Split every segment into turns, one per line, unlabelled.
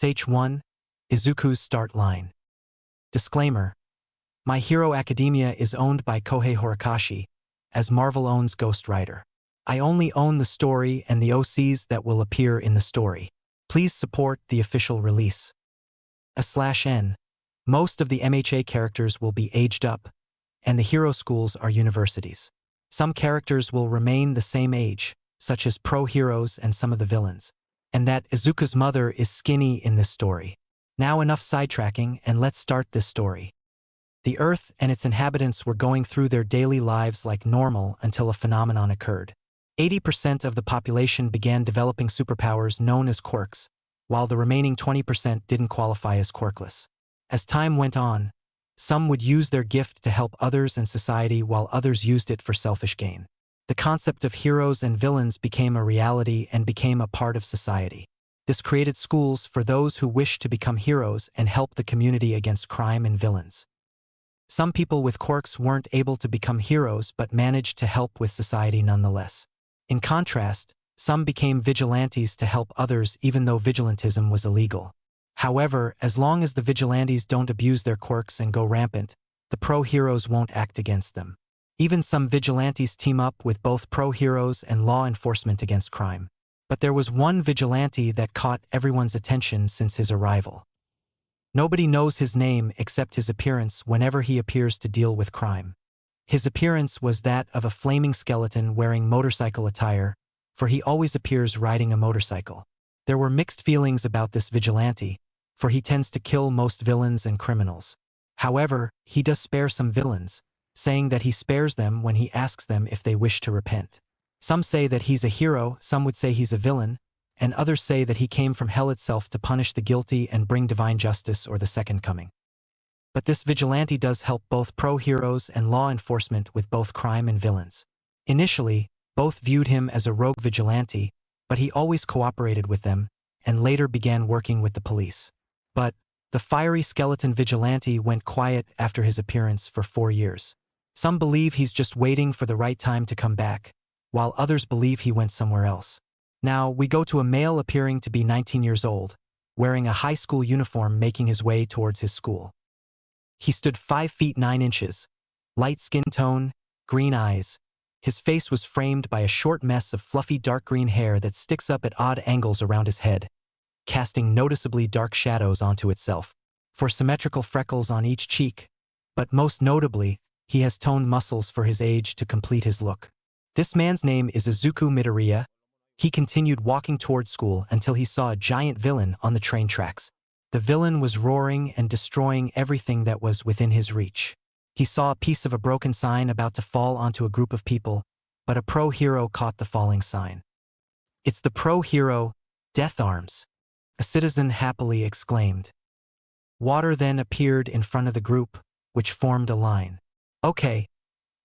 H1. Izuku's start line. Disclaimer. My Hero Academia is owned by Kohei Horikoshi, as Marvel owns Ghost Rider. I only own the story and the OCs that will appear in the story. Please support the official release. /N. Most of the MHA characters will be aged up, and the hero schools are universities. Some characters will remain the same age, such as pro-heroes and some of the villains, and that Izuku's mother is skinny in this story. Now enough sidetracking, and let's start this story. The Earth and its inhabitants were going through their daily lives like normal until a phenomenon occurred. 80% of the population began developing superpowers known as quirks, while the remaining 20% didn't qualify as quirkless. As time went on, some would use their gift to help others and society while others used it for selfish gain. The concept of heroes and villains became a reality and became a part of society. This created schools for those who wished to become heroes and help the community against crime and villains. Some people with quirks weren't able to become heroes but managed to help with society nonetheless. In contrast, some became vigilantes to help others even though vigilantism was illegal. However, as long as the vigilantes don't abuse their quirks and go rampant, the pro-heroes won't act against them. Even some vigilantes team up with both pro-heroes and law enforcement against crime. But there was one vigilante that caught everyone's attention since his arrival. Nobody knows his name except his appearance whenever he appears to deal with crime. His appearance was that of a flaming skeleton wearing motorcycle attire, for he always appears riding a motorcycle. There were mixed feelings about this vigilante, for he tends to kill most villains and criminals. However, he does spare some villains, saying that he spares them when he asks them if they wish to repent. Some say that he's a hero, some would say he's a villain, and others say that he came from hell itself to punish the guilty and bring divine justice or the second coming. But this vigilante does help both pro-heroes and law enforcement with both crime and villains. Initially, both viewed him as a rogue vigilante, but he always cooperated with them, and later began working with the police. But the fiery skeleton vigilante went quiet after his appearance for 4 years. Some believe he's just waiting for the right time to come back, while others believe he went somewhere else. Now, we go to a male appearing to be 19 years old, wearing a high school uniform making his way towards his school. He stood 5 feet 9 inches, light skin tone, green eyes. His face was framed by a short mess of fluffy dark green hair that sticks up at odd angles around his head, casting noticeably dark shadows onto itself, for symmetrical freckles on each cheek, but most notably, he has toned muscles for his age to complete his look. This man's name is Izuku Midoriya. He continued walking toward school until he saw a giant villain on the train tracks. The villain was roaring and destroying everything that was within his reach. He saw a piece of a broken sign about to fall onto a group of people, but a pro-hero caught the falling sign. "It's the pro-hero, Death Arms," a citizen happily exclaimed. Water then appeared in front of the group, which formed a line. "Okay,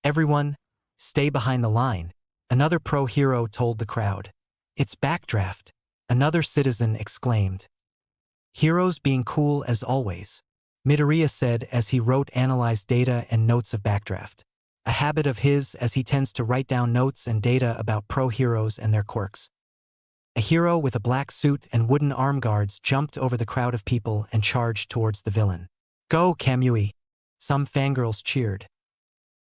everyone, stay behind the line," another pro-hero told the crowd. "It's Backdraft," another citizen exclaimed. "Heroes being cool as always," Midoriya said as he wrote analyzed data and notes of Backdraft, a habit of his as he tends to write down notes and data about pro-heroes and their quirks. A hero with a black suit and wooden arm guards jumped over the crowd of people and charged towards the villain. "Go, Kamui!" Some fangirls cheered.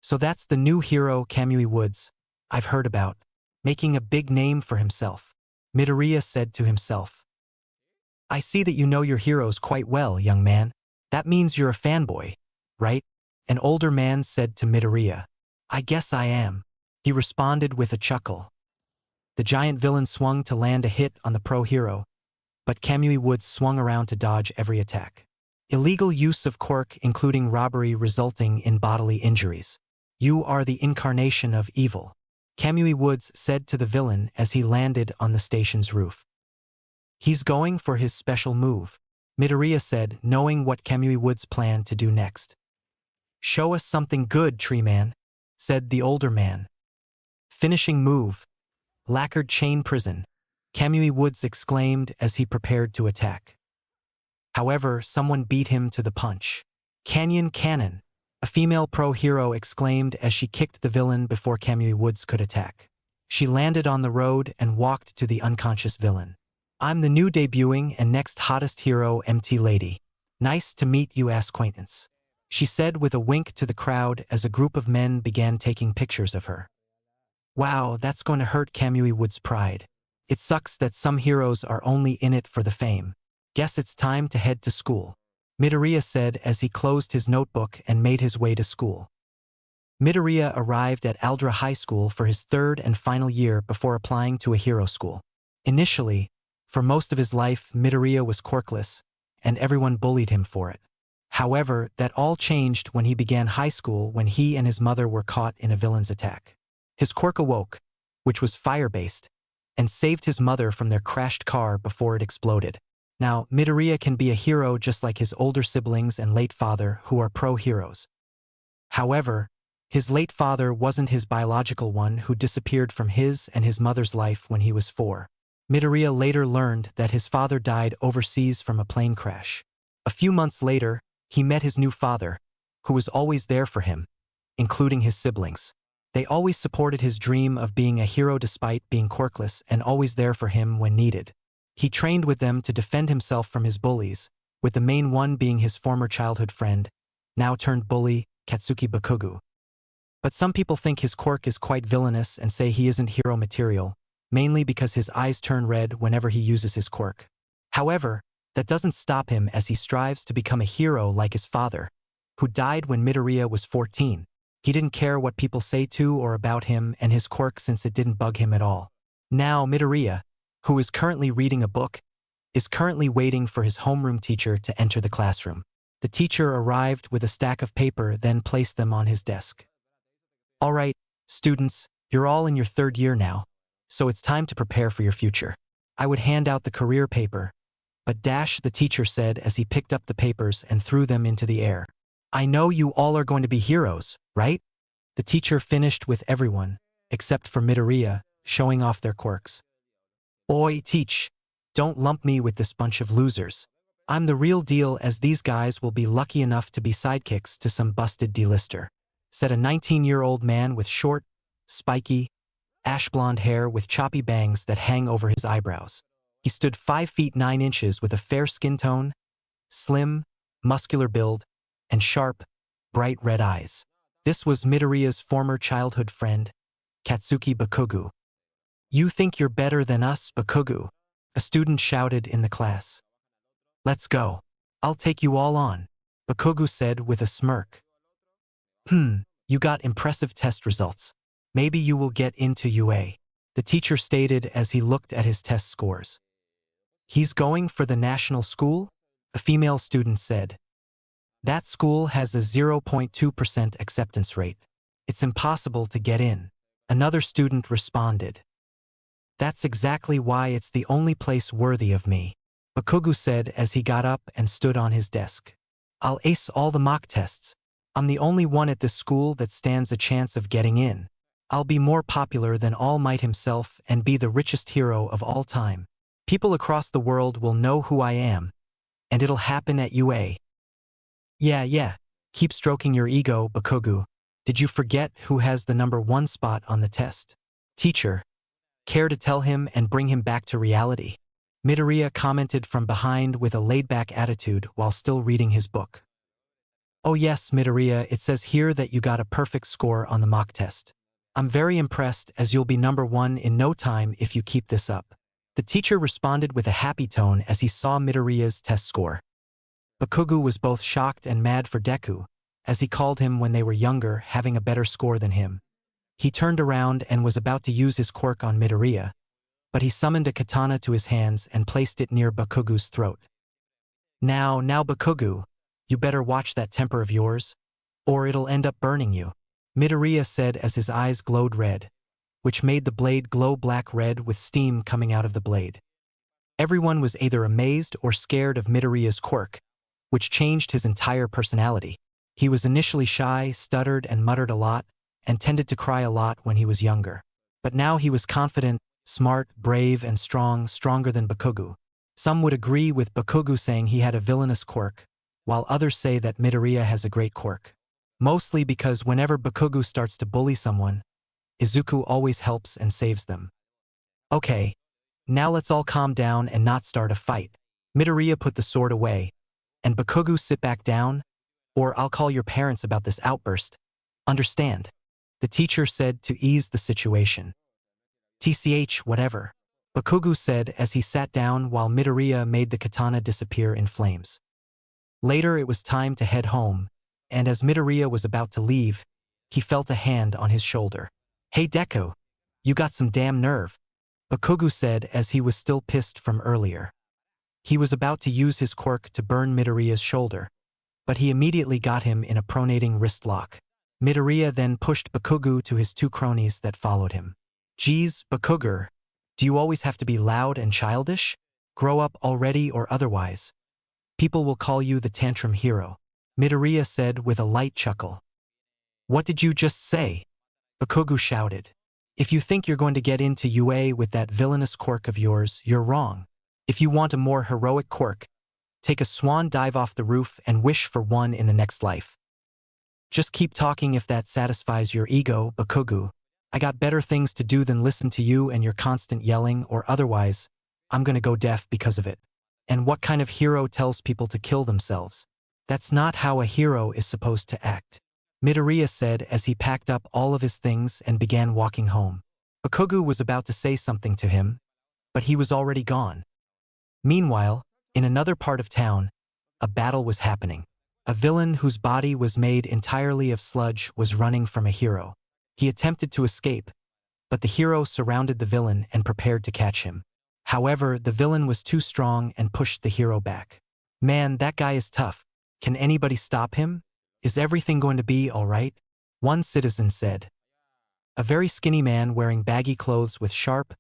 "So that's the new hero Kamui Woods I've heard about, making a big name for himself," Midoriya said to himself. "I see that you know your heroes quite well, young man. That means you're a fanboy, right?" An older man said to Midoriya. "I guess I am," he responded with a chuckle. The giant villain swung to land a hit on the pro-hero, but Kamui Woods swung around to dodge every attack. Illegal use of quirk including robbery resulting in bodily injuries. "You are the incarnation of evil," Kamui Woods said to the villain as he landed on the station's roof. "He's going for his special move," Midoriya said, knowing what Kamui Woods planned to do next. "Show us something good, Tree Man," said the older man. "Finishing move. Lacquered chain prison," Kamui Woods exclaimed as he prepared to attack. However, someone beat him to the punch. "Canyon Cannon," a female pro-hero exclaimed as she kicked the villain before Kamui Woods could attack. She landed on the road and walked to the unconscious villain. I'm the new debuting and next hottest hero, MT Lady. Nice to meet you, acquaintance, she said with a wink to the crowd as a group of men began taking pictures of her. Wow, that's going to hurt Kamui Wood's pride. It sucks that some heroes are only in it for the fame. Guess it's time to head to school, Midoriya said as he closed his notebook and made his way to school. Midoriya arrived at Aldra High School for his third and final year before applying to a hero school. Initially, for most of his life, Midoriya was quirkless, and everyone bullied him for it. However, that all changed when he began high school when he and his mother were caught in a villain's attack. His quirk awoke, which was fire-based, and saved his mother from their crashed car before it exploded. Now, Midoriya can be a hero just like his older siblings and late father, who are pro-heroes. However, his late father wasn't his biological one, who disappeared from his and his mother's life when he was 4. Midoriya later learned that his father died overseas from a plane crash. A few months later, he met his new father, who was always there for him, including his siblings. They always supported his dream of being a hero despite being quirkless and always there for him when needed. He trained with them to defend himself from his bullies, with the main one being his former childhood friend, now turned bully, Katsuki Bakugo. But some people think his quirk is quite villainous and say he isn't hero material, mainly because his eyes turn red whenever he uses his quirk. However, that doesn't stop him as he strives to become a hero like his father, who died when Midoriya was 14. He didn't care what people say to or about him and his quirk since it didn't bug him at all. Now Midoriya, who is currently reading a book, is currently waiting for his homeroom teacher to enter the classroom. The teacher arrived with a stack of paper, then placed them on his desk. All right, students, you're all in your third year now, so it's time to prepare for your future. I would hand out the career paper, but the teacher said as he picked up the papers and threw them into the air. I know you all are going to be heroes, right? The teacher finished with everyone, except for Midoriya, showing off their quirks. Oi, teach, don't lump me with this bunch of losers. I'm the real deal, as these guys will be lucky enough to be sidekicks to some busted D-lister, said a 19-year-old man with short, spiky, ash-blonde hair with choppy bangs that hang over his eyebrows. He stood 5 feet 9 inches with a fair skin tone, slim, muscular build, and sharp, bright red eyes. This was Midoriya's former childhood friend, Katsuki Bakugo. You think you're better than us, Bakugo? A student shouted in the class. Let's go. I'll take you all on, Bakugo said with a smirk. You got impressive test results. Maybe you will get into UA, the teacher stated as he looked at his test scores. He's going for the national school? A female student said. That school has a 0.2% acceptance rate. It's impossible to get in, another student responded. That's exactly why it's the only place worthy of me, Bakugo said as he got up and stood on his desk. I'll ace all the mock tests. I'm the only one at this school that stands a chance of getting in. I'll be more popular than All Might himself and be the richest hero of all time. People across the world will know who I am, and it'll happen at UA. Yeah, keep stroking your ego, Bakugo. Did you forget who has the number 1 spot on the test? Teacher, care to tell him and bring him back to reality? Midoriya commented from behind with a laid-back attitude while still reading his book. Oh yes, Midoriya, it says here that you got a perfect score on the mock test. I'm very impressed, as you'll be number 1 in no time if you keep this up. The teacher responded with a happy tone as he saw Midoriya's test score. Bakugo was both shocked and mad for Deku, as he called him when they were younger, having a better score than him. He turned around and was about to use his quirk on Midoriya, but he summoned a katana to his hands and placed it near Bakugo's throat. Now Bakugo, you better watch that temper of yours, or it'll end up burning you, Midoriya said as his eyes glowed red, which made the blade glow black red with steam coming out of the blade. Everyone was either amazed or scared of Midoriya's quirk, which changed his entire personality. He was initially shy, stuttered and muttered a lot, and tended to cry a lot when he was younger. But now he was confident, smart, brave and strong, stronger than Bakugo. Some would agree with Bakugo saying he had a villainous quirk, while others say that Midoriya has a great quirk. Mostly because whenever Bakugo starts to bully someone, Izuku always helps and saves them. Okay, Now let's all calm down and not start a fight. Midoriya put the sword away. And Bakugo, sit back down, or I'll call your parents about this outburst. Understand? The teacher said to ease the situation. TCH, whatever. Bakugo said as he sat down while Midoriya made the katana disappear in flames. Later it was time to head home, and as Midoriya was about to leave, he felt a hand on his shoulder. Hey Deku, you got some damn nerve, Bakugo said as he was still pissed from earlier. He was about to use his quirk to burn Midoriya's shoulder, but he immediately got him in a pronating wrist lock. Midoriya then pushed Bakugo to his two cronies that followed him. Geez, Bakugo, do you always have to be loud and childish? Grow up already or otherwise. People will call you the tantrum hero, Midoriya said with a light chuckle. What did you just say? Bakugo shouted. If you think you're going to get into UA with that villainous quirk of yours, you're wrong. If you want a more heroic quirk, take a swan dive off the roof and wish for one in the next life. Just keep talking if that satisfies your ego, Bakugo. I got better things to do than listen to you and your constant yelling, or otherwise, I'm gonna go deaf because of it. And what kind of hero tells people to kill themselves? That's not how a hero is supposed to act, Midoriya said as he packed up all of his things and began walking home. Bakugo was about to say something to him, but he was already gone. Meanwhile, in another part of town, a battle was happening. A villain whose body was made entirely of sludge was running from a hero. He attempted to escape, but the hero surrounded the villain and prepared to catch him. However, the villain was too strong and pushed the hero back. Man, that guy is tough. Can anybody stop him? Is everything going to be all right? One citizen said. A very skinny man wearing baggy clothes with sharp,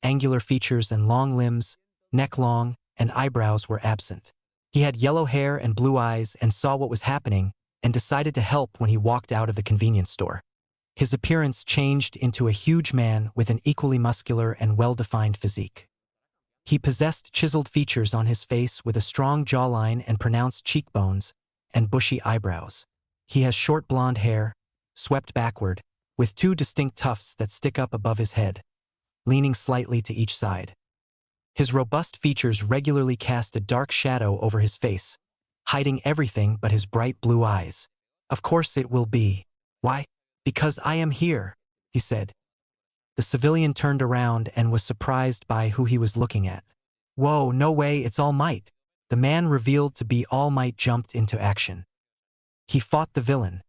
angular features and long limbs, neck long, and eyebrows were absent. He had yellow hair and blue eyes and saw what was happening and decided to help when he walked out of the convenience store. His appearance changed into a huge man with an equally muscular and well-defined physique. He possessed chiseled features on his face with a strong jawline and pronounced cheekbones and bushy eyebrows. He has short blonde hair, swept backward, with two distinct tufts that stick up above his head, leaning slightly to each side. His robust features regularly cast a dark shadow over his face, hiding everything but his bright blue eyes. Of course it will be. Why? Because I am here, he said. The civilian turned around and was surprised by who he was looking at. Whoa, no way, it's All Might. The man revealed to be All Might jumped into action. He fought the villain,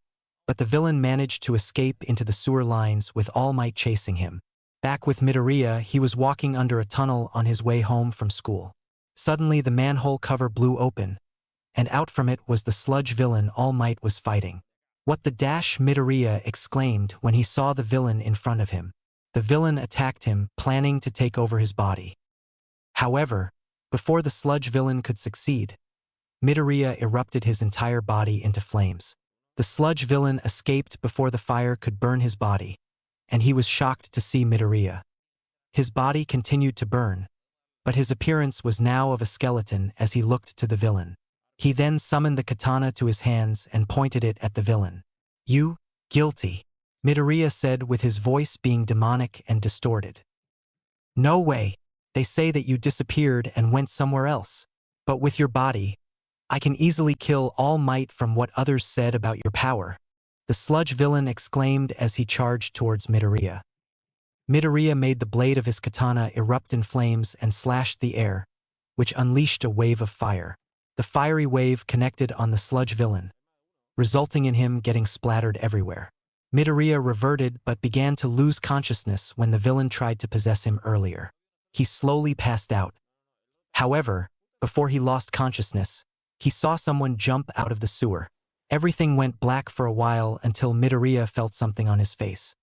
but the villain managed to escape into the sewer lines with All Might chasing him. Back with Midoriya, he was walking under a tunnel on his way home from school. Suddenly the manhole cover blew open, and out from it was the sludge villain All Might was fighting. What the dash, Midoriya exclaimed when he saw the villain in front of him. The villain attacked him, planning to take over his body. However, before the sludge villain could succeed, Midoriya erupted his entire body into flames. The sludge villain escaped before the fire could burn his body, and he was shocked to see Midoriya. His body continued to burn, but his appearance was now of a skeleton as he looked to the villain. He then summoned the katana to his hands and pointed it at the villain. You, guilty, Midoriya said with his voice being demonic and distorted. No way, they say that you disappeared and went somewhere else. But with your body, I can easily kill All Might from what others said about your power, the sludge villain exclaimed as he charged towards Midoriya. Midoriya made the blade of his katana erupt in flames and slashed the air, which unleashed a wave of fire. The fiery wave connected on the sludge villain, resulting in him getting splattered everywhere. Midoriya reverted but began to lose consciousness when the villain tried to possess him earlier. He slowly passed out. However, before he lost consciousness, he saw someone jump out of the sewer. Everything went black for a while until Midoriya felt something on his face.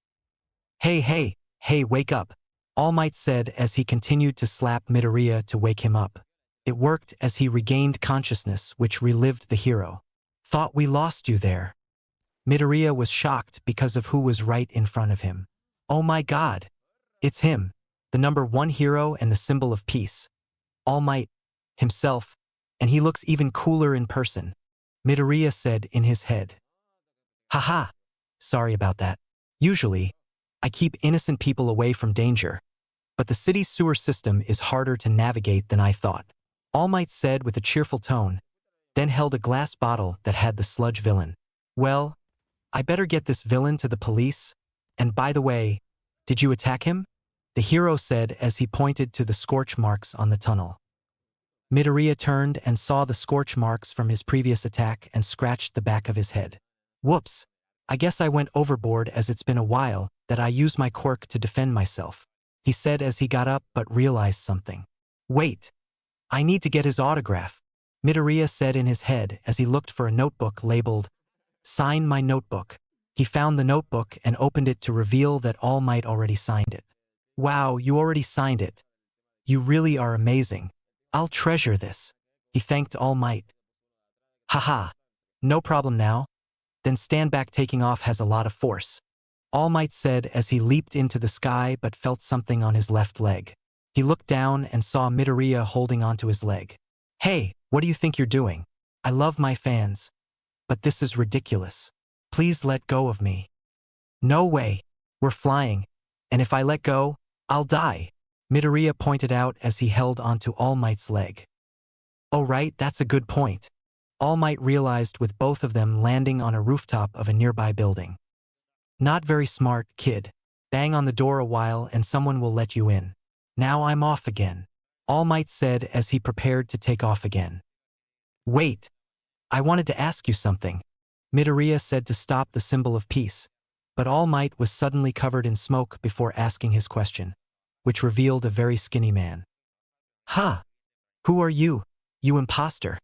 Hey, wake up, All Might said as he continued to slap Midoriya to wake him up. It worked as he regained consciousness, which relived the hero. Thought we lost you there. Midoriya was shocked because of who was right in front of him. Oh my god! It's him, the #1 hero and the symbol of peace. All Might, himself, and he looks even cooler in person, Midoriya said in his head. Haha, sorry about that. Usually, I keep innocent people away from danger, but the city's sewer system is harder to navigate than I thought. All Might said with a cheerful tone, then held a glass bottle that had the sludge villain. Well, I better get this villain to the police. And by the way, did you attack him? The hero said as he pointed to the scorch marks on the tunnel. Midoriya turned and saw the scorch marks from his previous attack and scratched the back of his head. Whoops, I guess I went overboard as it's been a while that I used my quirk to defend myself, he said as he got up but realized something. Wait, I need to get his autograph, Midoriya said in his head as he looked for a notebook labeled, Sign my notebook. He found the notebook and opened it to reveal that All Might already signed it. Wow, you already signed it. You really are amazing. I'll treasure this, he thanked All Might. Haha, no problem now. Then stand back, taking off has a lot of force, All Might said as he leaped into the sky but felt something on his left leg. He looked down and saw Midoriya holding onto his leg. Hey, what do you think you're doing? I love my fans. But this is ridiculous. Please let go of me. No way. We're flying. And if I let go, I'll die, Midoriya pointed out as he held onto All Might's leg. Oh right, that's a good point, All Might realized with both of them landing on a rooftop of a nearby building. Not very smart, kid. Bang on the door a while and someone will let you in. Now I'm off again, All Might said as he prepared to take off again. Wait. I wanted to ask you something, Midoriya said to stop the symbol of peace, but All Might was suddenly covered in smoke before asking his question, which revealed a very skinny man. Huh? Who are you, you imposter?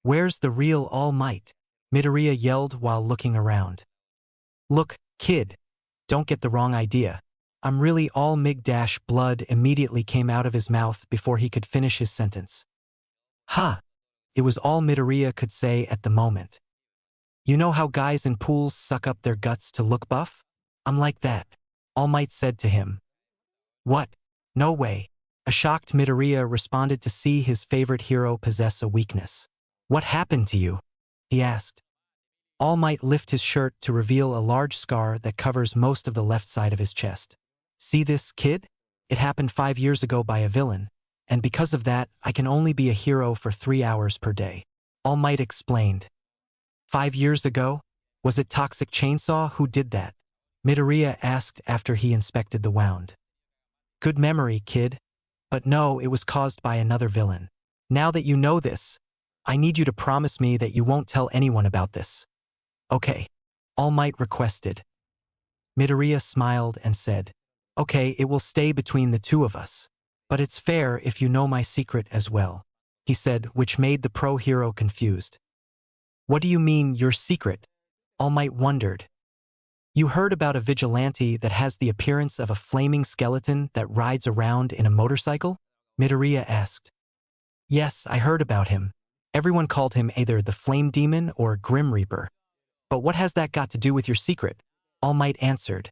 Where's the real All Might? Midoriya yelled while looking around. Look, kid, don't get the wrong idea. I'm really All Mig. Blood immediately came out of his mouth before he could finish his sentence. Huh? It was all Midoriya could say at the moment. You know how guys in pools suck up their guts to look buff? I'm like that, All Might said to him. What? No way. A shocked Midoriya responded to see his favorite hero possess a weakness. What happened to you? He asked. All Might lifted his shirt to reveal a large scar that covers most of the left side of his chest. See this, kid? It happened 5 years ago by a villain, and because of that, I can only be a hero for 3 hours per day, All Might explained. 5 years ago? Was it Toxic Chainsaw who did that? Midoriya asked after he inspected the wound. Good memory, kid. But no, it was caused by another villain. Now that you know this, I need you to promise me that you won't tell anyone about this. Okay, All Might requested. Midoriya smiled and said, Okay, it will stay between the two of us. But it's fair if you know my secret as well, he said, which made the pro-hero confused. What do you mean, your secret? All Might wondered. You heard about a vigilante that has the appearance of a flaming skeleton that rides around in a motorcycle? Midoriya asked. Yes, I heard about him. Everyone called him either the Flame Demon or Grim Reaper. But what has that got to do with your secret? All Might answered.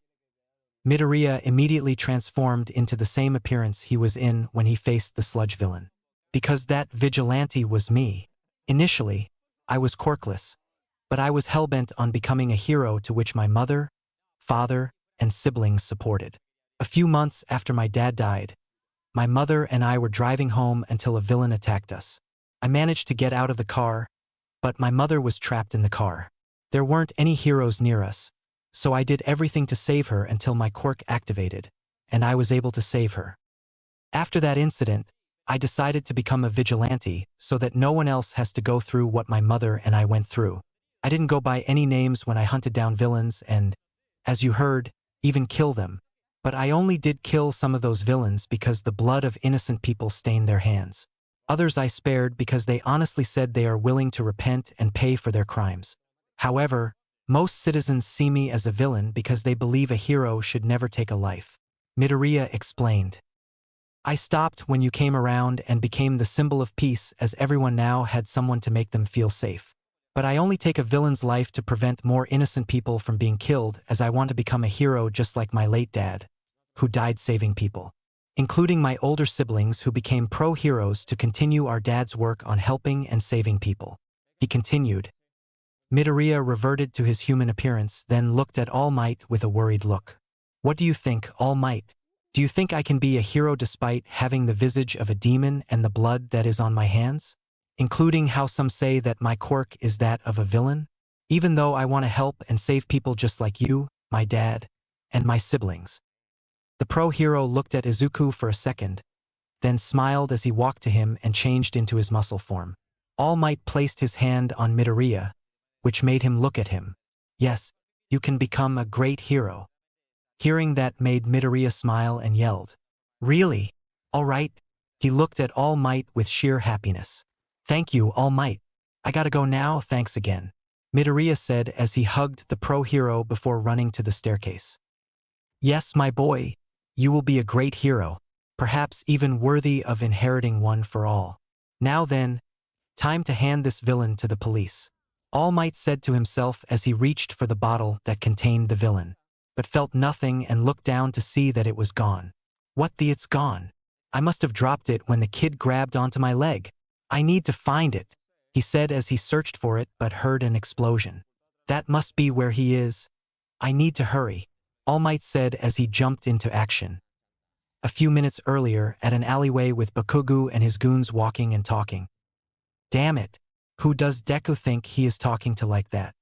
Midoriya immediately transformed into the same appearance he was in when he faced the sludge villain. Because that vigilante was me. Initially, I was quirkless, but I was hellbent on becoming a hero to which my mother, father, and siblings supported. A few months after my dad died, my mother and I were driving home until a villain attacked us. I managed to get out of the car, but my mother was trapped in the car. There weren't any heroes near us, so I did everything to save her until my quirk activated, and I was able to save her. After that incident, I decided to become a vigilante so that no one else has to go through what my mother and I went through. I didn't go by any names when I hunted down villains and, as you heard, even kill them. But I only did kill some of those villains because the blood of innocent people stained their hands. Others I spared because they honestly said they are willing to repent and pay for their crimes. However, most citizens see me as a villain because they believe a hero should never take a life, Midoriya explained. I stopped when you came around and became the symbol of peace, as everyone now had someone to make them feel safe. But I only take a villain's life to prevent more innocent people from being killed, as I want to become a hero just like my late dad, who died saving people, including my older siblings who became pro-heroes to continue our dad's work on helping and saving people. He continued. Midoriya reverted to his human appearance, then looked at All Might with a worried look. What do you think, All Might? Do you think I can be a hero despite having the visage of a demon and the blood that is on my hands? Including how some say that my quirk is that of a villain? Even though I want to help and save people just like you, my dad, and my siblings. The pro-hero looked at Izuku for a second, then smiled as he walked to him and changed into his muscle form. All Might placed his hand on Midoriya, which made him look at him. Yes, you can become a great hero. Hearing that made Midoriya smile and yelled. Really? All right. He looked at All Might with sheer happiness. Thank you, All Might. I gotta go now, thanks again. Midoriya said as he hugged the pro-hero before running to the staircase. Yes, my boy, you will be a great hero, perhaps even worthy of inheriting one for all. Now then, time to hand this villain to the police. All Might said to himself as he reached for the bottle that contained the villain, but felt nothing and looked down to see that it was gone. It's gone. I must have dropped it when the kid grabbed onto my leg. I need to find it, he said as he searched for it but heard an explosion. That must be where he is. I need to hurry, All Might said as he jumped into action. A few minutes earlier, at an alleyway with Bakugo and his goons walking and talking. Damn it, who does Deku think he is talking to like that?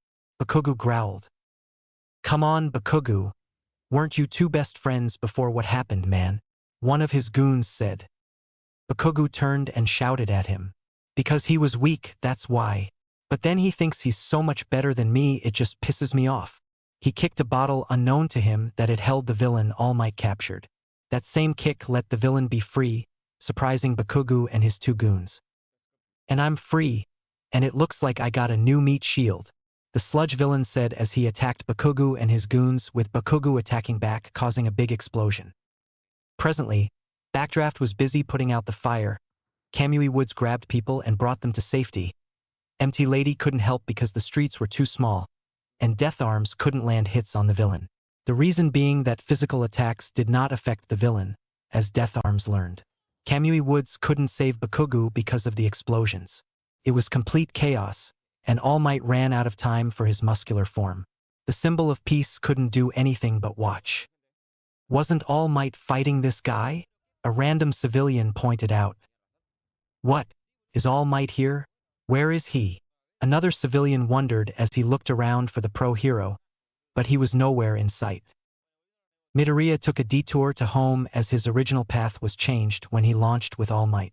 Bakugo growled. Come on, Bakugo. Weren't you two best friends before what happened, man? One of his goons said. Bakugo turned and shouted at him. Because he was weak, that's why. But then he thinks he's so much better than me, it just pisses me off. He kicked a bottle unknown to him that had held the villain All Might captured. That same kick let the villain be free, surprising Bakugo and his two goons. And I'm free, and it looks like I got a new meat shield, the sludge villain said as he attacked Bakugo and his goons, with Bakugo attacking back, causing a big explosion. Presently, Backdraft was busy putting out the fire. Kamui Woods grabbed people and brought them to safety. Empty Lady couldn't help because the streets were too small, and Death Arms couldn't land hits on the villain. The reason being that physical attacks did not affect the villain, as Death Arms learned. Kamui Woods couldn't save Bakugo because of the explosions. It was complete chaos, and All Might ran out of time for his muscular form. The symbol of peace couldn't do anything but watch. Wasn't All Might fighting this guy? A random civilian pointed out. What? Is All Might here? Where is he? Another civilian wondered as he looked around for the pro-hero, but he was nowhere in sight. Midoriya took a detour to home as his original path was changed when he launched with All Might.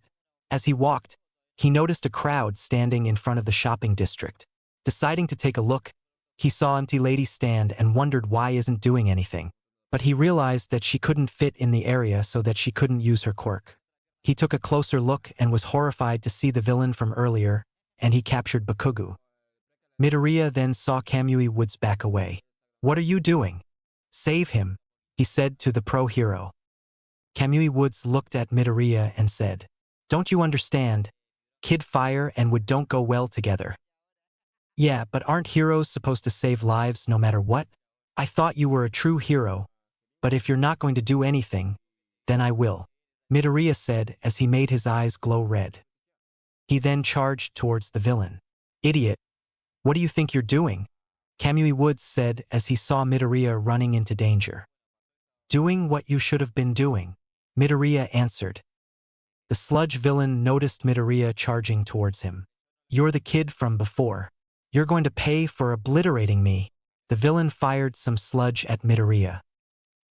As he walked, he noticed a crowd standing in front of the shopping district. Deciding to take a look, he saw Empty Lady stand and wondered why isn't doing anything. But he realized that she couldn't fit in the area so that she couldn't use her quirk. He took a closer look and was horrified to see the villain from earlier, and he captured Bakugo. Midoriya then saw Kamui Woods back away. What are you doing? Save him, he said to the pro-hero. Kamui Woods looked at Midoriya and said, Don't you understand? Kid Fire and Wood don't go well together. Yeah, but aren't heroes supposed to save lives no matter what? I thought you were a true hero, but if you're not going to do anything, then I will, Midoriya said as he made his eyes glow red. He then charged towards the villain. Idiot! What do you think you're doing? Kamui Woods said as he saw Midoriya running into danger. Doing what you should have been doing, Midoriya answered. The sludge villain noticed Midoriya charging towards him. You're the kid from before. You're going to pay for obliterating me. The villain fired some sludge at Midoriya.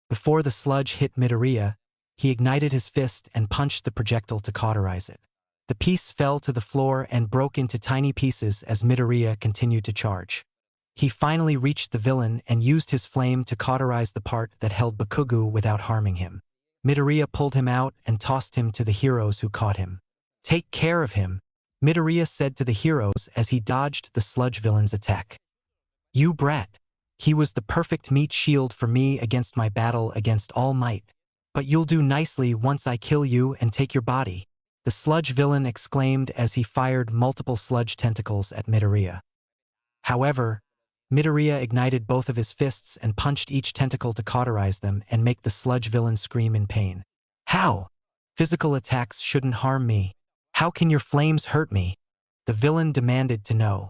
Before the sludge hit Midoriya, he ignited his fist and punched the projectile to cauterize it. The piece fell to the floor and broke into tiny pieces as Midoriya continued to charge. He finally reached the villain and used his flame to cauterize the part that held Bakugo without harming him. Midoriya pulled him out and tossed him to the heroes who caught him. Take care of him, Midoriya said to the heroes as he dodged the sludge villain's attack. You brat. He was the perfect meat shield for me against my battle against All Might. But you'll do nicely once I kill you and take your body, the sludge villain exclaimed as he fired multiple sludge tentacles at Midoriya. However, Midoriya ignited both of his fists and punched each tentacle to cauterize them and make the sludge villain scream in pain. How? Physical attacks shouldn't harm me. How can your flames hurt me? The villain demanded to know.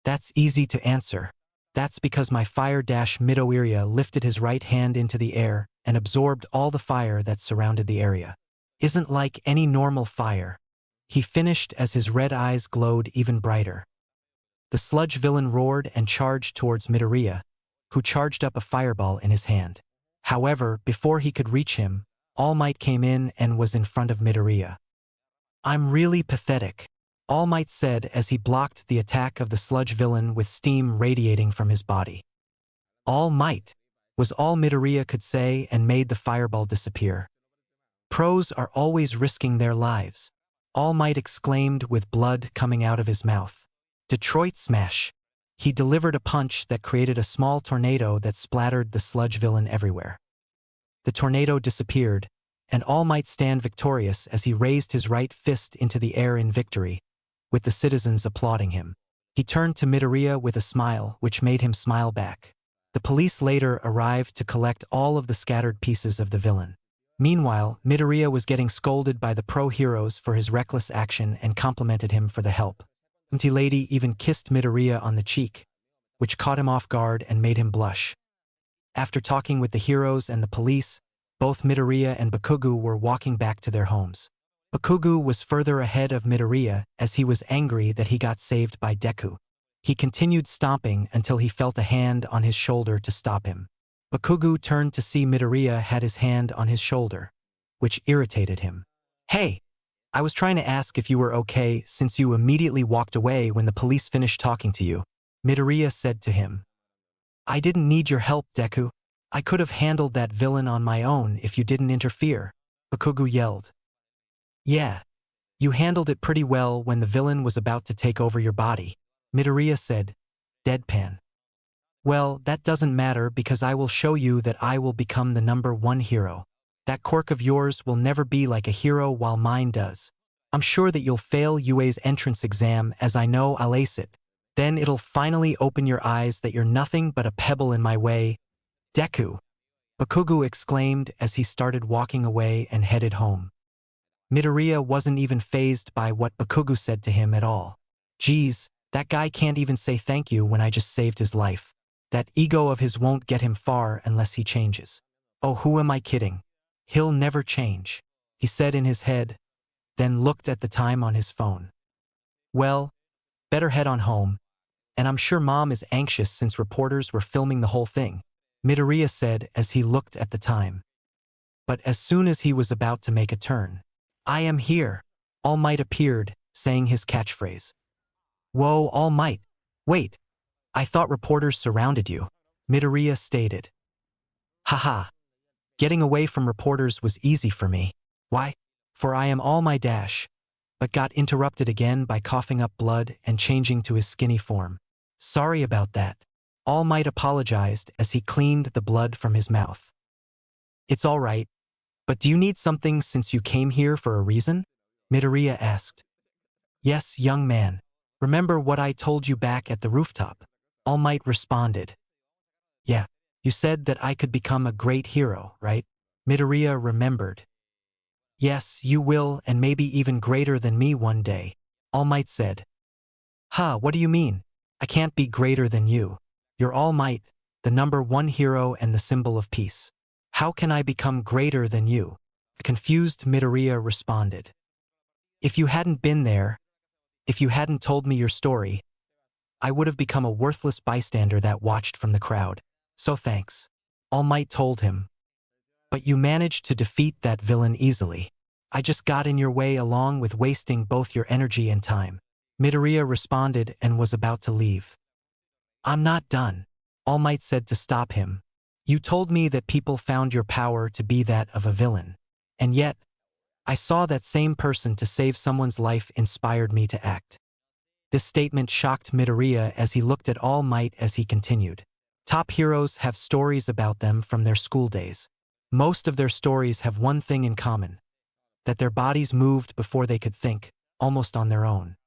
That's easy to answer. That's because my fire-Midoriya lifted his right hand into the air and absorbed all the fire that surrounded the area. Isn't like any normal fire, he finished as his red eyes glowed even brighter. The sludge villain roared and charged towards Midoriya, who charged up a fireball in his hand. However, before he could reach him, All Might came in and was in front of Midoriya. I'm really pathetic, All Might said as he blocked the attack of the sludge villain with steam radiating from his body. All Might was all Midoriya could say and made the fireball disappear. Pros are always risking their lives, All Might exclaimed with blood coming out of his mouth. Detroit Smash! He delivered a punch that created a small tornado that splattered the sludge villain everywhere. The tornado disappeared, and All Might stand victorious as he raised his right fist into the air in victory, with the citizens applauding him. He turned to Midoriya with a smile, which made him smile back. The police later arrived to collect all of the scattered pieces of the villain. Meanwhile, Midoriya was getting scolded by the pro-heroes for his reckless action and complimented him for the help. Auntie Lady even kissed Midoriya on the cheek, which caught him off guard and made him blush. After talking with the heroes and the police, both Midoriya and Bakugo were walking back to their homes. Bakugo was further ahead of Midoriya as he was angry that he got saved by Deku. He continued stomping until he felt a hand on his shoulder to stop him. Bakugo turned to see Midoriya had his hand on his shoulder, which irritated him. Hey! I was trying to ask if you were okay since you immediately walked away when the police finished talking to you, Midoriya said to him. I didn't need your help, Deku. I could have handled that villain on my own if you didn't interfere, Bakugo yelled. Yeah, you handled it pretty well when the villain was about to take over your body, Midoriya said, deadpan. Well, that doesn't matter because I will show you that I will become the #1 hero. That quirk of yours will never be like a hero while mine does. I'm sure that you'll fail UA's entrance exam as I know I'll ace it. Then it'll finally open your eyes that you're nothing but a pebble in my way. Deku! Bakugo exclaimed as he started walking away and headed home. Midoriya wasn't even fazed by what Bakugo said to him at all. Geez, that guy can't even say thank you when I just saved his life. That ego of his won't get him far unless he changes. Oh, who am I kidding? He'll never change, he said in his head, then looked at the time on his phone. Well, better head on home, and I'm sure Mom is anxious since reporters were filming the whole thing, Midoriya said as he looked at the time. But as soon as he was about to make a turn, I am here, All Might appeared, saying his catchphrase. Whoa, All Might, wait, I thought reporters surrounded you, Midoriya stated. Haha. Getting away from reporters was easy for me. Why? For I am All Might dash, but got interrupted again by coughing up blood and changing to his skinny form. Sorry about that. All Might apologized as he cleaned the blood from his mouth. It's all right, but do you need something since you came here for a reason? Midoriya asked. Yes, young man. Remember what I told you back at the rooftop? All Might responded. Yeah. You said that I could become a great hero, right? Midoriya remembered. Yes, you will, and maybe even greater than me one day, All Might said. What do you mean? I can't be greater than you. You're All Might, the #1 hero and the symbol of peace. How can I become greater than you? A confused Midoriya responded. If you hadn't been there, if you hadn't told me your story, I would have become a worthless bystander that watched from the crowd. So thanks, All Might told him. But you managed to defeat that villain easily. I just got in your way along with wasting both your energy and time. Midoriya responded and was about to leave. I'm not done, All Might said to stop him. You told me that people found your power to be that of a villain. And yet, I saw that same person to save someone's life inspired me to act. This statement shocked Midoriya as he looked at All Might as he continued. Top heroes have stories about them from their school days. Most of their stories have one thing in common, that their bodies moved before they could think, almost on their own.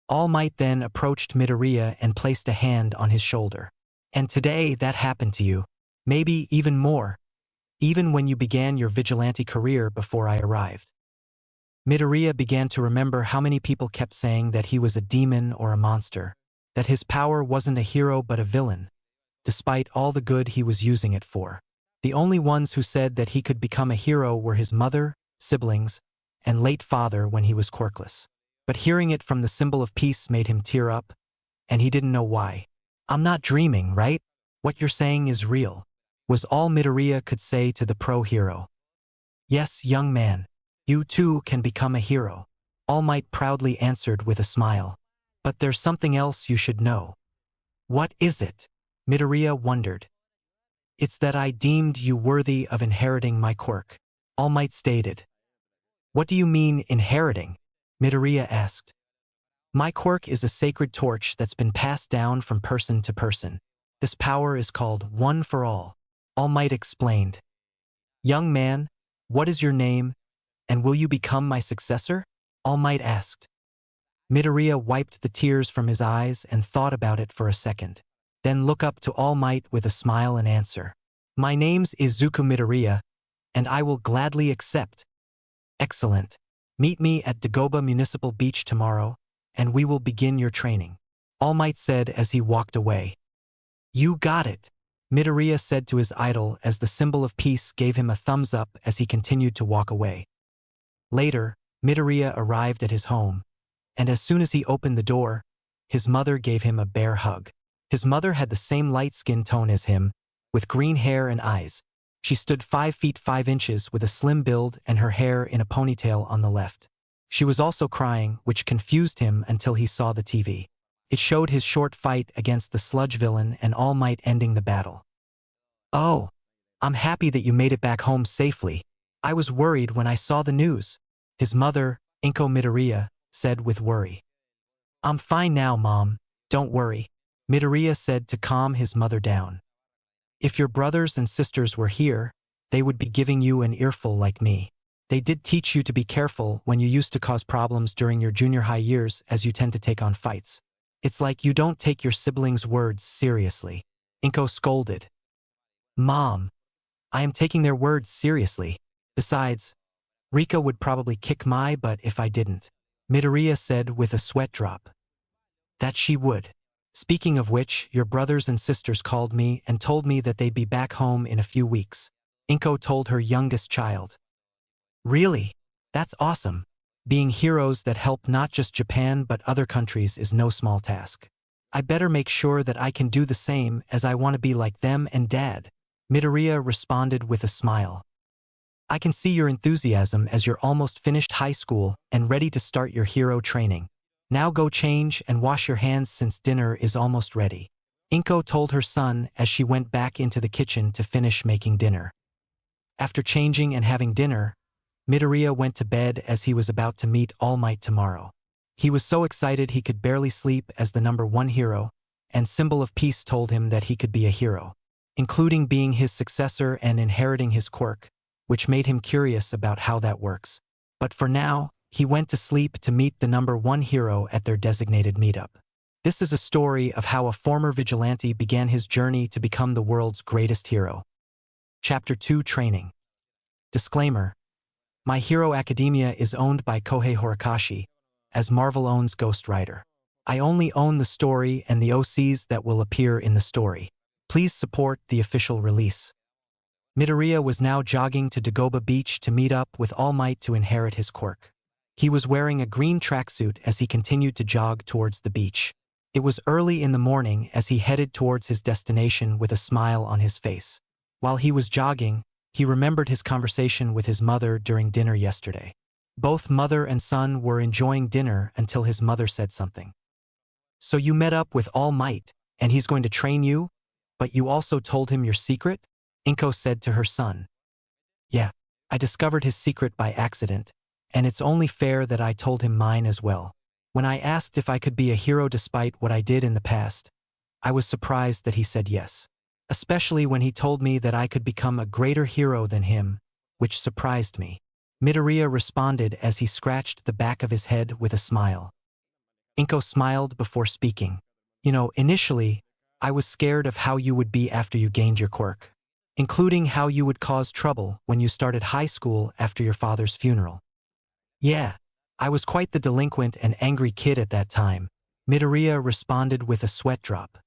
All Might then approached Midoriya and placed a hand on his shoulder. And today that happened to you, maybe even more, even when you began your vigilante career before I arrived. Midoriya began to remember how many people kept saying that he was a demon or a monster, that his power wasn't a hero but a villain, despite all the good he was using it for. The only ones who said that he could become a hero were his mother, siblings, and late father when he was quirkless. But hearing it from the symbol of peace made him tear up, and he didn't know why. "I'm not dreaming, right? What you're saying is real," was all Midoriya could say to the pro-hero. "Yes, young man. You too can become a hero," All Might proudly answered with a smile. "But there's something else you should know." "What is it?" Midoriya wondered. "It's that I deemed you worthy of inheriting my quirk," All Might stated. "What do you mean, inheriting?" Midoriya asked. "My quirk is a sacred torch that's been passed down from person to person. This power is called One for All Might explained. "Young man, what is your name, and will you become my successor?" All Might asked. Midoriya wiped the tears from his eyes and thought about it for a second. Then look up to All Might with a smile and answer. "My name's Izuku Midoriya, and I will gladly accept." "Excellent. Meet me at Dagoba Municipal Beach tomorrow, and we will begin your training," All Might said as he walked away. "You got it," Midoriya said to his idol as the symbol of peace gave him a thumbs up as he continued to walk away. Later, Midoriya arrived at his home, and as soon as he opened the door, his mother gave him a bear hug. His mother had the same light skin tone as him, with green hair and eyes. She stood 5 feet 5 inches with a slim build and her hair in a ponytail on the left. She was also crying, which confused him until he saw the TV. It showed his short fight against the sludge villain and All Might ending the battle. "Oh, I'm happy that you made it back home safely. I was worried when I saw the news," his mother, Inko Midoriya, said with worry. "I'm fine now, Mom. Don't worry," Midoriya said to calm his mother down. "If your brothers and sisters were here, they would be giving you an earful like me. They did teach you to be careful when you used to cause problems during your junior high years as you tend to take on fights. It's like you don't take your siblings' words seriously," Inko scolded. "Mom, I am taking their words seriously. Besides, Rika would probably kick my butt if I didn't," Midoriya said with a sweat drop. "That she would. Speaking of which, your brothers and sisters called me and told me that they'd be back home in a few weeks," Inko told her youngest child. "Really? That's awesome. Being heroes that help not just Japan but other countries is no small task. I better make sure that I can do the same, as I want to be like them and Dad," Midoriya responded with a smile. "I can see your enthusiasm as you're almost finished high school and ready to start your hero training. Now go change and wash your hands since dinner is almost ready," Inko told her son as she went back into the kitchen to finish making dinner. After changing and having dinner, Midoriya went to bed as he was about to meet All Might tomorrow. He was so excited he could barely sleep as the number 1 hero, and Symbol of Peace told him that he could be a hero, including being his successor and inheriting his quirk, which made him curious about how that works. But for now, he went to sleep to meet the number 1 hero at their designated meetup. This is a story of how a former vigilante began his journey to become the world's greatest hero. Chapter 2 Training. Disclaimer: My Hero Academia is owned by Kohei Horikoshi, as Marvel owns Ghost Rider. I only own the story and the OCs that will appear in the story. Please support the official release. Midoriya was now jogging to Dagoba Beach to meet up with All Might to inherit his quirk. He was wearing a green tracksuit as he continued to jog towards the beach. It was early in the morning as he headed towards his destination with a smile on his face. While he was jogging, he remembered his conversation with his mother during dinner yesterday. Both mother and son were enjoying dinner until his mother said something. "So you met up with All Might, and he's going to train you? But you also told him your secret?" Inko said to her son. "Yeah, I discovered his secret by accident, and it's only fair that I told him mine as well. When I asked if I could be a hero despite what I did in the past, I was surprised that he said yes. Especially when he told me that I could become a greater hero than him, which surprised me," Midoriya responded as he scratched the back of his head with a smile. Inko smiled before speaking. Initially, I was scared of how you would be after you gained your quirk, including how you would cause trouble when you started high school after your father's funeral." "Yeah, I was quite the delinquent and angry kid at that time," Midoriya responded with a sweat drop.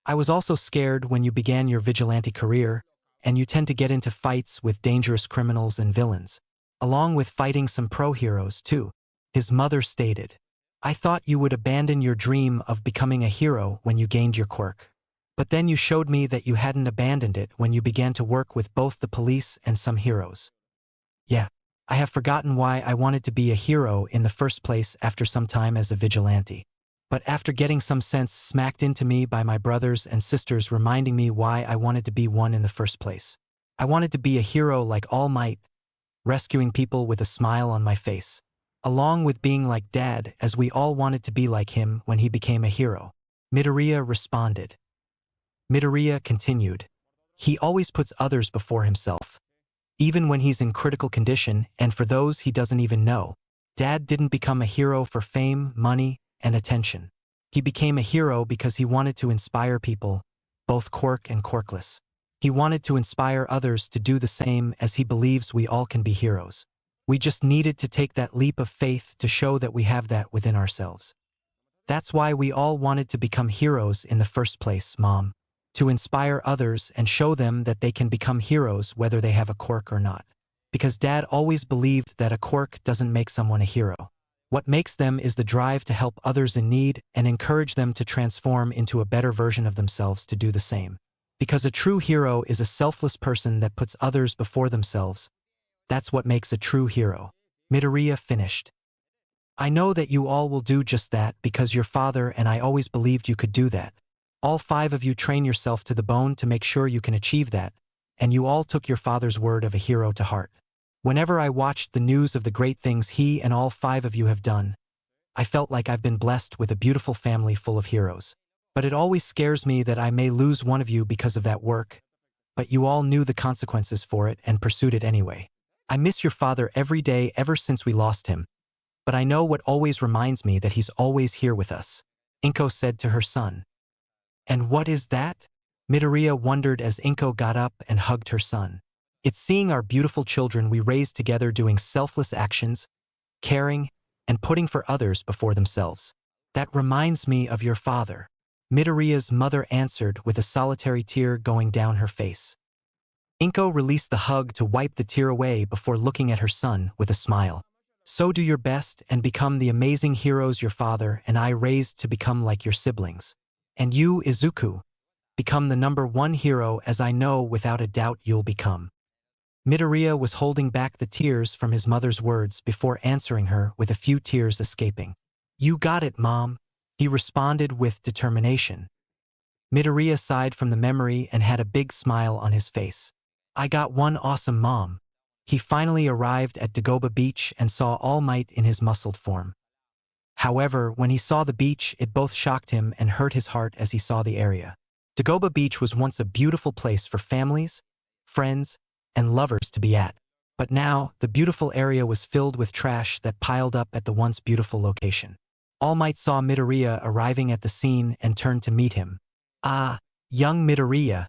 "I was also scared when you began your vigilante career, and you tend to get into fights with dangerous criminals and villains, along with fighting some pro-heroes too, his mother stated. I thought you would abandon your dream of becoming a hero when you gained your quirk. But then you showed me that you hadn't abandoned it when you began to work with both the police and some heroes. Yeah, I have forgotten why I wanted to be a hero in the first place after some time as a vigilante. But after getting some sense smacked into me by my brothers and sisters reminding me why I wanted to be one in the first place. I wanted to be a hero like All Might, rescuing people with a smile on my face. Along with being like Dad, as we all wanted to be like him when he became a hero. Midoriya responded. Midoriya continued. He always puts others before himself. Even when he's in critical condition and for those he doesn't even know. Dad didn't become a hero for fame, money, and attention. He became a hero because he wanted to inspire people, both quirk and quirkless. He wanted to inspire others to do the same as he believes we all can be heroes. We just needed to take that leap of faith to show that we have that within ourselves. That's why we all wanted to become heroes in the first place, Mom. To inspire others and show them that they can become heroes whether they have a quirk or not. Because Dad always believed that a quirk doesn't make someone a hero. What makes them is the drive to help others in need and encourage them to transform into a better version of themselves to do the same. Because a true hero is a selfless person that puts others before themselves. That's what makes a true hero. Midoriya finished. I know that you all will do just that because your father and I always believed you could do that. All 5 of you train yourself to the bone to make sure you can achieve that, and you all took your father's word of a hero to heart. Whenever I watched the news of the great things he and all 5 of you have done, I felt like I've been blessed with a beautiful family full of heroes. But it always scares me that I may lose one of you because of that work. But you all knew the consequences for it and pursued it anyway. I miss your father every day ever since we lost him. But I know what always reminds me that he's always here with us. Inko said to her son. And what is that? Midoriya wondered as Inko got up and hugged her son. It's seeing our beautiful children we raised together doing selfless actions, caring, and putting for others before themselves. That reminds me of your father. Midoriya's mother answered with a solitary tear going down her face. Inko released the hug to wipe the tear away before looking at her son with a smile. So do your best and become the amazing heroes your father and I raised to become like your siblings. And you, Izuku, become the #1 hero as I know without a doubt you'll become. Midoriya was holding back the tears from his mother's words before answering her with a few tears escaping. You got it, Mom, he responded with determination. Midoriya sighed from the memory and had a big smile on his face. I got one awesome mom. He finally arrived at Dagoba Beach and saw All Might in his muscled form. However, when he saw the beach, it both shocked him and hurt his heart as he saw the area. Dagoba Beach was once a beautiful place for families, friends, and lovers to be at. But now, the beautiful area was filled with trash that piled up at the once beautiful location. All Might saw Midoriya arriving at the scene and turned to meet him. Ah, young Midoriya,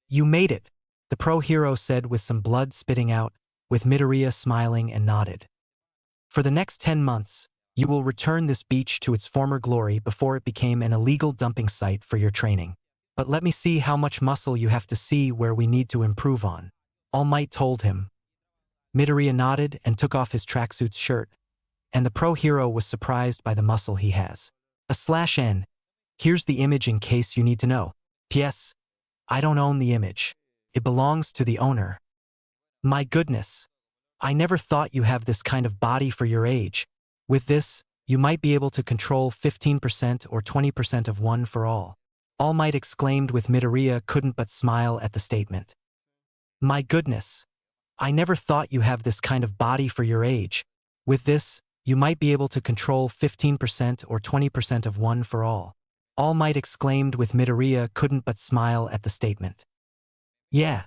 you made it, the pro-hero said with some blood spitting out, with Midoriya smiling and nodded. For the next 10 months, you will return this beach to its former glory before it became an illegal dumping site for your training. But let me see how much muscle you have to see where we need to improve on. All Might told him. Midoriya nodded and took off his tracksuit's shirt, and the pro-hero was surprised by the muscle he has. /N. Here's the image in case you need to know. P.S. I don't own the image. It belongs to the owner. My goodness. I never thought you have this kind of body for your age. With this, you might be able to control 15% or 20% of one for all. All Might exclaimed with Midoriya couldn't but smile at the statement. My goodness. I never thought you have this kind of body for your age. With this, you might be able to control 15% or 20% of one for all. All Might exclaimed with Midoriya couldn't but smile at the statement. Yeah.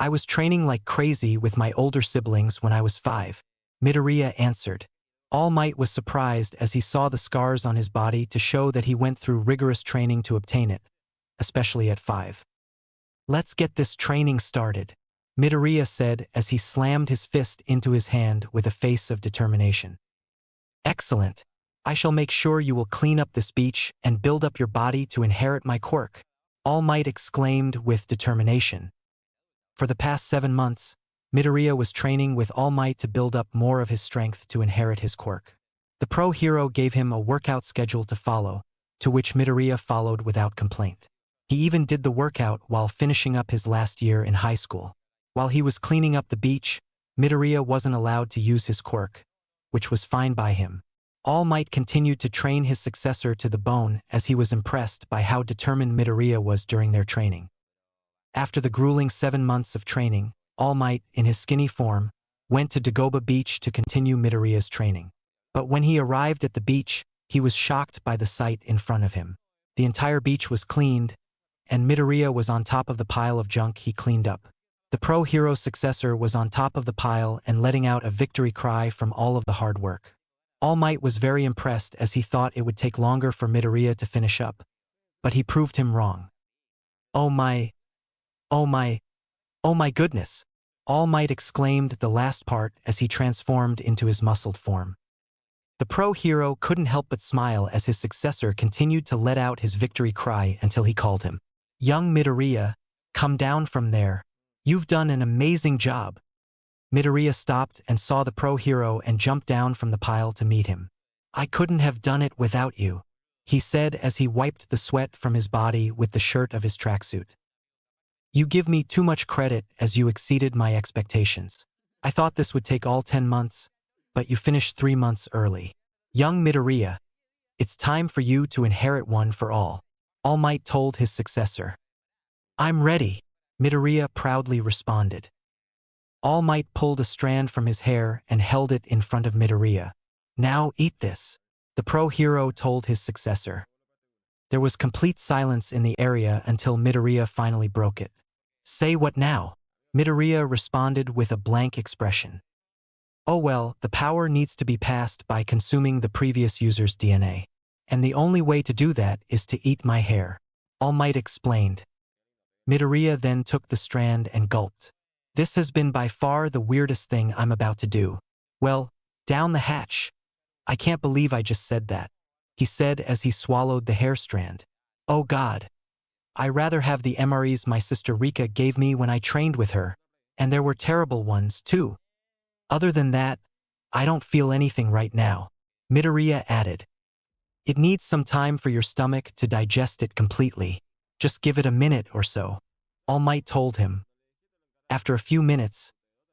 I was training like crazy with my older siblings when I was 5. Midoriya answered. All Might was surprised as he saw the scars on his body to show that he went through rigorous training to obtain it, especially at 5. Let's get this training started, Midoriya said as he slammed his fist into his hand with a face of determination. Excellent. I shall make sure you will clean up this beach and build up your body to inherit my quirk, All Might exclaimed with determination. For the past 7 months, Midoriya was training with All Might to build up more of his strength to inherit his quirk. The pro hero gave him a workout schedule to follow, to which Midoriya followed without complaint. He even did the workout while finishing up his last year in high school. While he was cleaning up the beach, Midoriya wasn't allowed to use his quirk, which was fine by him. All Might continued to train his successor to the bone as he was impressed by how determined Midoriya was during their training. After the grueling 7 months of training, All Might, in his skinny form, went to Dagoba Beach to continue Midoriya's training. But when he arrived at the beach, he was shocked by the sight in front of him. The entire beach was cleaned, and Midoriya was on top of the pile of junk he cleaned up. The pro hero's successor was on top of the pile and letting out a victory cry from all of the hard work. All Might was very impressed as he thought it would take longer for Midoriya to finish up, but he proved him wrong. Oh my goodness! All Might exclaimed the last part as he transformed into his muscled form. The pro hero couldn't help but smile as his successor continued to let out his victory cry until he called him. Young Midoriya, come down from there. You've done an amazing job. Midoriya stopped and saw the pro hero and jumped down from the pile to meet him. I couldn't have done it without you, he said as he wiped the sweat from his body with the shirt of his tracksuit. You give me too much credit as you exceeded my expectations. I thought this would take all 10 months, but you finished 3 months early. Young Midoriya, it's time for you to inherit one for all. All Might told his successor. I'm ready, Midoriya proudly responded. All Might pulled a strand from his hair and held it in front of Midoriya. Now eat this, the pro hero told his successor. There was complete silence in the area until Midoriya finally broke it. Say what now? Midoriya responded with a blank expression. Oh well, the power needs to be passed by consuming the previous user's DNA. And the only way to do that is to eat my hair, All Might explained. Midoriya then took the strand and gulped. This has been by far the weirdest thing I'm about to do. Well, down the hatch. I can't believe I just said that, he said as he swallowed the hair strand. Oh God. I rather have the MREs my sister Rika gave me when I trained with her, and there were terrible ones too. Other than that, I don't feel anything right now, Midoriya added. It needs some time for your stomach to digest it completely. Just give it a minute or so, All Might told him. After a few minutes,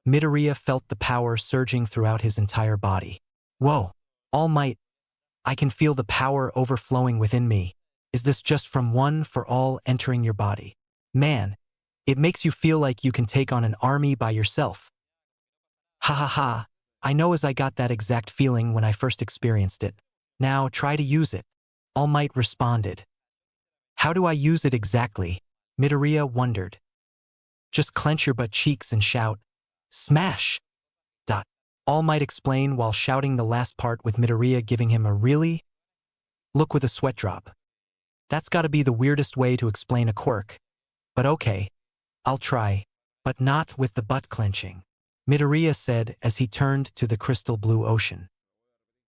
Midoriya felt the power surging throughout his entire body. Whoa, All Might, I can feel the power overflowing within me. Is this just from one for all entering your body? Man, it makes you feel like you can take on an army by yourself. Ha ha ha, I know as I got that exact feeling when I first experienced it. Now try to use it, All Might responded. How do I use it exactly? Midoriya wondered. Just clench your butt cheeks and shout, smash! All Might explain while shouting the last part with Midoriya giving him a really look with a sweat drop. That's gotta be the weirdest way to explain a quirk. But okay, I'll try, but not with the butt clenching, Midoriya said as he turned to the crystal blue ocean.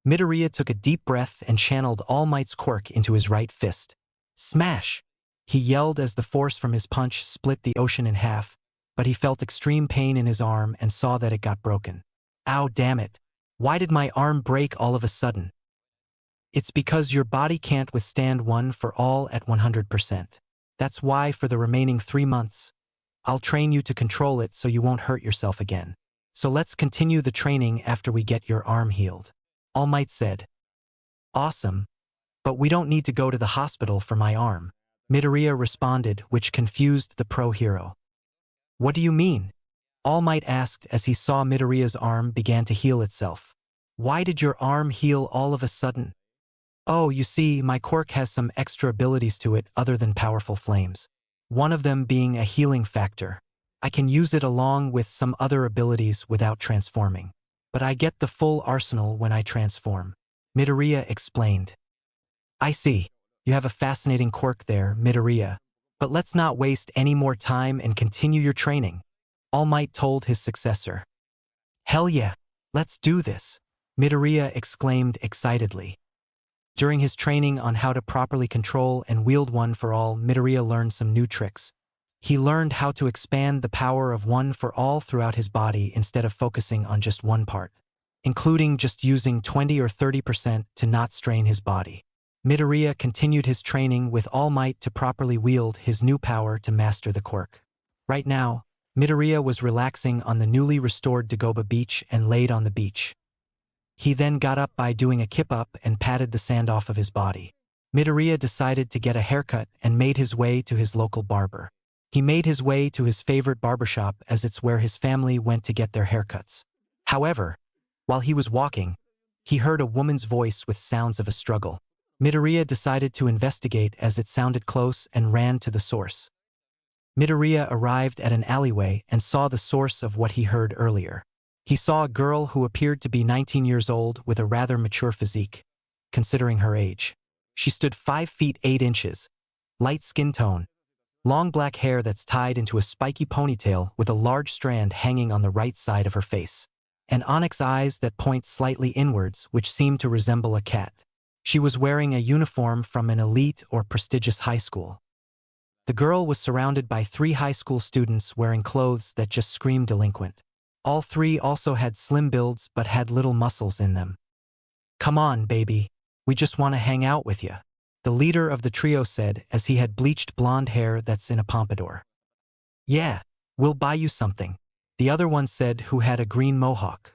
Midoriya took a deep breath and channeled All Might's quirk into his right fist. Smash! He yelled as the force from his punch split the ocean in half, but he felt extreme pain in his arm and saw that it got broken. Ow, damn it. Why did my arm break all of a sudden? It's because your body can't withstand one for all at 100%. That's why for the remaining 3 months, I'll train you to control it so you won't hurt yourself again. So let's continue the training after we get your arm healed, All Might said. Awesome, but we don't need to go to the hospital for my arm, Midoriya responded, which confused the pro hero. What do you mean? All Might asked as he saw Midoriya's arm began to heal itself. Why did your arm heal all of a sudden? Oh, you see, my quirk has some extra abilities to it other than powerful flames. One of them being a healing factor. I can use it along with some other abilities without transforming. But I get the full arsenal when I transform, Midoriya explained. I see. You have a fascinating quirk there, Midoriya. But let's not waste any more time and continue your training, All Might told his successor. Hell yeah, let's do this, Midoriya exclaimed excitedly. During his training on how to properly control and wield one for all, Midoriya learned some new tricks. He learned how to expand the power of one for all throughout his body instead of focusing on just one part, including just using 20 or 30% to not strain his body. Midoriya continued his training with all might to properly wield his new power to master the quirk. Right now, Midoriya was relaxing on the newly restored Dagoba beach and laid on the beach. He then got up by doing a kip-up and patted the sand off of his body. Midoriya decided to get a haircut and made his way to his local barber. He made his way to his favorite barbershop as it's where his family went to get their haircuts. However, while he was walking, he heard a woman's voice with sounds of a struggle. Midoriya decided to investigate as it sounded close and ran to the source. Midoriya arrived at an alleyway and saw the source of what he heard earlier. He saw a girl who appeared to be 19 years old with a rather mature physique, considering her age. She stood 5 feet 8 inches, light skin tone, long black hair that's tied into a spiky ponytail with a large strand hanging on the right side of her face, and onyx eyes that point slightly inwards which seem to resemble a cat. She was wearing a uniform from an elite or prestigious high school. The girl was surrounded by 3 high school students wearing clothes that just screamed delinquent. All 3 also had slim builds but had little muscles in them. "Come on, baby. We just want to hang out with you," the leader of the trio said as he had bleached blonde hair that's in a pompadour. "Yeah, we'll buy you something," the other one said, who had a green mohawk.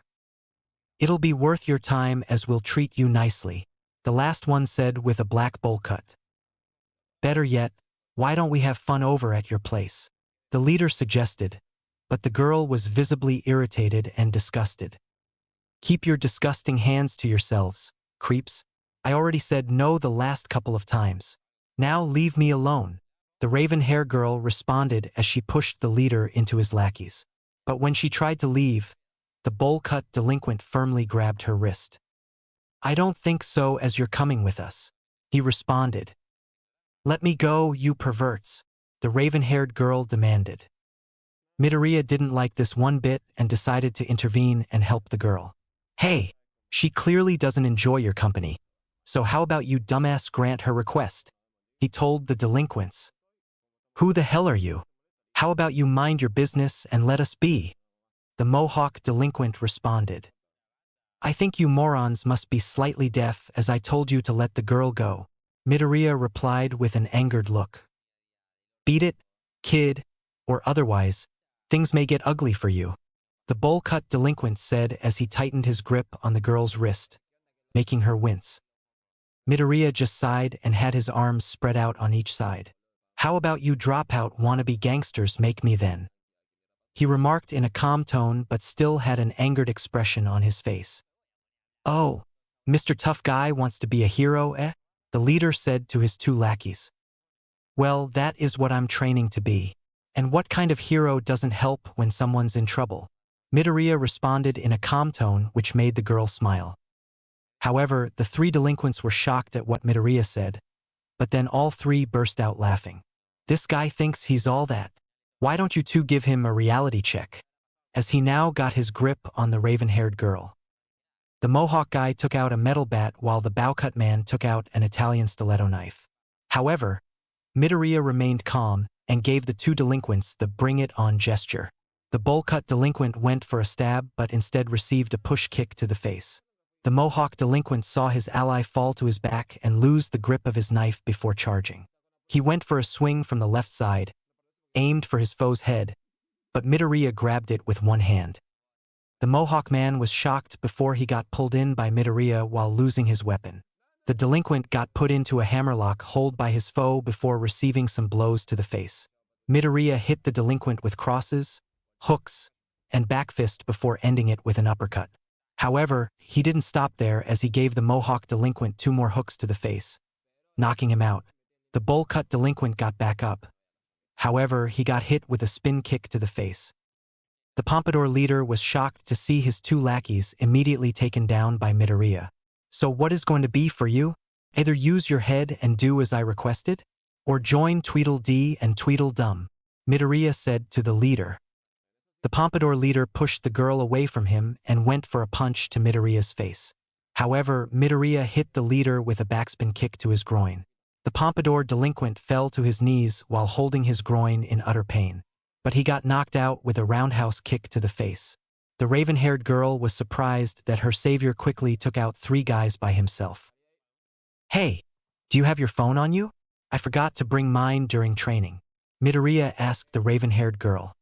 "It'll be worth your time as we'll treat you nicely," the last one said with a black bowl cut. "Better yet, why don't we have fun over at your place?" the leader suggested, but the girl was visibly irritated and disgusted. "Keep your disgusting hands to yourselves, creeps. I already said no the last couple of times. Now leave me alone," the raven-haired girl responded as she pushed the leader into his lackeys. But when she tried to leave, the bowl-cut delinquent firmly grabbed her wrist. "I don't think so as you're coming with us," he responded. "Let me go, you perverts," the raven-haired girl demanded. Midoriya didn't like this one bit and decided to intervene and help the girl. "Hey, she clearly doesn't enjoy your company. So how about you dumbass grant her request?" he told the delinquents. "Who the hell are you? How about you mind your business and let us be?" the mohawk delinquent responded. "I think you morons must be slightly deaf as I told you to let the girl go," Midoriya replied with an angered look. "Beat it, kid, or otherwise, things may get ugly for you," the bowl-cut delinquent said as he tightened his grip on the girl's wrist, making her wince. Midoriya just sighed and had his arms spread out on each side. "How about you dropout wannabe gangsters make me then?" he remarked in a calm tone but still had an angered expression on his face. "Oh, Mr. Tough Guy wants to be a hero, eh?" the leader said to his 2 lackeys. "Well, that is what I'm training to be. And what kind of hero doesn't help when someone's in trouble?" Midoriya responded in a calm tone which made the girl smile. However, the 3 delinquents were shocked at what Midoriya said, but then all 3 burst out laughing. "This guy thinks he's all that. Why don't you 2 give him a reality check?" as he now got his grip on the raven-haired girl. The mohawk guy took out a metal bat while the bow-cut man took out an Italian stiletto knife. However, Midoriya remained calm and gave the 2 delinquents the bring-it-on gesture. The bowl-cut delinquent went for a stab but instead received a push kick to the face. The mohawk delinquent saw his ally fall to his back and lose the grip of his knife before charging. He went for a swing from the left side, aimed for his foe's head, but Midoriya grabbed it with one hand. The mohawk man was shocked before he got pulled in by Midoriya while losing his weapon. The delinquent got put into a hammerlock hold by his foe before receiving some blows to the face. Midoriya hit the delinquent with crosses, hooks, and back fist before ending it with an uppercut. However, he didn't stop there as he gave the mohawk delinquent 2 more hooks to the face, knocking him out. The bowl-cut delinquent got back up. However, he got hit with a spin kick to the face. The pompadour leader was shocked to see his 2 lackeys immediately taken down by Midoriya. "So what is going to be for you? Either use your head and do as I requested, or join Tweedledee and Tweedledum," Midoriya said to the leader. The pompadour leader pushed the girl away from him and went for a punch to Midoriya's face. However, Midoriya hit the leader with a backspin kick to his groin. The pompadour delinquent fell to his knees while holding his groin in utter pain. But he got knocked out with a roundhouse kick to the face. The raven-haired girl was surprised that her savior quickly took out 3 guys by himself. "Hey, do you have your phone on you? I forgot to bring mine during training," Midoriya asked the raven-haired girl.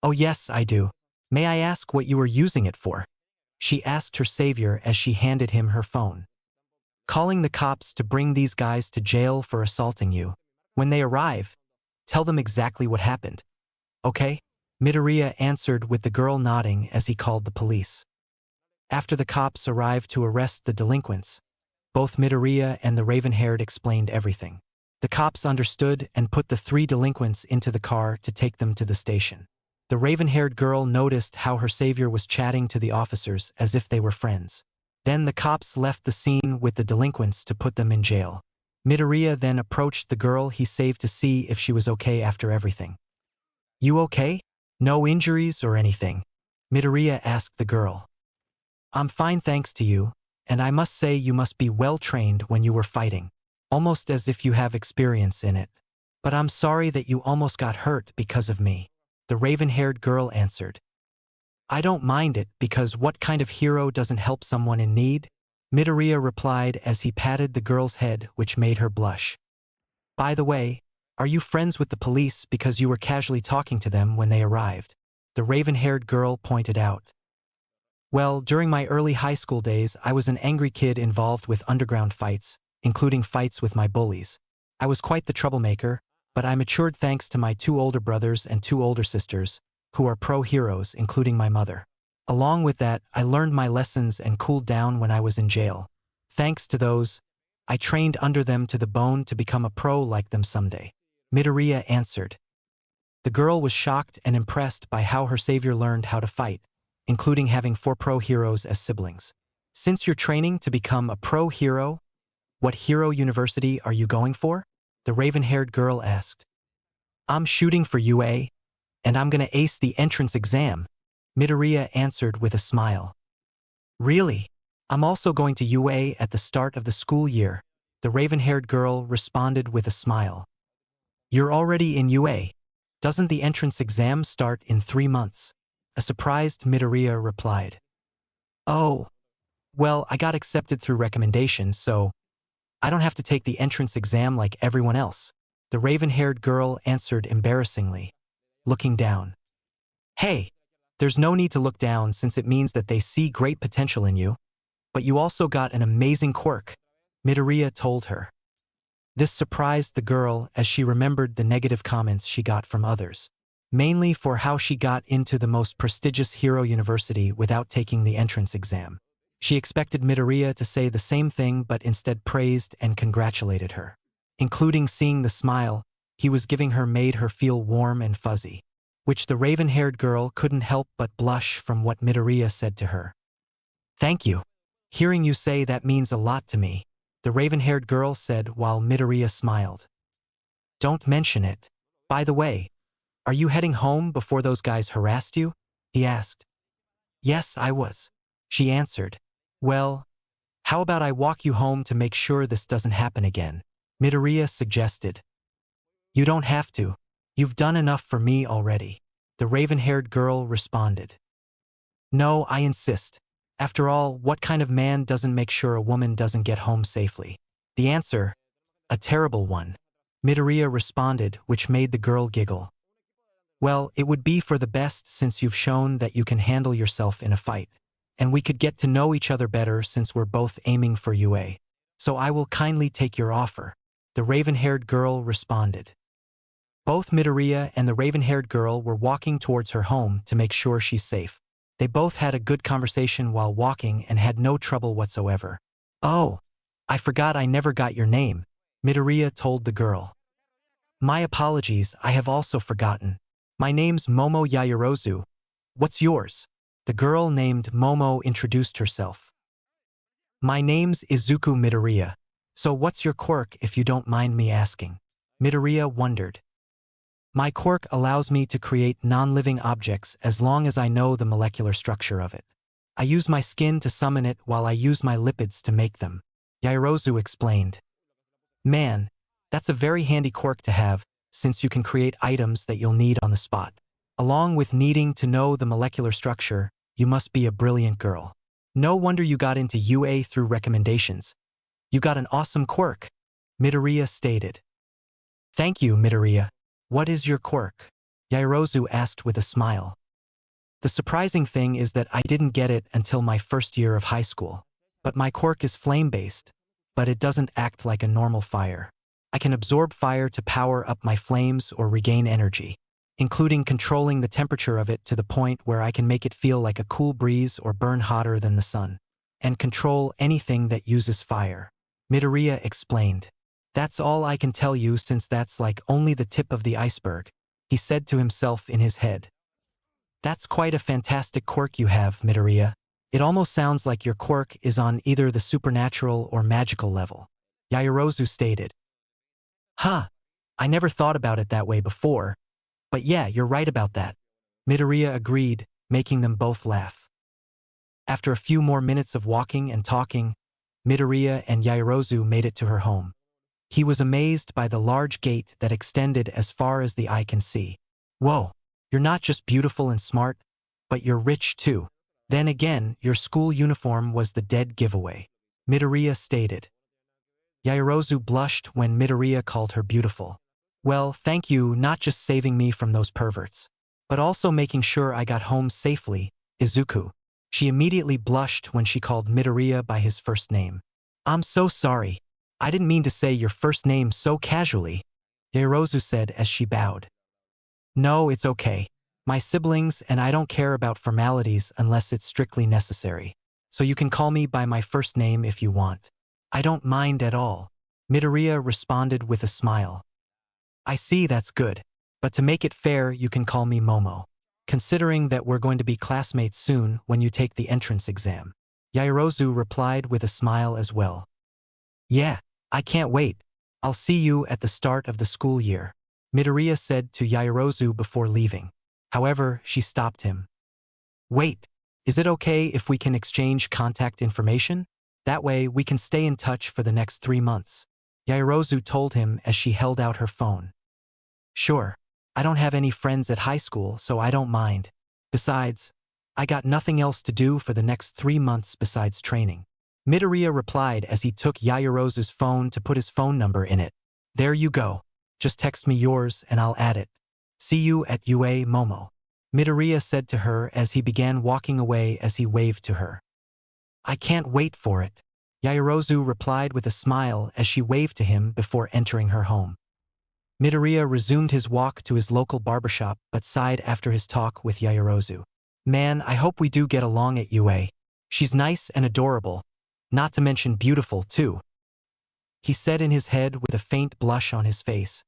"Oh yes, I do. May I ask what you were using it for?" she asked her savior as she handed him her phone. "Calling the cops to bring these guys to jail for assaulting you. When they arrive, tell them exactly what happened. Okay?" Midoriya answered with the girl nodding as he called the police. After the cops arrived to arrest the delinquents, both Midoriya and the raven-haired explained everything. The cops understood and put the 3 delinquents into the car to take them to the station. The raven-haired girl noticed how her savior was chatting to the officers as if they were friends. Then the cops left the scene with the delinquents to put them in jail. Midoriya then approached the girl he saved to see if she was okay after everything. "You okay? No injuries or anything?" Midoriya asked the girl. "I'm fine thanks to you, and I must say you must be well trained when you were fighting, almost as if you have experience in it. But I'm sorry that you almost got hurt because of me," the raven-haired girl answered. "I don't mind it because what kind of hero doesn't help someone in need?" Midoriya replied as he patted the girl's head, which made her blush. "By the way, are you friends with the police because you were casually talking to them when they arrived?" the raven-haired girl pointed out. "Well, during my early high school days, I was an angry kid involved with underground fights, including fights with my bullies. I was quite the troublemaker, but I matured thanks to my 2 older brothers and 2 older sisters, who are pro-heroes, including my mother. Along with that, I learned my lessons and cooled down when I was in jail. Thanks to those, I trained under them to the bone to become a pro like them someday," Midoriya answered. The girl was shocked and impressed by how her savior learned how to fight, including having 4 pro heroes as siblings. "Since you're training to become a pro hero, what hero university are you going for?" the raven-haired girl asked. "I'm shooting for UA, and I'm gonna ace the entrance exam," Midoriya answered with a smile. "Really? I'm also going to UA at the start of the school year," the raven-haired girl responded with a smile. "You're already in UA. Doesn't the entrance exam start in 3 months? A surprised Midoriya replied. "Oh, well, I got accepted through recommendation, so I don't have to take the entrance exam like everyone else," the raven-haired girl answered embarrassingly, looking down. "Hey, there's no need to look down since it means that they see great potential in you. But you also got an amazing quirk," Midoriya told her. This surprised the girl as she remembered the negative comments she got from others, mainly for how she got into the most prestigious hero university without taking the entrance exam. She expected Midoriya to say the same thing but instead praised and congratulated her. Including seeing the smile he was giving her made her feel warm and fuzzy, which the raven-haired girl couldn't help but blush from what Midoriya said to her. "Thank you. Hearing you say that means a lot to me," the raven-haired girl said while Midoriya smiled. "Don't mention it. By the way, are you heading home before those guys harassed you?" he asked. "Yes, I was," she answered. "Well, how about I walk you home to make sure this doesn't happen again?" Midoriya suggested. "You don't have to. You've done enough for me already," the raven-haired girl responded. "No, I insist. After all, what kind of man doesn't make sure a woman doesn't get home safely?" The answer, a terrible one, Midoriya responded, which made the girl giggle. "Well, it would be for the best since you've shown that you can handle yourself in a fight, and we could get to know each other better since we're both aiming for UA. So I will kindly take your offer," the raven-haired girl responded. Both Midoriya and the raven-haired girl were walking towards her home to make sure she's safe. They both had a good conversation while walking and had no trouble whatsoever. "Oh, I forgot I never got your name," Midoriya told the girl. "My apologies, I have also forgotten. My name's Momo Yaoyorozu. What's yours?" The girl named Momo introduced herself. "My name's Izuku Midoriya. So what's your quirk if you don't mind me asking?" Midoriya wondered. "My quirk allows me to create non-living objects as long as I know the molecular structure of it. I use my skin to summon it while I use my lipids to make them," Yaoyorozu explained. Man, that's a very handy quirk to have, since you can create items that you'll need on the spot. Along with needing to know the molecular structure, you must be a brilliant girl. No wonder you got into UA through recommendations. You got an awesome quirk, Midoriya stated. Thank you, Midoriya. What is your quirk? Yaoyorozu asked with a smile. The surprising thing is that I didn't get it until my first year of high school. But my quirk is flame-based, but it doesn't act like a normal fire. I can absorb fire to power up my flames or regain energy, including controlling the temperature of it to the point where I can make it feel like a cool breeze or burn hotter than the sun, and control anything that uses fire. Midoriya explained. That's all I can tell you since that's like only the tip of the iceberg, he said to himself in his head. That's quite a fantastic quirk you have, Midoriya. It almost sounds like your quirk is on either the supernatural or magical level, Yaoyorozu stated. Huh, I never thought about it that way before, but yeah, you're right about that. Midoriya agreed, making them both laugh. After a few more minutes of walking and talking, Midoriya and Yaoyorozu made it to her home. He was amazed by the large gate that extended as far as the eye can see. Whoa, you're not just beautiful and smart, but you're rich too. Then again, your school uniform was the dead giveaway, Midoriya stated. Yaoyorozu blushed when Midoriya called her beautiful. Well, thank you not just saving me from those perverts, but also making sure I got home safely, Izuku. She immediately blushed when she called Midoriya by his first name. I'm so sorry. I didn't mean to say your first name so casually, Yaoyorozu said as she bowed. No, it's okay. My siblings and I don't care about formalities unless it's strictly necessary. So you can call me by my first name if you want. I don't mind at all, Midoriya responded with a smile. I see, that's good. But to make it fair, you can call me Momo, considering that we're going to be classmates soon when you take the entrance exam. Yaoyorozu replied with a smile as well. Yeah, I can't wait. I'll see you at the start of the school year, Midoriya said to Yaoyorozu before leaving. However, she stopped him. Wait, is it okay if we can exchange contact information? That way we can stay in touch for the next 3 months, Yaoyorozu told him as she held out her phone. Sure, I don't have any friends at high school, so I don't mind. Besides, I got nothing else to do for the next 3 months besides training. Midoriya replied as he took Yaoyorozu's phone to put his phone number in it. There you go. Just text me yours and I'll add it. See you at UA, Momo, Midoriya said to her as he began walking away as he waved to her. I can't wait for it, Yaoyorozu replied with a smile as she waved to him before entering her home. Midoriya resumed his walk to his local barbershop but sighed after his talk with Yaoyorozu. Man, I hope we do get along at UA. She's nice and adorable, not to mention beautiful too, he said in his head with a faint blush on his face,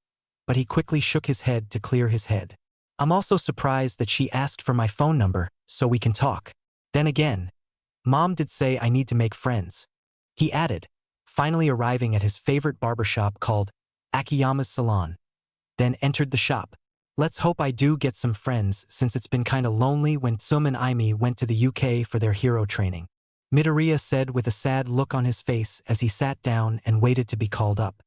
but he quickly shook his head to clear his head. I'm also surprised that she asked for my phone number so we can talk. Then again, Mom did say I need to make friends, he added, finally arriving at his favorite barbershop called Akiyama's Salon. Then entered the shop. Let's hope I do get some friends since it's been kinda lonely when Tsum and Aimi went to the UK for their hero training, Midoriya said with a sad look on his face as he sat down and waited to be called up.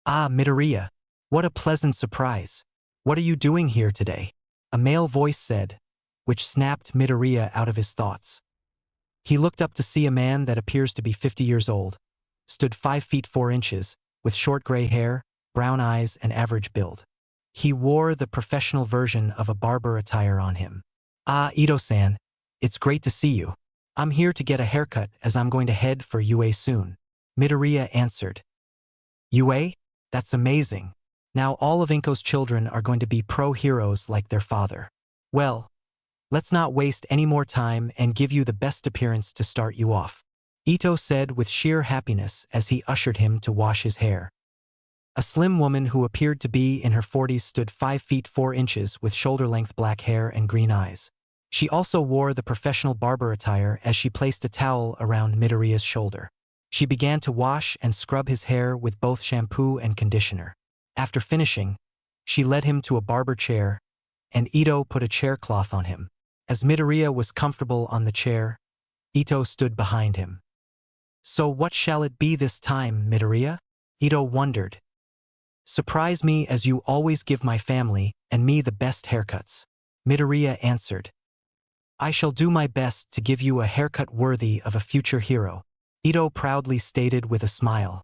Ah, Midoriya, what a pleasant surprise. What are you doing here today? A male voice said, which snapped Midoriya out of his thoughts. He looked up to see a man that appears to be 50 years old, stood 5 feet 4 inches, with short gray hair, brown eyes and average build. He wore the professional version of a barber attire on him. Ah, Ito-san, it's great to see you. I'm here to get a haircut as I'm going to head for UA soon, Midoriya answered. UA? That's amazing. Now all of Inko's children are going to be pro-heroes like their father. Well, let's not waste any more time and give you the best appearance to start you off, Ito said with sheer happiness as he ushered him to wash his hair. A slim woman who appeared to be in her 40s stood 5 feet 4 inches with shoulder-length black hair and green eyes. She also wore the professional barber attire as she placed a towel around Midoriya's shoulder. She began to wash and scrub his hair with both shampoo and conditioner. After finishing, she led him to a barber chair, and Ito put a chair cloth on him. As Midoriya was comfortable on the chair, Ito stood behind him. So what shall it be this time, Midoriya? Ito wondered. Surprise me as you always give my family and me the best haircuts. Midoriya answered. I shall do my best to give you a haircut worthy of a future hero, Ito proudly stated with a smile.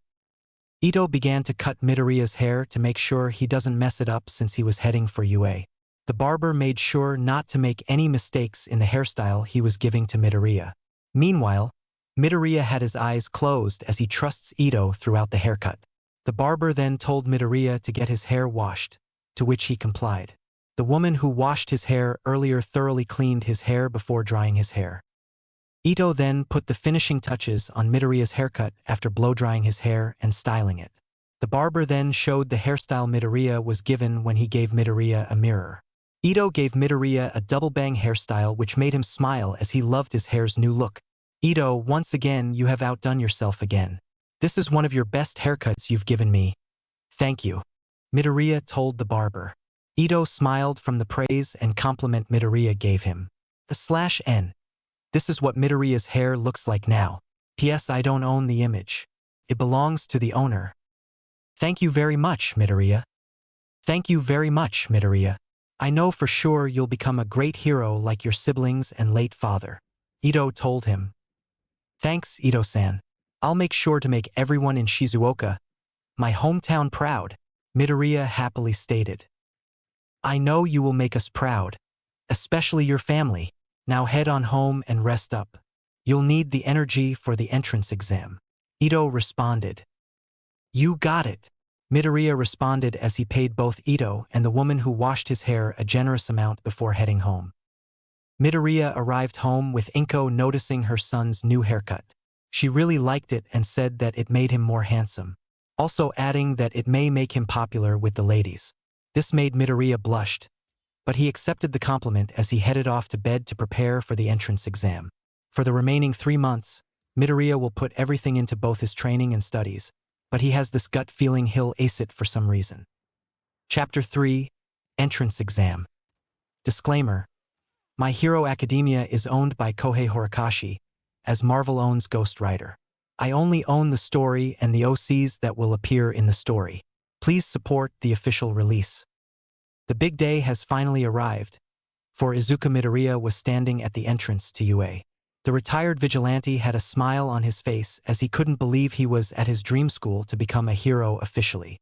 Ito began to cut Midoriya's hair to make sure he doesn't mess it up since he was heading for UA. The barber made sure not to make any mistakes in the hairstyle he was giving to Midoriya. Meanwhile, Midoriya had his eyes closed as he trusts Ito throughout the haircut. The barber then told Midoriya to get his hair washed, to which he complied. The woman who washed his hair earlier thoroughly cleaned his hair before drying his hair. Ito then put the finishing touches on Midoriya's haircut after blow-drying his hair and styling it. The barber then showed the hairstyle Midoriya was given when he gave Midoriya a mirror. Ito gave Midoriya a double-bang hairstyle which made him smile as he loved his hair's new look. Ito, once again you have outdone yourself again. This is one of your best haircuts you've given me. Thank you. Midoriya told the barber. Ito smiled from the praise and compliment Midoriya gave him. /N. This is what Midoriya's hair looks like now. P.S. I don't own the image. It belongs to the owner. Thank you very much, Midoriya. Thank you very much, Midoriya. I know for sure you'll become a great hero like your siblings and late father. Ito told him. Thanks, Ito-san. I'll make sure to make everyone in Shizuoka, my hometown, proud, Midoriya happily stated. I know you will make us proud, especially your family. Now head on home and rest up. You'll need the energy for the entrance exam. Ito responded. You got it. Midoriya responded as he paid both Ito and the woman who washed his hair a generous amount before heading home. Midoriya arrived home with Inko noticing her son's new haircut. She really liked it and said that it made him more handsome, also adding that it may make him popular with the ladies. This made Midoriya blushed, but he accepted the compliment as he headed off to bed to prepare for the entrance exam. For the remaining 3 months, Midoriya will put everything into both his training and studies, but he has this gut feeling he'll ace it for some reason. Chapter 3, Entrance Exam. Disclaimer: My Hero Academia is owned by Kohei Horikoshi, as Marvel owns Ghost Rider. I only own the story and the OCs that will appear in the story. Please support the official release. The big day has finally arrived, for Izuku Midoriya was standing at the entrance to UA. The retired vigilante had a smile on his face as he couldn't believe he was at his dream school to become a hero officially.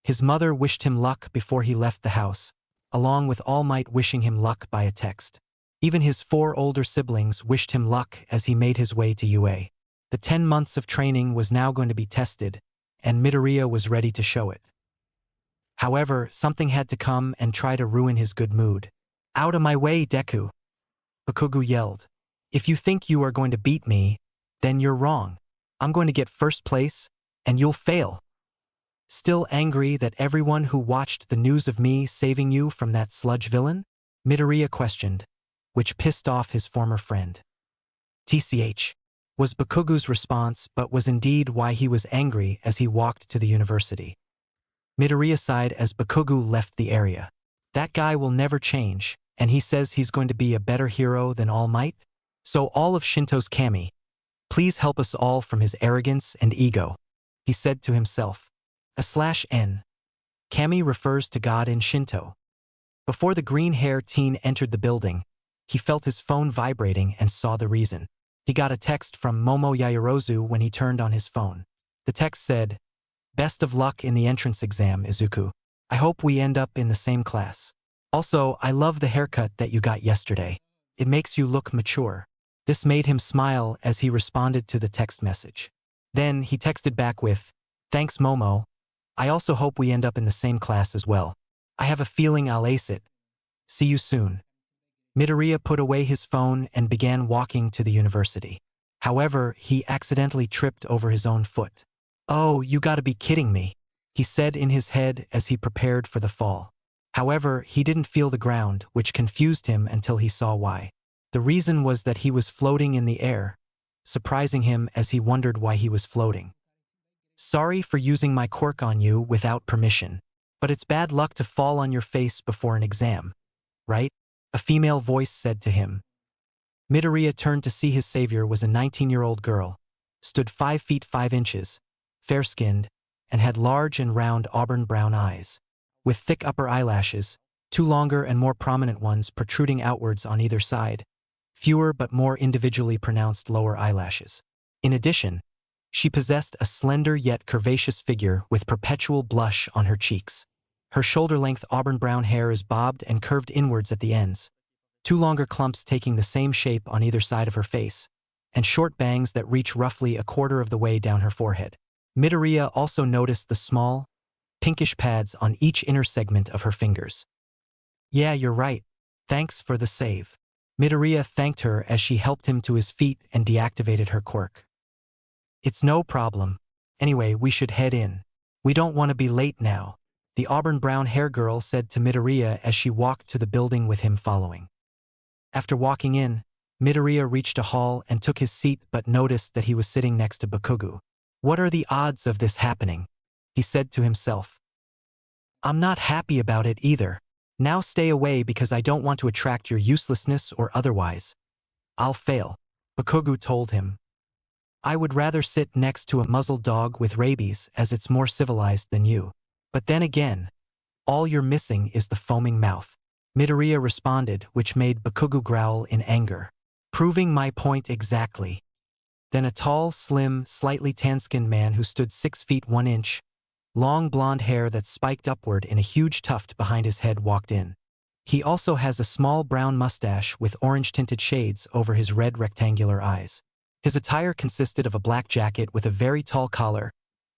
His mother wished him luck before he left the house, along with All Might wishing him luck by a text. Even his 4 older siblings wished him luck as he made his way to UA. The 10 months of training was now going to be tested, and Midoriya was ready to show it. However, something had to come and try to ruin his good mood. Out of my way, Deku! Bakugo yelled. If you think you are going to beat me, then you're wrong. I'm going to get first place, and you'll fail. Still angry that everyone who watched the news of me saving you from that sludge villain? Midoriya questioned, which pissed off his former friend. TCH, was Bakugo's response, but was indeed why he was angry as he walked to the university. Midoriya sighed as Bakugo left the area. That guy will never change, and he says he's going to be a better hero than All Might? So all of Shinto's kami, please help us all from his arrogance and ego, he said to himself. /N. Kami refers to God in Shinto. Before the green-haired teen entered the building, he felt his phone vibrating and saw the reason. He got a text from Momo Yaoyorozu when he turned on his phone. The text said, Best of luck in the entrance exam, Izuku. I hope we end up in the same class. Also, I love the haircut that you got yesterday. It makes you look mature. This made him smile as he responded to the text message. Then he texted back with, Thanks, Momo. I also hope we end up in the same class as well. I have a feeling I'll ace it. See you soon. Midoriya put away his phone and began walking to the university. However, he accidentally tripped over his own foot. Oh, you gotta be kidding me, he said in his head as he prepared for the fall. However, he didn't feel the ground, which confused him until he saw why. The reason was that he was floating in the air, surprising him as he wondered why he was floating. Sorry for using my quirk on you without permission, but it's bad luck to fall on your face before an exam, right? A female voice said to him. Midoriya turned to see his savior was a 19-year-old girl, stood 5 feet 5 inches, fair-skinned, and had large and round auburn brown eyes. With thick upper eyelashes, two longer and more prominent ones protruding outwards on either side, fewer but more individually pronounced lower eyelashes. In addition, she possessed a slender yet curvaceous figure with perpetual blush on her cheeks. Her shoulder-length auburn brown hair is bobbed and curved inwards at the ends, two longer clumps taking the same shape on either side of her face, and short bangs that reach roughly a quarter of the way down her forehead. Midoriya also noticed the small, pinkish pads on each inner segment of her fingers. "Yeah, you're right. Thanks for the save." Midoriya thanked her as she helped him to his feet and deactivated her quirk. "It's no problem. Anyway, we should head in. We don't want to be late now," the auburn brown hair girl said to Midoriya as she walked to the building with him following. After walking in, Midoriya reached a hall and took his seat but noticed that he was sitting next to Bakugo. "What are the odds of this happening?" he said to himself. "I'm not happy about it either. Now stay away because I don't want to attract your uselessness or otherwise. I'll fail," Bakugo told him. "I would rather sit next to a muzzled dog with rabies as it's more civilized than you. But then again, all you're missing is the foaming mouth," Midoriya responded, which made Bakugo growl in anger. "Proving my point exactly." Then a tall, slim, slightly tan-skinned man who stood 6 feet 1 inch, long blonde hair that spiked upward in a huge tuft behind his head walked in. He also has a small brown mustache with orange-tinted shades over his red rectangular eyes. His attire consisted of a black jacket with a very tall collar,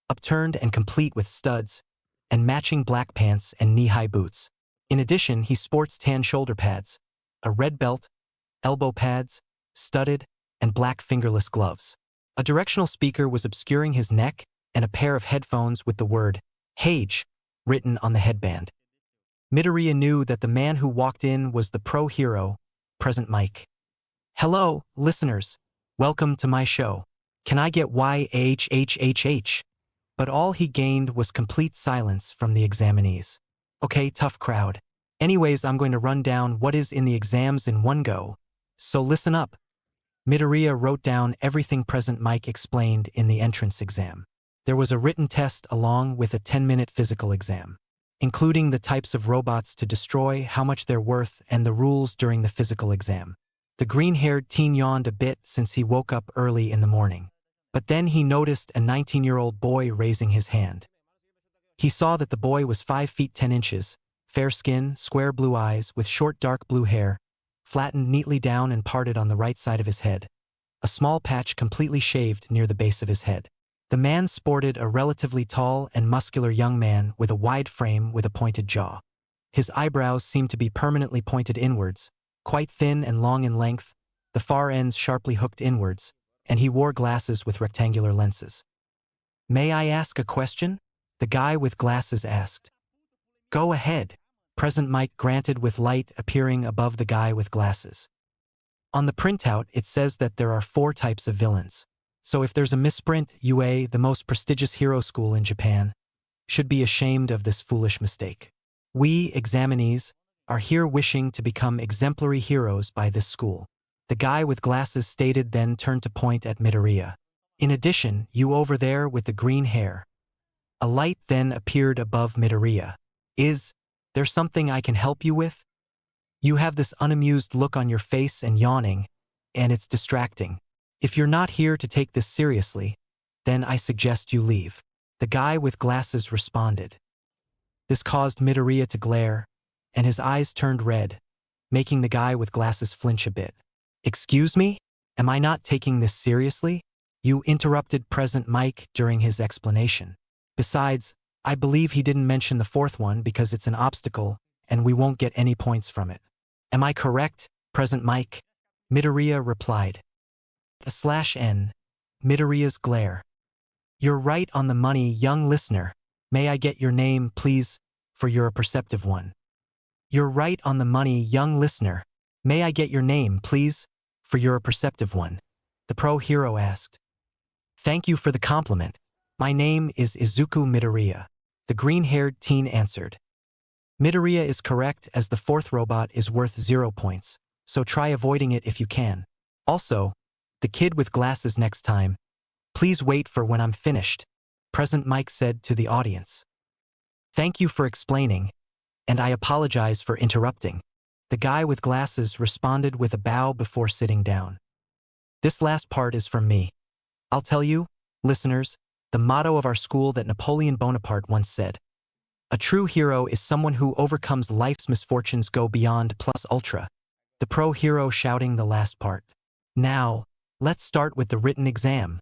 upturned and complete with studs, and matching black pants and knee-high boots. In addition, he sports tan shoulder pads, a red belt, elbow pads, studded, and black fingerless gloves. A directional speaker was obscuring his neck and a pair of headphones with the word "Hage" written on the headband. Midoriya knew that the man who walked in was the pro hero, Present Mike. "Hello, listeners. Welcome to my show. Can I get YHHHH?" But all he gained was complete silence from the examinees. "Okay, tough crowd. Anyways, I'm going to run down what is in the exams in one go, so listen up." Midoriya wrote down everything Present Mike explained in the entrance exam. There was a written test along with a 10-minute physical exam, including the types of robots to destroy, how much they're worth, and the rules during the physical exam. The green-haired teen yawned a bit since he woke up early in the morning. But then he noticed a 19-year-old boy raising his hand. He saw that the boy was 5 feet 10 inches, fair skin, square blue eyes, with short dark blue hair, flattened neatly down and parted on the right side of his head, a small patch completely shaved near the base of his head. The man sported a relatively tall and muscular young man with a wide frame with a pointed jaw. His eyebrows seemed to be permanently pointed inwards, quite thin and long in length, the far ends sharply hooked inwards, and he wore glasses with rectangular lenses. "May I ask a question?" the guy with glasses asked. "Go ahead," Present Mike granted with light appearing above the guy with glasses. On the printout, it says that there are 4 types of villains. So if there's a misprint, UA, the most prestigious hero school in Japan, should be ashamed of this foolish mistake. We, examinees, are here wishing to become exemplary heroes by this school, the guy with glasses stated, then turned to point at Midoriya. "In addition, you over there with the green hair." A light then appeared above Midoriya. "Is there something I can help you with? You have this unamused look on your face and yawning, and it's distracting. If you're not here to take this seriously, then I suggest you leave," the guy with glasses responded. This caused Midoriya to glare, and his eyes turned red, making the guy with glasses flinch a bit. "Excuse me? Am I not taking this seriously?" You interrupted Present Mike during his explanation. "Besides, I believe he didn't mention the 4th one because it's an obstacle and we won't get any points from it. Am I correct, Present Mike?" Midoriya replied. /N. Midoriya's glare. "You're right on the money, young listener. May I get your name, please, for you're a perceptive one." "You're right on the money, young listener. May I get your name, please, for you're a perceptive one?" the pro hero asked. "Thank you for the compliment. My name is Izuku Midoriya," the green-haired teen answered. Midoriya is correct as the 4th robot is worth 0 points, so try avoiding it if you can. Also, the kid with glasses next time, please wait for when I'm finished. Present Mike said to the audience. Thank you for explaining, and I apologize for interrupting. The guy with glasses responded with a bow before sitting down. This last part is from me. I'll tell you, listeners, the motto of our school that Napoleon Bonaparte once said. A true hero is someone who overcomes life's misfortunes go beyond plus ultra. The pro hero shouting the last part. Now, let's start with the written exam.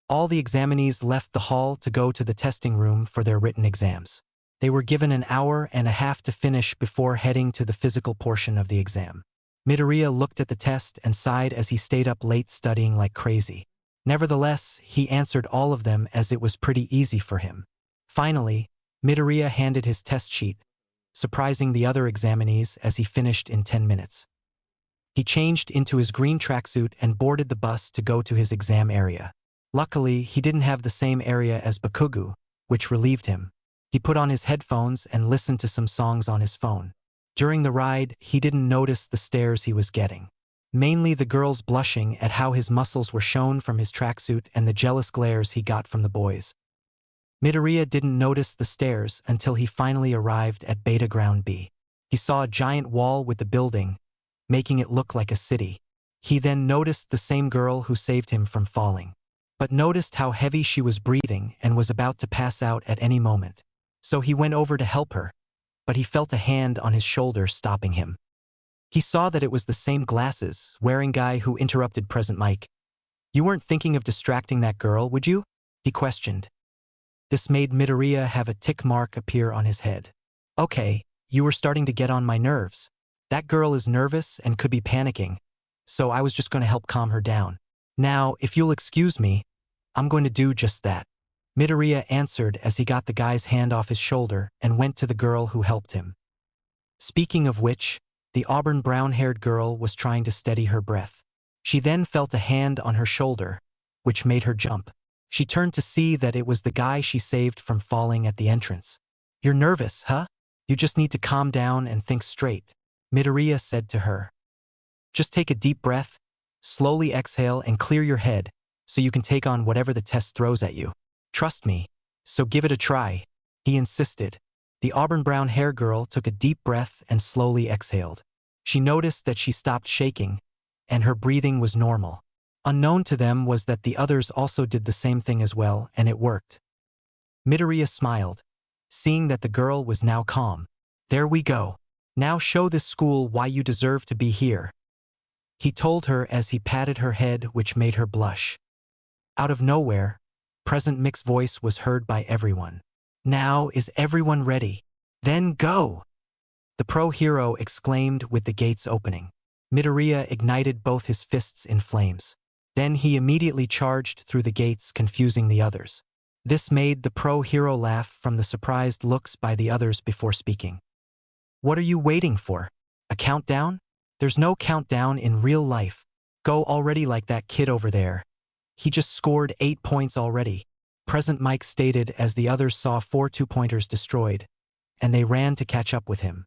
All the examinees left the hall to go to the testing room for their written exams. They were given an hour and a half to finish before heading to the physical portion of the exam. Midoriya looked at the test and sighed as he stayed up late studying like crazy. Nevertheless, he answered all of them as it was pretty easy for him. Finally, Midoriya handed his test sheet, surprising the other examinees as he finished in 10 minutes. He changed into his green tracksuit and boarded the bus to go to his exam area. Luckily, he didn't have the same area as Bakugo, which relieved him. He put on his headphones and listened to some songs on his phone. During the ride, he didn't notice the stares he was getting. Mainly the girls blushing at how his muscles were shown from his tracksuit and the jealous glares he got from the boys. Midoriya didn't notice the stares until he finally arrived at Beta Ground B. He saw a giant wall with the building, making it look like a city. He then noticed the same girl who saved him from falling, but noticed how heavy she was breathing and was about to pass out at any moment. So he went over to help her, but he felt a hand on his shoulder stopping him. He saw that it was the same glasses-wearing guy who interrupted Present Mike. You weren't thinking of distracting that girl, would you? He questioned. This made Midoriya have a tick mark appear on his head. Okay, you were starting to get on my nerves. That girl is nervous and could be panicking, so I was just going to help calm her down. Now, if you'll excuse me, I'm going to do just that. Midoriya answered as he got the guy's hand off his shoulder and went to the girl who helped him. Speaking of which, the auburn brown-haired girl was trying to steady her breath. She then felt a hand on her shoulder, which made her jump. She turned to see that it was the guy she saved from falling at the entrance. You're nervous, huh? You just need to calm down and think straight, Midoriya said to her. Just take a deep breath, slowly exhale and clear your head so you can take on whatever the test throws at you. Trust me, so give it a try, he insisted. The auburn brown hair girl took a deep breath and slowly exhaled. She noticed that she stopped shaking, and her breathing was normal. Unknown to them was that the others also did the same thing as well, and it worked. Midoriya smiled, seeing that the girl was now calm. There we go. Now show this school why you deserve to be here, he told her as he patted her head, which made her blush. Out of nowhere, Present Mike's voice was heard by everyone. Now is everyone ready? Then go! The pro hero exclaimed with the gates opening. Midoriya ignited both his fists in flames. Then he immediately charged through the gates, confusing the others. This made the pro hero laugh from the surprised looks by the others before speaking. What are you waiting for? A countdown? There's no countdown in real life. Go already like that kid over there. He just scored 8 points already, Present Mike stated as the others saw 4 two-pointers destroyed, and they ran to catch up with him.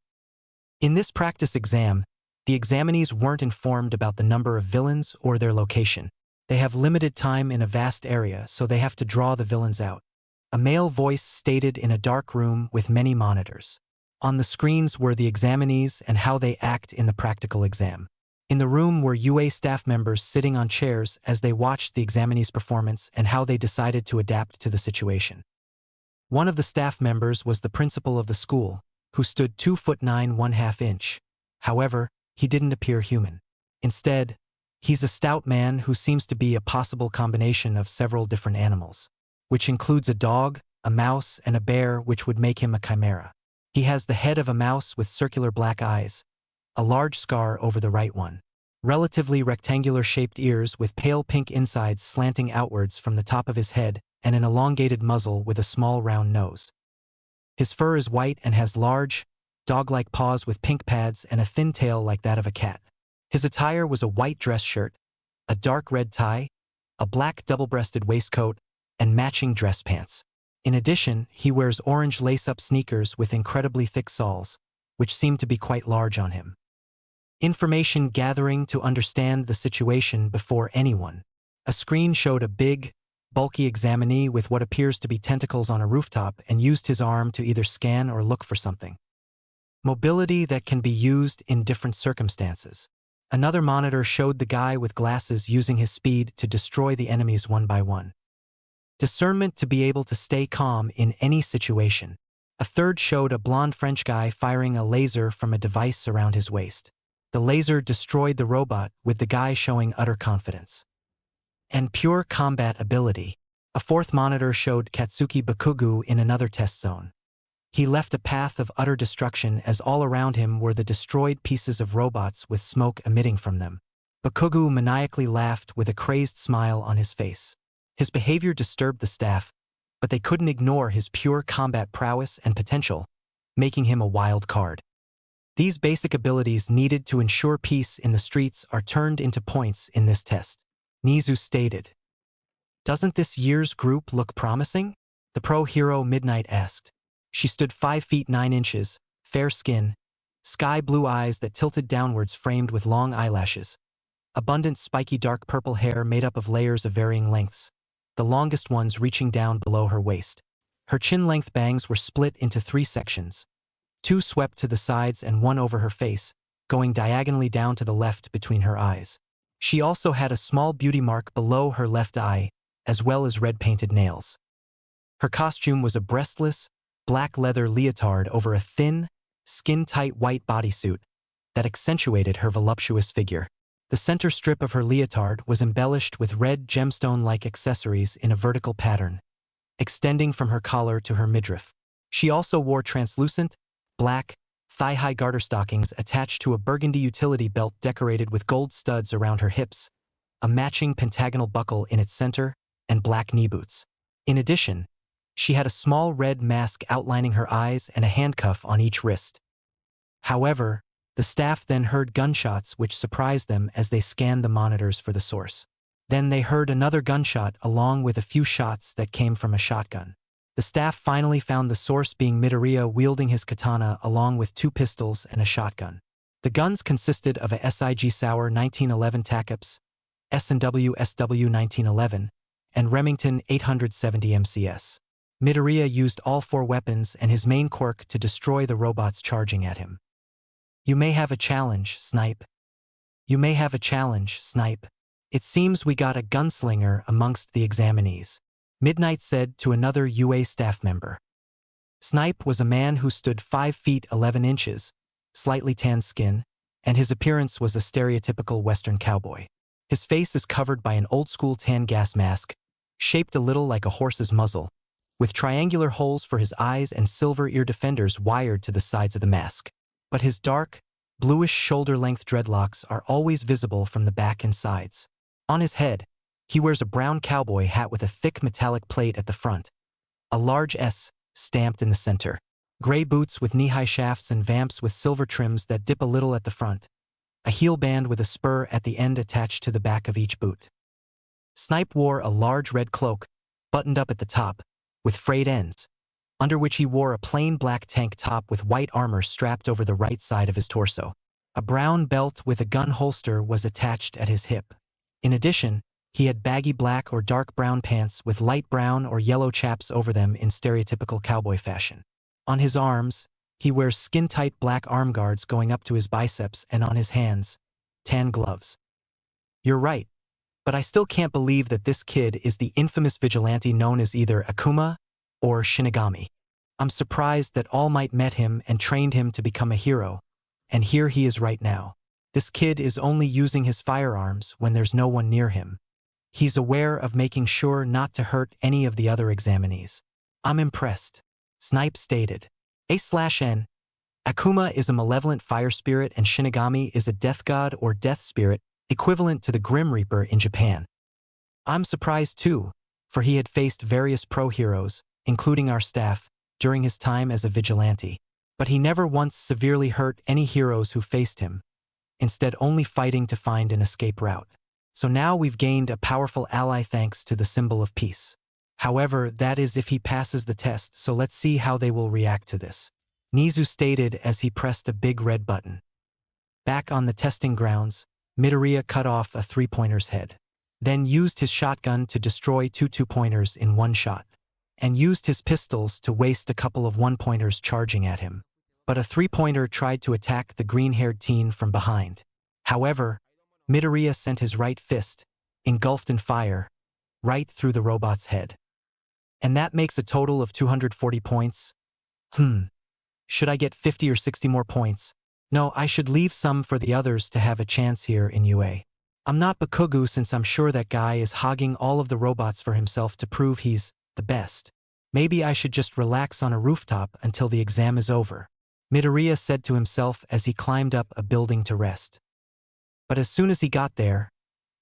In this practice exam, the examinees weren't informed about the number of villains or their location. They have limited time in a vast area, so they have to draw the villains out. A male voice stated in a dark room with many monitors. On the screens were the examinees and how they act in the practical exam. In the room were UA staff members sitting on chairs as they watched the examinees' performance and how they decided to adapt to the situation. One of the staff members was the principal of the school, who stood 2'9" 1/2 inch. However, he didn't appear human. Instead, he's a stout man who seems to be a possible combination of several different animals, which includes a dog, a mouse, and a bear, which would make him a chimera. He has the head of a mouse with circular black eyes, a large scar over the right one, relatively rectangular-shaped ears with pale pink insides slanting outwards from the top of his head, and an elongated muzzle with a small round nose. His fur is white and has large, dog-like paws with pink pads and a thin tail like that of a cat. His attire was a white dress shirt, a dark red tie, a black double-breasted waistcoat, and matching dress pants. In addition, he wears orange lace-up sneakers with incredibly thick soles, which seem to be quite large on him. Information gathering to understand the situation before anyone. A screen showed a big, bulky examinee with what appears to be tentacles on a rooftop and used his arm to either scan or look for something. Mobility that can be used in different circumstances. Another monitor showed the guy with glasses using his speed to destroy the enemies one by one. Discernment to be able to stay calm in any situation. A third showed a blonde French guy firing a laser from a device around his waist. The laser destroyed the robot, with the guy showing utter confidence. And pure combat ability. A fourth monitor showed Katsuki Bakugu in another test zone. He left a path of utter destruction as all around him were the destroyed pieces of robots with smoke emitting from them. Bakugu maniacally laughed with a crazed smile on his face. His behavior disturbed the staff, but they couldn't ignore his pure combat prowess and potential, making him a wild card. These basic abilities needed to ensure peace in the streets are turned into points in this test. Nizu stated. Doesn't this year's group look promising? The pro hero Midnight asked. She stood 5 feet 9 inches, fair skin, sky blue eyes that tilted downwards framed with long eyelashes, abundant spiky dark purple hair made up of layers of varying lengths, the longest ones reaching down below her waist. Her chin-length bangs were split into 3 sections. 2 swept to the sides and 1 over her face, going diagonally down to the left between her eyes. She also had a small beauty mark below her left eye, as well as red-painted nails. Her costume was a breastless, black leather leotard over a thin, skin-tight white bodysuit that accentuated her voluptuous figure. The center strip of her leotard was embellished with red gemstone-like accessories in a vertical pattern, extending from her collar to her midriff. She also wore translucent, black, thigh-high garter stockings attached to a burgundy utility belt decorated with gold studs around her hips, a matching pentagonal buckle in its center, and black knee boots. In addition, she had a small red mask outlining her eyes and a handcuff on each wrist. However, the staff then heard gunshots which surprised them as they scanned the monitors for the source. Then they heard another gunshot along with a few shots that came from a shotgun. The staff finally found the source being Midoriya wielding his katana along with 2 pistols and a shotgun. The guns consisted of a SIG Sauer 1911 TACAPS, S&W SW 1911, and Remington 870 MCS. Midoriya used all 4 weapons and his main quirk to destroy the robots charging at him. You may have a challenge, Snipe. You may have a challenge, Snipe. It seems we got a gunslinger amongst the examinees, Midnight said to another UA staff member. Snipe was a man who stood 5 feet 11 inches, slightly tanned skin, and his appearance was a stereotypical Western cowboy. His face is covered by an old-school tan gas mask, shaped a little like a horse's muzzle, with triangular holes for his eyes and silver ear defenders wired to the sides of the mask. But his dark, bluish shoulder-length dreadlocks are always visible from the back and sides. On his head, he wears a brown cowboy hat with a thick metallic plate at the front, a large S stamped in the center, gray boots with knee-high shafts and vamps with silver trims that dip a little at the front, a heel band with a spur at the end attached to the back of each boot. Snipe wore a large red cloak, buttoned up at the top, with frayed ends, under which he wore a plain black tank top with white armor strapped over the right side of his torso. A brown belt with a gun holster was attached at his hip. In addition, he had baggy black or dark brown pants with light brown or yellow chaps over them in stereotypical cowboy fashion. On his arms, he wears skin-tight black arm guards going up to his biceps, and on his hands, tan gloves. You're right, but I still can't believe that this kid is the infamous vigilante known as either Akuma or Shinigami. I'm surprised that All Might met him and trained him to become a hero, and here he is right now. This kid is only using his firearms when there's no one near him. He's aware of making sure not to hurt any of the other examinees. I'm impressed, Snipe stated. A/N. Akuma is a malevolent fire spirit and Shinigami is a death god or death spirit, equivalent to the Grim Reaper in Japan. I'm surprised too, for he had faced various pro heroes, including our staff, during his time as a vigilante, but he never once severely hurt any heroes who faced him, instead only fighting to find an escape route. So now we've gained a powerful ally thanks to the symbol of peace. However, that is if he passes the test, so let's see how they will react to this, Nizu stated as he pressed a big red button. Back on the testing grounds, Midoriya cut off a 3-pointer's head. then used his shotgun to destroy two two-pointers in one shot, and used his pistols to waste a couple of one-pointers charging at him. But a three-pointer tried to attack the green-haired teen from behind. However, Midoriya sent his right fist, engulfed in fire, right through the robot's head. And that makes a total of 240 points. Should I get 50 or 60 more points? No, I should leave some for the others to have a chance here in UA. I'm not Bakugo since I'm sure that guy is hogging all of the robots for himself to prove he's the best. Maybe I should just relax on a rooftop until the exam is over, Midoriya said to himself as he climbed up a building to rest. But as soon as he got there,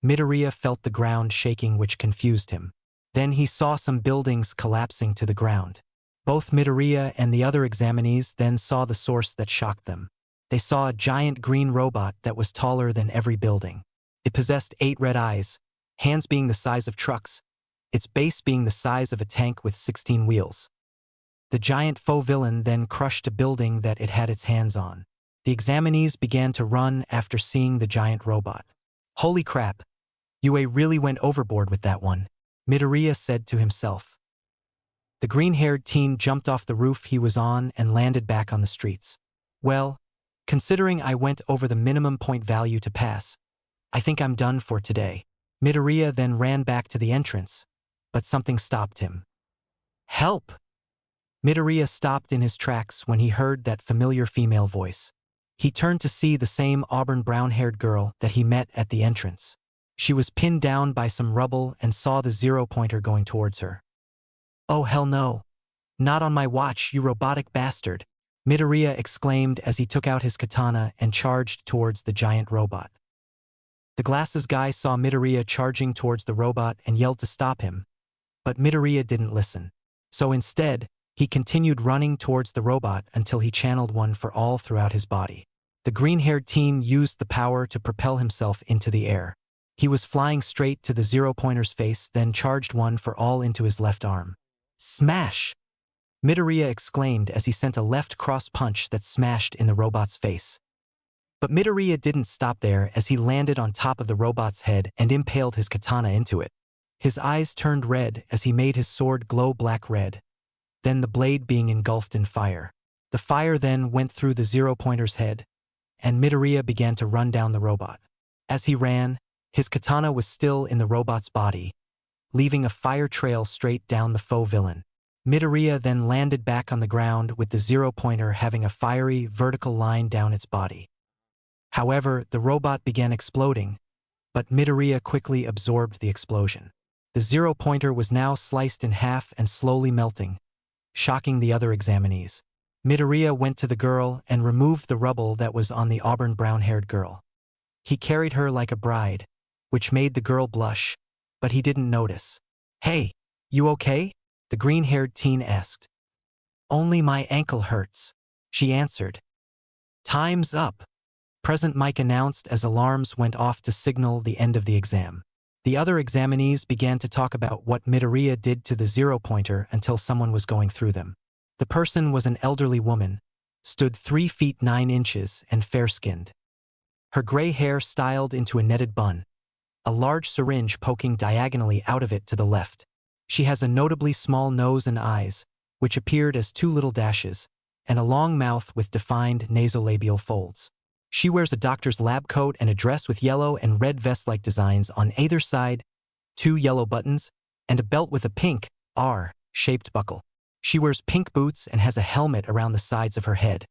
Midoriya felt the ground shaking, which confused him. Then he saw some buildings collapsing to the ground. Both Midoriya and the other examinees then saw the source that shocked them. They saw a giant green robot that was taller than every building. It possessed 8 red eyes, hands being the size of trucks, its base being the size of a tank with 16 wheels. The giant foe villain then crushed a building that it had its hands on. The examinees began to run after seeing the giant robot. Holy crap! UA really went overboard with that one, Midoriya said to himself. The green-haired teen jumped off the roof he was on and landed back on the streets. Well, considering I went over the minimum point value to pass, I think I'm done for today. Midoriya then ran back to the entrance, but something stopped him. Help! Midoriya stopped in his tracks when he heard that familiar female voice. He turned to see the same auburn brown-haired girl that he met at the entrance. She was pinned down by some rubble and saw the zero-pointer going towards her. Oh hell no! Not on my watch, you robotic bastard! Midoriya exclaimed as he took out his katana and charged towards the giant robot. The glasses guy saw Midoriya charging towards the robot and yelled to stop him, but Midoriya didn't listen. So instead, he continued running towards the robot until he channeled one for all throughout his body. The green-haired teen used the power to propel himself into the air. He was flying straight to the zero-pointer's face, then charged one for all into his left arm. Smash! Midoriya exclaimed as he sent a left cross punch that smashed in the robot's face. But Midoriya didn't stop there as he landed on top of the robot's head and impaled his katana into it. His eyes turned red as he made his sword glow black red, then the blade being engulfed in fire. The fire then went through the zero-pointer's head, and Midoriya began to run down the robot. As he ran, his katana was still in the robot's body, leaving a fire trail straight down the foe villain. Midoriya then landed back on the ground with the zero-pointer having a fiery, vertical line down its body. However, the robot began exploding, but Midoriya quickly absorbed the explosion. The zero-pointer was now sliced in half and slowly melting, shocking the other examinees. Midoriya went to the girl and removed the rubble that was on the auburn brown-haired girl. He carried her like a bride, which made the girl blush, but he didn't notice. Hey, you okay? The green-haired teen asked. Only my ankle hurts, she answered. Time's up, President Mike announced as alarms went off to signal the end of the exam. The other examinees began to talk about what Midoriya did to the zero-pointer until someone was going through them. The person was an elderly woman, stood 3 feet 9 inches and fair-skinned. Her gray hair styled into a netted bun, a large syringe poking diagonally out of it to the left. She has a notably small nose and eyes, which appeared as 2 little dashes, and a long mouth with defined nasolabial folds. She wears a doctor's lab coat and a dress with yellow and red vest-like designs on either side, 2 yellow buttons, and a belt with a pink, R-shaped buckle. She wears pink boots and has a helmet around the sides of her head,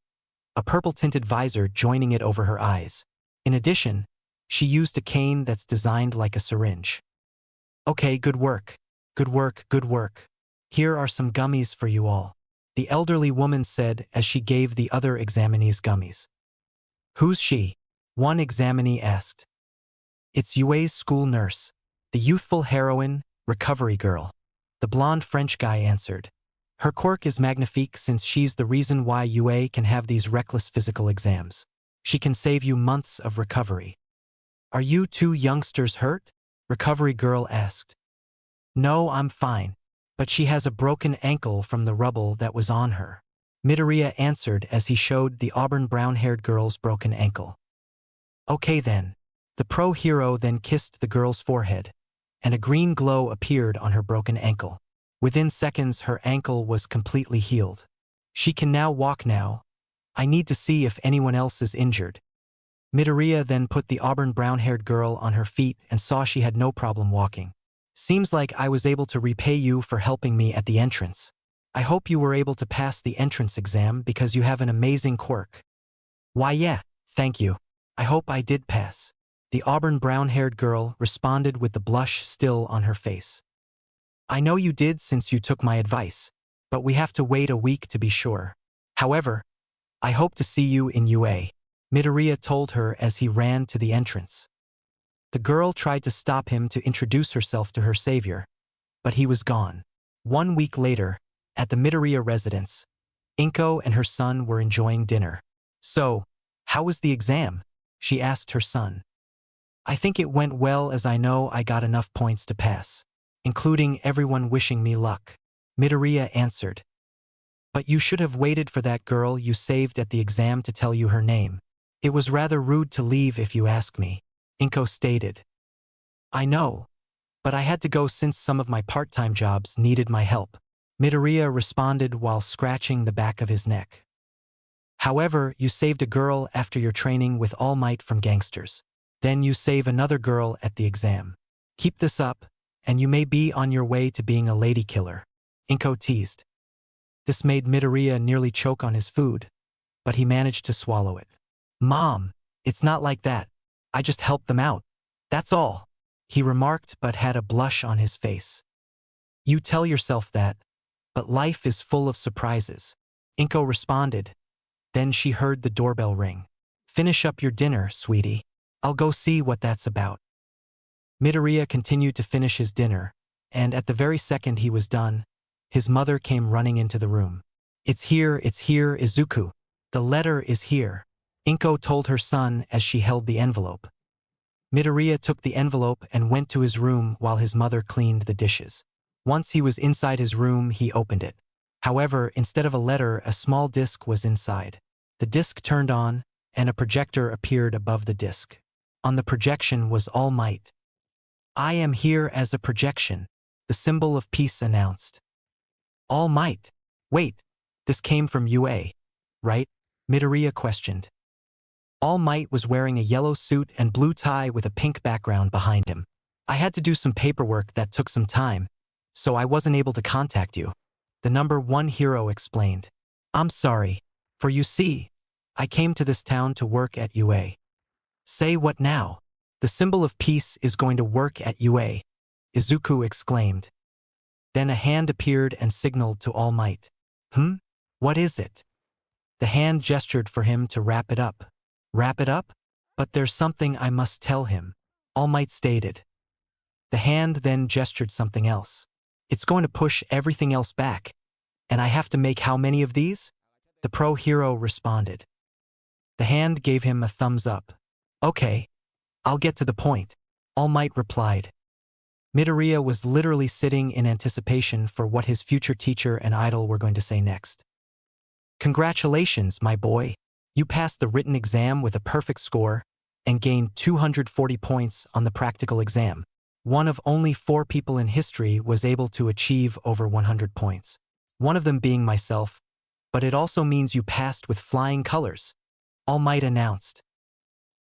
a purple-tinted visor joining it over her eyes. In addition, she used a cane that's designed like a syringe. Okay, good work. Good work, good work. Here are some gummies for you all, the elderly woman said as she gave the other examinees gummies. Who's she? One examinee asked. It's Yue's school nurse, the youthful heroine, recovery girl. The blonde French guy answered. Her quirk is magnifique since she's the reason why Yue can have these reckless physical exams. She can save you months of recovery. Are you 2 youngsters hurt? Recovery girl asked. No, I'm fine, but she has a broken ankle from the rubble that was on her, Midoriya answered as he showed the auburn brown-haired girl's broken ankle. Okay then. The pro hero then kissed the girl's forehead. and a green glow appeared on her broken ankle. Within seconds, her ankle was completely healed. She can now walk now. I need to see if anyone else is injured. Midoriya then put the auburn brown-haired girl on her feet and saw she had no problem walking. Seems like I was able to repay you for helping me at the entrance. I hope you were able to pass the entrance exam because you have an amazing quirk. Why yeah, thank you. I hope I did pass. The auburn brown-haired girl responded with the blush still on her face. I know you did since you took my advice, but we have to wait a week to be sure. However, I hope to see you in UA. Midoriya told her as he ran to the entrance. The girl tried to stop him to introduce herself to her savior, but he was gone. 1 week later, at the Midoriya residence, Inko and her son were enjoying dinner. So, how was the exam? She asked her son. I think it went well as I know I got enough points to pass, including everyone wishing me luck. Midoriya answered. But you should have waited for that girl you saved at the exam to tell you her name. It was rather rude to leave if you ask me, Inko stated. I know, but I had to go since some of my part-time jobs needed my help. Midoriya responded while scratching the back of his neck. However, you saved a girl after your training with All Might from gangsters. Then you save another girl at the exam. Keep this up, and you may be on your way to being a lady killer, Inko teased. This made Midoriya nearly choke on his food, but he managed to swallow it. Mom, it's not like that. I just helped them out. That's all, he remarked but had a blush on his face. You tell yourself that, but life is full of surprises, Inko responded. Then she heard the doorbell ring. Finish up your dinner, sweetie. I'll go see what that's about. Midoriya continued to finish his dinner, and at the very second he was done, his mother came running into the room. It's here, Izuku. The letter is here, Inko told her son as she held the envelope. Midoriya took the envelope and went to his room while his mother cleaned the dishes. Once he was inside his room, he opened it. However, instead of a letter, a small disc was inside. The disc turned on, and a projector appeared above the disc. On the projection was All Might. I am here as a projection, the symbol of peace announced. All Might. Wait, this came from UA, right? Midoriya questioned. All Might was wearing a yellow suit and blue tie with a pink background behind him. I had to do some paperwork that took some time, so I wasn't able to contact you, the #1 hero explained. I'm sorry, for you see, I came to this town to work at UA. Say what now? The symbol of peace is going to work at UA, Izuku exclaimed. Then a hand appeared and signaled to All Might. What is it? The hand gestured for him to wrap it up. Wrap it up? But there's something I must tell him, All Might stated. The hand then gestured something else. It's going to push everything else back. And I have to make how many of these? The pro hero responded. The hand gave him a thumbs up. Okay, I'll get to the point, All Might replied. Midoriya was literally sitting in anticipation for what his future teacher and idol were going to say next. Congratulations, my boy. You passed the written exam with a perfect score and gained 240 points on the practical exam. One of only 4 people in history was able to achieve over 100 points. One of them being myself, but it also means you passed with flying colors, All Might announced.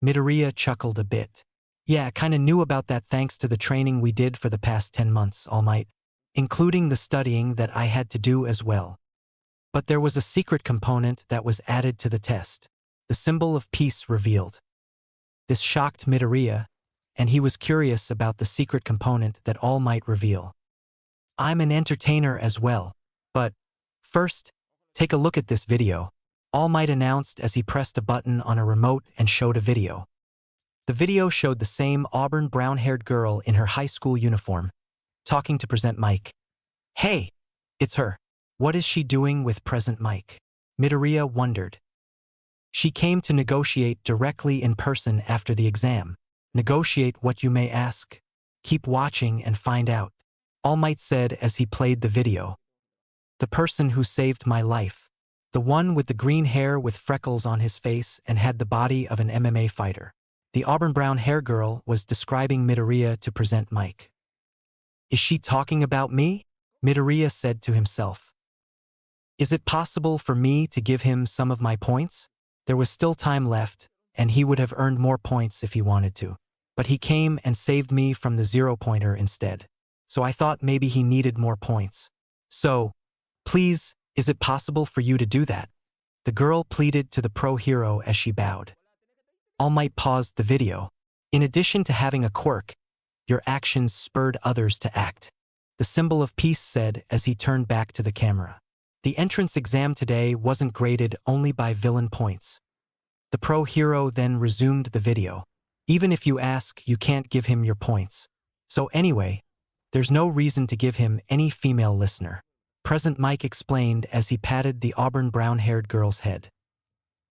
Midoriya chuckled a bit. Yeah, kinda knew about that thanks to the training we did for the past 10 months, All Might, including the studying that I had to do as well. But there was a secret component that was added to the test, the symbol of peace revealed. This shocked Midoriya, and he was curious about the secret component that All Might reveal. I'm an entertainer as well, but first, take a look at this video, All Might announced as he pressed a button on a remote and showed a video. The video showed the same auburn brown-haired girl in her high school uniform, talking to Present Mike. Hey, it's her. What is she doing with Present Mike? Midoriya wondered. She came to negotiate directly in person after the exam. Negotiate what, you may ask? Keep watching and find out, All Might said as he played the video. The person who saved my life. The one with the green hair with freckles on his face and had the body of an MMA fighter. The auburn brown hair girl was describing Midoriya to Present Mike. Is she talking about me? Midoriya said to himself. Is it possible for me to give him some of my points? There was still time left, and he would have earned more points if he wanted to. But he came and saved me from the 0-pointer instead. So I thought maybe he needed more points. So, please, is it possible for you to do that? The girl pleaded to the pro hero as she bowed. All Might paused the video. In addition to having a quirk, your actions spurred others to act. The symbol of peace said as he turned back to the camera. The entrance exam today wasn't graded only by villain points. The pro hero then resumed the video. Even if you ask, you can't give him your points. So anyway, there's no reason to give him any female listener. Present Mike explained as he patted the auburn brown-haired girl's head.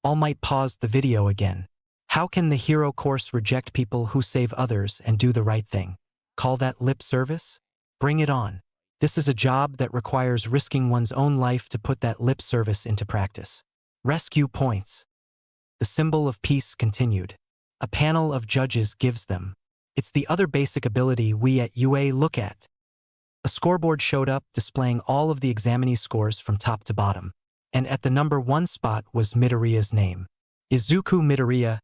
All Might paused the video again. How can the hero course reject people who save others and do the right thing? Call that lip service? Bring it on. This is a job that requires risking one's own life to put that lip service into practice. Rescue points. The symbol of peace continued. A panel of judges gives them. It's the other basic ability we at UA look at. A scoreboard showed up displaying all of the examinees' scores from top to bottom. And at the number 1 spot was Midoriya's name. Izuku Midoriya,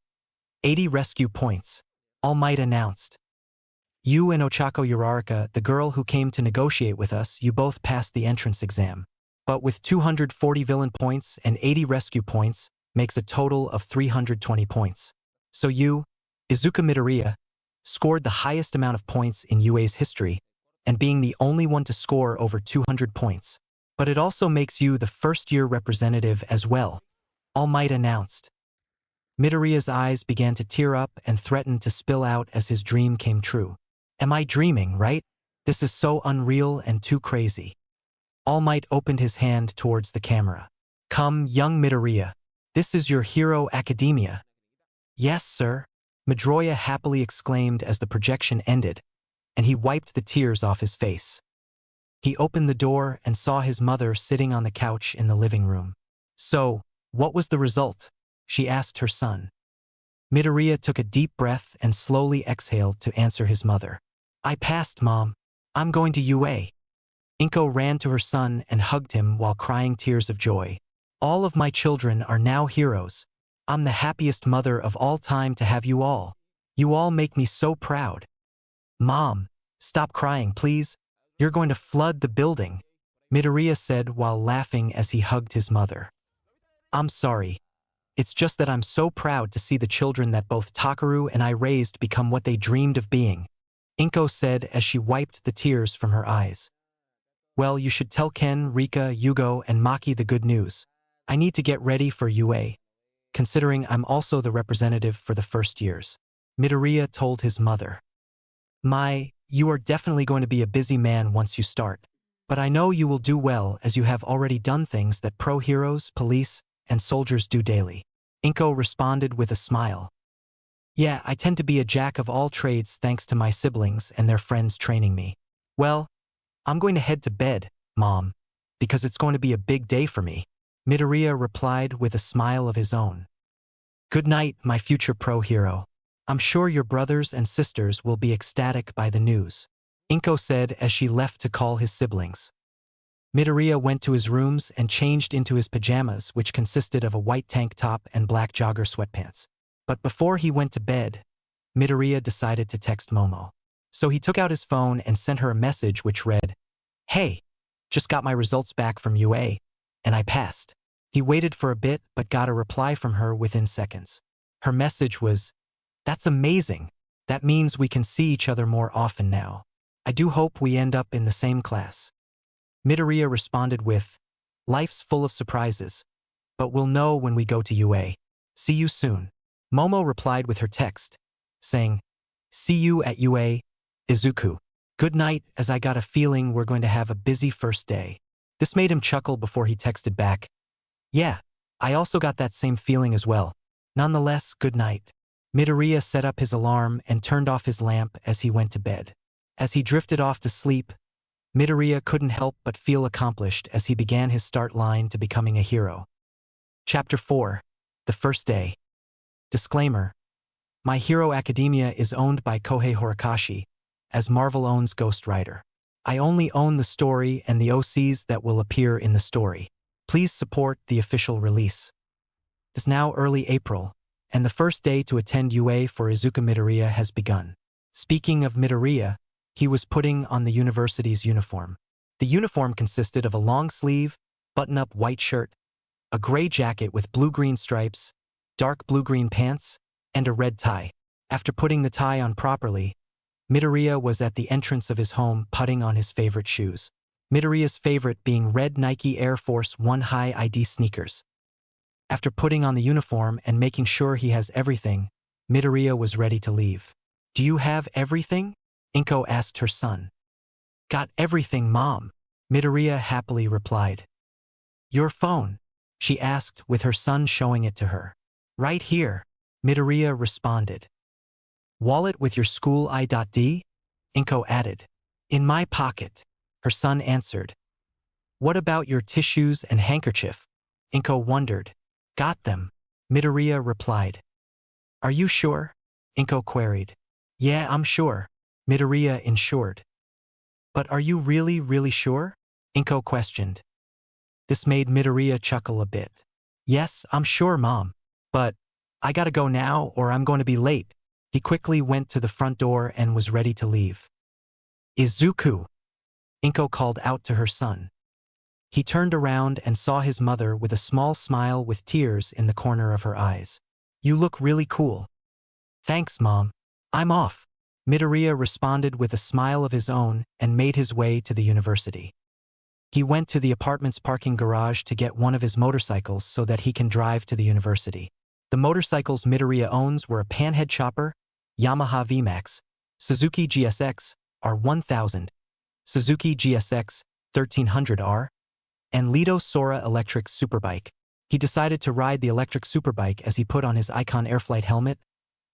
80 rescue points. All Might announced. You and Ochako Uraraka, the girl who came to negotiate with us, you both passed the entrance exam. But with 240 villain points and 80 rescue points, makes a total of 320 points. So you, Izuku Midoriya, scored the highest amount of points in UA's history, and being the only one to score over 200 points. But it also makes you the first-year representative as well, All Might announced. Midoriya's eyes began to tear up and threatened to spill out as his dream came true. Am I dreaming, right? This is so unreal and too crazy. All Might opened his hand towards the camera. Come, young Midoriya. This is your Hero Academia. Yes, sir, Midoriya happily exclaimed as the projection ended, and he wiped the tears off his face. He opened the door and saw his mother sitting on the couch in the living room. So, what was the result? She asked her son. Midoriya took a deep breath and slowly exhaled to answer his mother. I passed, Mom. I'm going to UA. Inko ran to her son and hugged him while crying tears of joy. All of my children are now heroes. I'm the happiest mother of all time to have you all. You all make me so proud. Mom, stop crying, please. You're going to flood the building, Midoriya said while laughing as he hugged his mother. I'm sorry. It's just that I'm so proud to see the children that both Takaru and I raised become what they dreamed of being, Inko said as she wiped the tears from her eyes. Well, you should tell Ken, Rika, Yugo, and Maki the good news. I need to get ready for UA, considering I'm also the representative for the first years, Midoriya told his mother. You are definitely going to be a busy man once you start, but I know you will do well as you have already done things that pro heroes, police, and soldiers do daily. Inko responded with a smile. Yeah, I tend to be a jack of all trades thanks to my siblings and their friends training me. Well, I'm going to head to bed, Mom, because it's going to be a big day for me, Midoriya replied with a smile of his own. Good night, my future pro hero. I'm sure your brothers and sisters will be ecstatic by the news, Inko said as she left to call his siblings. Midoriya went to his rooms and changed into his pajamas, which consisted of a white tank top and black jogger sweatpants. But before he went to bed, Midoriya decided to text Momo. So he took out his phone and sent her a message which read, Hey, just got my results back from UA, and I passed. He waited for a bit but got a reply from her within seconds. Her message was, That's amazing. That means we can see each other more often now. I do hope we end up in the same class. Midoriya responded with, Life's full of surprises, but we'll know when we go to UA. See you soon. Momo replied with her text, saying, See you at UA, Izuku. Good night, as I got a feeling we're going to have a busy first day. This made him chuckle before he texted back, Yeah, I also got that same feeling as well. Nonetheless, good night. Midoriya set up his alarm and turned off his lamp as he went to bed. As he drifted off to sleep, Midoriya couldn't help but feel accomplished as he began his start line to becoming a hero. Chapter 4. The First Day. Disclaimer. My Hero Academia is owned by Kohei Horikoshi, as Marvel owns Ghost Rider. I only own the story and the OCs that will appear in the story. Please support the official release. It's now early April, and the first day to attend UA for Izuku Midoriya has begun. Speaking of Midoriya, he was putting on the university's uniform. The uniform consisted of a long-sleeve, button-up white shirt, a gray jacket with blue-green stripes, dark blue-green pants, and a red tie. After putting the tie on properly, Midoriya was at the entrance of his home putting on his favorite shoes. Midoriya's favorite being red Nike Air Force 1 High ID sneakers. After putting on the uniform and making sure he has everything, Midoriya was ready to leave. Do you have everything? Inko asked her son. Got everything, Mom, Midoriya happily replied. Your phone? She asked with her son showing it to her. Right here, Midoriya responded. Wallet with your school ID? Inko added. In my pocket, her son answered. What about your tissues and handkerchief? Inko wondered. Got them, Midoriya replied. Are you sure? Inko queried. Yeah, I'm sure, Midoriya ensured. But are you really sure? Inko questioned. This made Midoriya chuckle a bit. Yes, I'm sure, Mom. But I gotta go now or I'm going to be late. He quickly went to the front door and was ready to leave. Izuku, Inko called out to her son. He turned around and saw his mother with a small smile with tears in the corner of her eyes. You look really cool. Thanks, Mom. I'm off, Midoriya responded with a smile of his own and made his way to the university. He went to the apartment's parking garage to get one of his motorcycles so that he can drive to the university. The motorcycles Midoriya owns were a Panhead Chopper, Yamaha VMAX, Suzuki GSX R1000, Suzuki GSX 1300R, and Lido Sora electric superbike. He decided to ride the electric superbike as he put on his Icon Airflight helmet,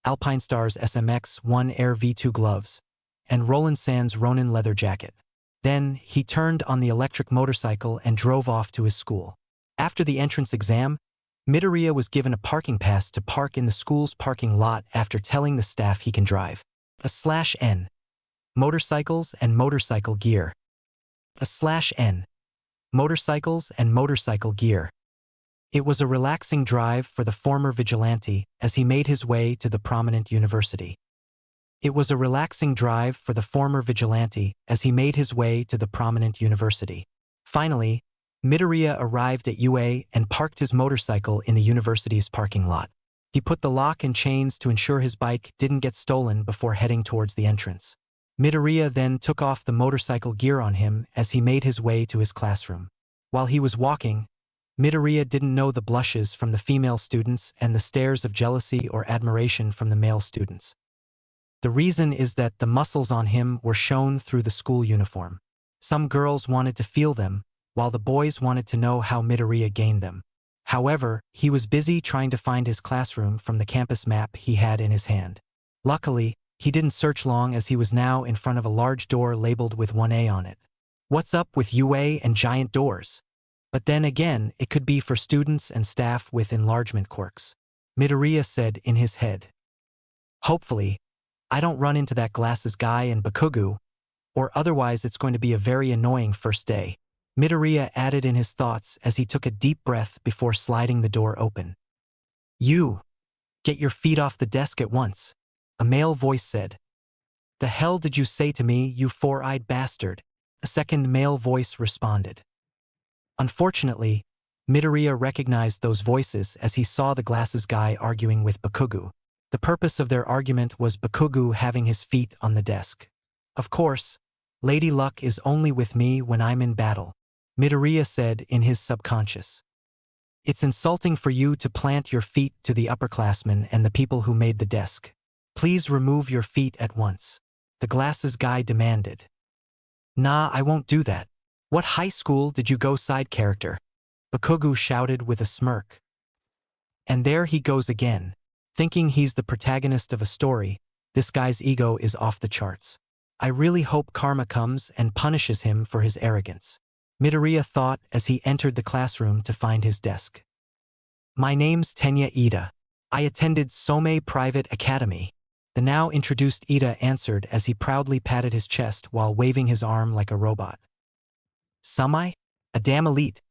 Alpinestars SMX-1 Air V2 gloves, and Roland Sands Ronin leather jacket. Then, he turned on the electric motorcycle and drove off to his school. After the entrance exam, Midoriya was given a parking pass to park in the school's parking lot after telling the staff he can drive. /N. Motorcycles and motorcycle gear. /N. Motorcycles and motorcycle gear. It was a relaxing drive for the former vigilante as he made his way to the prominent university. It was a relaxing drive for the former vigilante as he made his way to the prominent university. Finally, Midoriya arrived at UA and parked his motorcycle in the university's parking lot. He put the lock and chains to ensure his bike didn't get stolen before heading towards the entrance. Midoriya then took off the motorcycle gear on him as he made his way to his classroom. While he was walking, Midoriya didn't know the blushes from the female students and the stares of jealousy or admiration from the male students. The reason is that the muscles on him were shown through the school uniform. Some girls wanted to feel them, while the boys wanted to know how Midoriya gained them. However, he was busy trying to find his classroom from the campus map he had in his hand. Luckily, he didn't search long as he was now in front of a large door labeled with 1A on it. What's up with UA and giant doors? But then again, it could be for students and staff with enlargement quirks, Midoriya said in his head. Hopefully, I don't run into that glasses guy and Bakugo, or otherwise it's going to be a very annoying first day, Midoriya added in his thoughts as he took a deep breath before sliding the door open. You! Get your feet off the desk at once, a male voice said. The hell did you say to me, you four-eyed bastard? A second male voice responded. Unfortunately, Midoriya recognized those voices as he saw the glasses guy arguing with Bakugo. The purpose of their argument was Bakugo having his feet on the desk. Of course, Lady Luck is only with me when I'm in battle, Midoriya said in his subconscious. It's insulting for you to plant your feet to the upperclassmen and the people who made the desk. Please remove your feet at once, the glasses guy demanded. Nah, I won't do that. What high school did you go, side character? Bakugo shouted with a smirk. And there he goes again. Thinking he's the protagonist of a story, this guy's ego is off the charts. I really hope karma comes and punishes him for his arrogance, Midoriya thought as he entered the classroom to find his desk. My name's Tenya Ida. I attended Somei Private Academy. The now introduced Ida answered as he proudly patted his chest while waving his arm like a robot. Samai? A damn elite.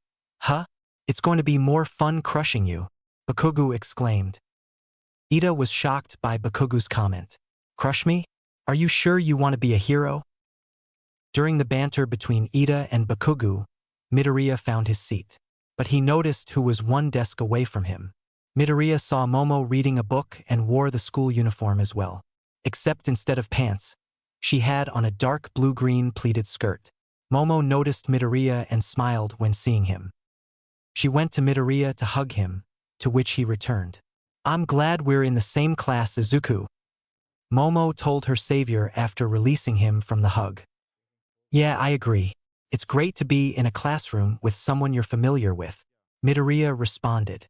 Huh? It's going to be more fun crushing you, Bakugu exclaimed. Ida was shocked by Bakugu's comment. Crush me? Are you sure you want to be a hero? During the banter between Ida and Bakugu, Midoriya found his seat. But he noticed who was one desk away from him. Midoriya saw Momo reading a book and wore the school uniform as well. Except instead of pants, she had on a dark blue-green pleated skirt. Momo noticed Midoriya and smiled when seeing him. She went to Midoriya to hug him, to which he returned. I'm glad we're in the same class as Deku, Momo told her savior after releasing him from the hug. Yeah, I agree. It's great to be in a classroom with someone you're familiar with, Midoriya responded.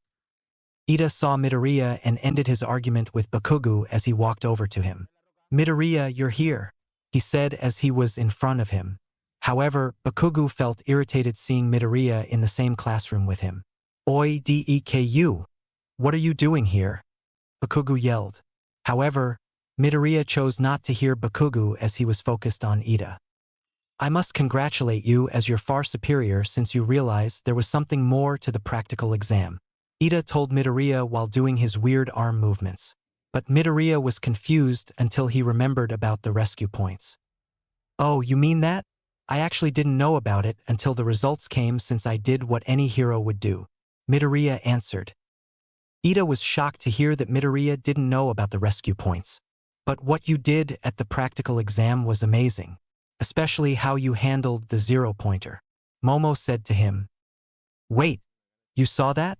Ida saw Midoriya and ended his argument with Bakugu as he walked over to him. Midoriya, you're here, he said as he was in front of him. However, Bakugu felt irritated seeing Midoriya in the same classroom with him. Oi Deku! What are you doing here? Bakugu yelled. However, Midoriya chose not to hear Bakugu as he was focused on Ida. I must congratulate you as your far superior since you realized there was something more to the practical exam, Ida told Midoriya while doing his weird arm movements. But Midoriya was confused until he remembered about the rescue points. Oh, you mean that? I actually didn't know about it until the results came since I did what any hero would do, Midoriya answered. Ida was shocked to hear that Midoriya didn't know about the rescue points. But what you did at the practical exam was amazing, especially how you handled the zero-pointer, Momo said to him. Wait, you saw that?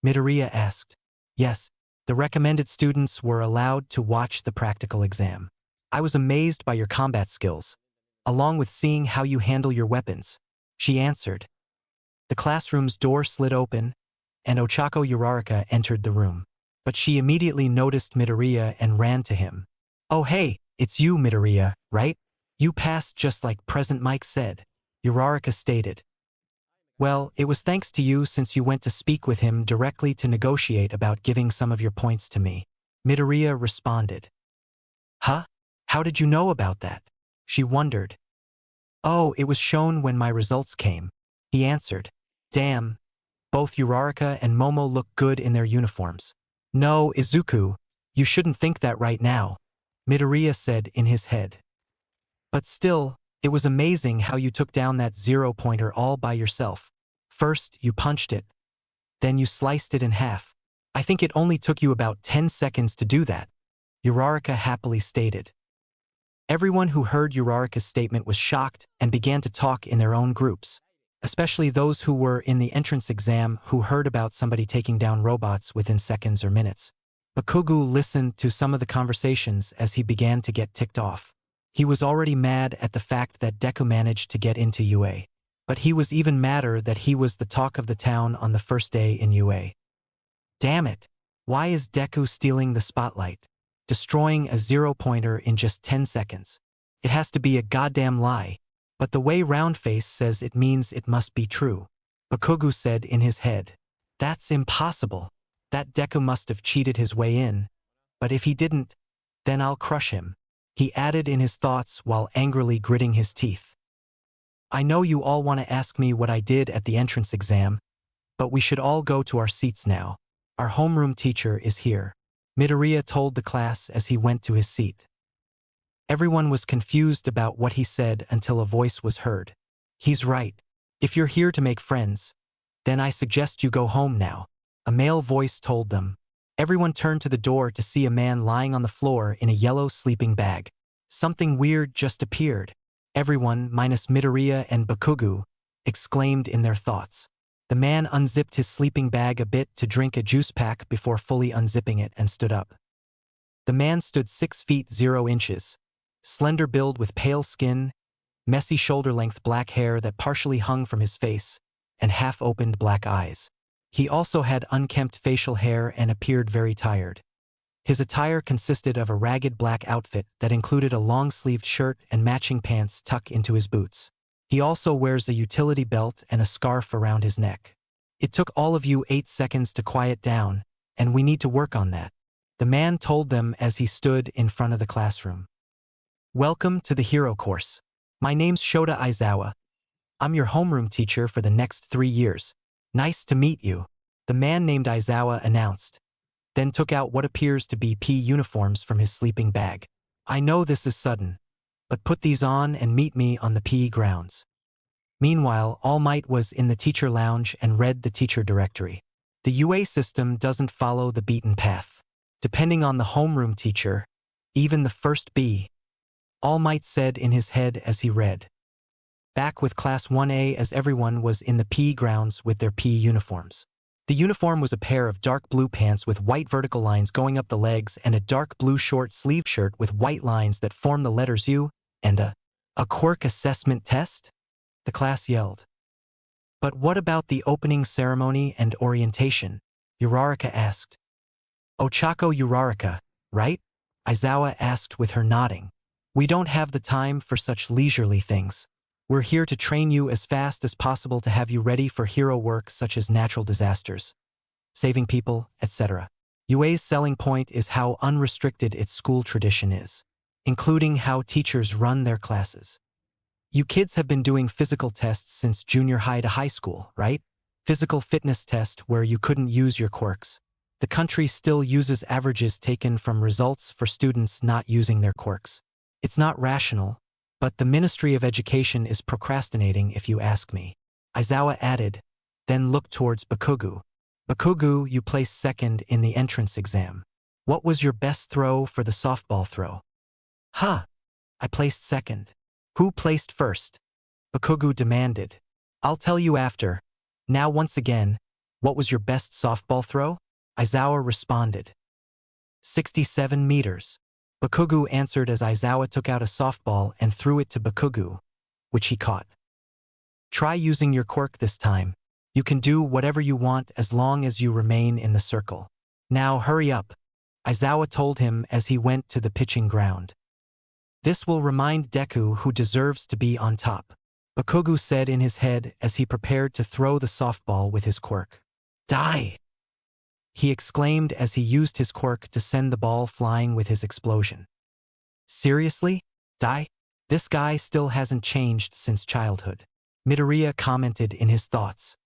Midoriya asked. Yes, the recommended students were allowed to watch the practical exam. I was amazed by your combat skills, along with seeing how you handle your weapons, she answered. The classroom's door slid open, and Ochako Uraraka entered the room. But she immediately noticed Midoriya and ran to him. Oh hey, it's you Midoriya, right? You passed just like President Mike said, Uraraka stated. Well, it was thanks to you since you went to speak with him directly to negotiate about giving some of your points to me, Midoriya responded. Huh? How did you know about that? She wondered. Oh, it was shown when my results came, he answered. Damn, both Uraraka and Momo look good in their uniforms. No, Izuku, you shouldn't think that right now, Midoriya said in his head. But still, it was amazing how you took down that zero-pointer all by yourself. First, you punched it. Then you sliced it in half. I think it only took you about 10 seconds to do that, Uraraka happily stated. Everyone who heard Uraraka's statement was shocked and began to talk in their own groups, especially those who were in the entrance exam who heard about somebody taking down robots within seconds or minutes. Bakugu listened to some of the conversations as he began to get ticked off. He was already mad at the fact that Deku managed to get into UA. But he was even madder that he was the talk of the town on the first day in UA. Damn it! Why is Deku stealing the spotlight? Destroying a zero-pointer in just 10 seconds. It has to be a goddamn lie. But the way Roundface says it means it must be true, Bakugu said in his head. That's impossible. That Deku must have cheated his way in. But if he didn't, then I'll crush him, he added in his thoughts while angrily gritting his teeth. I know you all want to ask me what I did at the entrance exam, but we should all go to our seats now. Our homeroom teacher is here, Midoriya told the class as he went to his seat. Everyone was confused about what he said until a voice was heard. He's right. If you're here to make friends, then I suggest you go home now, a male voice told them. Everyone turned to the door to see a man lying on the floor in a yellow sleeping bag. Something weird just appeared. Everyone, minus Midoriya and Bakugu, exclaimed in their thoughts. The man unzipped his sleeping bag a bit to drink a juice pack before fully unzipping it and stood up. The man stood 6 feet 0 inches, slender build with pale skin, messy shoulder-length black hair that partially hung from his face, and half-opened black eyes. He also had unkempt facial hair and appeared very tired. His attire consisted of a ragged black outfit that included a long-sleeved shirt and matching pants tucked into his boots. He also wears a utility belt and a scarf around his neck. It took all of you 8 seconds to quiet down, and we need to work on that. The man told them as he stood in front of the classroom. Welcome to the hero course. My name's Shota Aizawa. I'm your homeroom teacher for the next 3 years. Nice to meet you, the man named Aizawa announced, then took out what appears to be PE uniforms from his sleeping bag. I know this is sudden, but put these on and meet me on the PE grounds. Meanwhile, All Might was in the teacher lounge and read the teacher directory. The UA system doesn't follow the beaten path. Depending on the homeroom teacher, even the first B, All Might said in his head as he read. Back with Class 1A as everyone was in the PE grounds with their PE uniforms. The uniform was a pair of dark blue pants with white vertical lines going up the legs and a dark blue short-sleeved shirt with white lines that form the letters U, and a quirk assessment test? The class yelled. But what about the opening ceremony and orientation? Uraraka asked. Ochako Uraraka, right? Aizawa asked with her nodding. We don't have the time for such leisurely things. We're here to train you as fast as possible to have you ready for hero work such as natural disasters, saving people, etc. UA's selling point is how unrestricted its school tradition is, including how teachers run their classes. You kids have been doing physical tests since junior high to high school, right? Physical fitness test where you couldn't use your quirks. The country still uses averages taken from results for students not using their quirks. It's not rational, but the Ministry of Education is procrastinating if you ask me. Aizawa added, then looked towards Bakugu. Bakugu, you placed second in the entrance exam. What was your best throw for the softball throw? Huh. I placed second. Who placed first? Bakugu demanded. I'll tell you after. Now once again, what was your best softball throw? Aizawa responded. 67 meters. Bakugu answered as Aizawa took out a softball and threw it to Bakugu, which he caught. Try using your quirk this time. You can do whatever you want as long as you remain in the circle. Now hurry up, Aizawa told him as he went to the pitching ground. This will remind Deku who deserves to be on top, Bakugu said in his head as he prepared to throw the softball with his quirk. Die! He exclaimed as he used his quirk to send the ball flying with his explosion. Seriously? Die? This guy still hasn't changed since childhood, Midoriya commented in his thoughts.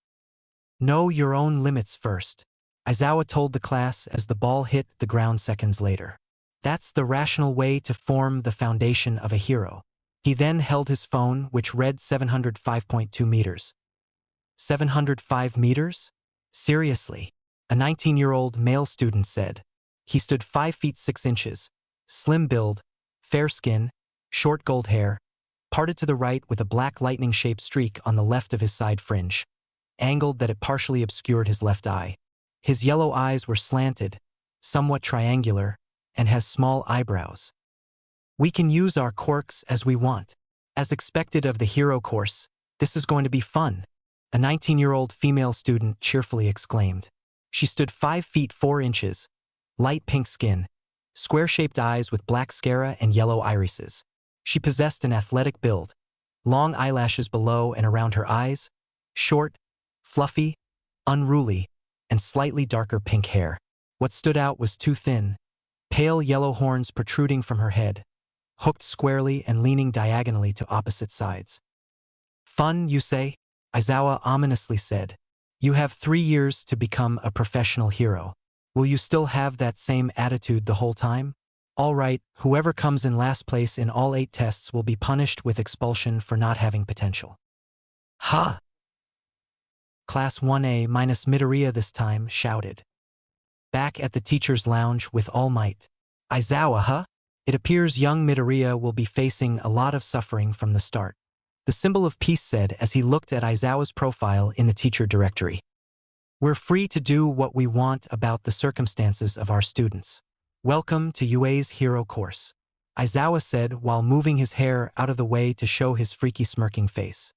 Know your own limits first, Aizawa told the class as the ball hit the ground seconds later. That's the rational way to form the foundation of a hero. He then held his phone, which read 705.2 meters. 705 meters? Seriously? A 19-year-old male student said. He stood 5 feet 6 inches, slim build, fair skin, short gold hair, parted to the right with a black lightning-shaped streak on the left of his side fringe, angled that it partially obscured his left eye. His yellow eyes were slanted, somewhat triangular, and has small eyebrows. We can use our quirks as we want. As expected of the hero course, this is going to be fun, a 19-year-old female student cheerfully exclaimed. She stood 5 feet 4 inches, light pink skin, square-shaped eyes with black sclera and yellow irises. She possessed an athletic build, long eyelashes below and around her eyes, short, fluffy, unruly, and slightly darker pink hair. What stood out was too thin, pale yellow horns protruding from her head, hooked squarely and leaning diagonally to opposite sides. Fun, you say? Aizawa ominously said. You have 3 years to become a professional hero. Will you still have that same attitude the whole time? All right, whoever comes in last place in all 8 tests will be punished with expulsion for not having potential. Ha! Class 1A minus Midoriya this time shouted. Back at the teacher's lounge with All Might. Aizawa, huh? It appears young Midoriya will be facing a lot of suffering from the start. The symbol of peace said as he looked at Aizawa's profile in the teacher directory. We're free to do what we want about the circumstances of our students. Welcome to UA's hero course, Aizawa said while moving his hair out of the way to show his freaky smirking face.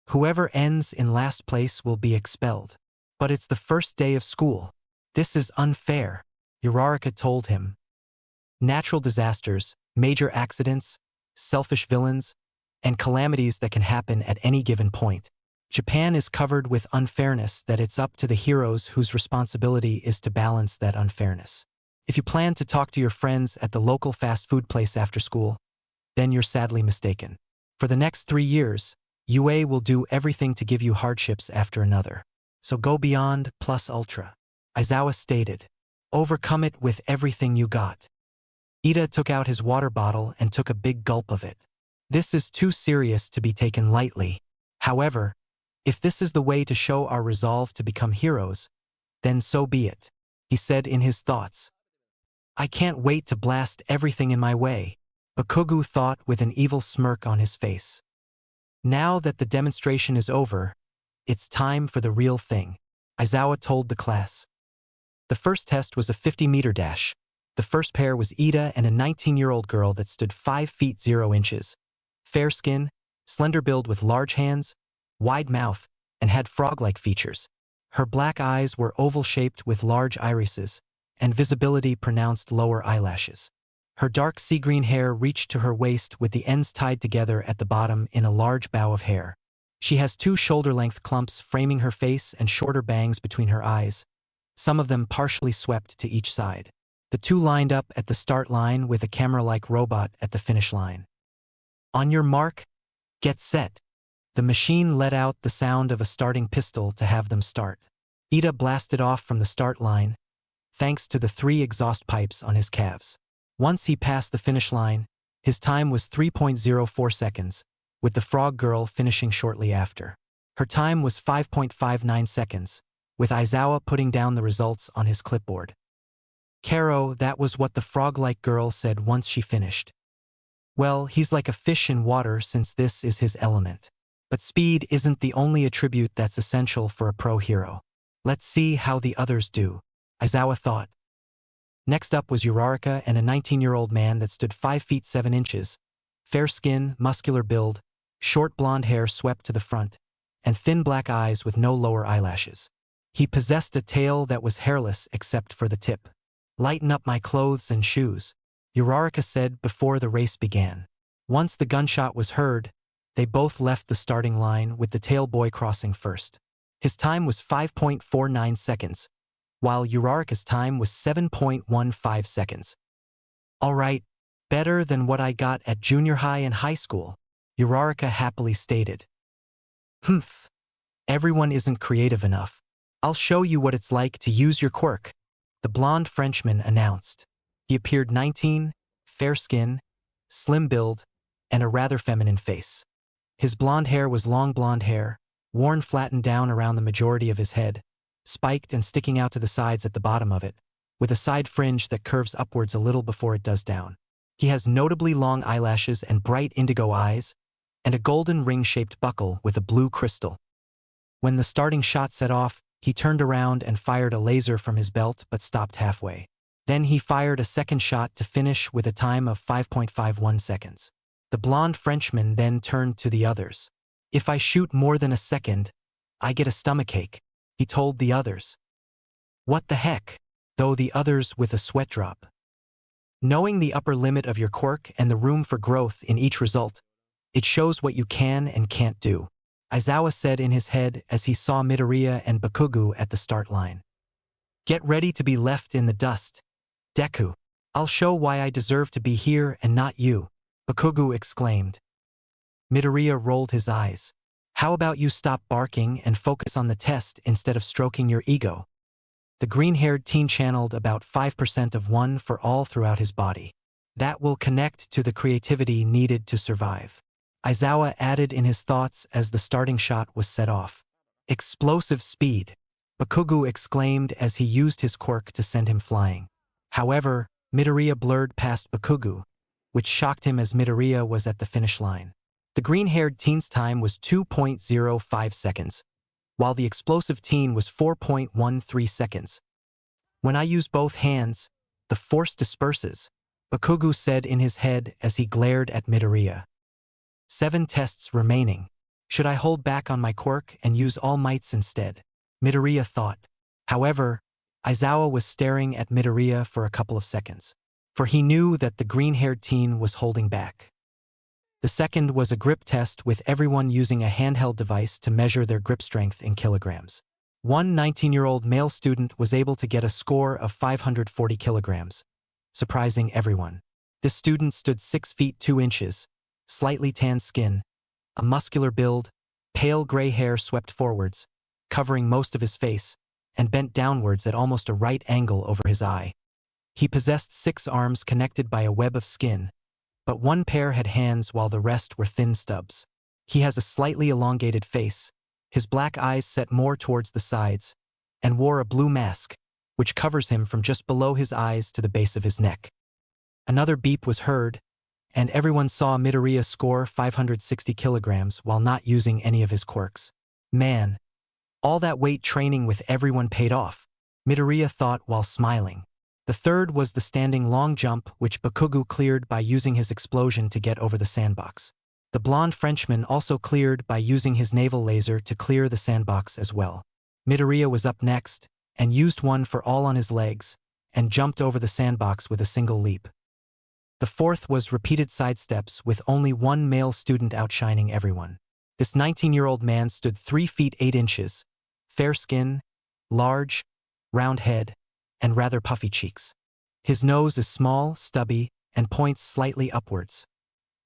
Whoever ends in last place will be expelled. But it's the first day of school. This is unfair, Uraraka told him. Natural disasters, major accidents, selfish villains, and calamities that can happen at any given point. Japan is covered with unfairness that it's up to the heroes whose responsibility is to balance that unfairness. If you plan to talk to your friends at the local fast food place after school, then you're sadly mistaken. For the next 3 years, UA will do everything to give you hardships after another. So go beyond plus ultra. Aizawa stated. Overcome it with everything you got. Ida took out his water bottle and took a big gulp of it. This is too serious to be taken lightly. However, if this is the way to show our resolve to become heroes, then so be it, he said in his thoughts. I can't wait to blast everything in my way, Bakugu thought with an evil smirk on his face. Now that the demonstration is over, it's time for the real thing, Aizawa told the class. The first test was a 50-meter dash. The first pair was Ida and a 19-year-old girl that stood 5 feet 0 inches. Fair skin, slender build with large hands, wide mouth, and had frog-like features. Her black eyes were oval-shaped with large irises, and visibility pronounced lower eyelashes. Her dark sea-green hair reached to her waist with the ends tied together at the bottom in a large bow of hair. She has 2 shoulder-length clumps framing her face and shorter bangs between her eyes, some of them partially swept to each side. The 2 lined up at the start line with a camera-like robot at the finish line. On your mark, get set. The machine let out the sound of a starting pistol to have them start. Ida blasted off from the start line, thanks to the 3 exhaust pipes on his calves. Once he passed the finish line, his time was 3.04 seconds, with the frog girl finishing shortly after. Her time was 5.59 seconds, with Aizawa putting down the results on his clipboard. Karo, that was what the frog-like girl said once she finished. Well, he's like a fish in water since this is his element. But speed isn't the only attribute that's essential for a pro hero. Let's see how the others do, Aizawa thought. Next up was Uraraka and a 19-year-old man that stood 5 feet 7 inches, fair skin, muscular build, short blonde hair swept to the front, and thin black eyes with no lower eyelashes. He possessed a tail that was hairless except for the tip. Lighten up my clothes and shoes, Uraraka said before the race began. Once the gunshot was heard, they both left the starting line with the tail boy crossing first. His time was 5.49 seconds, while Uraraka's time was 7.15 seconds. All right, better than what I got at junior high and high school, Uraraka happily stated. Humph, everyone isn't creative enough. I'll show you what it's like to use your quirk, the blonde Frenchman announced. He appeared 19, fair skin, slim build, and a rather feminine face. His blonde hair was long blonde hair, worn flattened down around the majority of his head, spiked and sticking out to the sides at the bottom of it, with a side fringe that curves upwards a little before it does down. He has notably long eyelashes and bright indigo eyes, and a golden ring-shaped buckle with a blue crystal. When the starting shot set off, he turned around and fired a laser from his belt but stopped halfway. Then he fired a second shot to finish with a time of 5.51 seconds. The blonde Frenchman then turned to the others. If I shoot more than a second, I get a stomachache, he told the others. What the heck? Though the others with a sweat drop. Knowing the upper limit of your quirk and the room for growth in each result, it shows what you can and can't do, Aizawa said in his head as he saw Midoriya and Bakugu at the start line. Get ready to be left in the dust, Deku. I'll show why I deserve to be here and not you, Bakugu exclaimed. Midoriya rolled his eyes. How about you stop barking and focus on the test instead of stroking your ego? The green-haired teen channeled about 5% of one for all throughout his body. That will connect to the creativity needed to survive, Aizawa added in his thoughts as the starting shot was set off. Explosive speed, Bakugu exclaimed as he used his quirk to send him flying. However, Midoriya blurred past Bakugu, which shocked him as Midoriya was at the finish line. The green-haired teen's time was 2.05 seconds, while the explosive teen was 4.13 seconds. When I use both hands, the force disperses, Bakugu said in his head as he glared at Midoriya. 7 tests remaining. Should I hold back on my quirk and use all mights instead? Midoriya thought. However, Aizawa was staring at Midoriya for a couple of seconds, for he knew that the green-haired teen was holding back. The second was a grip test with everyone using a handheld device to measure their grip strength in kilograms. One 19-year-old male student was able to get a score of 540 kilograms, surprising everyone. This student stood 6 feet 2 inches, slightly tanned skin, a muscular build, pale gray hair swept forwards, covering most of his face, and bent downwards at almost a right angle over his eye. He possessed 6 arms connected by a web of skin, but one pair had hands while the rest were thin stubs. He has a slightly elongated face, his black eyes set more towards the sides, and wore a blue mask, which covers him from just below his eyes to the base of his neck. Another beep was heard, and everyone saw Midoriya score 560 kilograms while not using any of his quirks. Man, all that weight training with everyone paid off, Midoriya thought while smiling. The third was the standing long jump which Bakugo cleared by using his explosion to get over the sandbox. The blonde Frenchman also cleared by using his naval laser to clear the sandbox as well. Midoriya was up next, and used one for all on his legs, and jumped over the sandbox with a single leap. The fourth was repeated sidesteps with only one male student outshining everyone. This 19-year-old man stood 3 feet 8 inches, fair skin, large, round head, and rather puffy cheeks. His nose is small, stubby, and points slightly upwards.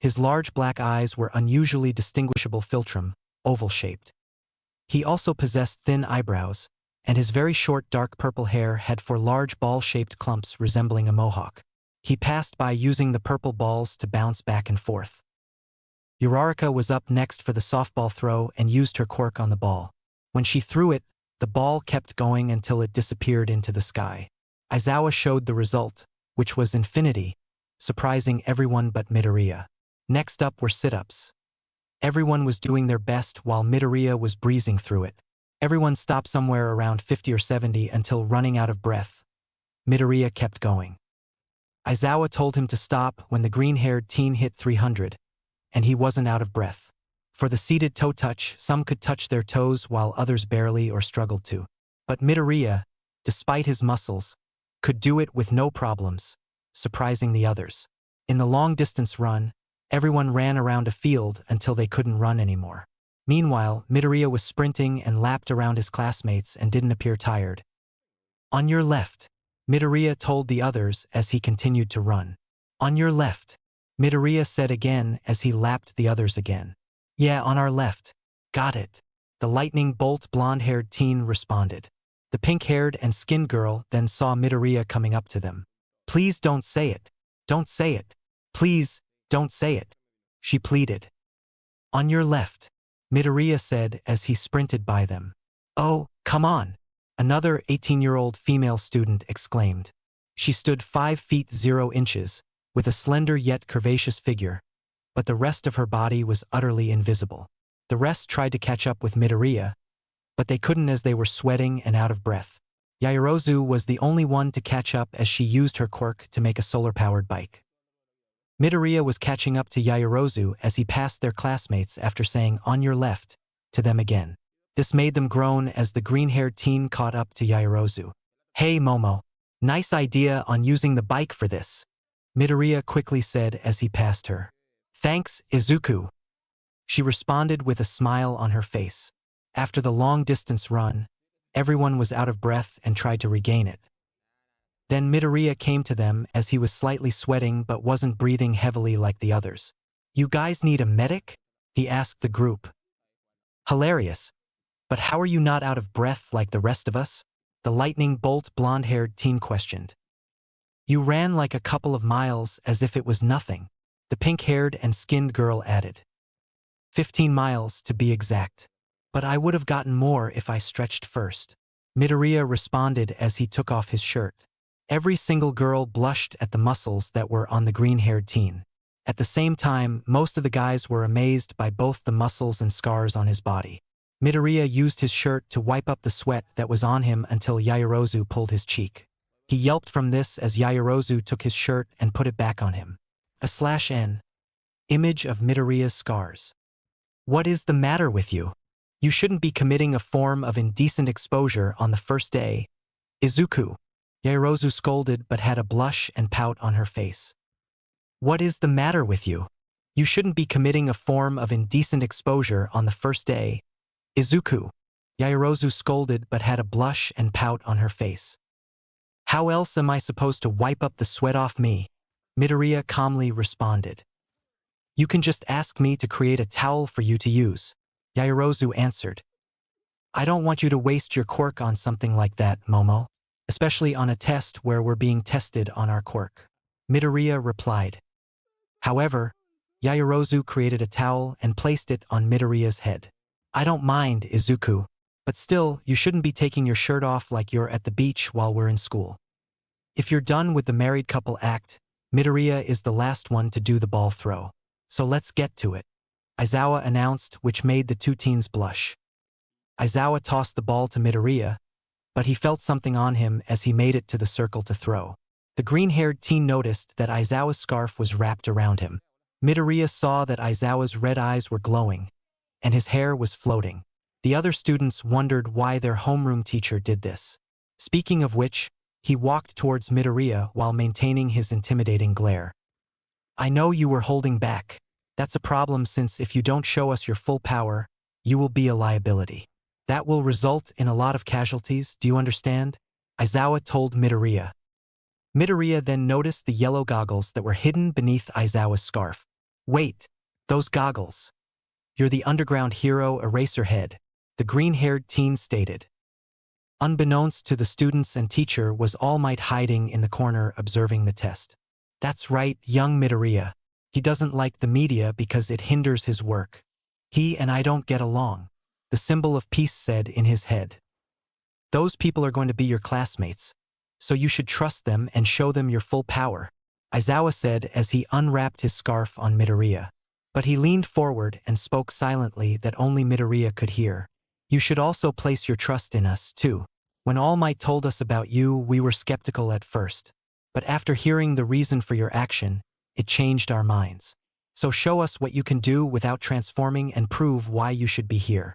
His large black eyes were unusually distinguishable philtrum, oval-shaped. He also possessed thin eyebrows, and his very short dark purple hair had 4 large ball-shaped clumps resembling a mohawk. He passed by using the purple balls to bounce back and forth. Uraraka was up next for the softball throw and used her quirk on the ball. When she threw it, the ball kept going until it disappeared into the sky. Aizawa showed the result, which was infinity, surprising everyone but Midoriya. Next up were sit-ups. Everyone was doing their best while Midoriya was breezing through it. Everyone stopped somewhere around 50 or 70 until running out of breath. Midoriya kept going. Aizawa told him to stop when the green-haired teen hit 300, and he wasn't out of breath. For the seated toe touch, some could touch their toes while others barely or struggled to. But Midoriya, despite his muscles, could do it with no problems, surprising the others. In the long-distance run, everyone ran around a field until they couldn't run anymore. Meanwhile, Midoriya was sprinting and lapped around his classmates and didn't appear tired. "On your left," Midoriya told the others as he continued to run. "On your left," Midoriya said again as he lapped the others again. "Yeah, on our left. Got it," the lightning bolt blonde-haired teen responded. The pink-haired and skinned girl then saw Midoriya coming up to them. "Please don't say it. Don't say it. Please, don't say it," she pleaded. "On your left," Midoriya said as he sprinted by them. "Oh, come on," another 18-year-old female student exclaimed. She stood 5 feet 0 inches, with a slender yet curvaceous figure, but the rest of her body was utterly invisible. The rest tried to catch up with Midoriya, but they couldn't as they were sweating and out of breath. Yaoyorozu was the only one to catch up as she used her quirk to make a solar-powered bike. Midoriya was catching up to Yaoyorozu as he passed their classmates after saying "on your left" to them again. This made them groan as the green-haired teen caught up to Yaoyorozu. "Hey Momo, nice idea on using the bike for this," Midoriya quickly said as he passed her. "Thanks, Izuku," she responded with a smile on her face. After the long-distance run, everyone was out of breath and tried to regain it. Then Midoriya came to them as he was slightly sweating but wasn't breathing heavily like the others. "You guys need a medic?" he asked the group. "Hilarious. But how are you not out of breath like the rest of us?" the lightning bolt blonde-haired teen questioned. "You ran like a couple of miles as if it was nothing," the pink-haired and skinned girl added. 15 miles to be exact. "But I would have gotten more if I stretched first," Midoriya responded as he took off his shirt. Every single girl blushed at the muscles that were on the green-haired teen. At the same time, most of the guys were amazed by both the muscles and scars on his body. Midoriya used his shirt to wipe up the sweat that was on him until Yaoyorozu pulled his cheek. He yelped from this as Yaoyorozu took his shirt and put it back on him. /N. Image of Midoriya's scars. "What is the matter with you? You shouldn't be committing a form of indecent exposure on the first day, Izuku," Yaoyorozu scolded but had a blush and pout on her face. "What is the matter with you? You shouldn't be committing a form of indecent exposure on the first day, Izuku," Yaoyorozu scolded but had a blush and pout on her face. How else am I supposed to wipe up the sweat off me? Midoriya calmly responded. You can just ask me to create a towel for you to use, Yaoyorozu answered. I don't want you to waste your quirk on something like that, Momo, especially on a test where we're being tested on our quirk. Midoriya replied. However, Yaoyorozu created a towel and placed it on Midoriya's head. I don't mind, Izuku, but still, you shouldn't be taking your shirt off like you're at the beach while we're in school. If you're done with the married couple act, Midoriya is the last one to do the ball throw. So let's get to it, Aizawa announced, which made the two teens blush. Aizawa tossed the ball to Midoriya, but he felt something on him as he made it to the circle to throw. The green-haired teen noticed that Aizawa's scarf was wrapped around him. Midoriya saw that Aizawa's red eyes were glowing, and his hair was floating. The other students wondered why their homeroom teacher did this. Speaking of which, he walked towards Midoriya while maintaining his intimidating glare. I know you were holding back. That's a problem since if you don't show us your full power, you will be a liability. That will result in a lot of casualties, do you understand? Aizawa told Midoriya. Midoriya then noticed the yellow goggles that were hidden beneath Aizawa's scarf. Wait, those goggles. You're the underground hero Eraserhead, the green-haired teen stated. Unbeknownst to the students and teacher was All Might hiding in the corner observing the test. That's right, young Midoriya. He doesn't like the media because it hinders his work. He and I don't get along, the symbol of peace said in his head. Those people are going to be your classmates, so you should trust them and show them your full power, Aizawa said as he unwrapped his scarf on Midoriya. But he leaned forward and spoke silently that only Midoriya could hear. You should also place your trust in us, too. When All Might told us about you, we were skeptical at first. But after hearing the reason for your action, it changed our minds. So show us what you can do without transforming and prove why you should be here.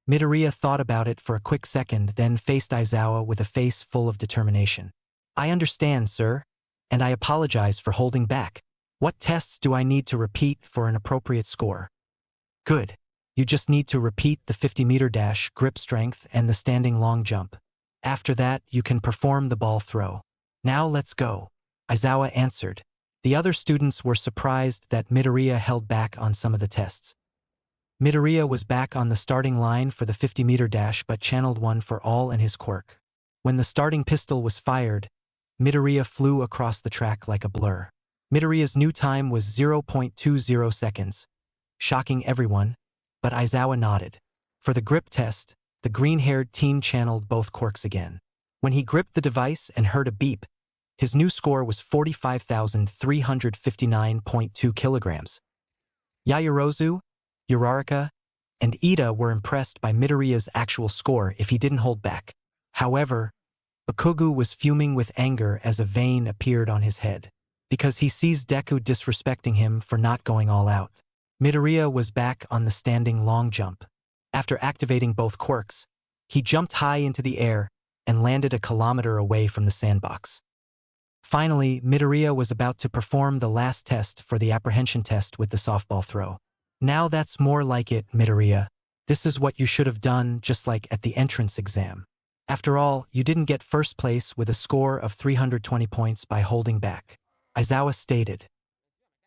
Midoriya thought about it for a quick second, then faced Aizawa with a face full of determination. I understand, sir, and I apologize for holding back. What tests do I need to repeat for an appropriate score? Good. You just need to repeat the 50-meter dash, grip strength, and the standing long jump. After that, you can perform the ball throw. Now let's go, Aizawa answered. The other students were surprised that Midoriya held back on some of the tests. Midoriya was back on the starting line for the 50-meter dash but channeled one for all and his quirk. When the starting pistol was fired, Midoriya flew across the track like a blur. Midoriya's new time was 0.20 seconds, shocking everyone, but Aizawa nodded. For the grip test, the green-haired teen channeled both quirks again. When he gripped the device and heard a beep, his new score was 45,359.2 kilograms. Yaoyorozu, Uraraka, and Ida were impressed by Midoriya's actual score if he didn't hold back. However, Bakugo was fuming with anger as a vein appeared on his head, because he sees Deku disrespecting him for not going all out. Midoriya was back on the standing long jump. After activating both quirks, he jumped high into the air and landed a kilometer away from the sandbox. Finally, Midoriya was about to perform the last test for the apprehension test with the softball throw. Now that's more like it, Midoriya. This is what you should have done just like at the entrance exam. After all, you didn't get first place with a score of 320 points by holding back, Aizawa stated.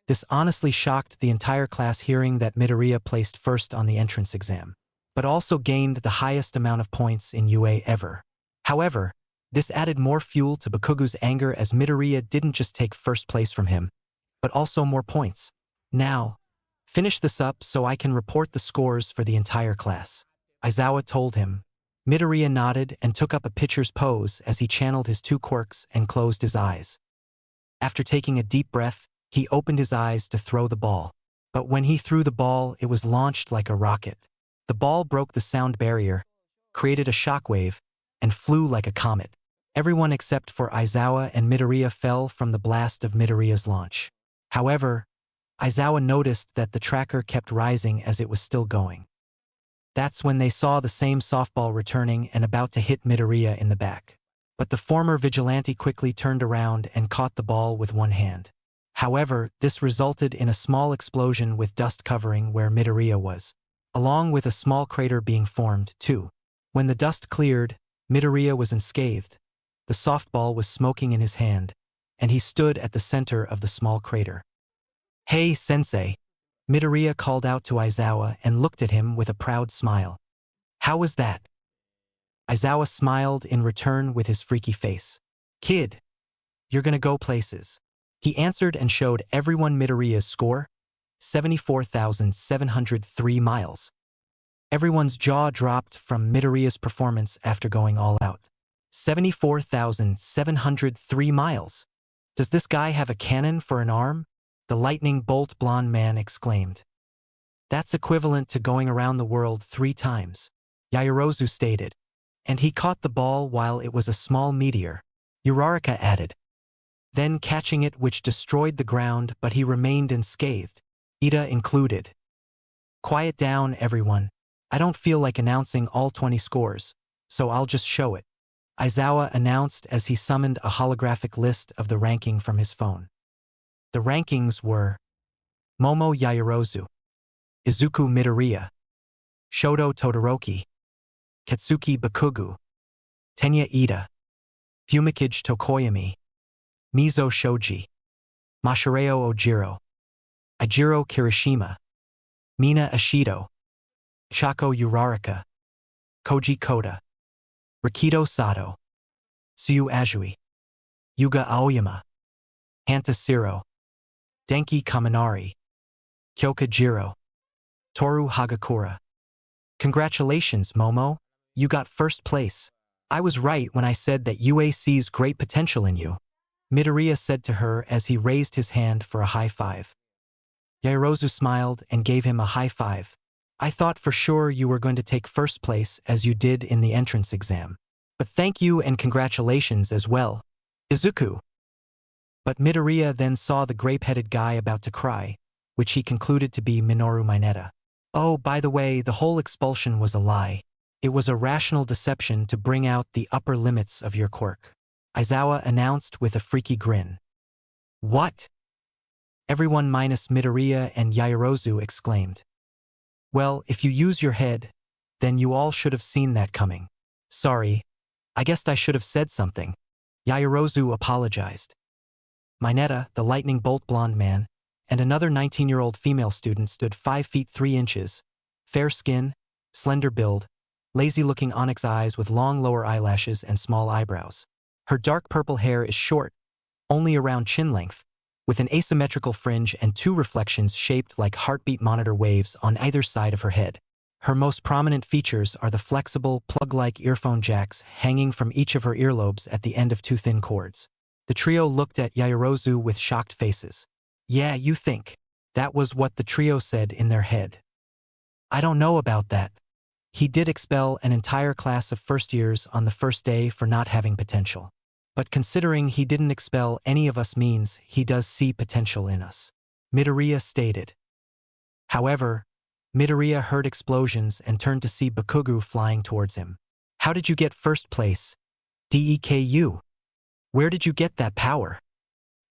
This honestly shocked the entire class hearing that Midoriya placed first on the entrance exam, but also gained the highest amount of points in UA ever. However, this added more fuel to Bakugo's anger as Midoriya didn't just take first place from him, but also more points. Now, finish this up so I can report the scores for the entire class, Aizawa told him. Midoriya nodded and took up a pitcher's pose as he channeled his two quirks and closed his eyes. After taking a deep breath, he opened his eyes to throw the ball. But when he threw the ball, it was launched like a rocket. The ball broke the sound barrier, created a shockwave, and flew like a comet. Everyone except for Aizawa and Midoriya fell from the blast of Midoriya's launch. However, Aizawa noticed that the tracker kept rising as it was still going. That's when they saw the same softball returning and about to hit Midoriya in the back. But the former vigilante quickly turned around and caught the ball with one hand. However, this resulted in a small explosion with dust covering where Midoriya was, along with a small crater being formed, too. When the dust cleared, Midoriya was unscathed. The softball was smoking in his hand, and he stood at the center of the small crater. "Hey, sensei!" Midoriya called out to Aizawa and looked at him with a proud smile. "How was that?" Aizawa smiled in return with his freaky face. "Kid, you're gonna go places." He answered and showed everyone Midoriya's score, 74,703 miles. Everyone's jaw dropped from Midoriya's performance after going all out. 74,703 miles. Does this guy have a cannon for an arm? The lightning bolt blonde man exclaimed. That's equivalent to going around the world 3 times, Yaoyorozu stated. And he caught the ball while it was a small meteor, Uraraka added. Then catching it, which destroyed the ground, but he remained unscathed, Ida included. Quiet down, everyone. I don't feel like announcing all 20 scores, so I'll just show it, Aizawa announced as he summoned a holographic list of the ranking from his phone. The rankings were Momo Yaoyorozu, Izuku Midoriya, Shoto Todoroki, Katsuki Bakugo, Tenya Ida, Fumikage Tokoyami, Mizo Shoji, Mashireo Ojiro, Ijiro Kirishima, Mina Ashido, Shako Uraraka, Koji Koda, Rikido Sato, Suyu Ajui, Yuga Aoyama, Hanta Siro, Denki Kaminari, Kyoka Jiro, Toru Hagakura. Congratulations, Momo. You got first place. I was right when I said that UA sees great potential in you, Midoriya said to her as he raised his hand for a high five. Yaoyorozu smiled and gave him a high five. I thought for sure you were going to take first place as you did in the entrance exam. But thank you and congratulations as well, Izuku. But Midoriya then saw the grape-headed guy about to cry, which he concluded to be Minoru Mineta. Oh, by the way, the whole expulsion was a lie. It was a rational deception to bring out the upper limits of your quirk, Aizawa announced with a freaky grin. What? Everyone minus Midoriya and Yaoyorozu exclaimed. Well, if you use your head, then you all should have seen that coming. Sorry, I guess I should have said something. Yaoyorozu apologized. Mineta, the lightning bolt blonde man, and another 19-year-old female student stood 5 feet 3 inches, fair skin, slender build, lazy-looking onyx eyes with long lower eyelashes and small eyebrows. Her dark purple hair is short, only around chin length, with an asymmetrical fringe and 2 reflections shaped like heartbeat monitor waves on either side of her head. Her most prominent features are the flexible, plug-like earphone jacks hanging from each of her earlobes at the end of 2 thin cords. The trio looked at Yaoyorozu with shocked faces. Yeah, you think. That was what the trio said in their head. I don't know about that. He did expel an entire class of first years on the first day for not having potential. But considering he didn't expel any of us means he does see potential in us, Midoriya stated. However, Midoriya heard explosions and turned to see Bakugo flying towards him. How did you get first place? Deku. Where did you get that power?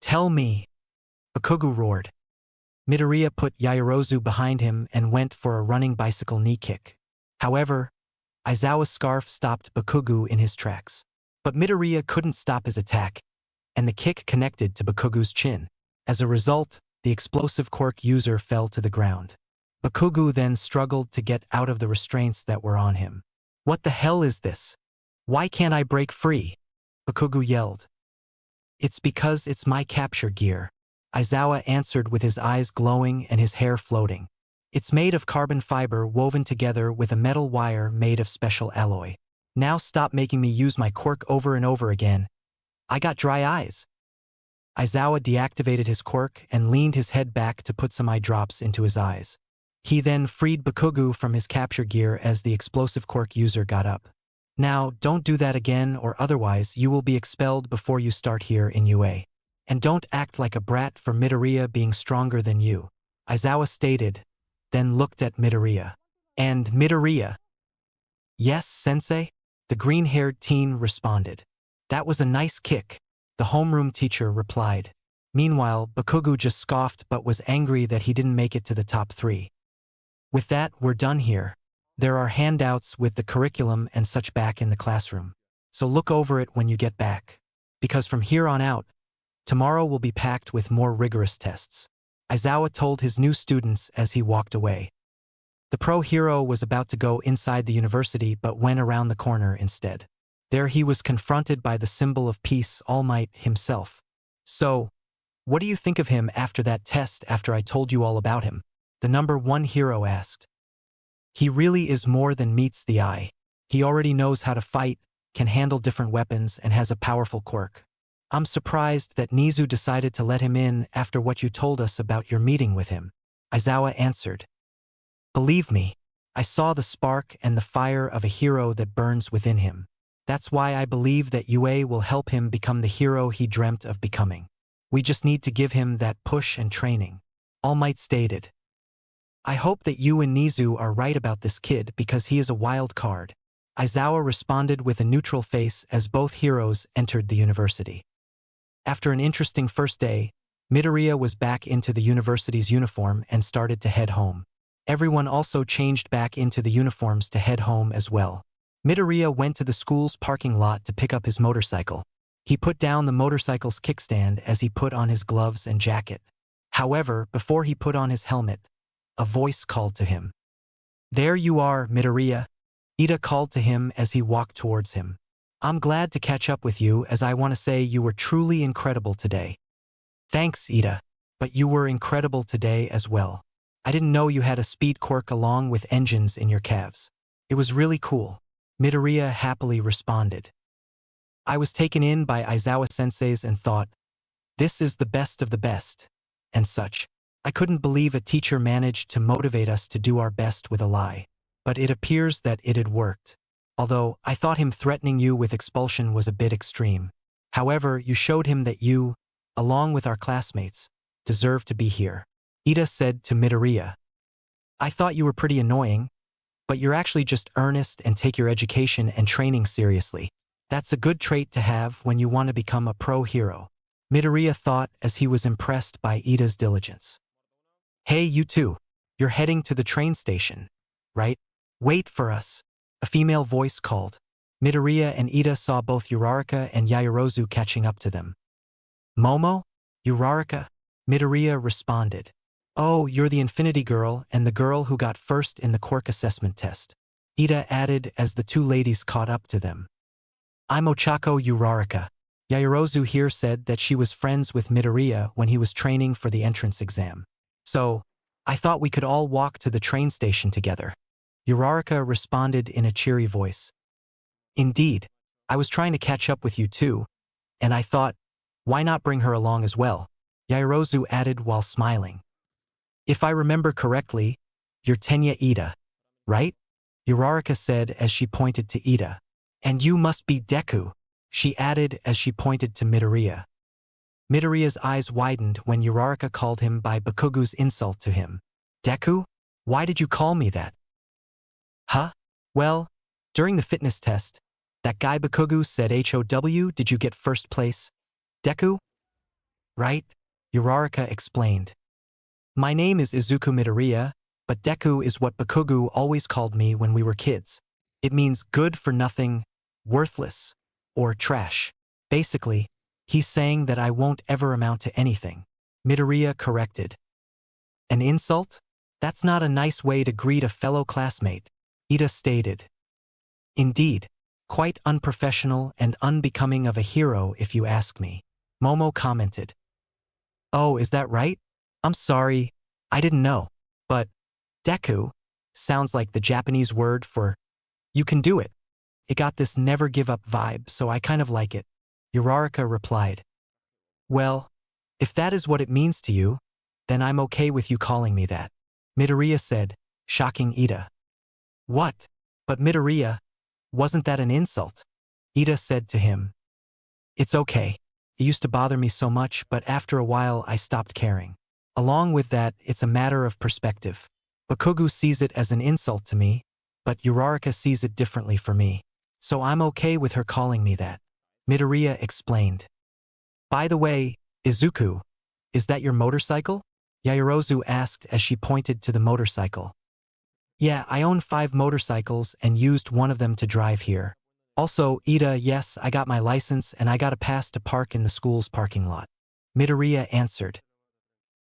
Tell me. Bakugo roared. Midoriya put Yaoyorozu behind him and went for a running bicycle knee kick. However, Aizawa's scarf stopped Bakugo in his tracks. But Midoriya couldn't stop his attack, and the kick connected to Bakugo's chin. As a result, the explosive quirk user fell to the ground. Bakugo then struggled to get out of the restraints that were on him. What the hell is this? Why can't I break free? Bakugo yelled. It's because it's my capture gear, Aizawa answered with his eyes glowing and his hair floating. It's made of carbon fiber woven together with a metal wire made of special alloy. Now stop making me use my quirk over and over again. I got dry eyes. Aizawa deactivated his quirk and leaned his head back to put some eye drops into his eyes. He then freed Bakugo from his capture gear as the explosive quirk user got up. Now, don't do that again or otherwise you will be expelled before you start here in UA. And don't act like a brat for Midoriya being stronger than you, Aizawa stated, then looked at Midoriya. And Midoriya? Yes, sensei? The green-haired teen responded. That was a nice kick, the homeroom teacher replied. Meanwhile, Bakugo just scoffed but was angry that he didn't make it to the top 3. With that, we're done here. There are handouts with the curriculum and such back in the classroom. So look over it when you get back. Because from here on out, tomorrow will be packed with more rigorous tests. Aizawa told his new students as he walked away. The pro hero was about to go inside the university but went around the corner instead. There he was confronted by the symbol of peace, All Might himself. So, what do you think of him after that test after I told you all about him? The number one hero asked. He really is more than meets the eye. He already knows how to fight, can handle different weapons, and has a powerful quirk. I'm surprised that Nizu decided to let him in after what you told us about your meeting with him. Aizawa answered. Believe me, I saw the spark and the fire of a hero that burns within him. That's why I believe that Yue will help him become the hero he dreamt of becoming. We just need to give him that push and training. All Might stated. I hope that you and Nizu are right about this kid because he is a wild card. Aizawa responded with a neutral face as both heroes entered the university. After an interesting first day, Midoriya was back into the university's uniform and started to head home. Everyone also changed back into the uniforms to head home as well. Midoriya went to the school's parking lot to pick up his motorcycle. He put down the motorcycle's kickstand as he put on his gloves and jacket. However, before he put on his helmet, a voice called to him. There you are, Midoriya. Ida called to him as he walked towards him. I'm glad to catch up with you as I want to say you were truly incredible today. Thanks, Ida, but you were incredible today as well. I didn't know you had a speed quirk along with engines in your calves. It was really cool. Midoriya happily responded. I was taken in by Aizawa-sensei's and thought, this is the best of the best, and such. I couldn't believe a teacher managed to motivate us to do our best with a lie. But it appears that it had worked. Although, I thought him threatening you with expulsion was a bit extreme. However, you showed him that you, along with our classmates, deserve to be here. Ida said to Midoriya. I thought you were pretty annoying, but you're actually just earnest and take your education and training seriously. That's a good trait to have when you want to become a pro hero. Midoriya thought as he was impressed by Ida's diligence. Hey, you two. You're heading to the train station, right? Wait for us. A female voice called. Midoriya and Ida saw both Uraraka and Yaoyorozu catching up to them. Momo? Uraraka? Midoriya responded. Oh, you're the Infinity Girl and the girl who got first in the quirk assessment test. Ida added as the two ladies caught up to them. I'm Ochako Uraraka. Yaoyorozu here said that she was friends with Midoriya when he was training for the entrance exam. So, I thought we could all walk to the train station together. Uraraka responded in a cheery voice. Indeed, I was trying to catch up with you too, and I thought, why not bring her along as well? Yaoyorozu added while smiling. If I remember correctly, you're Tenya Ida, right? Uraraka said as she pointed to Ida. And you must be Deku, she added as she pointed to Midoriya. Midoriya's eyes widened when Uraraka called him by Bakugu's insult to him. Deku? Why did you call me that? Huh? Well, during the fitness test, that guy Bakugu said HOW, did you get first place? Deku? Right? Uraraka explained. My name is Izuku Midoriya, but Deku is what Bakugu always called me when we were kids. It means good for nothing, worthless, or trash. Basically, he's saying that I won't ever amount to anything. Midoriya corrected. An insult? That's not a nice way to greet a fellow classmate, Ida stated. Indeed, quite unprofessional and unbecoming of a hero if you ask me, Momo commented. Oh, is that right? I'm sorry, I didn't know. But, Deku, sounds like the Japanese word for, you can do it. It got this never give up vibe, so I kind of like it. Uraraka replied. Well, if that is what it means to you, then I'm okay with you calling me that. Midoriya said, shocking Ida. What? But Midoriya, wasn't that an insult? Ida said to him. It's okay. It used to bother me so much, but after a while I stopped caring. Along with that, it's a matter of perspective. Bakugu sees it as an insult to me, but Uraraka sees it differently for me. So I'm okay with her calling me that. Midoriya explained. By the way, Izuku, is that your motorcycle? Yaoyorozu asked as she pointed to the motorcycle. Yeah, I own 5 motorcycles and used one of them to drive here. Also, Ida, yes, I got my license and I got a pass to park in the school's parking lot. Midoriya answered.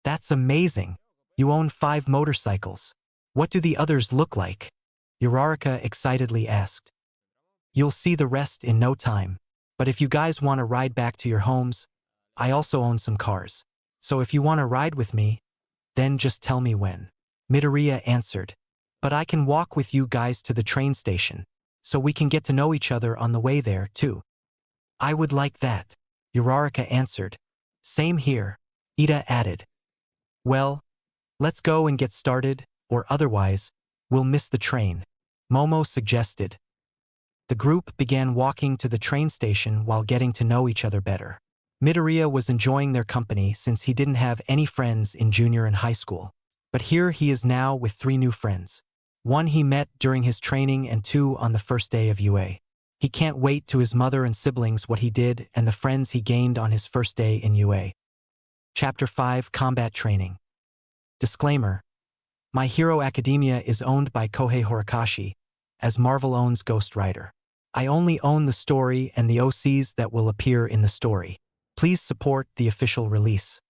That's amazing. You own 5 motorcycles. What do the others look like? Uraraka excitedly asked. You'll see the rest in no time. But if you guys want to ride back to your homes, I also own some cars. So if you want to ride with me, then just tell me when. Midoriya answered. But I can walk with you guys to the train station, so we can get to know each other on the way there, too. I would like that, Uraraka answered. Same here, Ida added. Well, let's go and get started, or otherwise, we'll miss the train, Momo suggested. The group began walking to the train station while getting to know each other better. Midoriya was enjoying their company since he didn't have any friends in junior and high school. But here he is now with 3 new friends. 1 he met during his training and 2 on the first day of UA. He can't wait to his mother and siblings what he did and the friends he gained on his first day in UA. Chapter 5 Combat Training. Disclaimer. My Hero Academia is owned by Kohei Horikoshi, as Marvel owns Ghost Rider. I only own the story and the OCs that will appear in the story. Please support the official release.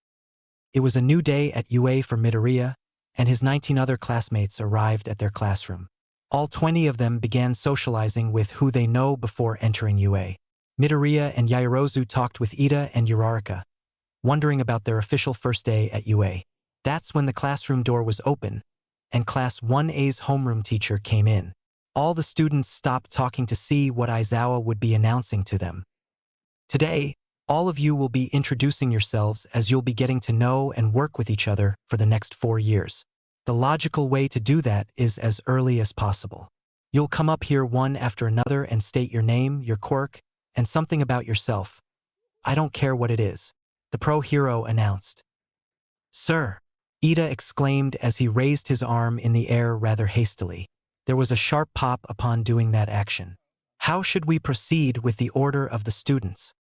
It was a new day at UA for Midoriya, and his 19 other classmates arrived at their classroom. All 20 of them began socializing with who they know before entering UA. Midoriya and Yaoyorozu talked with Ida and Uraraka, wondering about their official first day at UA. That's when the classroom door was open, and Class 1A's homeroom teacher came in. All the students stopped talking to see what Aizawa would be announcing to them. Today, all of you will be introducing yourselves as you'll be getting to know and work with each other for the next 4 years. The logical way to do that is as early as possible. You'll come up here one after another and state your name, your quirk, and something about yourself. I don't care what it is, the pro hero announced. Sir, Ida exclaimed as he raised his arm in the air rather hastily. There was a sharp pop upon doing that action. How should we proceed with the order of the students?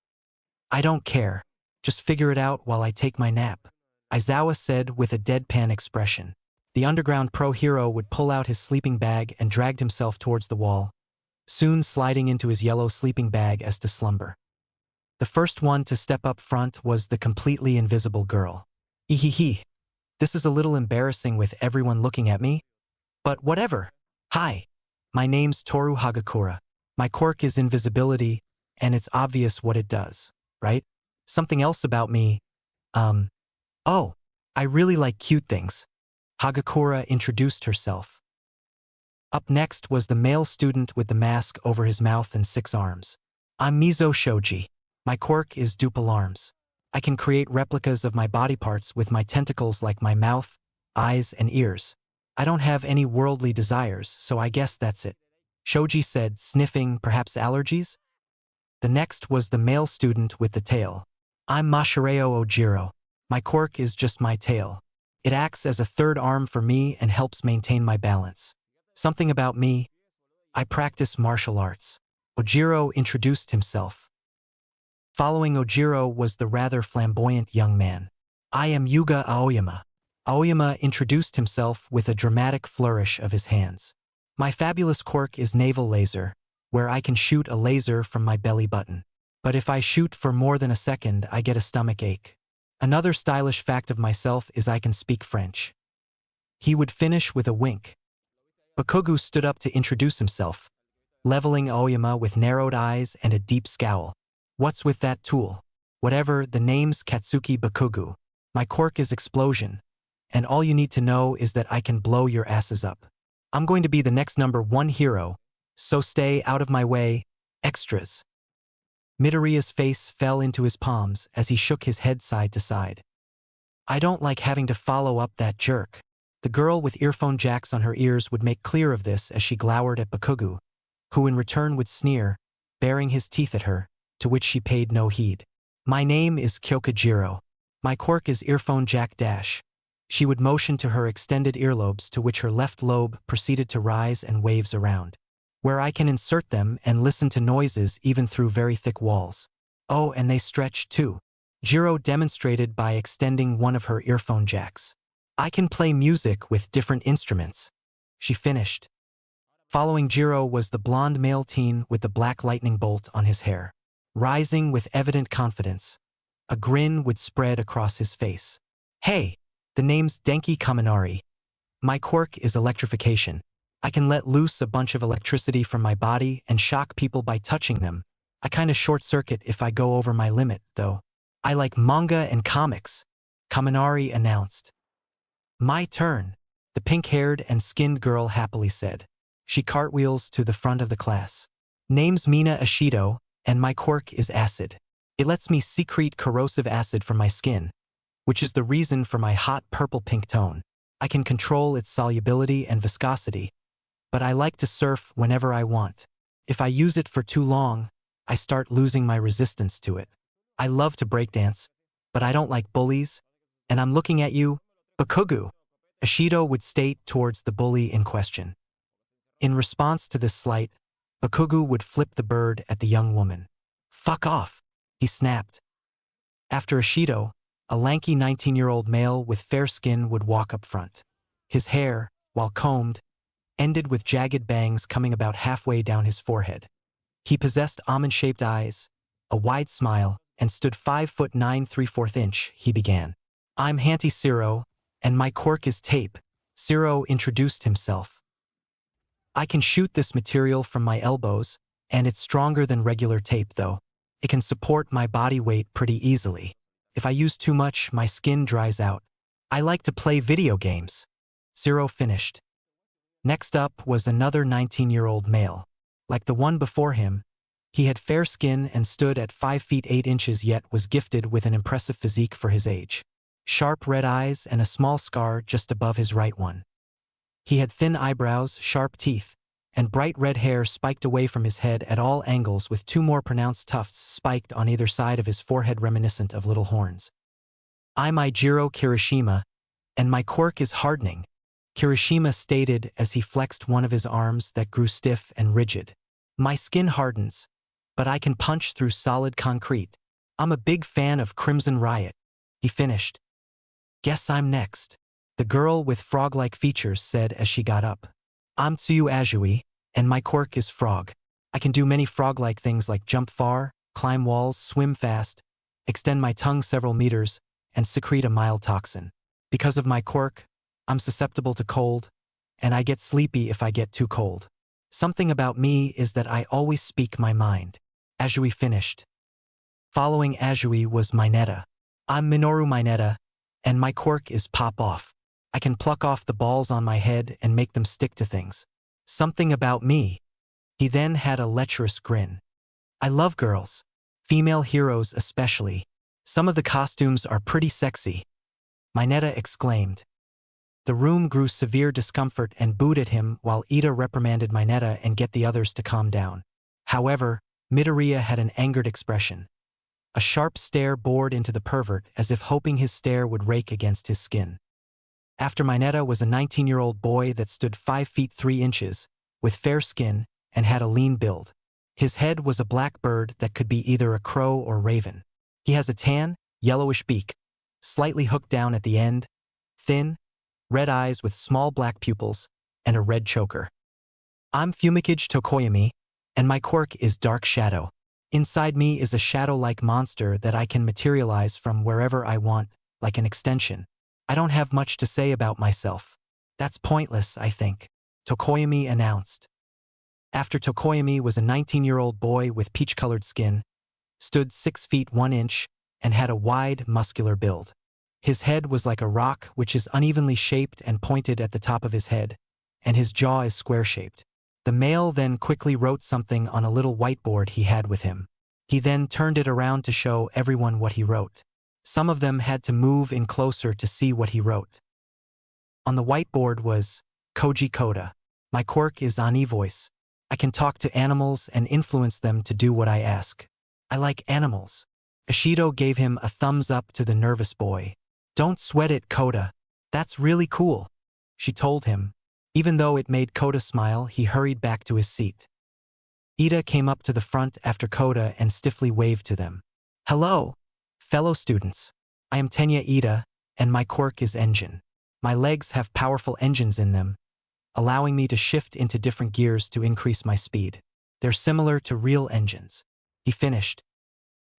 I don't care. Just figure it out while I take my nap, Aizawa said with a deadpan expression. The underground pro hero would pull out his sleeping bag and dragged himself towards the wall, soon sliding into his yellow sleeping bag as to slumber. The first one to step up front was the completely invisible girl. Ehehe. This is a little embarrassing with everyone looking at me. But whatever. Hi. My name's Toru Hagakura. My quirk is invisibility, and it's obvious what it does, right? Something else about me, oh, I really like cute things. Hagakura introduced herself. Up next was the male student with the mask over his mouth and 6 arms. I'm Mizo Shoji. My quirk is duple arms. I can create replicas of my body parts with my tentacles like my mouth, eyes, and ears. I don't have any worldly desires, so I guess that's it. Shoji said, sniffing, perhaps allergies? The next was the male student with the tail. I'm Mashireo Ojiro. My quirk is just my tail. It acts as a 3rd arm for me and helps maintain my balance. Something about me. I practice martial arts. Ojiro introduced himself. Following Ojiro was the rather flamboyant young man. I am Yuga Aoyama. Aoyama introduced himself with a dramatic flourish of his hands. My fabulous quirk is naval laser, where I can shoot a laser from my belly button. But if I shoot for more than a second, I get a stomach ache. Another stylish fact of myself is I can speak French. He would finish with a wink. Bakugu stood up to introduce himself, leveling Aoyama with narrowed eyes and a deep scowl. What's with that tool? Whatever, the name's Katsuki Bakugu. My quirk is explosion, and all you need to know is that I can blow your asses up. I'm going to be the next number 1 hero, so stay out of my way, extras. Midoriya's face fell into his palms as he shook his head side to side. I don't like having to follow up that jerk. The girl with earphone jacks on her ears would make clear of this as she glowered at Bakugu, who in return would sneer, baring his teeth at her, to which she paid no heed. My name is Kyokujiro. My quirk is earphone jack dash. She would motion to her extended earlobes, to which her left lobe proceeded to rise and waves around, where I can insert them and listen to noises even through very thick walls. Oh, and they stretch too. Jiro demonstrated by extending one of her earphone jacks. I can play music with different instruments. She finished. Following Jiro was the blonde male teen with the black lightning bolt on his hair. Rising with evident confidence, a grin would spread across his face. Hey, the name's Denki Kaminari. My quirk is electrification. I can let loose a bunch of electricity from my body and shock people by touching them. I kinda short-circuit if I go over my limit, though. I like manga and comics, Kaminari announced. My turn, the pink-haired and skinned girl happily said. She cartwheels to the front of the class. Name's Mina Ashido, and my quirk is acid. It lets me secrete corrosive acid from my skin, which is the reason for my hot purple-pink tone. I can control its solubility and viscosity, but I like to surf whenever I want. If I use it for too long, I start losing my resistance to it. I love to breakdance, but I don't like bullies, and I'm looking at you, Bakugu, Ashido would state towards the bully in question. In response to this slight, Bakugu would flip the bird at the young woman. Fuck off, he snapped. After Ashido, a lanky 19-year-old male with fair skin would walk up front. His hair, while combed, ended with jagged bangs coming about halfway down his forehead. He possessed almond-shaped eyes, a wide smile, and stood 5'9" 3/4 inch, he began. I'm Hanty Ciro, and my quirk is tape, Ciro introduced himself. I can shoot this material from my elbows, and it's stronger than regular tape though. It can support my body weight pretty easily. If I use too much, my skin dries out. I like to play video games. Ciro finished. Next up was another 19-year-old male. Like the one before him, he had fair skin and stood at 5 feet 8 inches yet was gifted with an impressive physique for his age. Sharp red eyes and a small scar just above his right one. He had thin eyebrows, sharp teeth, and bright red hair spiked away from his head at all angles with 2 more pronounced tufts spiked on either side of his forehead reminiscent of little horns. I'm Jiro Kirishima, and my quirk is hardening, Kirishima stated as he flexed one of his arms that grew stiff and rigid. My skin hardens, but I can punch through solid concrete. I'm a big fan of Crimson Riot, he finished. Guess I'm next, the girl with frog-like features said as she got up. I'm Tsuyu Azui, and my quirk is frog. I can do many frog-like things like jump far, climb walls, swim fast, extend my tongue several meters, and secrete a mild toxin. Because of my quirk, I'm susceptible to cold, and I get sleepy if I get too cold. Something about me is that I always speak my mind. Azui finished. Following Azui was Mineta. I'm Minoru Mineta, and my quirk is pop off. I can pluck off the balls on my head and make them stick to things. Something about me. He then had a lecherous grin. I love girls. Female heroes especially. Some of the costumes are pretty sexy. Mineta exclaimed. The room grew severe discomfort and booed at him while Ida reprimanded Mineta and get the others to calm down. However, Midoriya had an angered expression. A sharp stare bored into the pervert as if hoping his stare would rake against his skin. After Mineta was a 19-year-old boy that stood 5 feet 3 inches, with fair skin, and had a lean build. His head was a black bird that could be either a crow or raven. He has a tan, yellowish beak, slightly hooked down at the end, thin, red eyes with small black pupils, and a red choker. I'm Fumikage Tokoyami, and my quirk is Dark Shadow. Inside me is a shadow-like monster that I can materialize from wherever I want, like an extension. I don't have much to say about myself. That's pointless, I think, Tokoyami announced. After Tokoyami was a 19-year-old boy with peach-colored skin, stood 6 feet 1 inch, and had a wide, muscular build. His head was like a rock which is unevenly shaped and pointed at the top of his head, and his jaw is square-shaped. The male then quickly wrote something on a little whiteboard he had with him. He then turned it around to show everyone what he wrote. Some of them had to move in closer to see what he wrote. On the whiteboard was, Koji Koda. My quirk is Ani voice. I can talk to animals and influence them to do what I ask. I like animals. Ashido gave him a thumbs up to the nervous boy. Don't sweat it, Koda. That's really cool, she told him. Even though it made Koda smile, he hurried back to his seat. Ida came up to the front after Koda and stiffly waved to them. Hello, fellow students. I am Tenya Ida, and my quirk is engine. My legs have powerful engines in them, allowing me to shift into different gears to increase my speed. They're similar to real engines. He finished.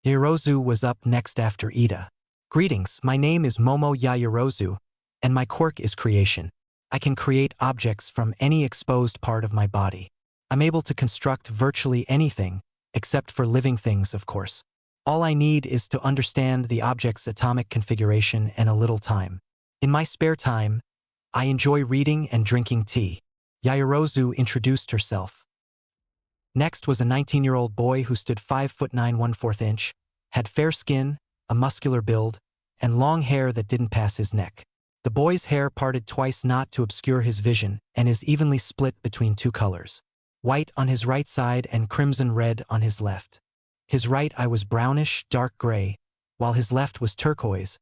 Yaoyorozu was up next after Ida. Greetings, my name is Momo Yaoyorozu, and my quirk is creation. I can create objects from any exposed part of my body. I'm able to construct virtually anything, except for living things, of course. All I need is to understand the object's atomic configuration and a little time. In my spare time, I enjoy reading and drinking tea. Yaoyorozu introduced herself. Next was a 19-year-old boy who stood 5'9" 1/4 inch, had fair skin, a muscular build, and long hair that didn't pass his neck. The boy's hair parted twice not to obscure his vision and is evenly split between two colors. White on his right side and crimson red on his left. His right eye was brownish, dark gray, while his left was turquoise.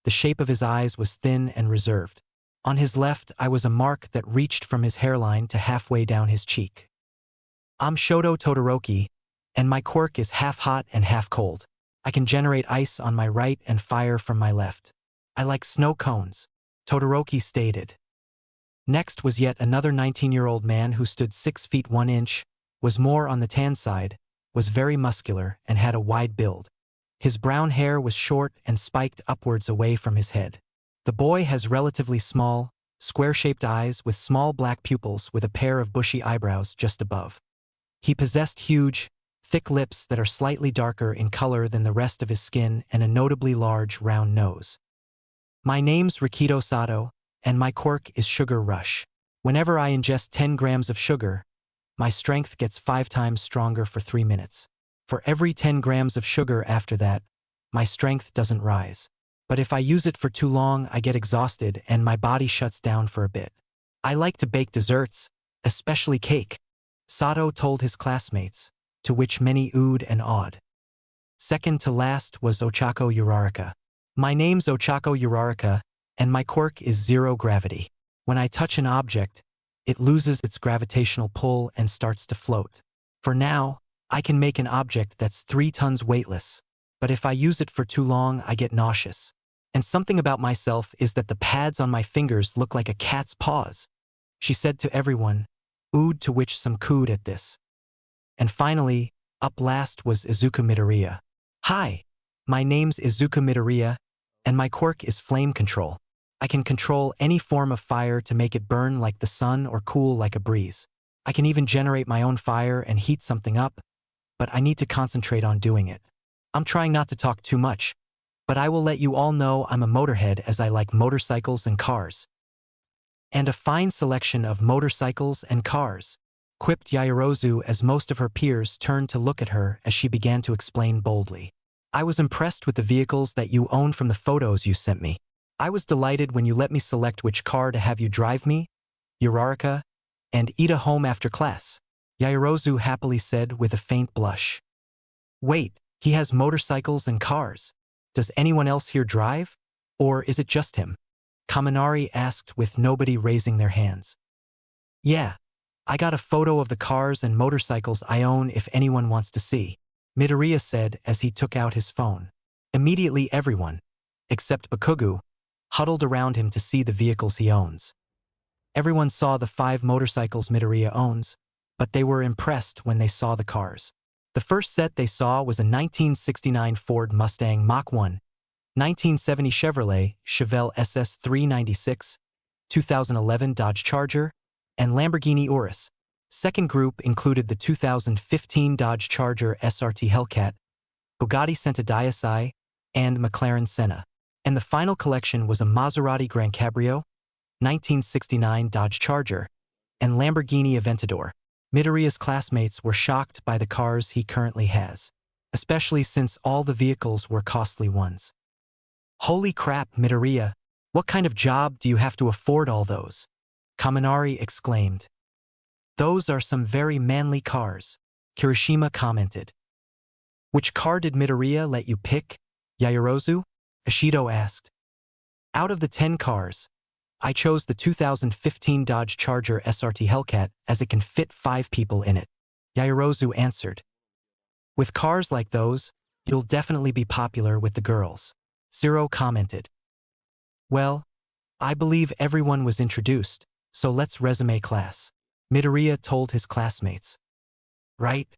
The shape of his eyes was thin and reserved. On his left eye was a mark that reached from his hairline to halfway down his cheek. I'm Shoto Todoroki, and my quirk is half hot and half cold. I can generate ice on my right and fire from my left. I like snow cones, Todoroki stated. Next was yet another 19-year-old man who stood 6 feet 1 inch, was more on the tan side, was very muscular, and had a wide build. His brown hair was short and spiked upwards away from his head. The boy has relatively small, square-shaped eyes with small black pupils with a pair of bushy eyebrows just above. He possessed huge, thick lips that are slightly darker in color than the rest of his skin and a notably large, round nose. My name's Rikido Sato, and my quirk is Sugar Rush. Whenever I ingest 10 grams of sugar, my strength gets 5 times stronger for 3 minutes. For every 10 grams of sugar after that, my strength doesn't rise. But if I use it for too long, I get exhausted and my body shuts down for a bit. I like to bake desserts, especially cake, Sato told his classmates, to which many oohed and awed. Second to last was Ochako Uraraka. My name's Ochako Uraraka, and my quirk is zero gravity. When I touch an object, it loses its gravitational pull and starts to float. For now, I can make an object that's 3 tons weightless, but if I use it for too long, I get nauseous. And something about myself is that the pads on my fingers look like a cat's paws, she said to everyone, oohed, to which some cooed at this. And finally, up last was Izuku Midoriya. Hi, my name's Izuku Midoriya, and my quirk is flame control. I can control any form of fire to make it burn like the sun or cool like a breeze. I can even generate my own fire and heat something up, but I need to concentrate on doing it. I'm trying not to talk too much, but I will let you all know I'm a motorhead as I like motorcycles and cars. And a fine selection of motorcycles and cars, quipped Yaoyorozu as most of her peers turned to look at her as she began to explain boldly. I was impressed with the vehicles that you own from the photos you sent me. I was delighted when you let me select which car to have you drive me, Uraraka, and Ida home after class, Yaoyorozu happily said with a faint blush. Wait, he has motorcycles and cars. Does anyone else here drive? Or is it just him? Kaminari asked with nobody raising their hands. Yeah, I got a photo of the cars and motorcycles I own if anyone wants to see, Midoriya said as he took out his phone. Immediately everyone, except Bakugo, huddled around him to see the vehicles he owns. Everyone saw the 5 motorcycles Midoriya owns, but they were impressed when they saw the cars. The first set they saw was a 1969 Ford Mustang Mach 1, 1970 Chevrolet Chevelle SS 396, 2011 Dodge Charger, and Lamborghini Urus. Second group included the 2015 Dodge Charger SRT Hellcat, Bugatti Centodieci, and McLaren Senna. And the final collection was a Maserati Gran Cabrio, 1969 Dodge Charger, and Lamborghini Aventador. Midoriya's classmates were shocked by the cars he currently has, especially since all the vehicles were costly ones. Holy crap, Midoriya, what kind of job do you have to afford all those? Kaminari exclaimed. Those are some very manly cars, Kirishima commented. Which car did Midoriya let you pick, Yaoyorozu? Ishido asked. Out of the 10 cars, I chose the 2015 Dodge Charger SRT Hellcat as it can fit 5 people in it, Yaoyorozu answered. With cars like those, you'll definitely be popular with the girls, Zero commented. Well, I believe everyone was introduced, So let's resume class. Midoriya told his classmates. Right?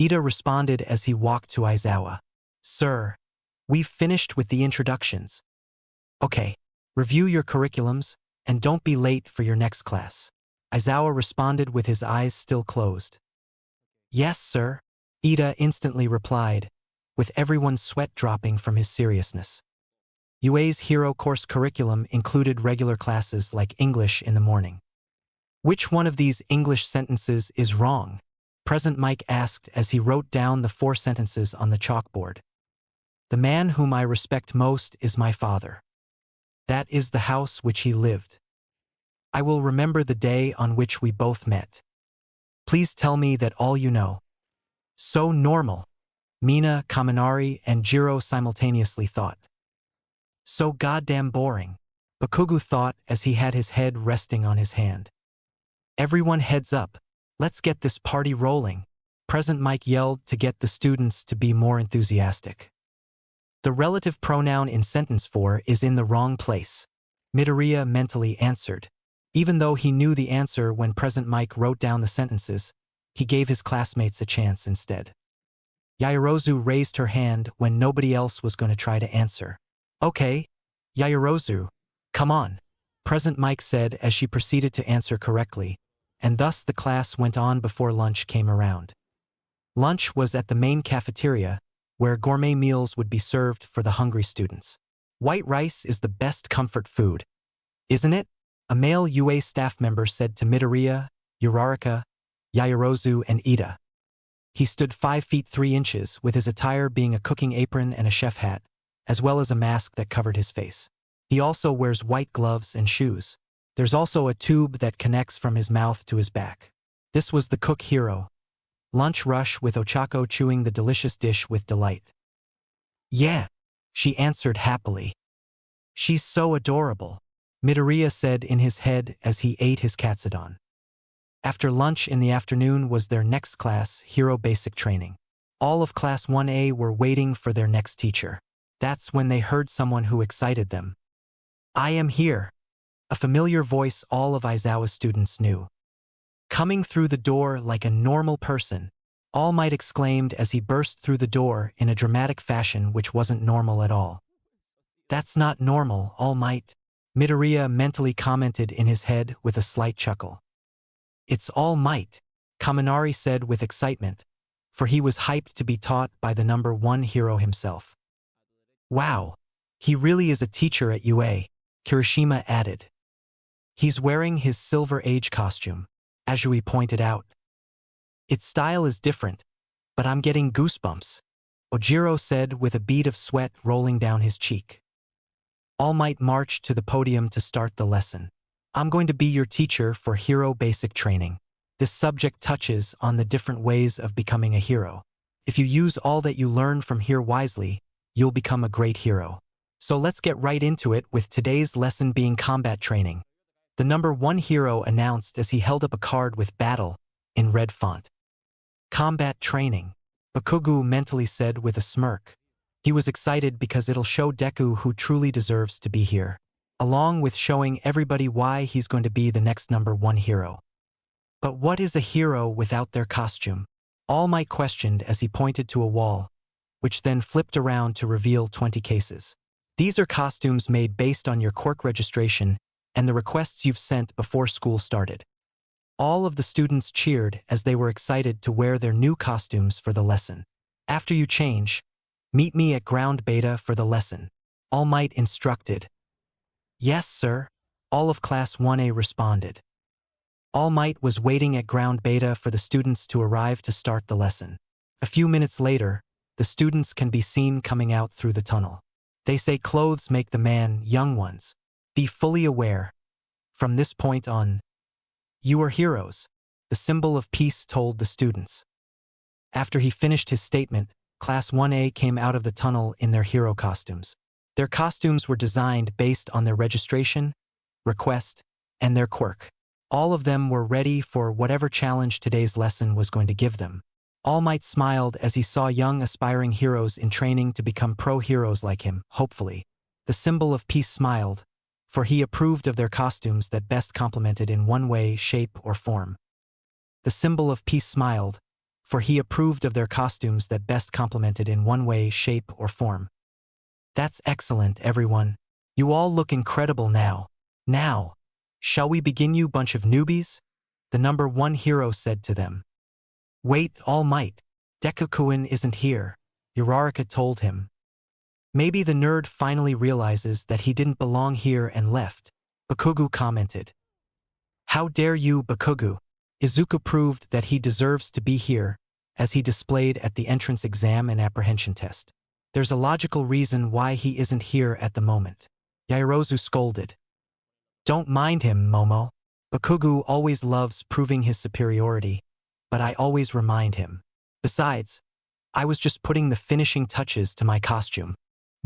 Ida responded as he walked to Aizawa. Sir, we've finished with the introductions. Okay, review your curriculums, and don't be late for your next class. Aizawa responded with his eyes still closed. Yes, sir, Ida instantly replied, with everyone's sweat dropping from his seriousness. UA's hero course curriculum included regular classes like English in the morning. Which one of these English sentences is wrong? Present Mike asked as he wrote down the 4 sentences on the chalkboard. The man whom I respect most is my father. That is the house which he lived. I will remember the day on which we both met. Please tell me that all you know. So normal. Mina, Kaminari, and Jiro simultaneously thought. So goddamn boring. Bakugo thought as he had his head resting on his hand. Everyone heads up. Let's get this party rolling. Present Mike yelled to get the students to be more enthusiastic. The relative pronoun in sentence 4 is in the wrong place. Midoriya mentally answered. Even though he knew the answer when Present Mike wrote down the sentences, he gave his classmates a chance instead. Yaoyorozu raised her hand when nobody else was going to try to answer. Okay, Yaoyorozu, come on, Present Mike said as she proceeded to answer correctly, and thus the class went on before lunch came around. Lunch was at the main cafeteria, where gourmet meals would be served for the hungry students. White rice is the best comfort food, isn't it? A male UA staff member said to Midoriya, Uraraka, Yaoyorozu, and Ida. He stood 5 feet 3 inches, with his attire being a cooking apron and a chef hat, as well as a mask that covered his face. He also wears white gloves and shoes. There's also a tube that connects from his mouth to his back. This was the cook hero. Lunch rush with Ochako chewing the delicious dish with delight. Yeah, she answered happily. She's so adorable, Midoriya said in his head as he ate his katsudon. After lunch in the afternoon was their next class, Hero Basic Training. All of Class 1A were waiting for their next teacher. That's when they heard someone who excited them. I am here. A familiar voice all of Aizawa's students knew. Coming through the door like a normal person, All Might exclaimed as he burst through the door in a dramatic fashion which wasn't normal at all. That's not normal, All Might, Midoriya mentally commented in his head with a slight chuckle. It's All Might, Kaminari said with excitement, for he was hyped to be taught by the number 1 hero himself. Wow, he really is a teacher at UA, Kirishima added. He's wearing his Silver Age costume, Azui pointed out. Its style is different, but I'm getting goosebumps, Ojiro said with a bead of sweat rolling down his cheek. All Might marched to the podium to start the lesson. I'm going to be your teacher for Hero Basic Training. This subject touches on the different ways of becoming a hero. If you use all that you learn from here wisely, you'll become a great hero. So let's get right into it with today's lesson being combat training. The number 1 hero announced as he held up a card with battle in red font. Combat training, Bakugo mentally said with a smirk. He was excited because it'll show Deku who truly deserves to be here, along with showing everybody why he's going to be the next number 1 hero. But what is a hero without their costume? All Might questioned as he pointed to a wall, which then flipped around to reveal 20 cases. These are costumes made based on your quirk registration and the requests you've sent before school started. All of the students cheered as they were excited to wear their new costumes for the lesson. After you change, meet me at ground beta for the lesson, All Might instructed. Yes, sir, all of Class 1A responded. All Might was waiting at ground beta for the students to arrive to start the lesson. A few minutes later, the students can be seen coming out through the tunnel. They say clothes make the man, young ones. Be fully aware. From this point on, you are heroes, the symbol of peace told the students. After he finished his statement, Class 1A came out of the tunnel in their hero costumes. Their costumes were designed based on their registration, request, and their quirk. All of them were ready for whatever challenge today's lesson was going to give them. All Might smiled as he saw young aspiring heroes in training to become pro heroes like him, hopefully. The symbol of peace smiled, for he approved of their costumes that best complemented in one way, shape, or form. The symbol of peace smiled, for he approved of their costumes that best complemented in one way, shape, or form. That's excellent, everyone. You all look incredible now. Now, shall we begin, you bunch of newbies? The number one hero said to them. Wait, All Might. Deku isn't here, Uraraka told him. Maybe the nerd finally realizes that he didn't belong here and left, Bakugu commented. How dare you, Bakugu? Izuku proved that he deserves to be here, as he displayed at the entrance exam and apprehension test. There's a logical reason why he isn't here at the moment. Yaoyorozu scolded. Don't mind him, Momo. Bakugu always loves proving his superiority, but I always remind him. Besides, I was just putting the finishing touches to my costume,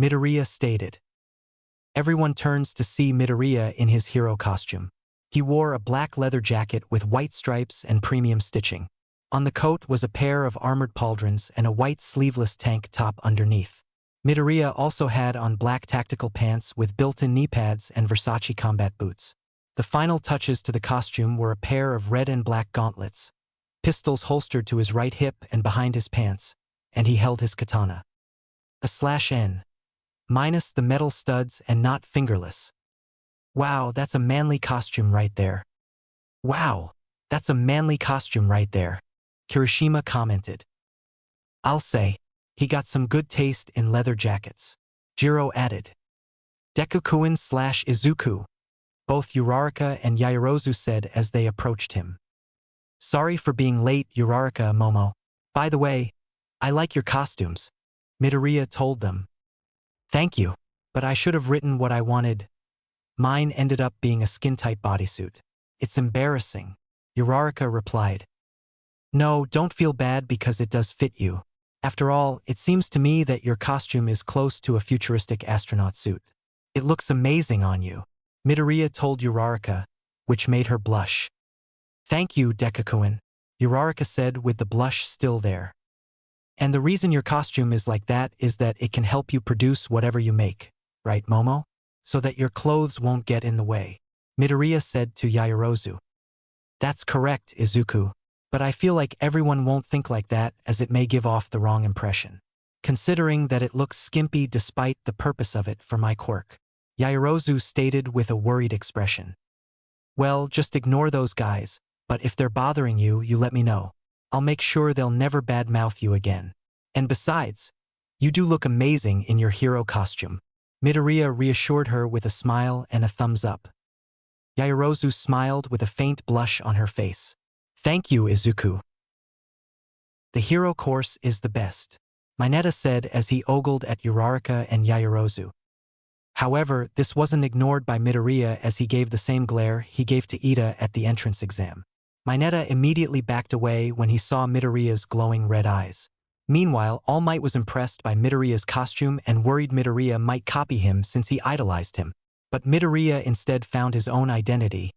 Midoriya stated. Everyone turns to see Midoriya in his hero costume. He wore a black leather jacket with white stripes and premium stitching. On the coat was a pair of armored pauldrons and a white sleeveless tank top underneath. Midoriya also had on black tactical pants with built-in knee pads and Versace combat boots. The final touches to the costume were a pair of red and black gauntlets, pistols holstered to his right hip and behind his pants, and he held his katana. /N. Minus the metal studs and not fingerless. Wow, that's a manly costume right there. Wow, that's a manly costume right there, Kirishima commented. I'll say, he got some good taste in leather jackets, Jiro added. Deku-kun/Izuku, both Uraraka and Yaoyorozu said as they approached him. Sorry for being late, Uraraka, Momo. By the way, I like your costumes, Midoriya told them. Thank you, but I should have written what I wanted. Mine ended up being a skin-tight bodysuit. It's embarrassing, Uraraka replied. No, don't feel bad because it does fit you. After all, it seems to me that your costume is close to a futuristic astronaut suit. It looks amazing on you, Midoriya told Uraraka, which made her blush. Thank you, Deku-kun, Uraraka said with the blush still there. And the reason your costume is like that is that it can help you produce whatever you make, right, Momo? So that your clothes won't get in the way, Midoriya said to Yaoyorozu. That's correct, Izuku, but I feel like everyone won't think like that as it may give off the wrong impression. Considering that it looks skimpy despite the purpose of it for my quirk, Yaoyorozu stated with a worried expression. Well, just ignore those guys, but if they're bothering you, you let me know. I'll make sure they'll never badmouth you again. And besides, you do look amazing in your hero costume, Midoriya reassured her with a smile and a thumbs up. Yaoyorozu smiled with a faint blush on her face. Thank you, Izuku. The hero course is the best, Mineta said as he ogled at Uraraka and Yaoyorozu. However, this wasn't ignored by Midoriya as he gave the same glare he gave to Ida at the entrance exam. Mineta immediately backed away when he saw Midoriya's glowing red eyes. Meanwhile, All Might was impressed by Midoriya's costume and worried Midoriya might copy him since he idolized him. But Midoriya instead found his own identity,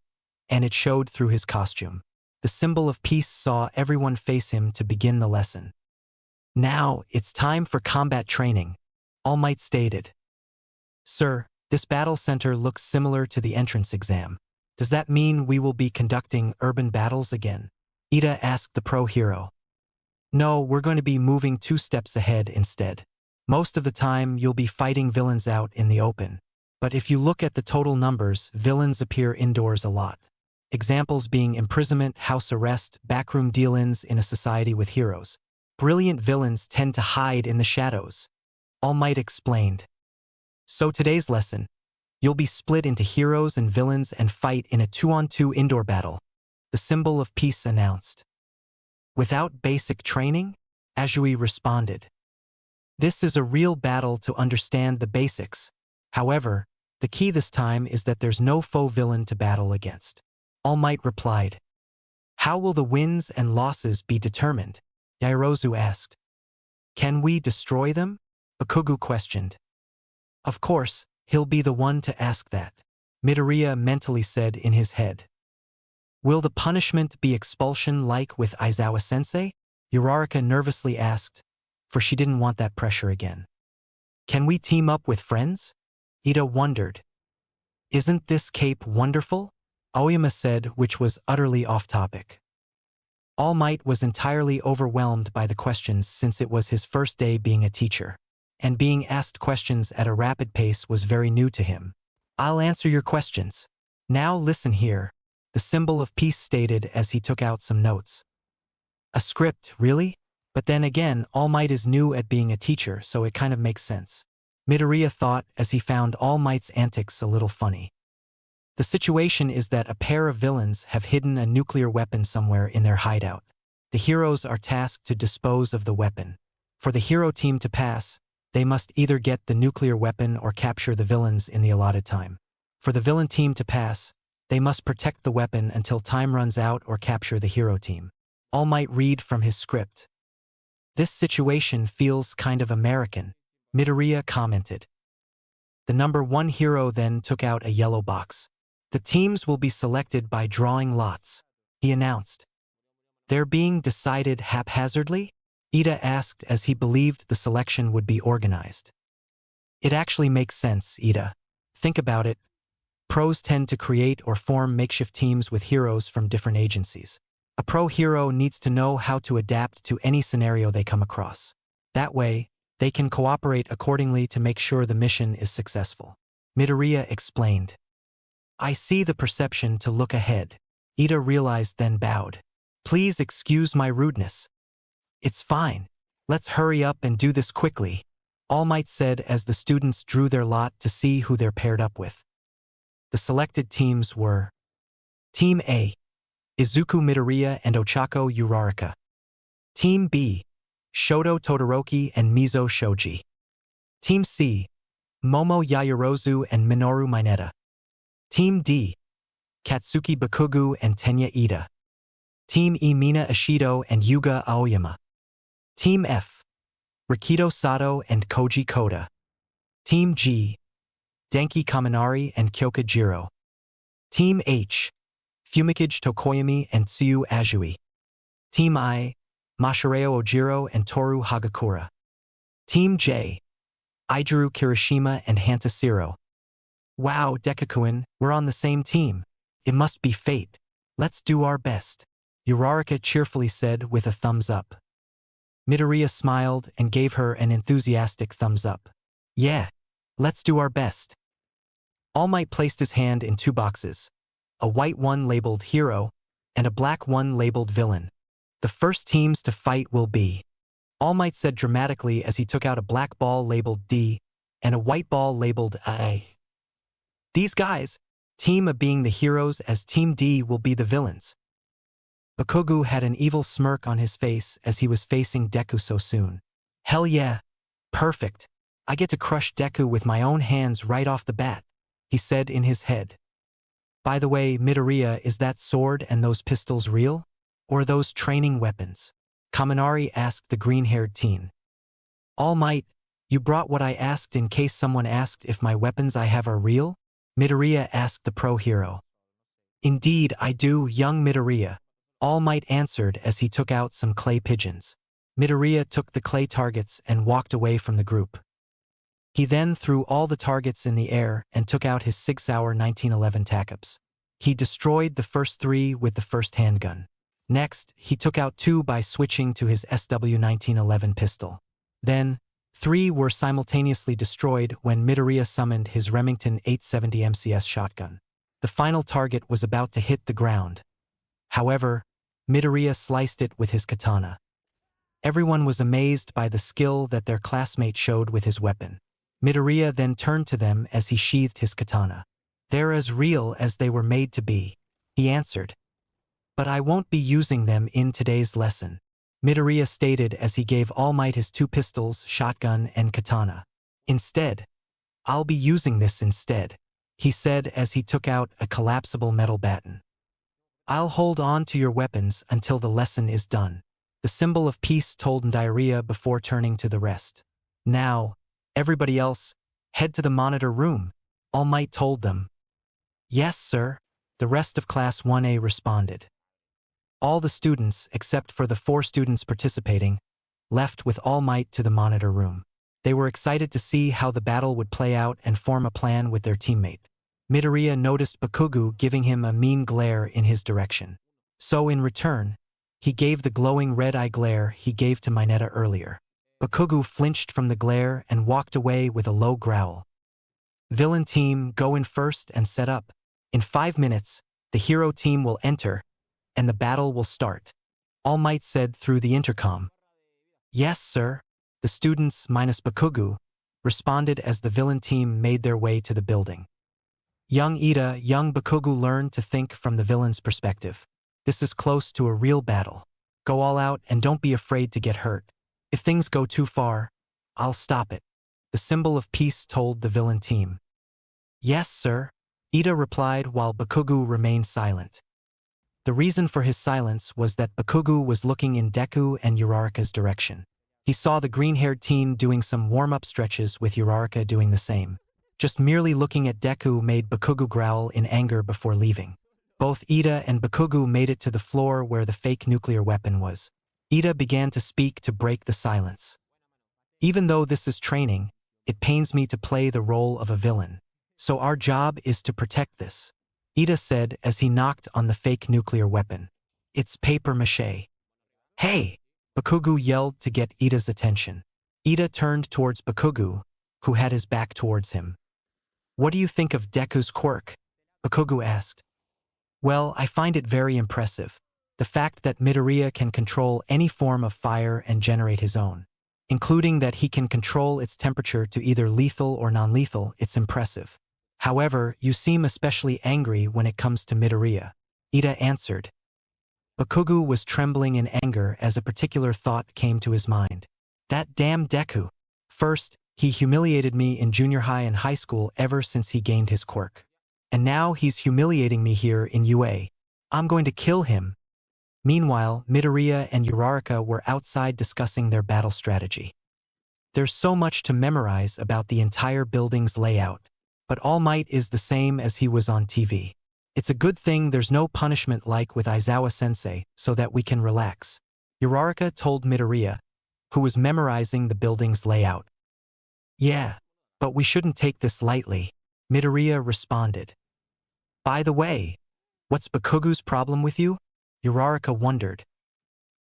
and it showed through his costume. The symbol of peace saw everyone face him to begin the lesson. Now, it's time for combat training, All Might stated. Sir, this battle center looks similar to the entrance exam. Does that mean we will be conducting urban battles again? Ida asked the pro hero. No, we're going to be moving 2 steps ahead instead. Most of the time, you'll be fighting villains out in the open. But if you look at the total numbers, villains appear indoors a lot. Examples being imprisonment, house arrest, backroom deal-ins in a society with heroes. Brilliant villains tend to hide in the shadows, All Might explained. So today's lesson, you'll be split into heroes and villains and fight in a 2-on-2 indoor battle, the symbol of peace announced. Without basic training? Azui responded. This is a real battle to understand the basics. However, the key this time is that there's no faux villain to battle against. All Might replied. How will the wins and losses be determined? Yaoyorozu asked. Can we destroy them? Bakugu questioned. Of course, he'll be the one to ask that, Midoriya mentally said in his head. Will the punishment be expulsion like with Aizawa-sensei? Uraraka nervously asked, for she didn't want that pressure again. Can we team up with friends? Ida wondered. Isn't this cape wonderful? Aoyama said, which was utterly off-topic. All Might was entirely overwhelmed by the questions since it was his first day being a teacher, and being asked questions at a rapid pace was very new to him. I'll answer your questions. Now listen here, the symbol of peace stated as he took out some notes. A script, really? But then again, All Might is new at being a teacher, so it kind of makes sense. Midoriya thought as he found All Might's antics a little funny. The situation is that a pair of villains have hidden a nuclear weapon somewhere in their hideout. The heroes are tasked to dispose of the weapon. For the hero team to pass, they must either get the nuclear weapon or capture the villains in the allotted time. For the villain team to pass, they must protect the weapon until time runs out or capture the hero team. All Might read from his script. This situation feels kind of American, Midoriya commented. The number 1 hero then took out a yellow box. The teams will be selected by drawing lots, he announced. They're being decided haphazardly? Ida asked as he believed the selection would be organized. It actually makes sense, Ida. Think about it. Pros tend to create or form makeshift teams with heroes from different agencies. A pro hero needs to know how to adapt to any scenario they come across. That way, they can cooperate accordingly to make sure the mission is successful. Midoriya explained. I see the perception to look ahead. Ida realized then bowed. Please excuse my rudeness. It's fine. Let's hurry up and do this quickly, All Might said as the students drew their lot to see who they're paired up with. The selected teams were Team A, Izuku Midoriya and Ochako Uraraka. Team B, Shoto Todoroki and Mizo Shoji. Team C, Momo Yaoyorozu and Minoru Mineta. Team D, Katsuki Bakugu and Tenya Ida. Team E, Mina Ishido and Yuga Aoyama. Team F, Rikido Sato and Koji Koda. Team G, Denki Kaminari and Kyoka Jiro. Team H, Fumikage Tokoyami and Tsuyu Ajui. Team I, Mashireo Ojiro and Toru Hagakura. Team J, Ijiru Kirishima and Hanta Siro. Wow, Deku-kun, we're on the same team. It must be fate. Let's do our best, Uraraka cheerfully said with a thumbs up. Midoriya smiled and gave her an enthusiastic thumbs up. Yeah, let's do our best. All Might placed his hand in 2 boxes, a white one labeled hero and a black one labeled villain. The first teams to fight will be, All Might said dramatically as he took out a black ball labeled D and a white ball labeled A. These guys, Team A being the heroes as Team D will be the villains. Bakugu had an evil smirk on his face as he was facing Deku so soon. Hell yeah. Perfect. I get to crush Deku with my own hands right off the bat, he said in his head. By the way, Midoriya, is that sword and those pistols real? Or those training weapons? Kaminari asked the green-haired teen. All Might, you brought what I asked in case someone asked if my weapons I have are real? Midoriya asked the pro hero. Indeed, I do, young Midoriya, All Might answered as he took out some clay pigeons. Midoriya took the clay targets and walked away from the group. He then threw all the targets in the air and took out his Sig Sauer 1911 TACOPS. He destroyed the first 3 with the first handgun. Next, he took out 2 by switching to his SW 1911 pistol. Then, 3 were simultaneously destroyed when Midoriya summoned his Remington 870 MCS shotgun. The final target was about to hit the ground. However, Midoriya sliced it with his katana. Everyone was amazed by the skill that their classmate showed with his weapon. Midoriya then turned to them as he sheathed his katana. They're as real as they were made to be, he answered. But I won't be using them in today's lesson, Midoriya stated as he gave All Might his 2 pistols, shotgun, and katana. Instead, I'll be using this instead, he said as he took out a collapsible metal baton. I'll hold on to your weapons until the lesson is done, the symbol of peace told Diarrhea before turning to the rest. Now, everybody else, head to the monitor room, All Might told them. Yes, sir, the rest of Class 1A responded. All the students, except for the 4 students participating, left with All Might to the monitor room. They were excited to see how the battle would play out and form a plan with their teammate. Midoriya noticed Bakugo giving him a mean glare in his direction. So in return, he gave the glowing red-eye glare he gave to Mineta earlier. Bakugo flinched from the glare and walked away with a low growl. Villain team, go in first and set up. In 5 minutes, the hero team will enter, and the battle will start. All Might said through the intercom. Yes, sir. The students, minus Bakugo, responded as the villain team made their way to the building. Young Bakugo learned to think from the villain's perspective. This is close to a real battle. Go all out and don't be afraid to get hurt. If things go too far, I'll stop it. The symbol of peace told the villain team. Yes, sir. Ida replied while Bakugo remained silent. The reason for his silence was that Bakugo was looking in Deku and Uraraka's direction. He saw the green-haired teen doing some warm-up stretches with Uraraka doing the same. Just merely looking at Deku made Bakugo growl in anger before leaving. Both Ida and Bakugo made it to the floor where the fake nuclear weapon was. Ida began to speak to break the silence. Even though this is training, it pains me to play the role of a villain. So our job is to protect this. Ida said as he knocked on the fake nuclear weapon. It's paper mache. Hey! Bakugo yelled to get Ida's attention. Ida turned towards Bakugo, who had his back towards him. What do you think of Deku's quirk? Bakugo asked. Well, I find it very impressive. The fact that Midoriya can control any form of fire and generate his own, including that he can control its temperature to either lethal or non-lethal, it's impressive. However, you seem especially angry when it comes to Midoriya. Ida answered. Bakugo was trembling in anger as a particular thought came to his mind. That damn Deku. First, he humiliated me in junior high and high school ever since he gained his quirk. And now he's humiliating me here in UA. I'm going to kill him. Meanwhile, Midoriya and Uraraka were outside discussing their battle strategy. There's so much to memorize about the entire building's layout, but All Might is the same as he was on TV. It's a good thing there's no punishment like with Aizawa-sensei, so that we can relax. Uraraka told Midoriya, who was memorizing the building's layout. Yeah, but we shouldn't take this lightly, Midoriya responded. By the way, what's Bakugo's problem with you? Uraraka wondered.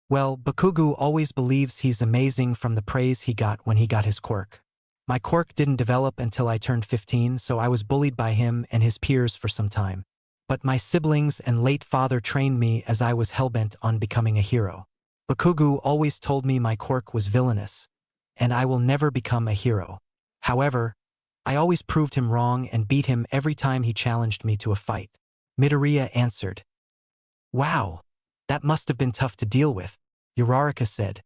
Well, Bakugo always believes he's amazing from the praise he got when he got his quirk. My quirk didn't develop until I turned 15, so I was bullied by him and his peers for some time. But my siblings and late father trained me as I was hellbent on becoming a hero. Bakugo always told me my quirk was villainous, and I will never become a hero. However, I always proved him wrong and beat him every time he challenged me to a fight. Midoriya answered. Wow, that must have been tough to deal with, Uraraka said.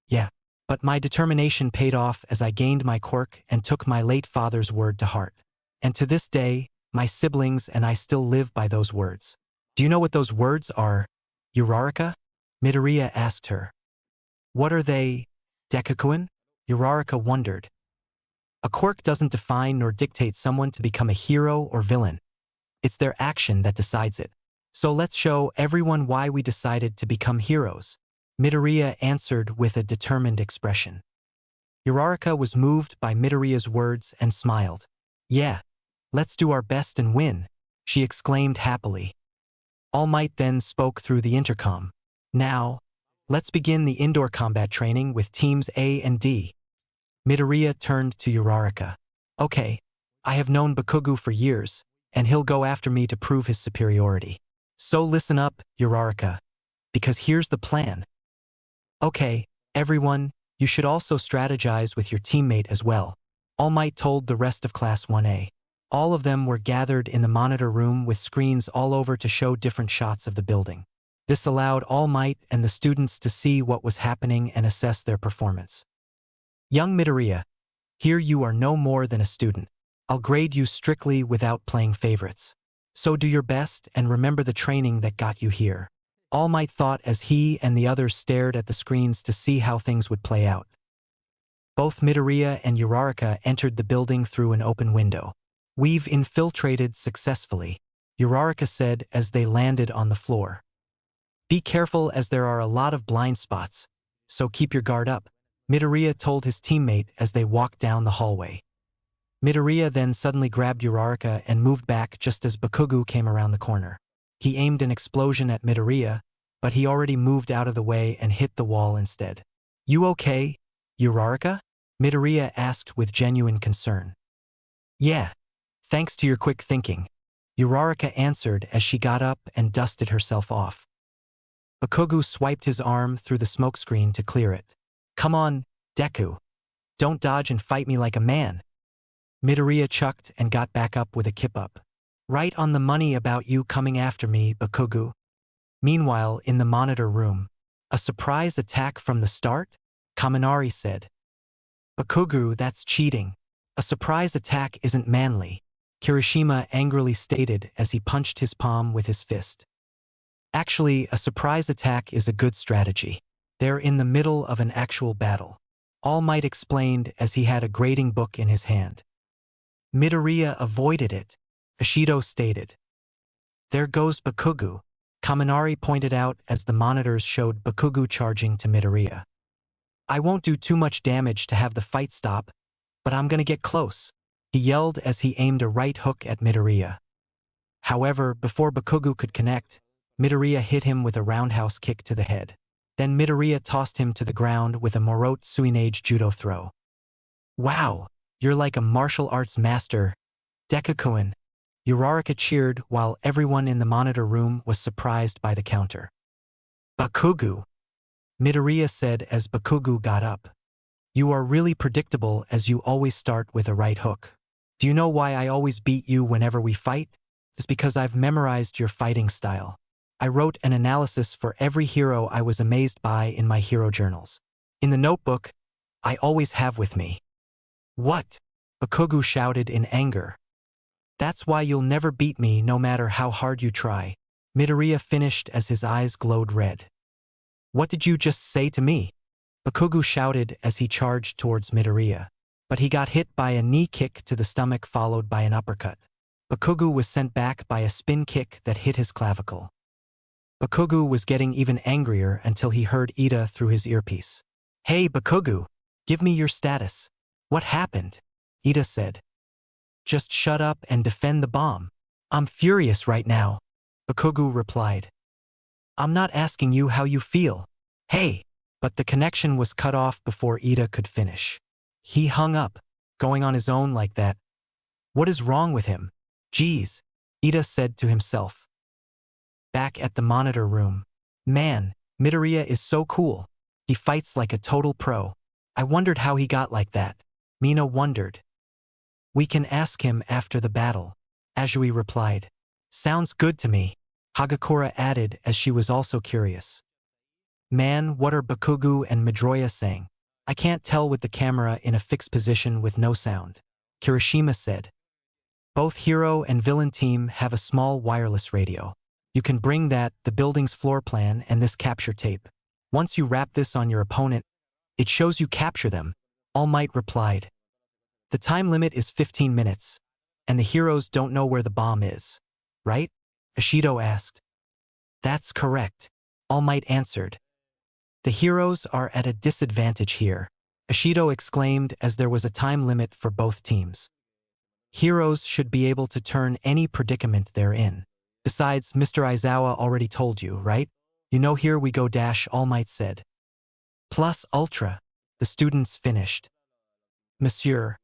Yeah, but my determination paid off as I gained my quirk and took my late father's word to heart. And to this day, my siblings and I still live by those words. Do you know what those words are, Uraraka? Midoriya asked her. What are they, Dekukuin? Uraraka wondered. A quirk doesn't define nor dictate someone to become a hero or villain. It's their action that decides it. So let's show everyone why we decided to become heroes. Midoriya answered with a determined expression. Uraraka was moved by Midoriya's words and smiled. Yeah, let's do our best and win, she exclaimed happily. All Might then spoke through the intercom. Now, let's begin the indoor combat training with teams A and D. Midoriya turned to Uraraka. Okay, I have known Bakugo for years, and he'll go after me to prove his superiority. So listen up, Uraraka, because here's the plan. Okay, everyone, you should also strategize with your teammate as well. All Might told the rest of Class 1A. All of them were gathered in the monitor room with screens all over to show different shots of the building. This allowed All Might and the students to see what was happening and assess their performance. Young Midoriya, here you are no more than a student. I'll grade you strictly without playing favorites. So do your best and remember the training that got you here. All Might thought as he and the others stared at the screens to see how things would play out. Both Midoriya and Uraraka entered the building through an open window. We've infiltrated successfully, Uraraka said as they landed on the floor. Be careful as there are a lot of blind spots, so keep your guard up, Midoriya told his teammate as they walked down the hallway. Midoriya then suddenly grabbed Uraraka and moved back just as Bakugo came around the corner. He aimed an explosion at Midoriya, but he already moved out of the way and hit the wall instead. "You okay, Uraraka?" Midoriya asked with genuine concern. "Yeah, thanks to your quick thinking," Uraraka answered as she got up and dusted herself off. Bakugo swiped his arm through the smokescreen to clear it. "Come on, Deku. Don't dodge and fight me like a man." Midoriya chucked and got back up with a kip-up. "Right on the money about you coming after me, Bakugo." Meanwhile, in the monitor room, "A surprise attack from the start?" Kaminari said. "Bakugo, that's cheating. A surprise attack isn't manly," Kirishima angrily stated as he punched his palm with his fist. "Actually, a surprise attack is a good strategy. They're in the middle of an actual battle," All Might explained as he had a grading book in his hand. "Midoriya avoided it," Ishido stated. "There goes Bakugo," Kaminari pointed out as the monitors showed Bakugo charging to Midoriya. "I won't do too much damage to have the fight stop, but I'm gonna get close," he yelled as he aimed a right hook at Midoriya. However, before Bakugo could connect, Midoriya hit him with a roundhouse kick to the head. Then Midoriya tossed him to the ground with a Morote Suinage judo throw. "Wow, you're like a martial arts master, Deku-kun," Uraraka cheered while everyone in the monitor room was surprised by the counter. "Bakugo," Midoriya said as Bakugo got up. "You are really predictable as you always start with a right hook. Do you know why I always beat you whenever we fight? It's because I've memorized your fighting style. I wrote an analysis for every hero I was amazed by in my hero journals. In the notebook I always have with me." "What?" Bakugo shouted in anger. "That's why you'll never beat me no matter how hard you try," Midoriya finished as his eyes glowed red. "What did you just say to me?" Bakugo shouted as he charged towards Midoriya. But he got hit by a knee kick to the stomach followed by an uppercut. Bakugo was sent back by a spin kick that hit his clavicle. Bakugo was getting even angrier until he heard Ida through his earpiece. "Hey Bakugo, give me your status. What happened?" Ida said. "Just shut up and defend the bomb. I'm furious right now," Bakugo replied. "I'm not asking you how you feel. Hey." But the connection was cut off before Ida could finish. He hung up, going on his own like that. What is wrong with him? Geez, Ida said to himself. Back at the monitor room. Man, Midoriya is so cool. He fights like a total pro. I wondered how he got like that. Mina wondered. We can ask him after the battle, Azui replied. Sounds good to me, Hagakura added as she was also curious. Man, what are Bakugo and Midoriya saying? I can't tell with the camera in a fixed position with no sound, Kirishima said. Both hero and villain team have a small wireless radio. You can bring that, the building's floor plan, and this capture tape. Once you wrap this on your opponent, it shows you capture them, All Might replied. The time limit is 15 minutes, and the heroes don't know where the bomb is, right? Ishido asked. That's correct, All Might answered. The heroes are at a disadvantage here, Ishido exclaimed as there was a time limit for both teams. Heroes should be able to turn any predicament they're in. Besides, Mr. Aizawa already told you, right? You know here we go dash, All Might said. Plus Ultra, the students finished. Monsieur,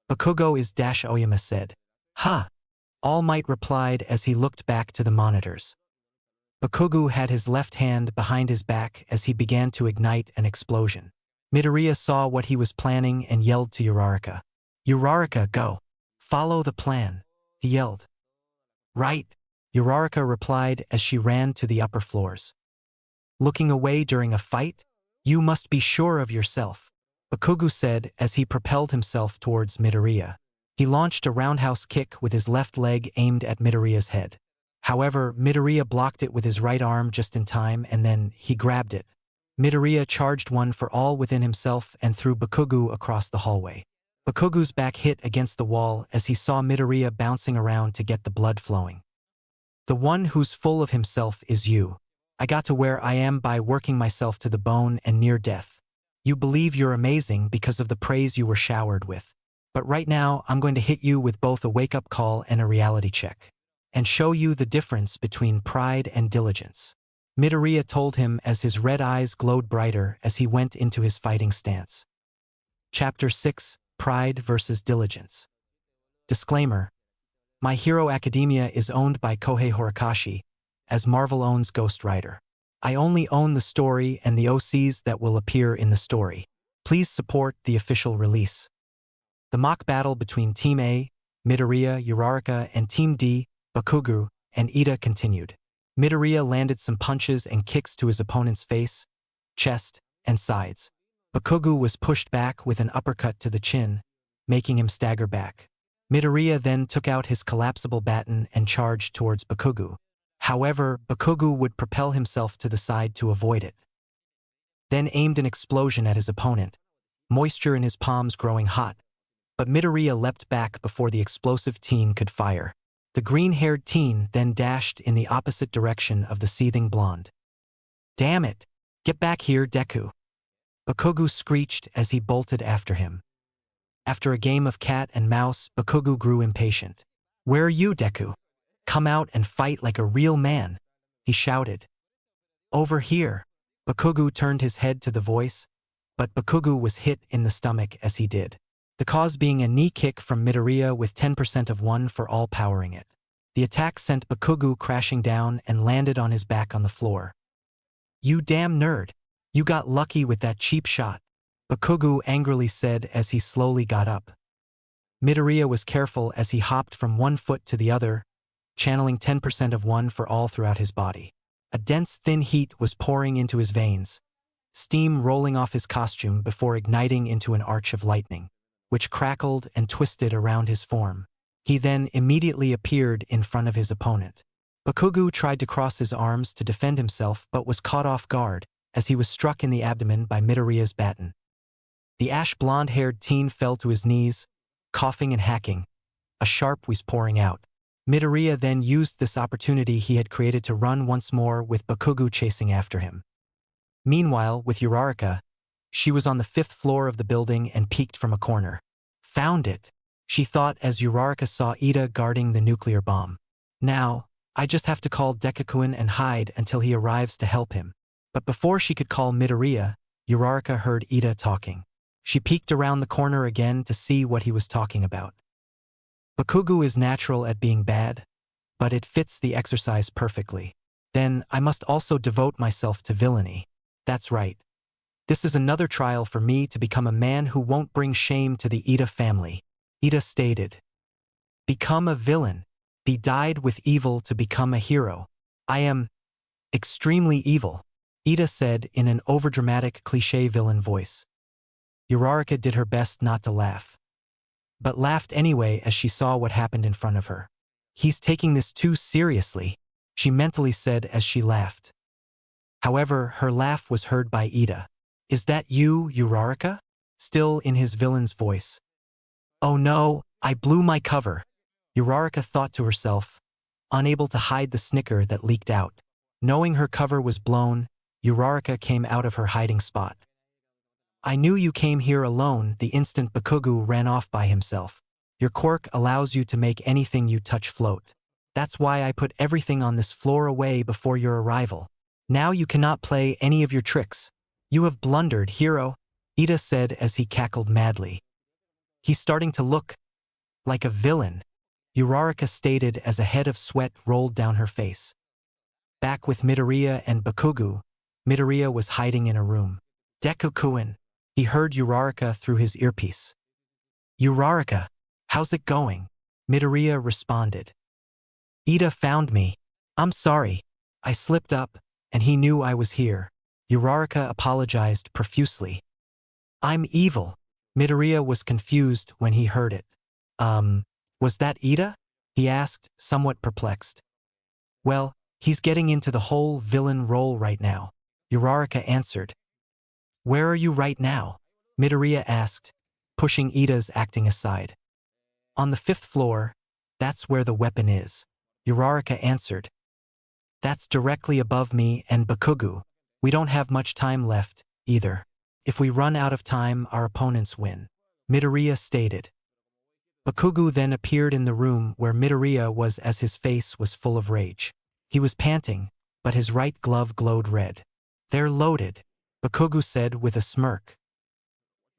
Bakugo is dash Oyama said. Ha! All Might replied as he looked back to the monitors. Bakugo had his left hand behind his back as he began to ignite an explosion. Midoriya saw what he was planning and yelled to Uraraka. Uraraka, go! Follow the plan, he yelled. Right, Uraraka replied as she ran to the upper floors. Looking away during a fight? You must be sure of yourself, Bakugo said as he propelled himself towards Midoriya. He launched a roundhouse kick with his left leg aimed at Midoriya's head. However, Midoriya blocked it with his right arm just in time and then he grabbed it. Midoriya charged one for all within himself and threw Bakugo across the hallway. Bakugo's back hit against the wall as he saw Midoriya bouncing around to get the blood flowing. The one who's full of himself is you. I got to where I am by working myself to the bone and near death. You believe you're amazing because of the praise you were showered with. But right now, I'm going to hit you with both a wake-up call and a reality check, and show you the difference between pride and diligence. Midoriya told him as his red eyes glowed brighter as he went into his fighting stance. Chapter 6: Pride versus Diligence. Disclaimer: My Hero Academia is owned by Kohei Horikoshi, as Marvel owns Ghost Rider. I only own the story and the OCs that will appear in the story. Please support the official release. The mock battle between Team A, Midoriya, Uraraka, and Team D, Bakugo, and Ida continued. Midoriya landed some punches and kicks to his opponent's face, chest, and sides. Bakugo was pushed back with an uppercut to the chin, making him stagger back. Midoriya then took out his collapsible baton and charged towards Bakugo. However, Bakugo would propel himself to the side to avoid it. Then aimed an explosion at his opponent, moisture in his palms growing hot, but Midoriya leapt back before the explosive teen could fire. The green-haired teen then dashed in the opposite direction of the seething blonde. "Damn it! Get back here, Deku!" Bakugo screeched as he bolted after him. After a game of cat and mouse, Bakugo grew impatient. "Where are you, Deku? Come out and fight like a real man," he shouted. "Over here." Bakugo turned his head to the voice, but Bakugo was hit in the stomach as he did. The cause being a knee kick from Midoriya with 10% of 1 for all powering it. The attack sent Bakugo crashing down and landed on his back on the floor. "You damn nerd! You got lucky with that cheap shot," Bakugo angrily said as he slowly got up. Midoriya was careful as he hopped from one foot to the other, channeling 10% of 1 for all throughout his body. A dense, thin heat was pouring into his veins, steam rolling off his costume before igniting into an arch of lightning, which crackled and twisted around his form. He then immediately appeared in front of his opponent. Bakugo tried to cross his arms to defend himself but was caught off guard as he was struck in the abdomen by Midoriya's baton. The ash blonde-haired teen fell to his knees, coughing and hacking, a sharp wheeze pouring out. Midoriya then used this opportunity he had created to run once more with Bakugo chasing after him. Meanwhile, with Uraraka, she was on the 5th floor of the building and peeked from a corner. "Found it," she thought as Uraraka saw Ida guarding the nuclear bomb. "Now, I just have to call Deku and hide until he arrives to help him." But before she could call Midoriya, Uraraka heard Ida talking. She peeked around the corner again to see what he was talking about. "Bakugo is natural at being bad, but it fits the exercise perfectly. Then I must also devote myself to villainy. That's right. This is another trial for me to become a man who won't bring shame to the Ida family," Ida stated. "Become a villain. Be dyed with evil to become a hero. I am extremely evil," Ida said in an overdramatic cliché villain voice. Uraraka did her best not to laugh, but laughed anyway as she saw what happened in front of her. "He's taking this too seriously," she mentally said as she laughed. However, her laugh was heard by Ida. "Is that you, Uraraka?" Still in his villain's voice. "Oh no, I blew my cover," Uraraka thought to herself, unable to hide the snicker that leaked out. Knowing her cover was blown, Uraraka came out of her hiding spot. "I knew you came here alone the instant Bakugo ran off by himself. Your quirk allows you to make anything you touch float. That's why I put everything on this floor away before your arrival. Now you cannot play any of your tricks. You have blundered, hero," Ida said as he cackled madly. "He's starting to look like a villain," Uraraka stated as a head of sweat rolled down her face. Back with Midoriya and Bakugo, Midoriya was hiding in a room. "Deku-kun," he heard Uraraka through his earpiece. "Uraraka, how's it going?" Midoriya responded. "Ida found me. I'm sorry. I slipped up, and he knew I was here." Uraraka apologized profusely. "I'm evil." Midoriya was confused when he heard it. Was that Ida?" he asked, somewhat perplexed. "Well, he's getting into the whole villain role right now," Uraraka answered. "Where are you right now?" Midoriya asked, pushing Ida's acting aside. "On the 5th floor, that's where the weapon is," Uraraka answered. "That's directly above me and Bakugo. We don't have much time left, either. If we run out of time, our opponents win," Midoriya stated. Bakugu then appeared in the room where Midoriya was as his face was full of rage. He was panting, but his right glove glowed red. "They're loaded," Bakugu said with a smirk.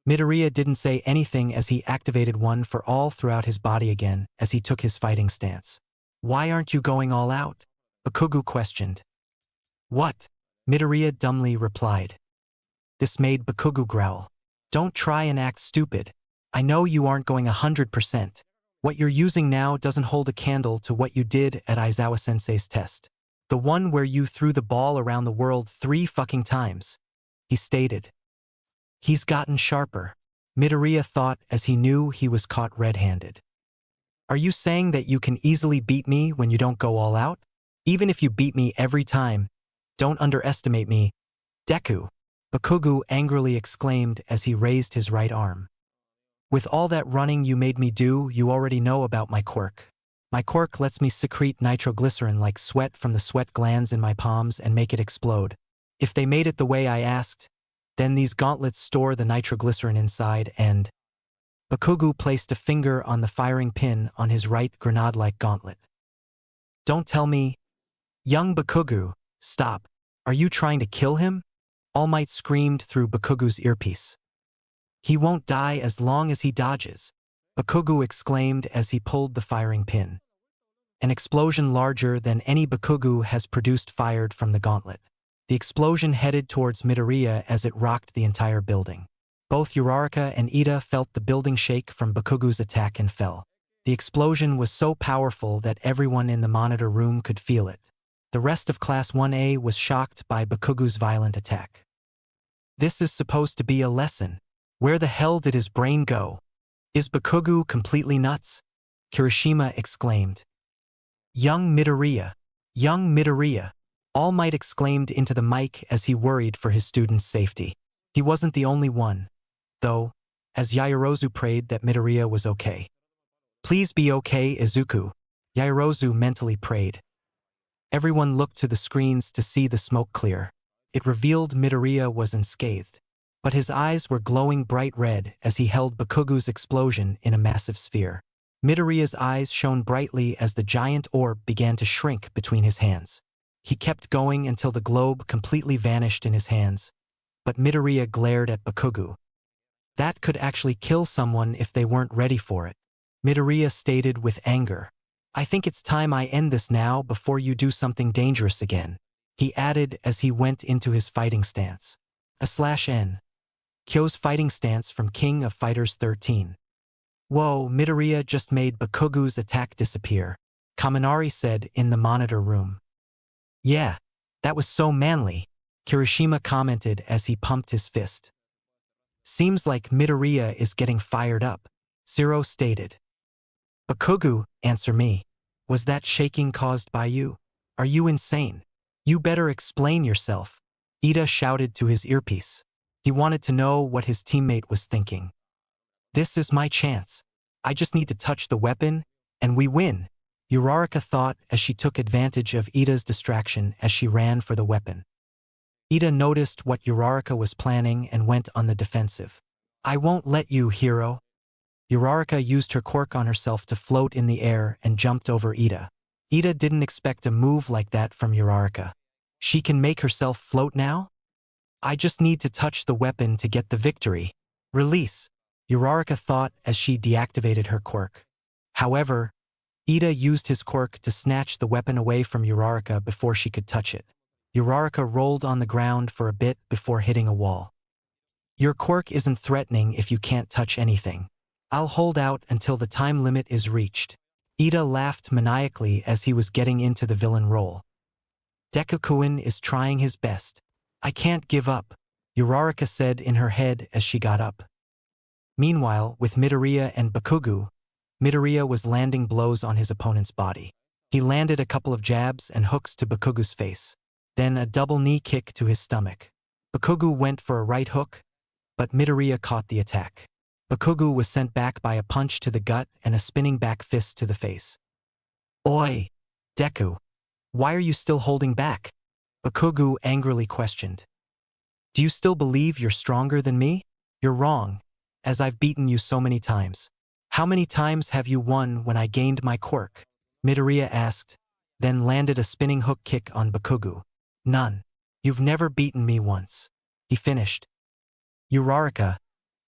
Midoriya didn't say anything as he activated one for all throughout his body again as he took his fighting stance. "Why aren't you going all out?" Bakugu questioned. "What?" Midoriya dumbly replied. This made Bakugu growl. "Don't try and act stupid. I know you aren't going 100%. What you're using now doesn't hold a candle to what you did at Aizawa-sensei's test. The one where you threw the ball around the world 3 fucking times," he stated. "He's gotten sharper," Midoriya thought as he knew he was caught red-handed. "Are you saying that you can easily beat me when you don't go all out? Even if you beat me every time, don't underestimate me, Deku," Bakugu angrily exclaimed as he raised his right arm. "With all that running you made me do, you already know about my quirk. My quirk lets me secrete nitroglycerin like sweat from the sweat glands in my palms and make it explode. If they made it the way I asked, then these gauntlets store the nitroglycerin inside and—" Bakugu placed a finger on the firing pin on his right grenade-like gauntlet. "Don't tell me—" "Young Bakugu, stop. Are you trying to kill him?" All Might screamed through Bakugu's earpiece. "He won't die as long as he dodges," Bakugu exclaimed as he pulled the firing pin. An explosion larger than any Bakugu has produced fired from the gauntlet. The explosion headed towards Midoriya as it rocked the entire building. Both Uraraka and Ida felt the building shake from Bakugu's attack and fell. The explosion was so powerful that everyone in the monitor room could feel it. The rest of Class 1A was shocked by Bakugu's violent attack. "This is supposed to be a lesson. Where the hell did his brain go? Is Bakugu completely nuts?" Kirishima exclaimed. "Young Midoriya! Young Midoriya!" All Might exclaimed into the mic as he worried for his students' safety. He wasn't the only one, though, as Yaoyorozu prayed that Midoriya was okay. "Please be okay, Izuku," Yaoyorozu mentally prayed. Everyone looked to the screens to see the smoke clear. It revealed Midoriya was unscathed, but his eyes were glowing bright red as he held Bakugu's explosion in a massive sphere. Midoriya's eyes shone brightly as the giant orb began to shrink between his hands. He kept going until the globe completely vanished in his hands, but Midoriya glared at Bakugu. "That could actually kill someone if they weren't ready for it," Midoriya stated with anger. "I think it's time I end this now before you do something dangerous again," he added as he went into his fighting stance. /N. Kyo's fighting stance from King of Fighters 13. "Whoa, Midoriya just made Bakugu's attack disappear," Kaminari said in the monitor room. "Yeah, that was so manly," Kirishima commented as he pumped his fist. "Seems like Midoriya is getting fired up," Zero stated. "Bakugu, answer me. Was that shaking caused by you? Are you insane? You better explain yourself," Ida shouted to his earpiece. He wanted to know what his teammate was thinking. "This is my chance. I just need to touch the weapon, and we win," Uraraka thought as she took advantage of Ida's distraction as she ran for the weapon. Ida noticed what Uraraka was planning and went on the defensive. "I won't let you, hero." Uraraka used her quirk on herself to float in the air and jumped over Ida. Ida didn't expect a move like that from Uraraka. "She can make herself float now? I just need to touch the weapon to get the victory. Release," Uraraka thought as she deactivated her quirk. However, Ida used his quirk to snatch the weapon away from Uraraka before she could touch it. Uraraka rolled on the ground for a bit before hitting a wall. "Your quirk isn't threatening if you can't touch anything. I'll hold out until the time limit is reached." Ida laughed maniacally as he was getting into the villain role. "Deku-kun is trying his best. I can't give up," Uraraka said in her head as she got up. Meanwhile, with Midoriya and Bakugu, Midoriya was landing blows on his opponent's body. He landed a couple of jabs and hooks to Bakugu's face, then a double knee kick to his stomach. Bakugu went for a right hook, but Midoriya caught the attack. Bakugu was sent back by a punch to the gut and a spinning back fist to the face. "Oi, Deku, why are you still holding back?" Bakugu angrily questioned. "Do you still believe you're stronger than me? You're wrong, as I've beaten you so many times." How many times have you won when I gained my quirk? Midoriya asked, then landed a spinning hook kick on Bakugo. None. You've never beaten me once. He finished. Uraraka,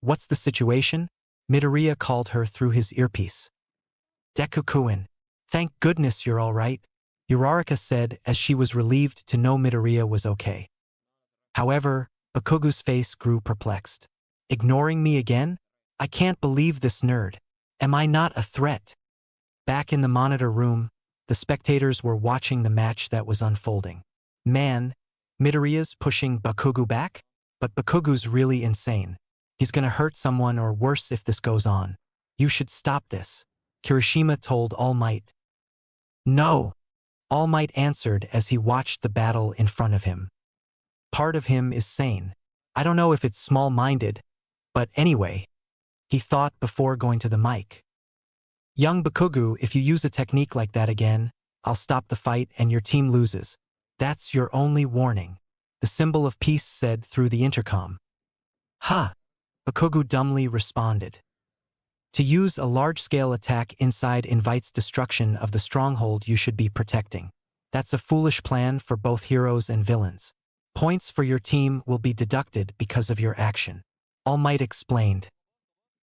what's the situation? Midoriya called her through his earpiece. Deku-kun, thank goodness you're all right, Uraraka said as she was relieved to know Midoriya was okay. However, Bakugo's face grew perplexed. Ignoring me again? I can't believe this nerd. Am I not a threat? Back in the monitor room, the spectators were watching the match that was unfolding. Man, Midoriya's pushing Bakugo back? But Bakugo's really insane. He's gonna hurt someone or worse if this goes on. You should stop this, Kirishima told All Might. No, All Might answered as he watched the battle in front of him. Part of him is sane. I don't know if it's small-minded, but anyway, he thought before going to the mic. Young Bakugo, if you use a technique like that again, I'll stop the fight and your team loses. That's your only warning, the symbol of peace said through the intercom. Ha! Bakugo dumbly responded. To use a large-scale attack inside invites destruction of the stronghold you should be protecting. That's a foolish plan for both heroes and villains. Points for your team will be deducted because of your action. All Might explained.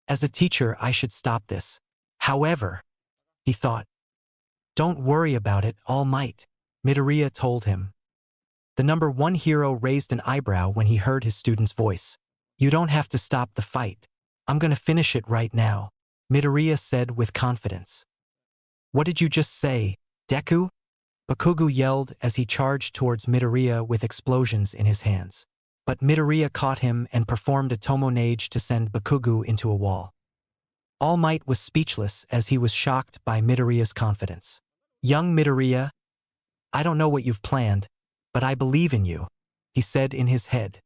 As a teacher, I should stop this. However, he thought. Don't worry about it, All Might, Midoriya told him. The number one hero raised an eyebrow when he heard his student's voice. You don't have to stop the fight. I'm gonna finish it right now, Midoriya said with confidence. What did you just say, Deku? Bakugo yelled as he charged towards Midoriya with explosions in his hands. But Midoriya caught him and performed a Tomonage to send Bakugo into a wall. All Might was speechless as he was shocked by Midoriya's confidence. Young Midoriya, I don't know what you've planned, but I believe in you, he said in his head.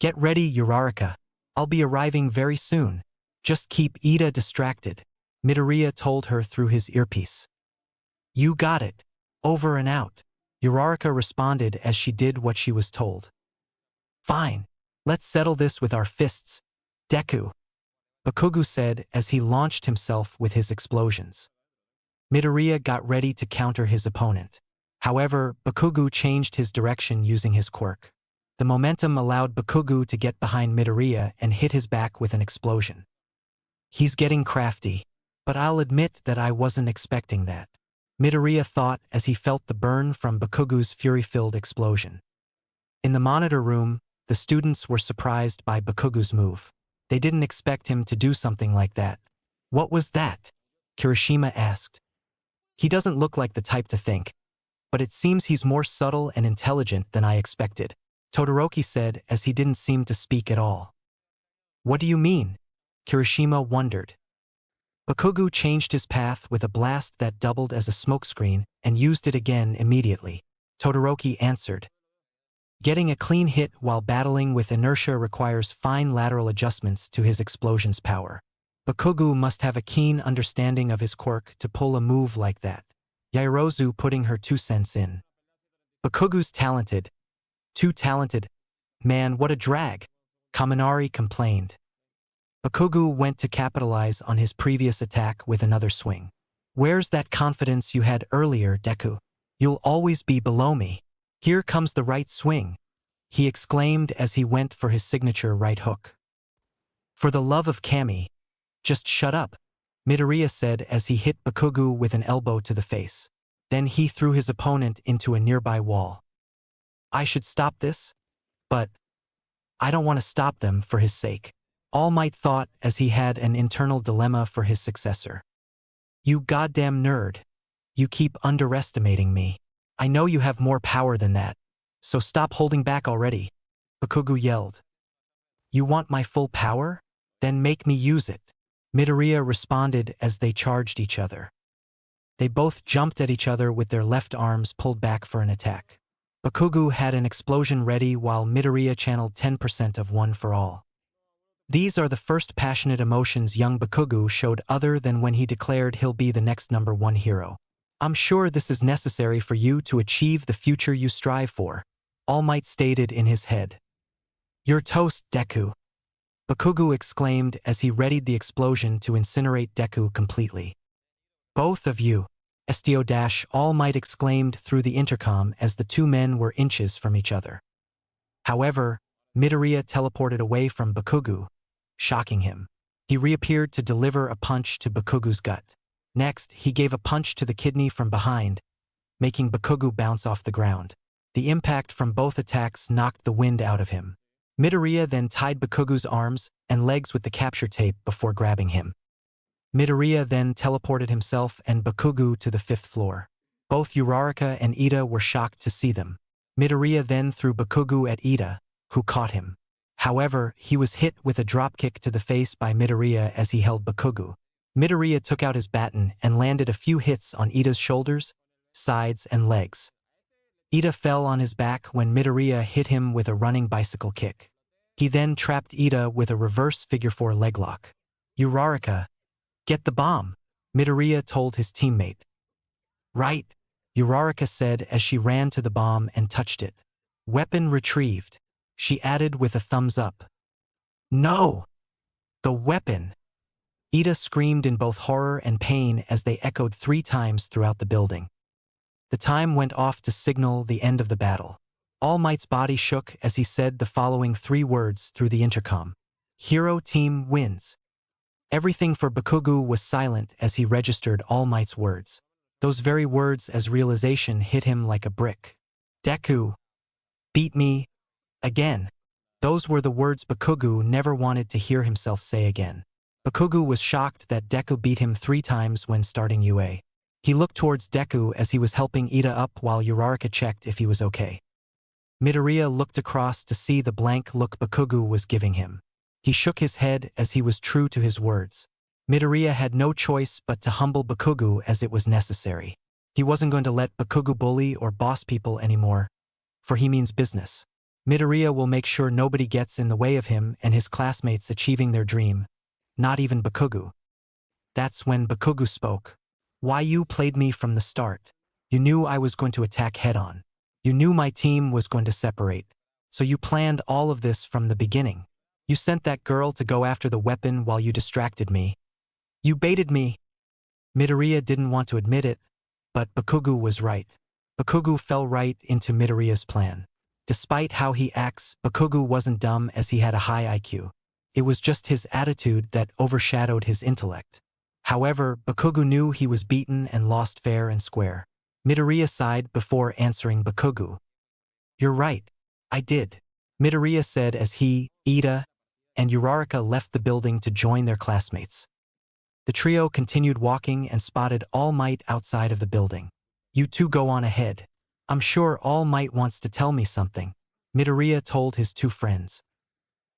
Get ready, Uraraka. I'll be arriving very soon. Just keep Ida distracted, Midoriya told her through his earpiece. You got it. Over and out, Uraraka responded as she did what she was told. Fine. Let's settle this with our fists, Deku, Bakugo said as he launched himself with his explosions. Midoriya got ready to counter his opponent. However, Bakugo changed his direction using his quirk. The momentum allowed Bakugo to get behind Midoriya and hit his back with an explosion. He's getting crafty, but I'll admit that I wasn't expecting that, Midoriya thought as he felt the burn from Bakugo's fury-filled explosion. In the monitor room, the students were surprised by Bakugo's move. They didn't expect him to do something like that. What was that? Kirishima asked. He doesn't look like the type to think, but it seems he's more subtle and intelligent than I expected, Todoroki said as he didn't seem to speak at all. What do you mean? Kirishima wondered. Bakugo changed his path with a blast that doubled as a smokescreen and used it again immediately, Todoroki answered. Getting a clean hit while battling with inertia requires fine lateral adjustments to his explosion's power. Bakugo must have a keen understanding of his quirk to pull a move like that, Yaoyorozu putting her 2 cents in. Bakugo's talented. Too talented. Man, what a drag, Kaminari complained. Bakugo went to capitalize on his previous attack with another swing. Where's that confidence you had earlier, Deku? You'll always be below me. Here comes the right swing, he exclaimed as he went for his signature right hook. For the love of Kami, just shut up, Midoriya said as he hit Bakugo with an elbow to the face. Then he threw his opponent into a nearby wall. I should stop this? But I don't want to stop them for his sake, All Might thought as he had an internal dilemma for his successor. You goddamn nerd. You keep underestimating me. I know you have more power than that, so stop holding back already, Bakugo yelled. You want my full power? Then make me use it, Midoriya responded as they charged each other. They both jumped at each other with their left arms pulled back for an attack. Bakugo had an explosion ready while Midoriya channeled 10% of One for All. These are the first passionate emotions young Bakugo showed other than when he declared he'll be the next #1 hero. I'm sure this is necessary for you to achieve the future you strive for, All Might stated in his head. You're toast, Deku. Bakugo exclaimed as he readied the explosion to incinerate Deku completely. Both of you, All Might exclaimed through the intercom as the two men were inches from each other. However, Midoriya teleported away from Bakugo, shocking him. He reappeared to deliver a punch to Bakugo's gut. Next, he gave a punch to the kidney from behind, making Bakugo bounce off the ground. The impact from both attacks knocked the wind out of him. Midoriya then tied Bakugo's arms and legs with the capture tape before grabbing him. Midoriya then teleported himself and Bakugo to the 5th floor. Both Uraraka and Ida were shocked to see them. Midoriya then threw Bakugo at Ida, who caught him. However, he was hit with a dropkick to the face by Midoriya as he held Bakugo. Midoriya took out his baton and landed a few hits on Ida's shoulders, sides, and legs. Ida fell on his back when Midoriya hit him with a running bicycle kick. He then trapped Ida with a reverse figure 4 leg lock. Uraraka, get the bomb, Midoriya told his teammate. Right, Uraraka said as she ran to the bomb and touched it. Weapon retrieved, she added with a thumbs up. No! The weapon! Ida screamed in both horror and pain as they echoed 3 times throughout the building. The time went off to signal the end of the battle. All Might's body shook as he said the following 3 words through the intercom. Hero Team wins. Everything for Bakugo was silent as he registered All Might's words. Those very words as realization hit him like a brick. Deku, beat me, again. Those were the words Bakugo never wanted to hear himself say again. Bakugo was shocked that Deku beat him 3 times when starting UA. He looked towards Deku as he was helping Ida up while Uraraka checked if he was okay. Midoriya looked across to see the blank look Bakugo was giving him. He shook his head as he was true to his words. Midoriya had no choice but to humble Bakugo as it was necessary. He wasn't going to let Bakugo bully or boss people anymore, for he means business. Midoriya will make sure nobody gets in the way of him and his classmates achieving their dream, not even Bakugo. That's when Bakugo spoke. Why you played me from the start? You knew I was going to attack head-on. You knew my team was going to separate. So you planned all of this from the beginning. You sent that girl to go after the weapon while you distracted me. You baited me. Midoriya didn't want to admit it, but Bakugo was right. Bakugo fell right into Midoriya's plan. Despite how he acts, Bakugo wasn't dumb as he had a high IQ. It was just his attitude that overshadowed his intellect. However, Bakugo knew he was beaten and lost fair and square. Midoriya sighed before answering Bakugo. You're right, I did, Midoriya said as he, Ida, and Uraraka left the building to join their classmates. The trio continued walking and spotted All Might outside of the building. You two go on ahead. I'm sure All Might wants to tell me something, Midoriya told his 2 friends.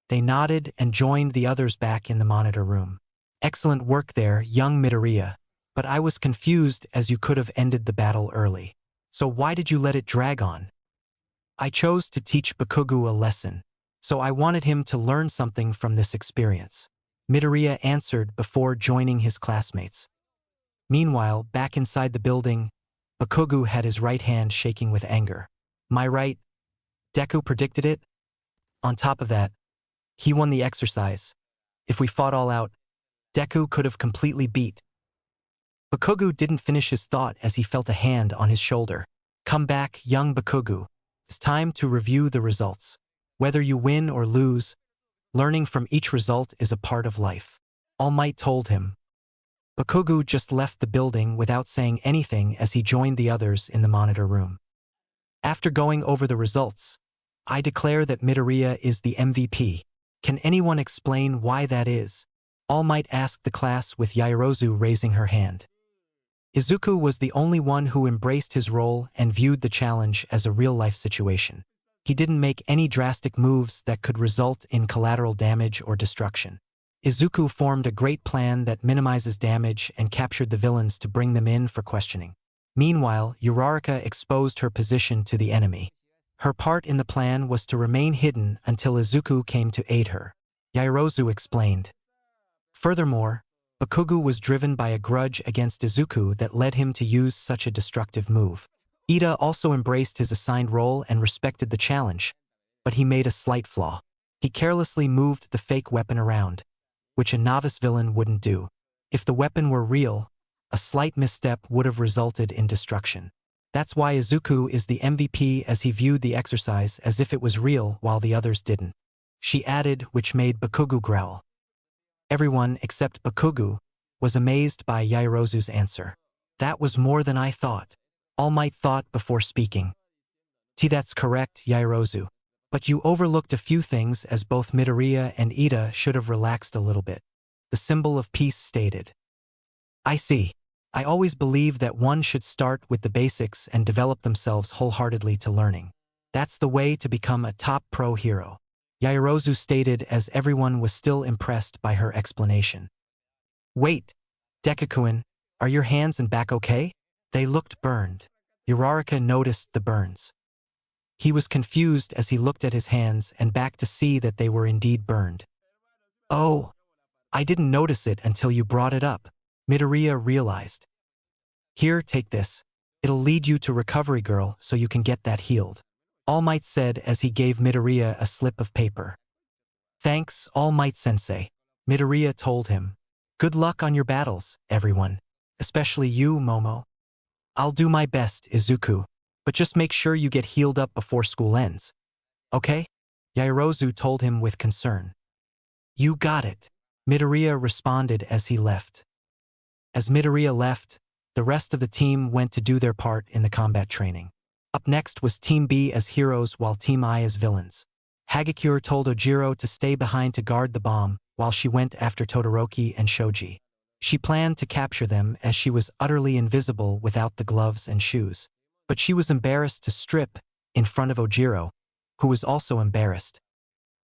They nodded and joined the others back in the monitor room. Excellent work there, young Midoriya, but I was confused as you could have ended the battle early. So why did you let it drag on? I chose to teach Bakugo a lesson, so I wanted him to learn something from this experience, Midoriya answered before joining his classmates. Meanwhile, back inside the building, Bakugo had his right hand shaking with anger. My right? Deku predicted it? On top of that, he won the exercise. If we fought all out, Deku could have completely beat. Bakugo didn't finish his thought as he felt a hand on his shoulder. Come back, young Bakugo. It's time to review the results. Whether you win or lose, learning from each result is a part of life, All Might told him. Bakugo just left the building without saying anything as he joined the others in the monitor room. After going over the results, I declare that Midoriya is the MVP. Can anyone explain why that is? All Might asked the class with Yaoyorozu raising her hand. Izuku was the only one who embraced his role and viewed the challenge as a real-life situation. He didn't make any drastic moves that could result in collateral damage or destruction. Izuku formed a great plan that minimizes damage and captured the villains to bring them in for questioning. Meanwhile, Uraraka exposed her position to the enemy. Her part in the plan was to remain hidden until Izuku came to aid her. Yaoyorozu explained. Furthermore, Bakugo was driven by a grudge against Izuku that led him to use such a destructive move. Ida also embraced his assigned role and respected the challenge, but he made a slight flaw. He carelessly moved the fake weapon around, which a novice villain wouldn't do. If the weapon were real, a slight misstep would have resulted in destruction. That's why Izuku is the MVP, as he viewed the exercise as if it was real while the others didn't. She added, which made Bakugu growl. Everyone, except Bakugu, was amazed by Yairozu's answer. That was more than I thought. All Might thought before speaking. That's correct, Yairozu. But you overlooked a few things, as both Midoriya and Ida should have relaxed a little bit. The symbol of peace stated. I see. I always believe that one should start with the basics and develop themselves wholeheartedly to learning. That's the way to become a top pro hero. Yairozu stated, as everyone was still impressed by her explanation. Wait, Deku-kun, are your hands and back okay? They looked burned. Uraraka noticed the burns. He was confused as he looked at his hands and back to see that they were indeed burned. Oh, I didn't notice it until you brought it up, Midoriya realized. Here, take this. It'll lead you to Recovery Girl so you can get that healed, All Might said as he gave Midoriya a slip of paper. Thanks, All Might Sensei, Midoriya told him. Good luck on your battles, everyone. Especially you, Momo. I'll do my best, Izuku. But just make sure you get healed up before school ends. Okay? Yairozu told him with concern. You got it, Midoriya responded as he left. As Midoriya left, the rest of the team went to do their part in the combat training. Up next was Team B as heroes while Team I as villains. Hagakure told Ojiro to stay behind to guard the bomb while she went after Todoroki and Shoji. She planned to capture them as she was utterly invisible without the gloves and shoes. But she was embarrassed to strip in front of Ojiro, who was also embarrassed.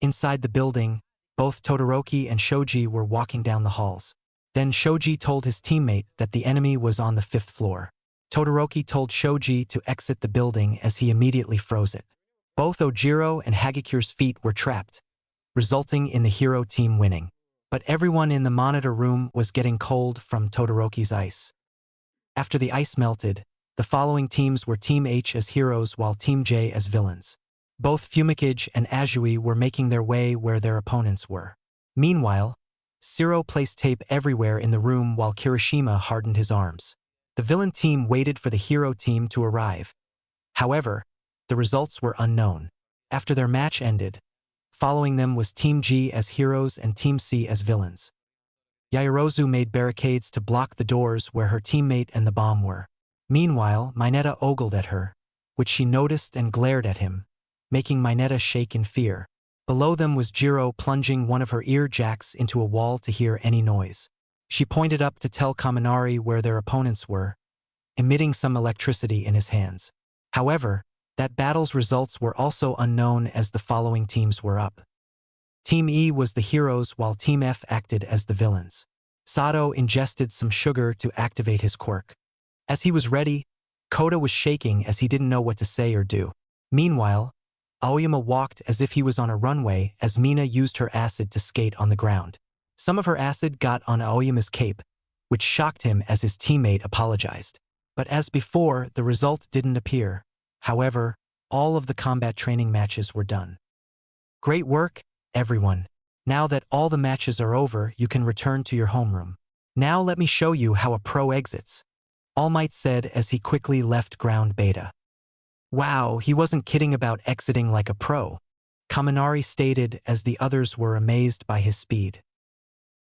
Inside the building, both Todoroki and Shoji were walking down the halls. Then Shoji told his teammate that the enemy was on the 5th floor. Todoroki told Shoji to exit the building as he immediately froze it. Both Ojiro and Hagakure's feet were trapped, resulting in the hero team winning. But everyone in the monitor room was getting cold from Todoroki's ice. After the ice melted, the following teams were Team H as heroes while Team J as villains. Both Fumikage and Azui were making their way where their opponents were. Meanwhile, Siro placed tape everywhere in the room while Kirishima hardened his arms. The villain team waited for the hero team to arrive. However, the results were unknown. After their match ended, following them was Team G as heroes and Team C as villains. Yairozu made barricades to block the doors where her teammate and the bomb were. Meanwhile, Mineta ogled at her, which she noticed and glared at him, making Mineta shake in fear. Below them was Jiro plunging one of her ear jacks into a wall to hear any noise. She pointed up to tell Kaminari where their opponents were, emitting some electricity in his hands. However, that battle's results were also unknown as the following teams were up. Team E was the heroes while Team F acted as the villains. Sato ingested some sugar to activate his quirk. As he was ready, Koda was shaking as he didn't know what to say or do. Meanwhile, Aoyama walked as if he was on a runway as Mina used her acid to skate on the ground. Some of her acid got on Aoyama's cape, which shocked him as his teammate apologized. But as before, the result didn't appear. However, all of the combat training matches were done. Great work, everyone. Now that all the matches are over, you can return to your homeroom. Now let me show you how a pro exits, All Might said as he quickly left ground beta. Wow, he wasn't kidding about exiting like a pro, Kaminari stated as the others were amazed by his speed.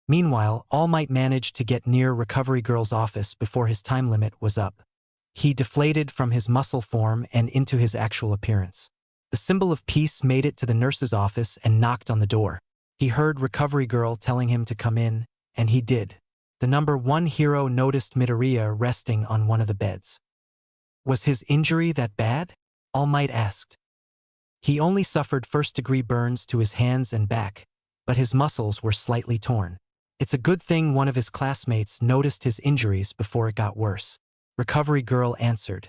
Meanwhile, All Might managed to get near Recovery Girl's office before his time limit was up. He deflated from his muscle form and into his actual appearance. The symbol of peace made it to the nurse's office and knocked on the door. He heard Recovery Girl telling him to come in, and he did. The number 1 hero noticed Midoriya resting on one of the beds. Was his injury that bad? All Might asked. He only suffered first-degree burns to his hands and back, but his muscles were slightly torn. It's a good thing one of his classmates noticed his injuries before it got worse, Recovery Girl answered.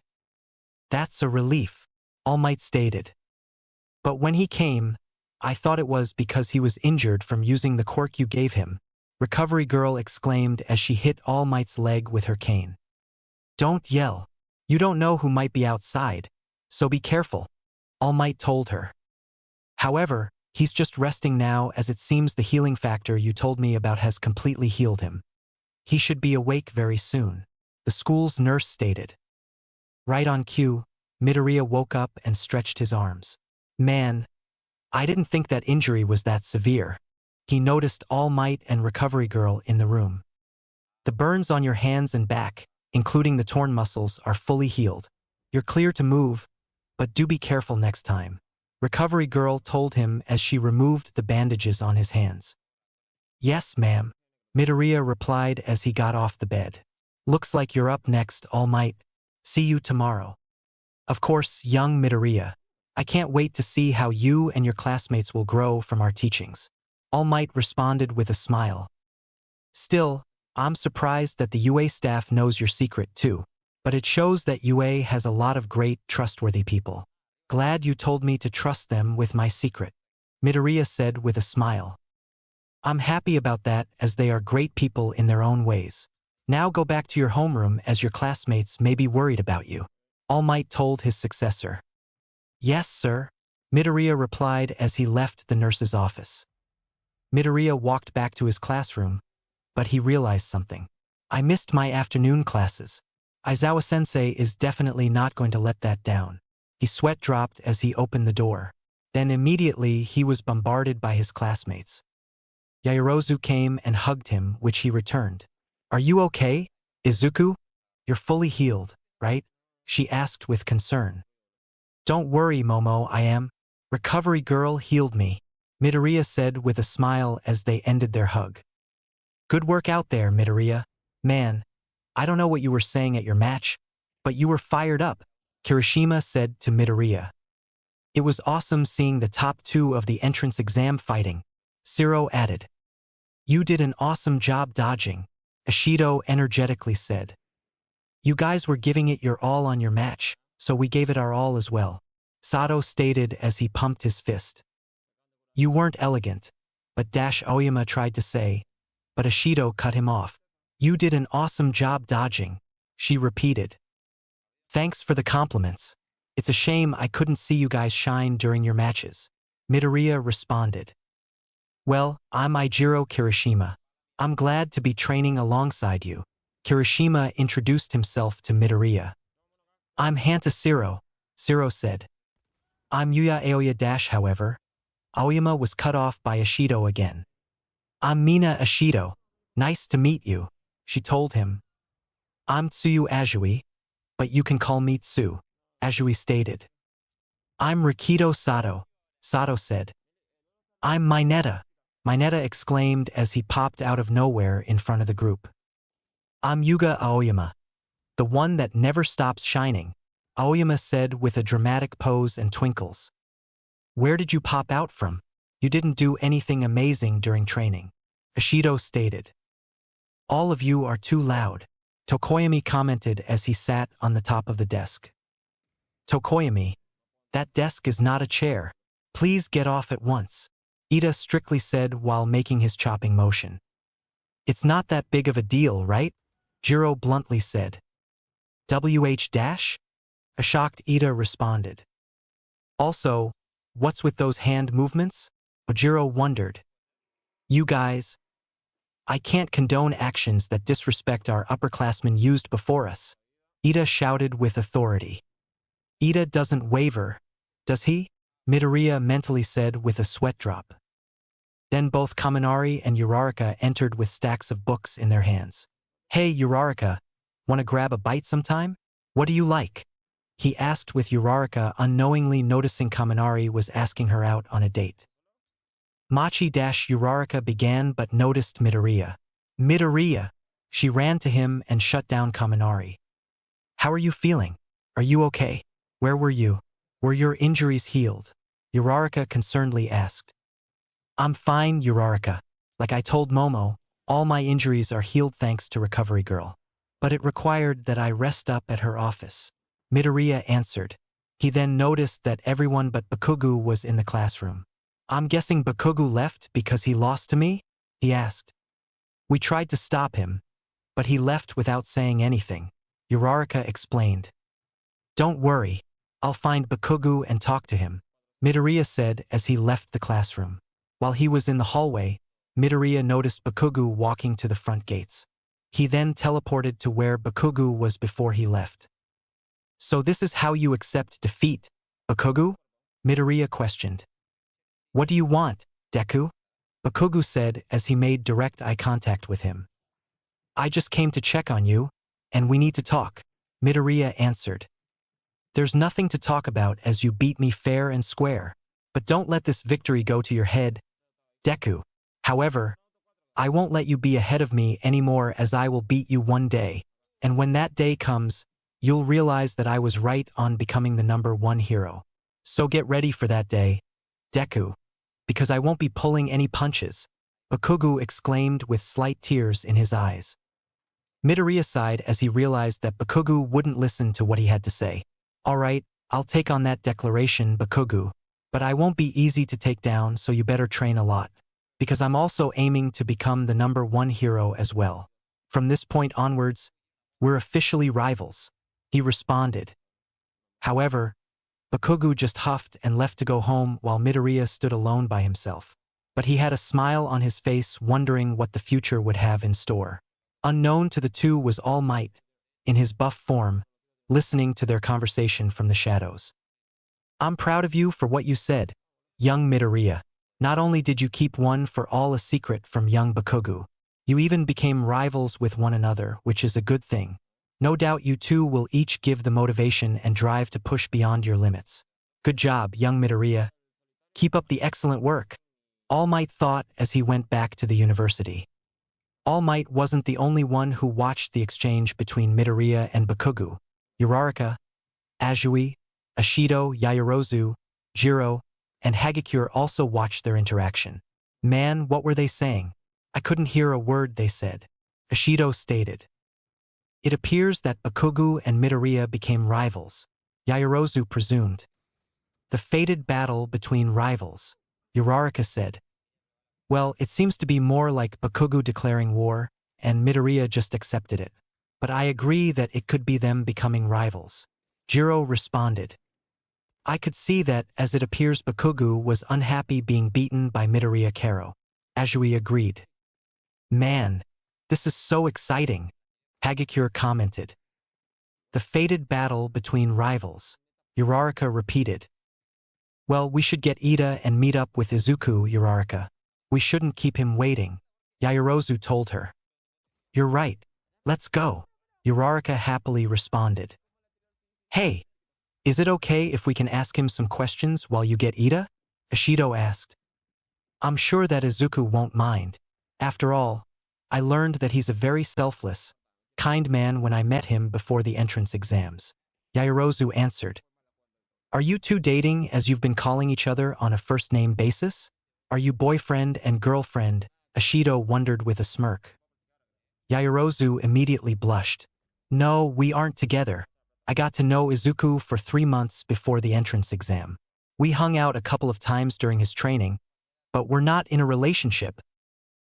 That's a relief, All Might stated. But when he came, I thought it was because he was injured from using the quirk you gave him, Recovery Girl exclaimed as she hit All Might's leg with her cane. Don't yell. You don't know who might be outside, so be careful, All Might told her. However, He's just resting now as it seems the healing factor you told me about has completely healed him. He should be awake very soon, the school's nurse stated. Right on cue, Midoriya woke up and stretched his arms. Man, I didn't think that injury was that severe. He noticed All Might and Recovery Girl in the room. The burns on your hands and back, including the torn muscles, are fully healed. You're clear to move, but do be careful next time. Recovery Girl told him as she removed the bandages on his hands. Yes, ma'am, Midoriya replied as he got off the bed. Looks like you're up next, All Might. See you tomorrow. Of course, young Midoriya. I can't wait to see how you and your classmates will grow from our teachings. All Might responded with a smile. Still, I'm surprised that the UA staff knows your secret too, but it shows that UA has a lot of great, trustworthy people. Glad you told me to trust them with my secret, Midoriya said with a smile. I'm happy about that as they are great people in their own ways. Now go back to your homeroom as your classmates may be worried about you, All Might told his successor. Yes, sir, Midoriya replied as he left the nurse's office. Midoriya walked back to his classroom, but he realized something. I missed my afternoon classes. Aizawa-sensei is definitely not going to let that down. His sweat dropped as he opened the door. Then immediately he was bombarded by his classmates. Yaoyorozu came and hugged him, which he returned. Are you okay, Izuku? You're fully healed, right? She asked with concern. Don't worry, Momo, I am. Recovery Girl healed me, Midoriya said with a smile as they ended their hug. Good work out there, Midoriya. Man, I don't know what you were saying at your match, but you were fired up, Kirishima said to Midoriya. It was awesome seeing the top two of the entrance exam fighting, Siro added. You did an awesome job dodging, Ishido energetically said. You guys were giving it your all on your match, so we gave it our all as well, Sato stated as he pumped his fist. You weren't elegant, but Aoyama tried to say, but Ishido cut him off. You did an awesome job dodging, she repeated. Thanks for the compliments. It's a shame I couldn't see you guys shine during your matches, Midoriya responded. Well, I'm Eijiro Kirishima. I'm glad to be training alongside you, Kirishima introduced himself to Midoriya. I'm Hanta Siro said. I'm Yuya Aoya however. Aoyama was cut off by Ishido again. I'm Mina Ishido. Nice to meet you, she told him. I'm Tsuyu Azui, but you can call me Tsu, Azui stated. I'm Rikido Sato said. I'm Mineta exclaimed as he popped out of nowhere in front of the group. I'm Yuga Aoyama, the one that never stops shining, Aoyama said with a dramatic pose and twinkles. Where did you pop out from? You didn't do anything amazing during training, Ishido stated. All of you are too loud, Tokoyami commented as he sat on the top of the desk. Tokoyami, that desk is not a chair. Please get off at once, Ida strictly said while making his chopping motion. It's not that big of a deal, right? Jiro bluntly said. WH-? A shocked Ida responded. Also, what's with those hand movements? Ojiro wondered. You guys. I can't condone actions that disrespect our upperclassmen used before us, Ida shouted with authority. Ida doesn't waver, does he? Midoriya mentally said with a sweat drop. Then both Kaminari and Uraraka entered with stacks of books in their hands. Hey Uraraka, wanna grab a bite sometime? What do you like? He asked with Uraraka unknowingly noticing Kaminari was asking her out on a date. Uraraka began but noticed Midoriya. Midoriya! She ran to him and shut down Kaminari. How are you feeling? Are you okay? Where were you? Were your injuries healed? Uraraka concernedly asked. I'm fine, Uraraka. Like I told Momo, all my injuries are healed thanks to Recovery Girl. But it required that I rest up at her office, Midoriya answered. He then noticed that everyone but Bakugu was in the classroom. I'm guessing Bakugu left because he lost to me? He asked. We tried to stop him, but he left without saying anything, Uraraka explained. Don't worry, I'll find Bakugu and talk to him, Midoriya said as he left the classroom. While he was in the hallway, Midoriya noticed Bakugo walking to the front gates. He then teleported to where Bakugo was before he left. So this is how you accept defeat, Bakugo? Midoriya questioned. What do you want, Deku? Bakugo said as he made direct eye contact with him. I just came to check on you, and we need to talk, Midoriya answered. There's nothing to talk about as you beat me fair and square, but don't let this victory go to your head, Deku. However, I won't let you be ahead of me anymore as I will beat you one day, and when that day comes, you'll realize that I was right on becoming the #1 hero. So get ready for that day, Deku, because I won't be pulling any punches, Bakugo exclaimed with slight tears in his eyes. Midoriya sighed as he realized that Bakugo wouldn't listen to what he had to say. All right, I'll take on that declaration, Bakugo, but I won't be easy to take down, so you better train a lot, because I'm also aiming to become the #1 hero as well. From this point onwards, we're officially rivals, he responded. However, Bakugo just huffed and left to go home while Midoriya stood alone by himself. But he had a smile on his face, wondering what the future would have in store. Unknown to the two was All Might, in his buff form, listening to their conversation from the shadows. I'm proud of you for what you said, young Midoriya. Not only did you keep one for all a secret from young Bakugo, you even became rivals with one another, which is a good thing. No doubt you two will each give the motivation and drive to push beyond your limits. Good job, young Midoriya. Keep up the excellent work, All Might thought as he went back to the university. All Might wasn't the only one who watched the exchange between Midoriya and Bakugo. Uraraka, Azui, Ashido, Yaoyorozu, Jiro, and Hagakure also watched their interaction. Man, what were they saying? I couldn't hear a word they said, Ashido stated. It appears that Bakugo and Midoriya became rivals, Yaoyorozu presumed. The fated battle between rivals, Uraraka said. Well, it seems to be more like Bakugo declaring war, and Midoriya just accepted it. But I agree that it could be them becoming rivals, Jiro responded. I could see that as it appears Bakugo was unhappy being beaten by Midoriya Karo. Azui agreed. Man, this is so exciting, Hagakure commented. The fated battle between rivals, Uraraka repeated. Well, we should get Ida and meet up with Izuku, Uraraka. We shouldn't keep him waiting, Yaoyorozu told her. You're right. Let's go, Uraraka happily responded. Hey, is it okay if we can ask him some questions while you get Ida? Ashido asked. I'm sure that Izuku won't mind. After all, I learned that he's a very selfless, kind man when I met him before the entrance exams, Yaoyorozu answered. Are you two dating as you've been calling each other on a first-name basis? Are you boyfriend and girlfriend? Ashido wondered with a smirk. Yaoyorozu immediately blushed. No, we aren't together. I got to know Izuku for 3 months before the entrance exam. We hung out a couple of times during his training, but we're not in a relationship.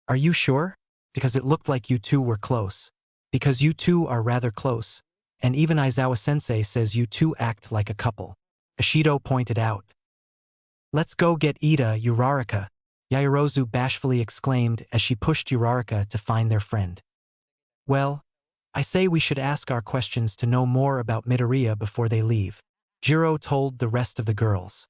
Are you sure? Because it looked like you two were close. Because you two are rather close, and even Aizawa-sensei says you two act like a couple, Ashido pointed out. Let's go get Ida, Uraraka, Yaoyorozu bashfully exclaimed as she pushed Uraraka to find their friend. Well, I say we should ask our questions to know more about Midoriya before they leave, Jiro told the rest of the girls.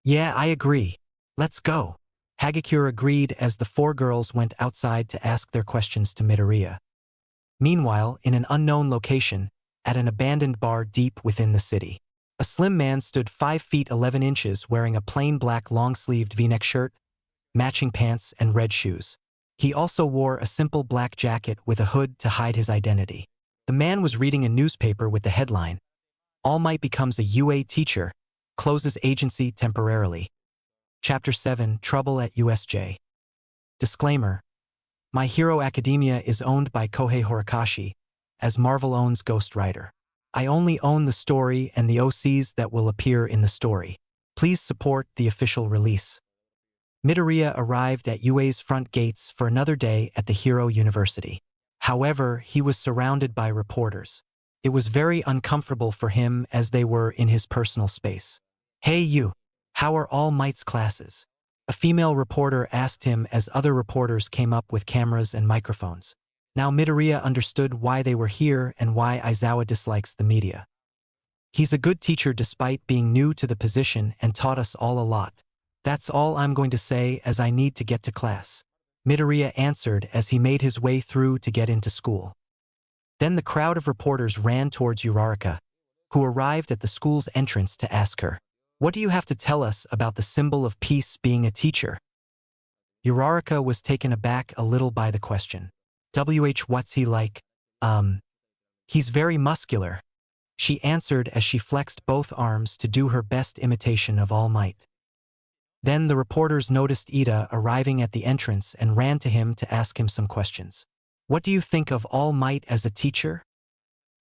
Yeah, I agree. Let's go. Hagakure agreed as the 4 girls went outside to ask their questions to Midoriya. Meanwhile, in an unknown location, at an abandoned bar deep within the city, a slim man stood 5 feet 11 inches wearing a plain black long-sleeved V-neck shirt, matching pants, and red shoes. He also wore a simple black jacket with a hood to hide his identity. The man was reading a newspaper with the headline, All Might becomes a UA teacher, closes agency temporarily. Chapter 7, Trouble at USJ. Disclaimer. My Hero Academia is owned by Kohei Horikoshi, as Marvel owns Ghost Rider. I only own the story and the OCs that will appear in the story. Please support the official release. Midoriya arrived at UA's front gates for another day at the Hero University. However, he was surrounded by reporters. It was very uncomfortable for him as they were in his personal space. Hey you, How are All Might's classes? A female reporter asked him as other reporters came up with cameras and microphones. Now Midoriya understood why they were here and why Aizawa dislikes the media. He's a good teacher despite being new to the position and taught us all a lot. That's all I'm going to say as I need to get to class. Midoriya answered as he made his way through to get into school. Then the crowd of reporters ran towards Uraraka, who arrived at the school's entrance to ask her, "What do you have to tell us about the symbol of peace being a teacher?" Uraraka was taken aback a little by the question. What's he like? He's very muscular, she answered as she flexed both arms to do her best imitation of All Might. Then the reporters noticed Ida arriving at the entrance and ran to him to ask him some questions. "What do you think of All Might as a teacher?"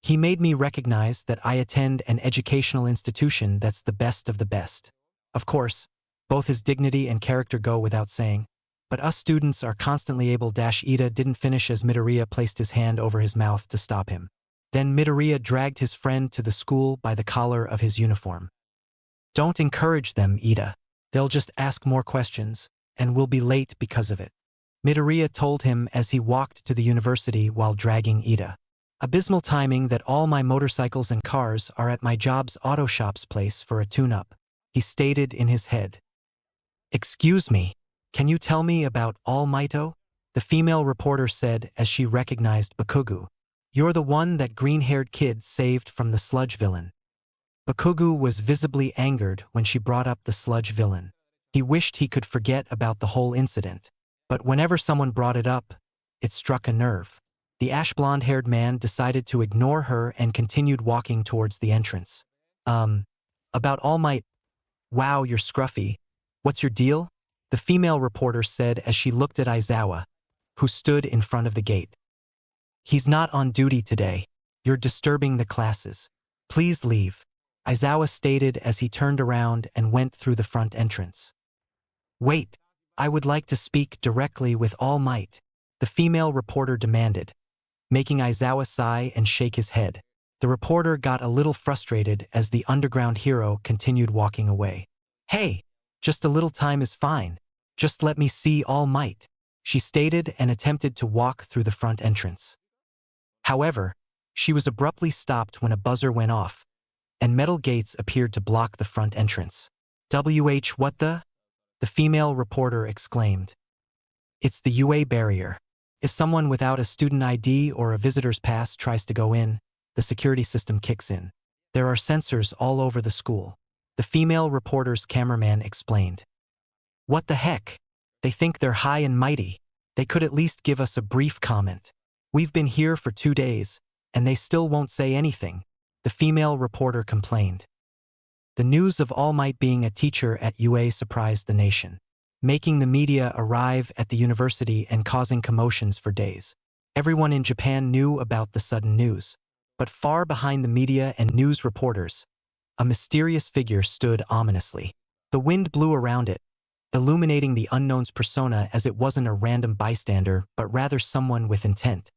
"He made me recognize that I attend an educational institution that's the best of the best. Of course, both his dignity and character go without saying, but us students are constantly able." Ida didn't finish as Midoriya placed his hand over his mouth to stop him. Then Midoriya dragged his friend to the school by the collar of his uniform. "Don't encourage them, Ida. They'll just ask more questions, and we'll be late because of it," Midoriya told him as he walked to the university while dragging Ida. "Abysmal timing that all my motorcycles and cars are at my job's auto shop's place for a tune-up," he stated in his head. "Excuse me, can you tell me about All Mighto?" the female reporter said as she recognized Bakugo. "You're the one that green-haired kid saved from the sludge villain." Bakugo was visibly angered when she brought up the sludge villain. He wished he could forget about the whole incident, but whenever someone brought it up, it struck a nerve. The ash-blonde-haired man decided to ignore her and continued walking towards the entrance. About All Might. Wow, you're scruffy. What's your deal?" the female reporter said as she looked at Aizawa, who stood in front of the gate. "He's not on duty today. You're disturbing the classes. Please leave," Aizawa stated as he turned around and went through the front entrance. "Wait, I would like to speak directly with All Might," the female reporter demanded, making Aizawa sigh and shake his head. The reporter got a little frustrated as the underground hero continued walking away. "Hey, just a little time is fine. Just let me see All Might," she stated and attempted to walk through the front entrance. However, she was abruptly stopped when a buzzer went off, and metal gates appeared to block the front entrance. What the? The female reporter exclaimed. "It's the UA barrier. If someone without a student ID or a visitor's pass tries to go in, the security system kicks in. There are sensors all over the school," the female reporter's cameraman explained. "What the heck? They think they're high and mighty. They could at least give us a brief comment. We've been here for 2 days, and they still won't say anything," the female reporter complained. The news of All Might being a teacher at UA surprised the nation, making the media arrive at the university and causing commotions for days. Everyone in Japan knew about the sudden news, but far behind the media and news reporters, a mysterious figure stood ominously. The wind blew around it, illuminating the unknown's persona as it wasn't a random bystander but rather someone with intent.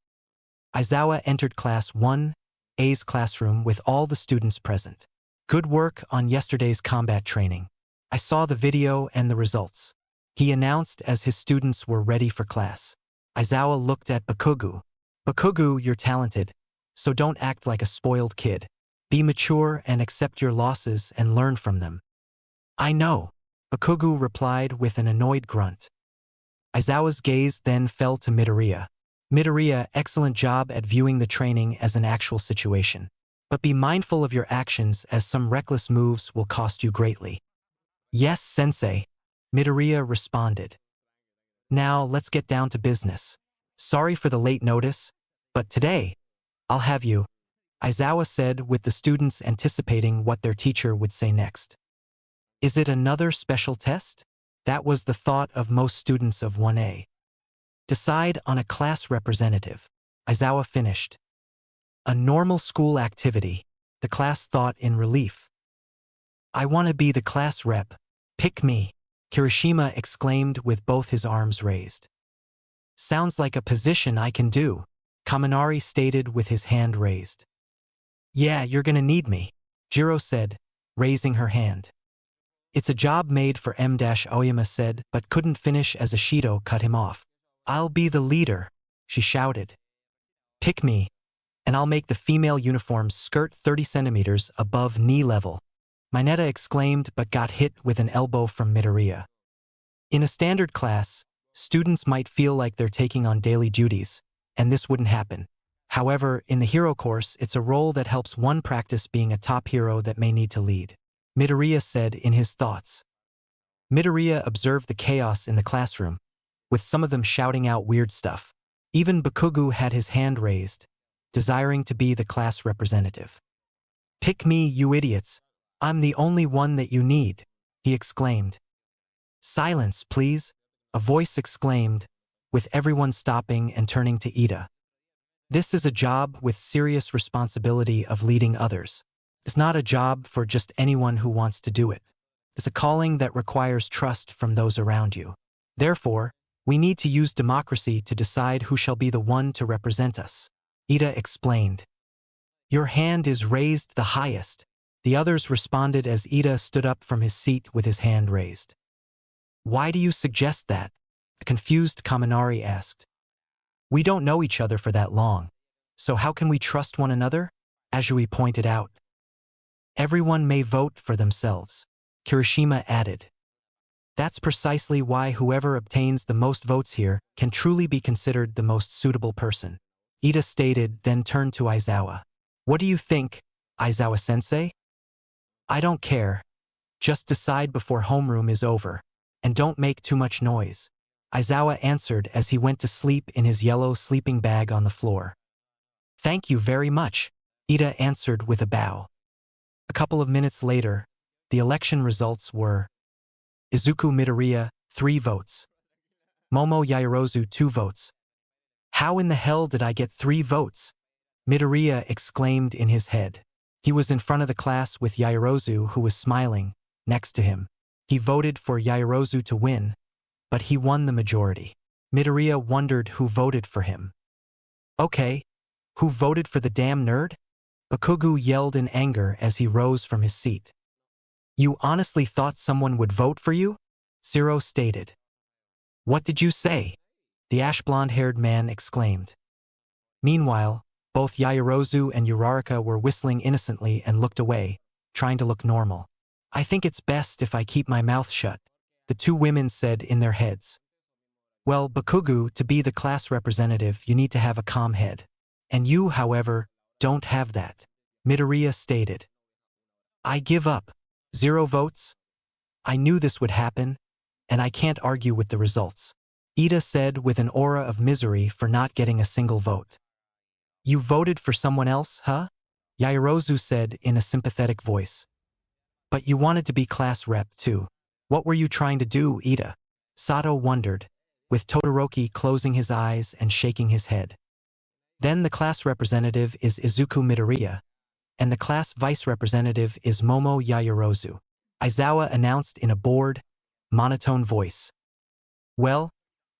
Aizawa entered Class 1A's classroom with all the students present. "Good work on yesterday's combat training. I saw the video and the results," he announced as his students were ready for class. Aizawa looked at Bakugo. "Bakugo, you're talented, so don't act like a spoiled kid. Be mature and accept your losses and learn from them." "I know," Bakugo replied with an annoyed grunt. Aizawa's gaze then fell to Midoriya. "Midoriya, excellent job at viewing the training as an actual situation. But be mindful of your actions as some reckless moves will cost you greatly." "Yes, sensei," Midoriya responded. "Now let's get down to business. Sorry for the late notice, but today, I'll have you," Aizawa said with the students anticipating what their teacher would say next. "Is it another special test?" That was the thought of most students of 1A. "Decide on a class representative," Aizawa finished. "A normal school activity," the class thought in relief. "I want to be the class rep. Pick me," Kirishima exclaimed with both his arms raised. "Sounds like a position I can do," Kaminari stated with his hand raised. "Yeah, you're gonna need me," Jiro said, raising her hand. It's a job made for Oyama said, but couldn't finish as Ashido cut him off. I'll be the leader, she shouted. Pick me, and I'll make the female uniform's skirt 30 centimeters above knee level. Mineta exclaimed but got hit with an elbow from Midoriya. In a standard class, students might feel like they're taking on daily duties, and this wouldn't happen. However, in the hero course, it's a role that helps one practice being a top hero that may need to lead. Midoriya said in his thoughts. Midoriya observed the chaos in the classroom, with some of them shouting out weird stuff. Even Bakugo had his hand raised, desiring to be the class representative. Pick me, you idiots. I'm the only one that you need, he exclaimed. Silence, please, a voice exclaimed, with everyone stopping and turning to Ida. This is a job with serious responsibility of leading others. It's not a job for just anyone who wants to do it. It's a calling that requires trust from those around you. Therefore, we need to use democracy to decide who shall be the one to represent us, Ida explained. Your hand is raised the highest. The others responded as Ida stood up from his seat with his hand raised. Why do you suggest that? A confused Kaminari asked. We don't know each other for that long, so how can we trust one another? Azui pointed out. Everyone may vote for themselves, Kirishima added. That's precisely why whoever obtains the most votes here can truly be considered the most suitable person, Ida stated, then turned to Aizawa. What do you think, Aizawa-sensei? I don't care. Just decide before homeroom is over, and don't make too much noise, Aizawa answered as he went to sleep in his yellow sleeping bag on the floor. Thank you very much, Ida answered with a bow. A couple of minutes later, the election results were Izuku Midoriya, 3 votes. Momo Yaoyorozu, 2 votes. How in the hell did I get 3 votes? Midoriya exclaimed in his head. He was in front of the class with Yaoyorozu, who was smiling, next to him. He voted for Yaoyorozu to win, but he won the majority. Midoriya wondered who voted for him. Okay, who voted for the damn nerd? Bakugo yelled in anger as he rose from his seat. You honestly thought someone would vote for you? Zero stated. What did you say? The ash-blonde-haired man exclaimed. Meanwhile, both Yaoyorozu and Uraraka were whistling innocently and looked away, trying to look normal. I think it's best if I keep my mouth shut, the 2 women said in their heads. Well, Bakugo, to be the class representative, you need to have a calm head. And you, however, don't have that, Midoriya stated. I give up. 0 votes? I knew this would happen, and I can't argue with the results, Ida said with an aura of misery for not getting a single vote. You voted for someone else, huh? Yaoyorozu said in a sympathetic voice. But you wanted to be class rep too. What were you trying to do, Ida? Sato wondered, with Todoroki closing his eyes and shaking his head. Then the class representative is Izuku Midoriya, and the class vice representative is Momo Yaoyorozu, Aizawa announced in a bored, monotone voice. Well,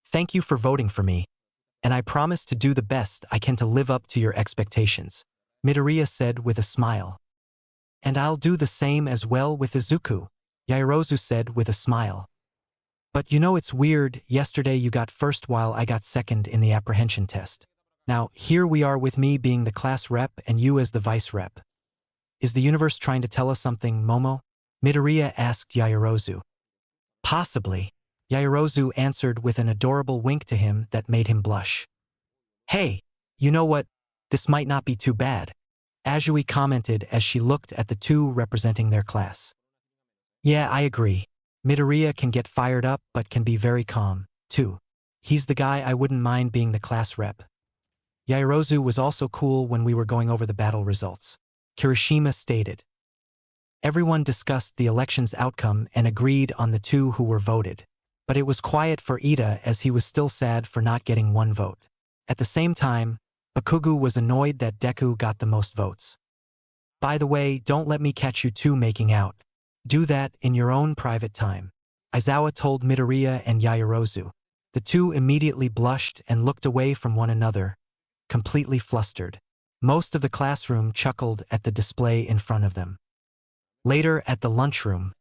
thank you for voting for me, and I promise to do the best I can to live up to your expectations, Midoriya said with a smile. And I'll do the same as well with Izuku, Yaoyorozu said with a smile. But you know it's weird, yesterday you got first while I got second in the apprehension test. Now, here we are with me being the class rep and you as the vice rep. Is the universe trying to tell us something, Momo? Midoriya asked Yaoyorozu. Possibly, Yaoyorozu answered with an adorable wink to him that made him blush. Hey, you know what? This might not be too bad, Azui commented as she looked at the 2 representing their class. Yeah, I agree. Midoriya can get fired up but can be very calm, too. He's the guy I wouldn't mind being the class rep. Yaoyorozu was also cool when we were going over the battle results, Kirishima stated. Everyone discussed the election's outcome and agreed on the 2 who were voted, but it was quiet for Ida as he was still sad for not getting 1 vote. At the same time, Bakugo was annoyed that Deku got the most votes. By the way, don't let me catch you 2 making out. Do that in your own private time, Aizawa told Midoriya and Yaoyorozu. The 2 immediately blushed and looked away from one another, completely flustered. Most of the classroom chuckled at the display in front of them. Later at the lunchroom,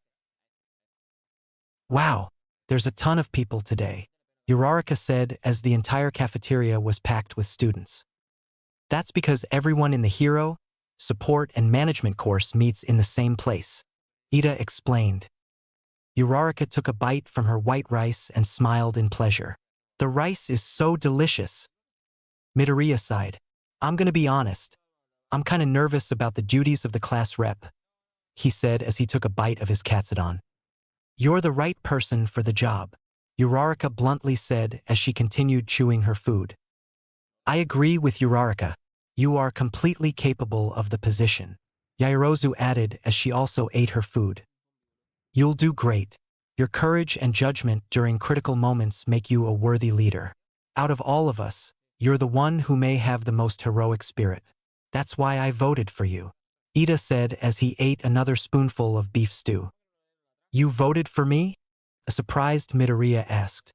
Wow, there's a ton of people today, Uraraka said as the entire cafeteria was packed with students. That's because everyone in the hero, support, and management course meets in the same place, Ida explained. Uraraka took a bite from her white rice and smiled in pleasure. The rice is so delicious. Midoriya sighed. I'm gonna be honest. I'm kinda nervous about the duties of the class rep, he said as he took a bite of his katsudon. You're the right person for the job, Uraraka bluntly said as she continued chewing her food. I agree with Uraraka. You are completely capable of the position, Yaoyorozu added as she also ate her food. You'll do great. Your courage and judgment during critical moments make you a worthy leader. Out of all of us, you're the one who may have the most heroic spirit. That's why I voted for you, Ida said as he ate another spoonful of beef stew. You voted for me? A surprised Midoriya asked.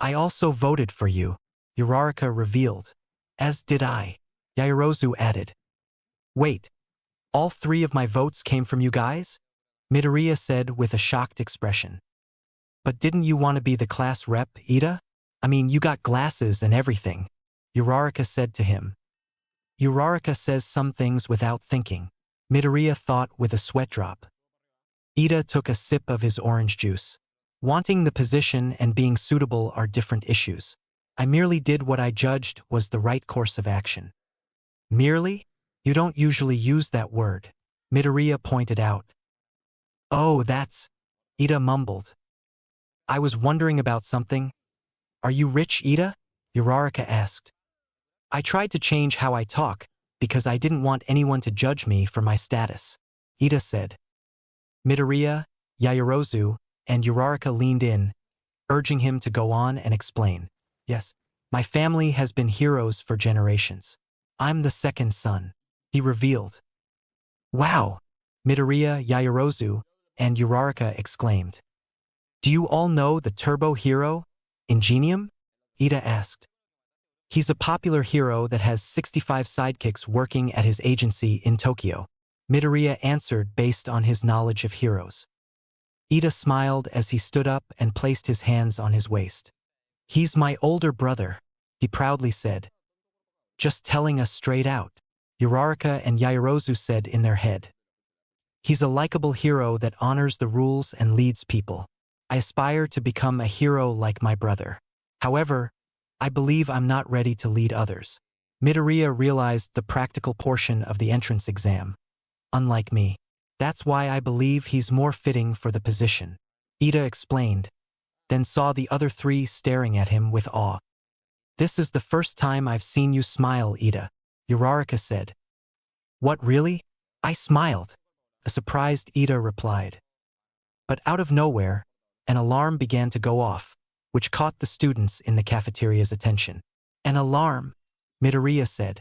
I also voted for you, Uraraka revealed. As did I, Yaoyorozu added. Wait, all three of my votes came from you guys? Midoriya said with a shocked expression. But didn't you want to be the class rep, Ida? I mean, you got glasses and everything, Uraraka said to him. Uraraka says some things without thinking, Midoriya thought with a sweat drop. Ida took a sip of his orange juice. Wanting the position and being suitable are different issues. I merely did what I judged was the right course of action. Merely? You don't usually use that word, Midoriya pointed out. Oh, that's… Ida mumbled. I was wondering about something. Are you rich, Ida? Uraraka asked. I tried to change how I talk because I didn't want anyone to judge me for my status, Ida said. Midoriya, Yaoyorozu, and Uraraka leaned in, urging him to go on and explain. Yes, my family has been heroes for generations. I'm the second son, he revealed. Wow, Midoriya, Yaoyorozu, and Uraraka exclaimed. Do you all know the turbo hero, Ingenium? Ida asked. He's a popular hero that has 65 sidekicks working at his agency in Tokyo, Midoriya answered based on his knowledge of heroes. Ida smiled as he stood up and placed his hands on his waist. He's my older brother, he proudly said. Just telling us straight out, Uraraka and Yaoyorozu said in their head. He's a likable hero that honors the rules and leads people. I aspire to become a hero like my brother. However, I believe I'm not ready to lead others. Midoriya realized the practical portion of the entrance exam. Unlike me. That's why I believe he's more fitting for the position, Ida explained, then saw the other three staring at him with awe. This is the first time I've seen you smile, Ida, Uraraka said. What, really? I smiled, a surprised Ida replied. But out of nowhere, an alarm began to go off, which caught the students in the cafeteria's attention. An alarm, Midoriya said.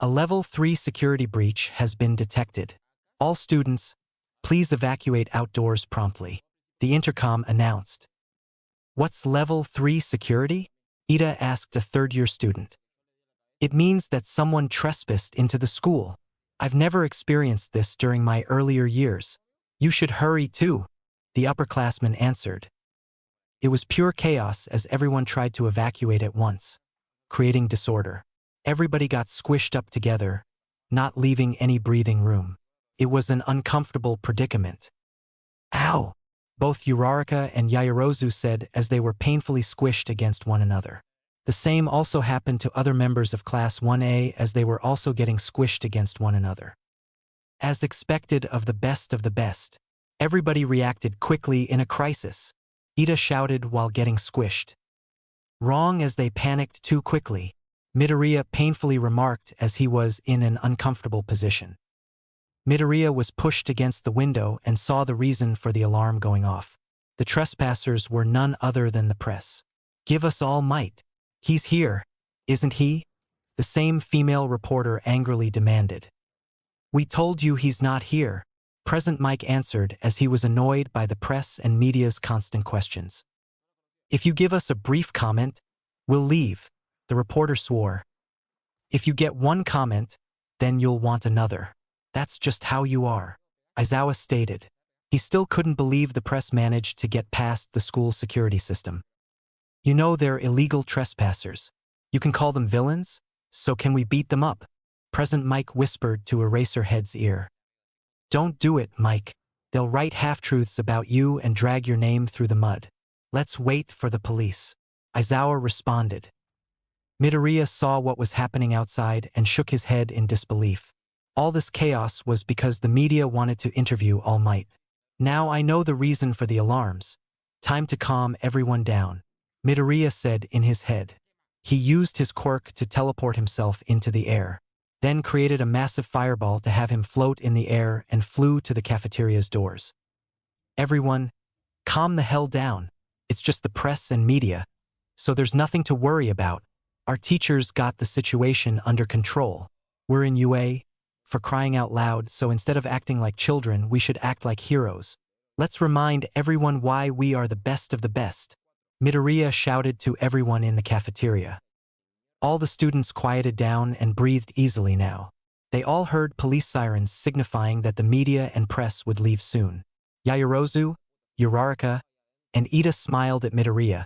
A level 3 security breach has been detected. All students, please evacuate outdoors promptly, the intercom announced. What's level 3 security? Ida asked a third-year student. It means that someone trespassed into the school. I've never experienced this during my earlier years. You should hurry too, the upperclassman answered. It was pure chaos as everyone tried to evacuate at once, creating disorder. Everybody got squished up together, not leaving any breathing room. It was an uncomfortable predicament. Ow! Both Uraraka and Yaoyorozu said as they were painfully squished against one another. The same also happened to other members of Class 1A as they were also getting squished against one another. As expected of the best, everybody reacted quickly in a crisis, Ida shouted while getting squished. Wrong as they panicked too quickly, Midoriya painfully remarked as he was in an uncomfortable position. Midoriya was pushed against the window and saw the reason for the alarm going off. The trespassers were none other than the press. Give us all might. He's here, isn't he? The same female reporter angrily demanded. We told you he's not here, Present Mike answered as he was annoyed by the press and media's constant questions. If you give us a brief comment, we'll leave, the reporter swore. If you get one comment, then you'll want another. That's just how you are, Aizawa stated. He still couldn't believe the press managed to get past the school security system. You know they're illegal trespassers. You can call them villains? So can we beat them up? President Mike whispered to Eraserhead's ear. Don't do it, Mike. They'll write half-truths about you and drag your name through the mud. Let's wait for the police. Aizawa responded. Midoriya saw what was happening outside and shook his head in disbelief. All this chaos was because the media wanted to interview All Might. Now I know the reason for the alarms. Time to calm everyone down, Midoriya said in his head. He used his quirk to teleport himself into the air, then created a massive fireball to have him float in the air and flew to the cafeteria's doors. Everyone, calm the hell down. It's just the press and media, so there's nothing to worry about. Our teachers got the situation under control. We're in UA, for crying out loud, so instead of acting like children, we should act like heroes. Let's remind everyone why we are the best of the best, Midoriya shouted to everyone in the cafeteria. All the students quieted down and breathed easily now. They all heard police sirens signifying that the media and press would leave soon. Yaoyorozu, Uraraka, and Ida smiled at Midoriya,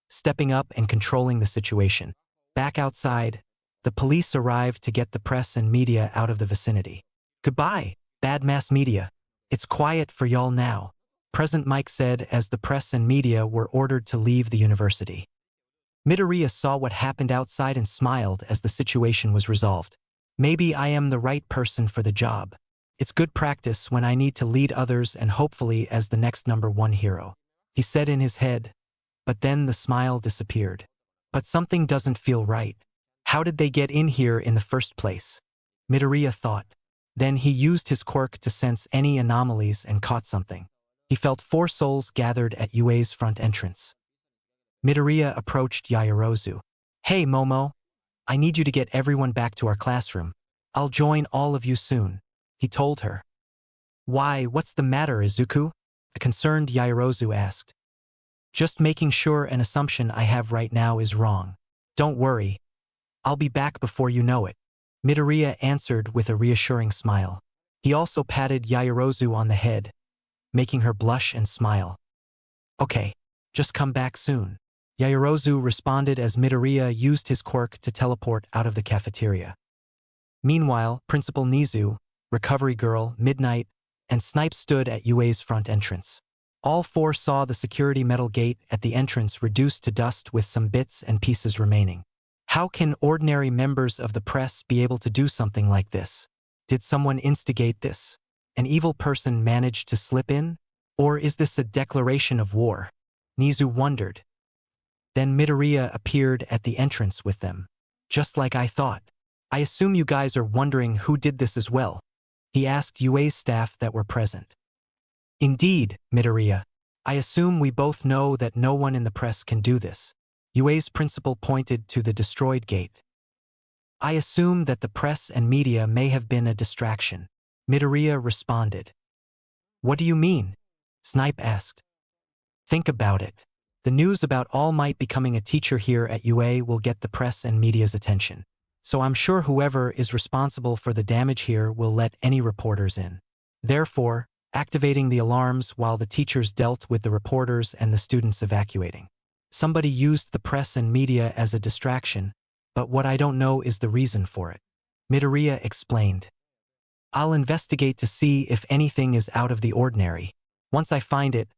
stepping up and controlling the situation. Back outside, the police arrived to get the press and media out of the vicinity. Goodbye, bad mass media. It's quiet for y'all now, President Mike said as the press and media were ordered to leave the university. Midoriya saw what happened outside and smiled as the situation was resolved. Maybe I am the right person for the job. It's good practice when I need to lead others and hopefully as the next #1 hero, he said in his head, but then the smile disappeared. But something doesn't feel right. How did they get in here in the first place? Midoriya thought. Then he used his quirk to sense any anomalies and caught something. He felt 4 souls gathered at UA's front entrance. Midoriya approached Yaoyorozu. Hey Momo, I need you to get everyone back to our classroom. I'll join all of you soon, he told her. Why, what's the matter, Izuku? A concerned Yaoyorozu asked. Just making sure an assumption I have right now is wrong. Don't worry. I'll be back before you know it, Midoriya answered with a reassuring smile. He also patted Yaoyorozu on the head, making her blush and smile. Okay, just come back soon, Yaoyorozu responded as Midoriya used his quirk to teleport out of the cafeteria. Meanwhile, Principal Nizu, Recovery Girl, Midnight, and Snipe stood at UA's front entrance. All 4 saw the security metal gate at the entrance reduced to dust with some bits and pieces remaining. How can ordinary members of the press be able to do something like this? Did someone instigate this? An evil person managed to slip in? Or is this a declaration of war? Nizu wondered. Then Midoriya appeared at the entrance with them. Just like I thought. I assume you guys are wondering who did this as well, he asked UA's staff that were present. Indeed, Midoriya. I assume we both know that no one in the press can do this. UA's principal pointed to the destroyed gate. I assume that the press and media may have been a distraction, Midoriya responded. What do you mean? Snipe asked. Think about it. The news about All Might becoming a teacher here at UA will get the press and media's attention. So I'm sure whoever is responsible for the damage here will let any reporters in. Therefore, activating the alarms while the teachers dealt with the reporters and the students evacuating. Somebody used the press and media as a distraction, but what I don't know is the reason for it, Midoriya explained. I'll investigate to see if anything is out of the ordinary. Once I find it,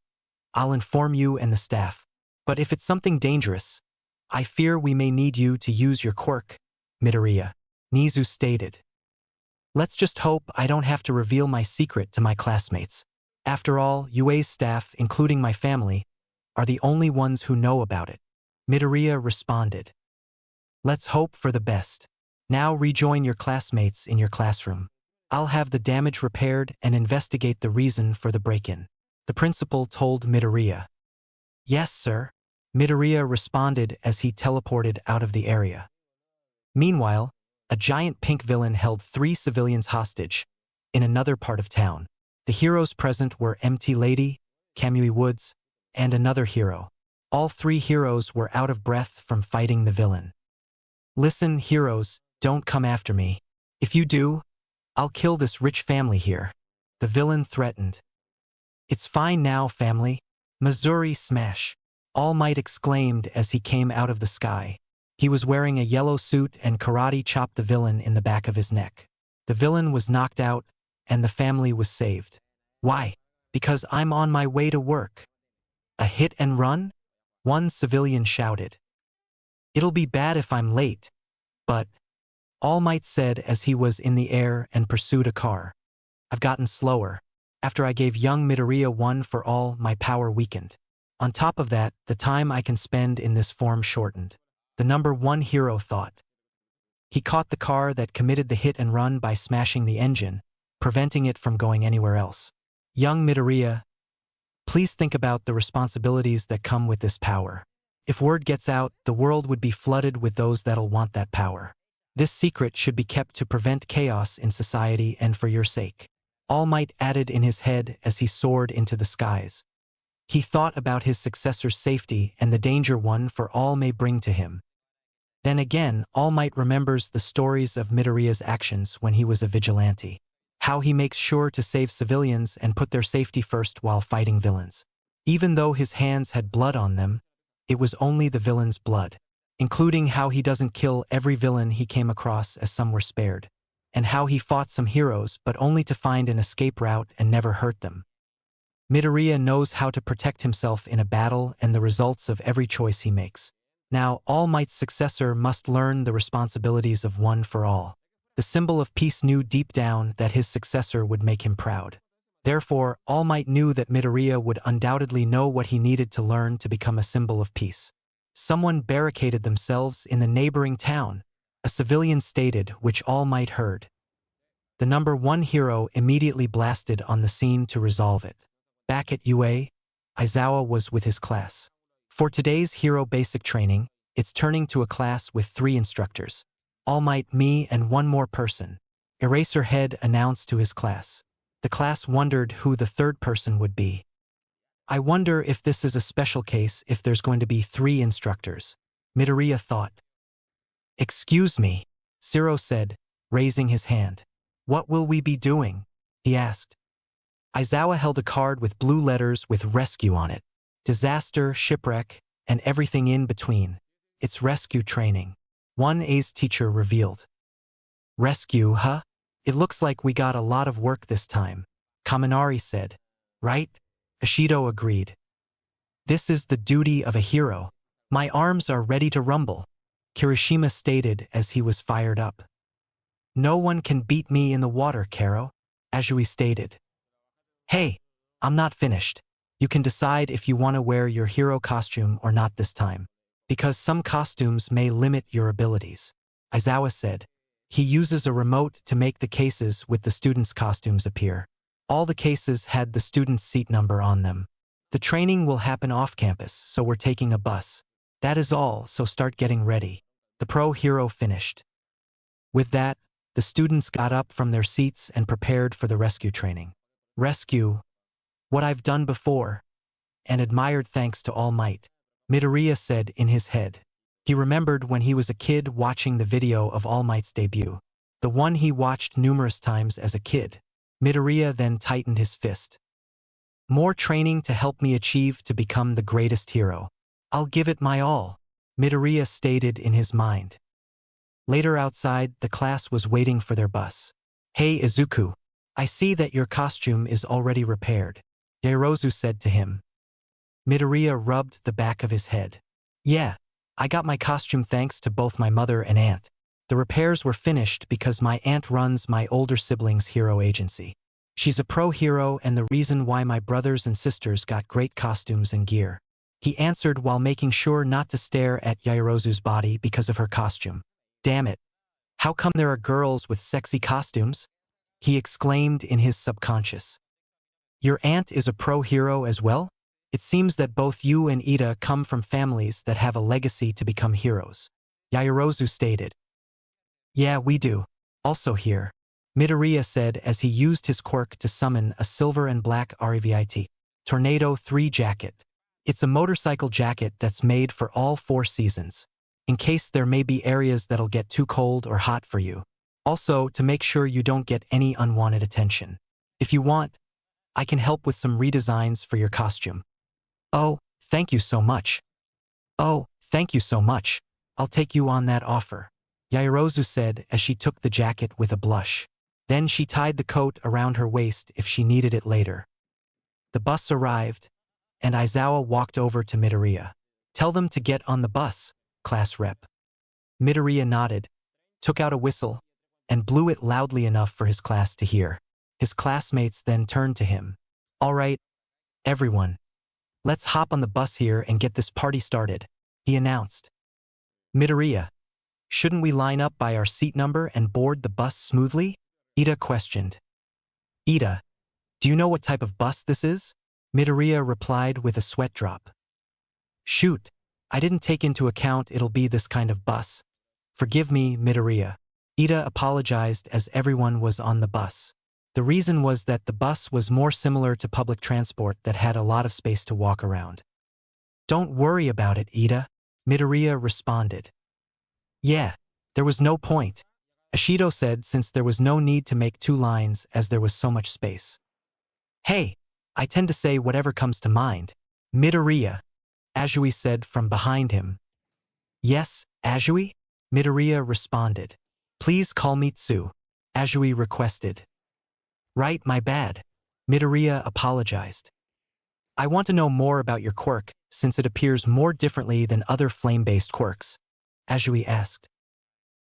I'll inform you and the staff. But if it's something dangerous, I fear we may need you to use your quirk, Midoriya, Nizu stated. Let's just hope I don't have to reveal my secret to my classmates. After all, UA's staff, including my family, are the only ones who know about it, Midoriya responded. Let's hope for the best. Now rejoin your classmates in your classroom. I'll have the damage repaired and investigate the reason for the break-in, the principal told Midoriya. Yes, sir, Midoriya responded as he teleported out of the area. Meanwhile, a giant pink villain held 3 civilians hostage in another part of town. The heroes present were MT Lady, Kamui Woods, and another hero. All 3 heroes were out of breath from fighting the villain. Listen, heroes, don't come after me. If you do, I'll kill this rich family here, the villain threatened. It's fine now, family. Missouri smash. All Might exclaimed as he came out of the sky. He was wearing a yellow suit and karate chopped the villain in the back of his neck. The villain was knocked out, and the family was saved. Why? Because I'm on my way to work. A hit and run? One civilian shouted. It'll be bad if I'm late, but, All Might said as he was in the air and pursued a car. I've gotten slower. After I gave young Midoriya one for all, my power weakened. On top of that, the time I can spend in this form shortened. The number one hero thought. He caught the car that committed the hit and run by smashing the engine, preventing it from going anywhere else. Young Midoriya, please think about the responsibilities that come with this power. If word gets out, the world would be flooded with those that'll want that power. This secret should be kept to prevent chaos in society and for your sake. All Might added in his head as he soared into the skies. He thought about his successor's safety and the danger one for all may bring to him. Then again, All Might remembers the stories of Midoriya's actions when he was a vigilante. How he makes sure to save civilians and put their safety first while fighting villains. Even though his hands had blood on them, it was only the villain's blood. Including how he doesn't kill every villain he came across as some were spared. And how he fought some heroes but only to find an escape route and never hurt them. Midoriya knows how to protect himself in a battle and the results of every choice he makes. Now, All Might's successor must learn the responsibilities of one for all. The symbol of peace knew deep down that his successor would make him proud. Therefore, All Might knew that Midoriya would undoubtedly know what he needed to learn to become a symbol of peace. Someone barricaded themselves in the neighboring town, a civilian stated, which All Might heard. The number one hero immediately blasted on the scene to resolve it. Back at UA, Aizawa was with his class. For today's hero basic training, it's turning to a class with 3 instructors. All Might, me, and one more person. Eraserhead announced to his class. The class wondered who the third person would be. I wonder if this is a special case if there's going to be 3 instructors. Midoriya thought. Excuse me, Zero said, raising his hand. What will we be doing? He asked. Aizawa held a card with blue letters with rescue on it. Disaster, shipwreck, and everything in between. It's rescue training. One A's teacher revealed. Rescue, huh? It looks like we got a lot of work this time, Kaminari said. Right? Ishido agreed. This is the duty of a hero. My arms are ready to rumble, Kirishima stated as he was fired up. No one can beat me in the water, Karo, Azui stated. Hey, I'm not finished. You can decide if you want to wear your hero costume or not this time, because some costumes may limit your abilities, Aizawa said. He uses a remote to make the cases with the students' costumes appear. All the cases had the student's seat number on them. The training will happen off campus, so we're taking a bus. That is all, so start getting ready. The pro hero finished. With that, the students got up from their seats and prepared for the rescue training. Rescue, what I've done before, and admired thanks to All Might, Midoriya said in his head. He remembered when he was a kid watching the video of All Might's debut, the one he watched numerous times as a kid. Midoriya then tightened his fist. More training to help me achieve to become the greatest hero. I'll give it my all, Midoriya stated in his mind. Later outside, the class was waiting for their bus. Hey Izuku, I see that your costume is already repaired, Yaoyorozu said to him. Midoriya rubbed the back of his head. Yeah, I got my costume thanks to both my mother and aunt. The repairs were finished because my aunt runs my older sibling's hero agency. She's a pro hero and the reason why my brothers and sisters got great costumes and gear. He answered while making sure not to stare at Yaoyorozu's body because of her costume. Damn it. How come there are girls with sexy costumes? He exclaimed in his subconscious. Your aunt is a pro hero as well? It seems that both you and Ida come from families that have a legacy to become heroes, Yaoyorozu stated. Yeah, we do. Also here, Midoriya said as he used his quirk to summon a silver and black REVIT Tornado 3 jacket. It's a motorcycle jacket that's made for all 4 seasons, in case there may be areas that'll get too cold or hot for you. Also, to make sure you don't get any unwanted attention. If you want, I can help with some redesigns for your costume. Oh, thank you so much. Oh, thank you so much. I'll take you on that offer, Yaoyorozu said as she took the jacket with a blush. Then she tied the coat around her waist if she needed it later. The bus arrived, and Aizawa walked over to Midoriya. Tell them to get on the bus, class rep. Midoriya nodded, took out a whistle, and blew it loudly enough for his class to hear. His classmates then turned to him. All right, everyone. Let's hop on the bus here and get this party started, he announced. Midoriya, shouldn't we line up by our seat number and board the bus smoothly? Ida questioned. Ida, do you know what type of bus this is? Midoriya replied with a sweat drop. Shoot, I didn't take into account it'll be this kind of bus. Forgive me, Midoriya. Ida apologized as everyone was on the bus. The reason was that the bus was more similar to public transport that had a lot of space to walk around. Don't worry about it, Ida, Midoriya responded. Yeah, there was no point, Ashido said, since there was no need to make two lines as there was so much space. Hey, I tend to say whatever comes to mind, Midoriya, Azui said from behind him. Yes, Azui? Midoriya responded. Please call me Tsu, Azui requested. Right, my bad, Midoriya apologized. I want to know more about your quirk, since it appears more differently than other flame-based quirks, Azui asked.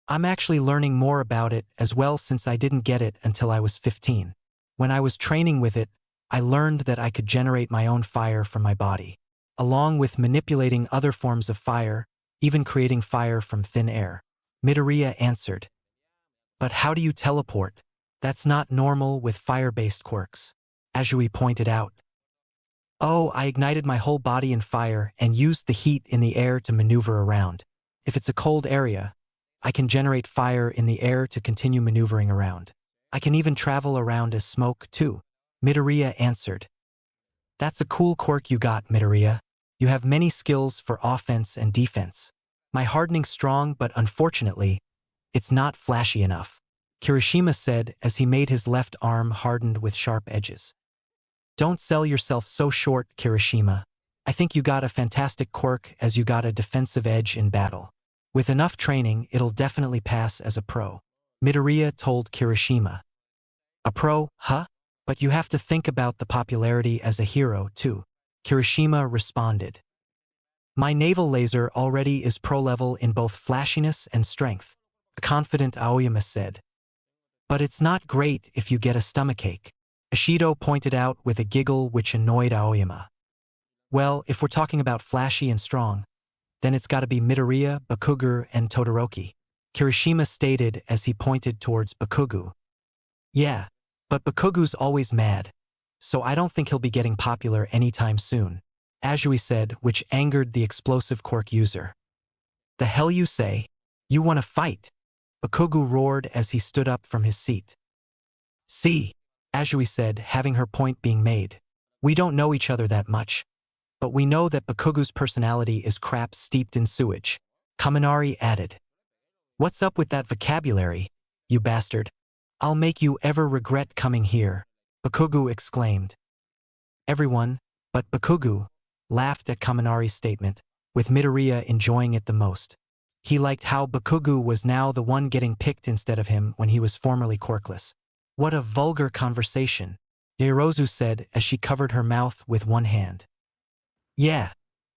I'm actually learning more about it as well since I didn't get it until I was 15. When I was training with it, I learned that I could generate my own fire from my body, along with manipulating other forms of fire, even creating fire from thin air. Midoriya answered. But how do you teleport? That's not normal with fire-based quirks, Azui pointed out. Oh, I ignited my whole body in fire and used the heat in the air to maneuver around. If it's a cold area, I can generate fire in the air to continue maneuvering around. I can even travel around as smoke, too, Midoriya answered. That's a cool quirk you got, Midoriya. You have many skills for offense and defense. My hardening's strong, but unfortunately, it's not flashy enough, Kirishima said as he made his left arm hardened with sharp edges. Don't sell yourself so short, Kirishima. I think you got a fantastic quirk as you got a defensive edge in battle. With enough training, it'll definitely pass as a pro, Midoriya told Kirishima. A pro, huh? But you have to think about the popularity as a hero, too, Kirishima responded. My naval laser already is pro-level in both flashiness and strength, a confident Aoyama said. But it's not great if you get a stomachache, Ashido pointed out with a giggle which annoyed Aoyama. Well, if we're talking about flashy and strong, then it's gotta be Midoriya, Bakugo, and Todoroki, Kirishima stated as he pointed towards Bakugo. Yeah, but Bakugo's always mad, so I don't think he'll be getting popular anytime soon, Azui said, which angered the explosive quirk user. The hell you say? You wanna fight? Bakugo roared as he stood up from his seat. See, Azui said, having her point being made. We don't know each other that much, but we know that Bakugo's personality is crap steeped in sewage, Kaminari added. What's up with that vocabulary, you bastard? I'll make you ever regret coming here, Bakugo exclaimed. Everyone, but Bakugo, laughed at Kaminari's statement, with Midoriya enjoying it the most. He liked how Bakugo was now the one getting picked instead of him when he was formerly quirkless. What a vulgar conversation, Yaoyorozu said as she covered her mouth with one hand. Yeah,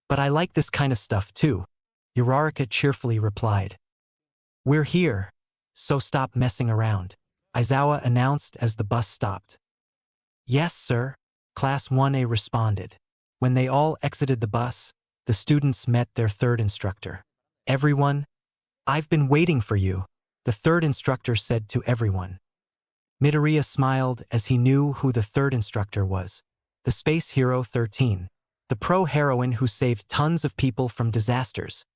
but I like this kind of stuff too, Uraraka cheerfully replied. We're here, so stop messing around, Aizawa announced as the bus stopped. Yes, sir, Class 1A responded. When they all exited the bus, the students met their third instructor. Everyone, I've been waiting for you, the third instructor said to everyone. Midoriya smiled as he knew who the third instructor was, the Space Hero 13, the pro-heroine who saved tons of people from disasters.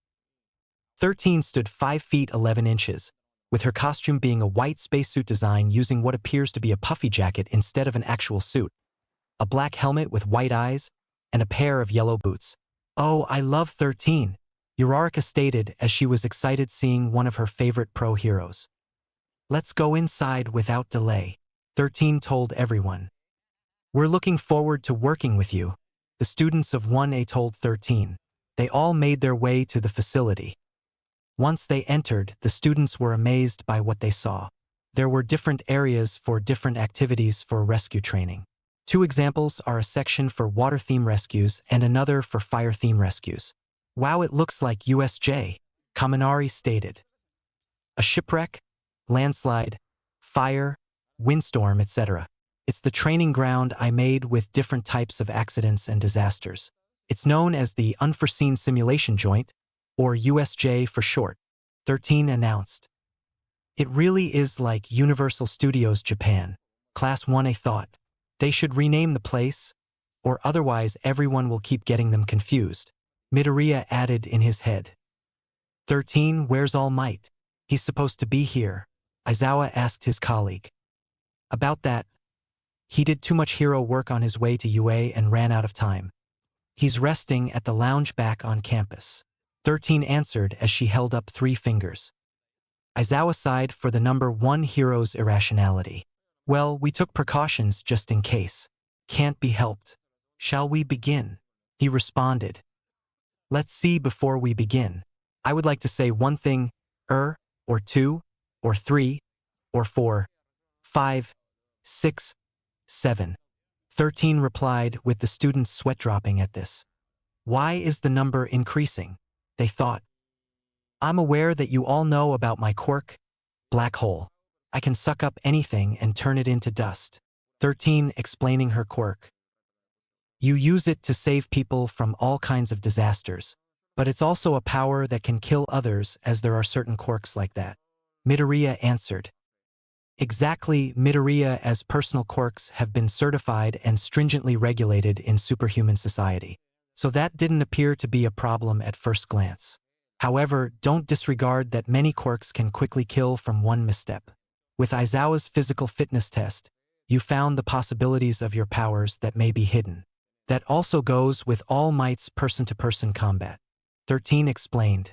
13 stood 5 feet 11 inches, with her costume being a white spacesuit design using what appears to be a puffy jacket instead of an actual suit, a black helmet with white eyes, and a pair of yellow boots. Oh, I love 13, Uraraka stated as she was excited seeing one of her favorite pro-heroes. Let's go inside without delay, 13 told everyone. We're looking forward to working with you, the students of 1A told 13. They all made their way to the facility. Once they entered, the students were amazed by what they saw. There were different areas for different activities for rescue training. Two examples are a section for water theme rescues and another for fire theme rescues. Wow, it looks like USJ, Kaminari stated. A shipwreck, landslide, fire, windstorm, etc. It's the training ground I made with different types of accidents and disasters. It's known as the Unforeseen Simulation Joint, or USJ for short, 13 announced. It really is like Universal Studios Japan, Class 1A thought. They should rename the place, or otherwise everyone will keep getting them confused. Midoriya added in his head. 13, where's All Might? He's supposed to be here, Aizawa asked his colleague. About that, he did too much hero work on his way to UA and ran out of time. He's resting at the lounge back on campus. 13 answered as she held up 3 fingers. Aizawa sighed for the number 1 hero's irrationality. Well, we took precautions just in case. Can't be helped. Shall we begin? He responded. Let's see before we begin. I would like to say one thing, or 2, or 3, or 4, 5, 6, 7. 13 replied with the students sweat dropping at this. Why is the number increasing? They thought. I'm aware that you all know about my quirk, black hole. I can suck up anything and turn it into dust. 13 explaining her quirk. You use it to save people from all kinds of disasters, but it's also a power that can kill others as there are certain quirks like that. Midoriya answered. Exactly, Midoriya, as personal quirks have been certified and stringently regulated in superhuman society. So that didn't appear to be a problem at first glance. However, don't disregard that many quirks can quickly kill from one misstep. With Aizawa's physical fitness test, you found the possibilities of your powers that may be hidden. That also goes with All Might's person-to-person combat. 13 explained.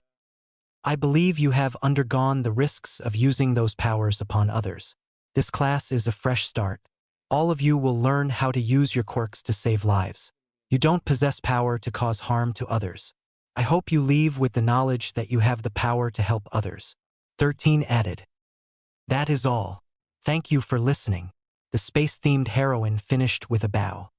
I believe you have undergone the risks of using those powers upon others. This class is a fresh start. All of you will learn how to use your quirks to save lives. You don't possess power to cause harm to others. I hope you leave with the knowledge that you have the power to help others. 13 added. That is all. Thank you for listening. The space-themed heroine finished with a bow.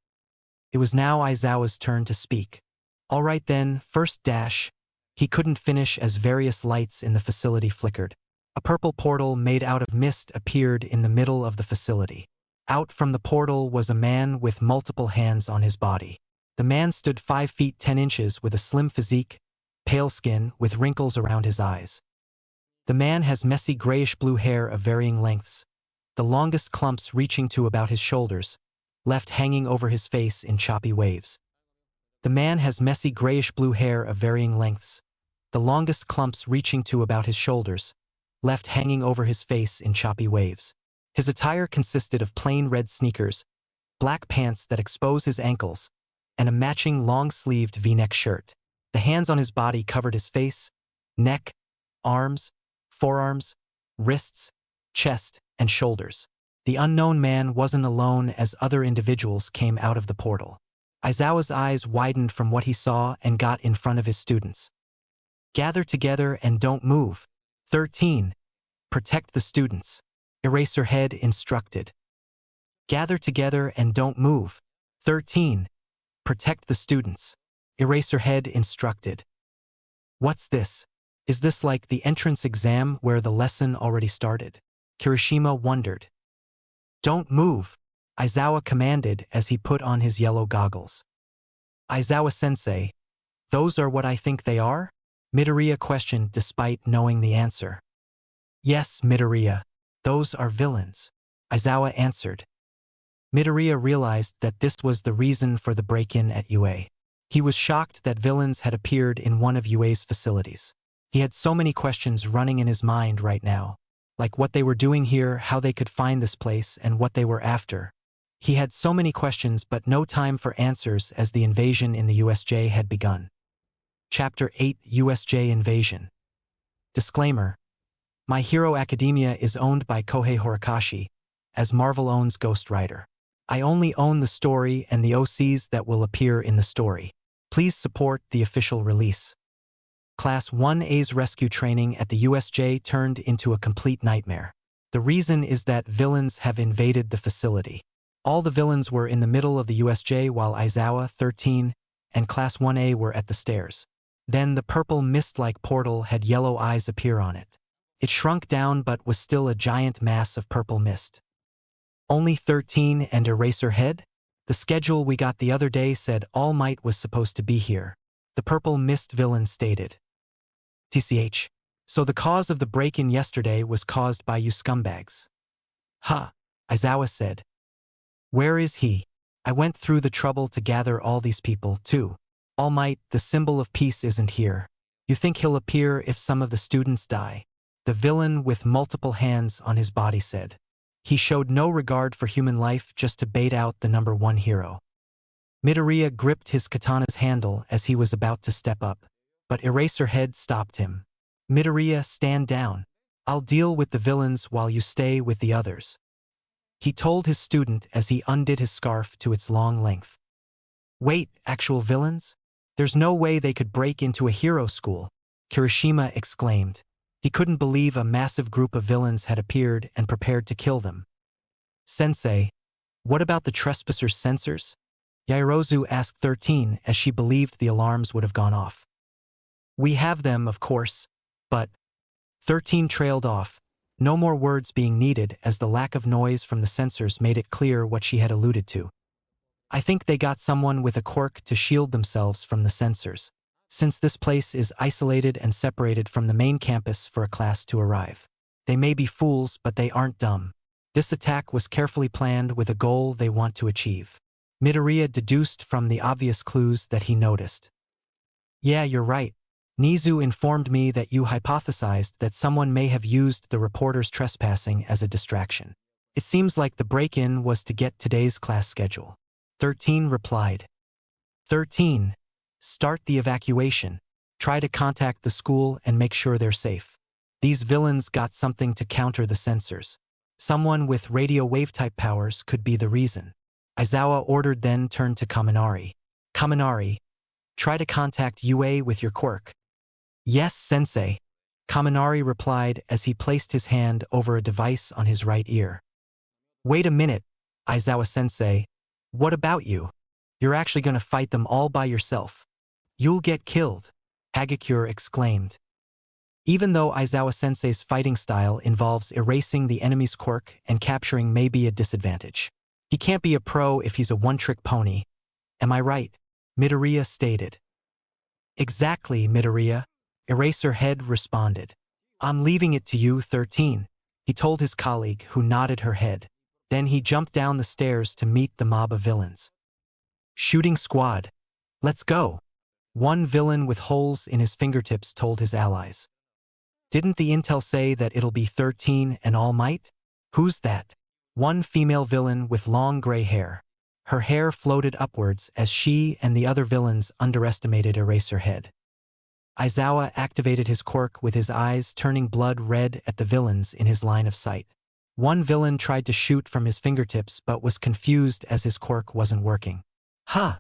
It was now Aizawa's turn to speak. All right then, first dash. He couldn't finish as various lights in the facility flickered. A purple portal made out of mist appeared in the middle of the facility. Out from the portal was a man with multiple hands on his body. The man stood 5 feet 10 inches with a slim physique, pale skin with wrinkles around his eyes. The man has messy grayish-blue hair of varying lengths, the longest clumps reaching to about his shoulders, left hanging over his face in choppy waves. The man has messy grayish-blue hair of varying lengths, the longest clumps reaching to about his shoulders, left hanging over his face in choppy waves. His attire consisted of plain red sneakers, black pants that expose his ankles, and a matching long-sleeved V-neck shirt. The hands on his body covered his face, neck, arms, forearms, wrists, chest, and shoulders. The unknown man wasn't alone as other individuals came out of the portal. Aizawa's eyes widened from what he saw and got in front of his students. Gather together and don't move. 13. Protect the students. Eraserhead instructed. Gather together and don't move. 13. Protect the students. Eraserhead instructed. What's this? Is this like the entrance exam where the lesson already started? Kirishima wondered. Don't move, Aizawa commanded as he put on his yellow goggles. Aizawa-sensei, those are what I think they are? Midoriya questioned despite knowing the answer. Yes, Midoriya, those are villains, Aizawa answered. Midoriya realized that this was the reason for the break-in at UA. He was shocked that villains had appeared in one of UA's facilities. He had so many questions running in his mind right now, like what they were doing here, how they could find this place, and what they were after. He had so many questions but no time for answers as the invasion in the USJ had begun. Chapter 8 USJ Invasion. Disclaimer: My Hero Academia is owned by Kohei Horikoshi, as Marvel owns Ghost Rider. I only own the story and the OCs that will appear in the story. Please support the official release. Class 1A's rescue training at the USJ turned into a complete nightmare. The reason is that villains have invaded the facility. All the villains were in the middle of the USJ while Aizawa, 13, and Class 1A were at the stairs. Then the purple mist-like portal had yellow eyes appear on it. It shrunk down but was still a giant mass of purple mist. Only 13 and Eraserhead? The schedule we got the other day said All Might was supposed to be here. The purple mist villain stated. TCH. So the cause of the break-in yesterday was caused by you scumbags. Ha, Aizawa said. Where is he? I went through the trouble to gather all these people, too. All Might, the symbol of peace, isn't here. You think he'll appear if some of the students die? The villain with multiple hands on his body said. He showed no regard for human life just to bait out the number one hero. Midoriya gripped his katana's handle as he was about to step up, but Eraserhead stopped him. Midoriya, stand down. I'll deal with the villains while you stay with the others. He told his student as he undid his scarf to its long length. Wait, actual villains? There's no way they could break into a hero school, Kirishima exclaimed. He couldn't believe a massive group of villains had appeared and prepared to kill them. Sensei, what about the trespassers' sensors? Yairozu asked 13 as she believed the alarms would have gone off. We have them, of course, but 13 trailed off, no more words being needed as the lack of noise from the sensors made it clear what she had alluded to. I think they got someone with a quirk to shield themselves from the sensors, since this place is isolated and separated from the main campus for a class to arrive. They may be fools, but they aren't dumb. This attack was carefully planned with a goal they want to achieve. Midoriya deduced from the obvious clues that he noticed. Yeah, you're right. Nizu informed me that you hypothesized that someone may have used the reporter's trespassing as a distraction. It seems like the break-in was to get today's class schedule. 13 replied. 13. Start the evacuation. Try to contact the school and make sure they're safe. These villains got something to counter the sensors. Someone with radio wave-type powers could be the reason. Aizawa ordered, then turned to Kaminari. Kaminari, try to contact UA with your quirk. Yes, sensei. Kaminari replied as he placed his hand over a device on his right ear. Wait a minute, Aizawa-sensei. What about you? You're actually going to fight them all by yourself. You'll get killed, Hagakure exclaimed. Even though Aizawa-sensei's fighting style involves erasing the enemy's quirk and capturing may be a disadvantage. He can't be a pro if he's a one-trick pony. Am I right? Midoriya stated. Exactly, Midoriya, Eraserhead responded. I'm leaving it to you, 13, he told his colleague, who nodded her head. Then he jumped down the stairs to meet the mob of villains. Shooting squad. Let's go. One villain with holes in his fingertips told his allies. Didn't the intel say that it'll be 13 and All Might? Who's that? One female villain with long gray hair. Her hair floated upwards as she and the other villains underestimated Eraserhead. Aizawa activated his quirk with his eyes turning blood red at the villains in his line of sight. One villain tried to shoot from his fingertips but was confused as his quirk wasn't working. Ha!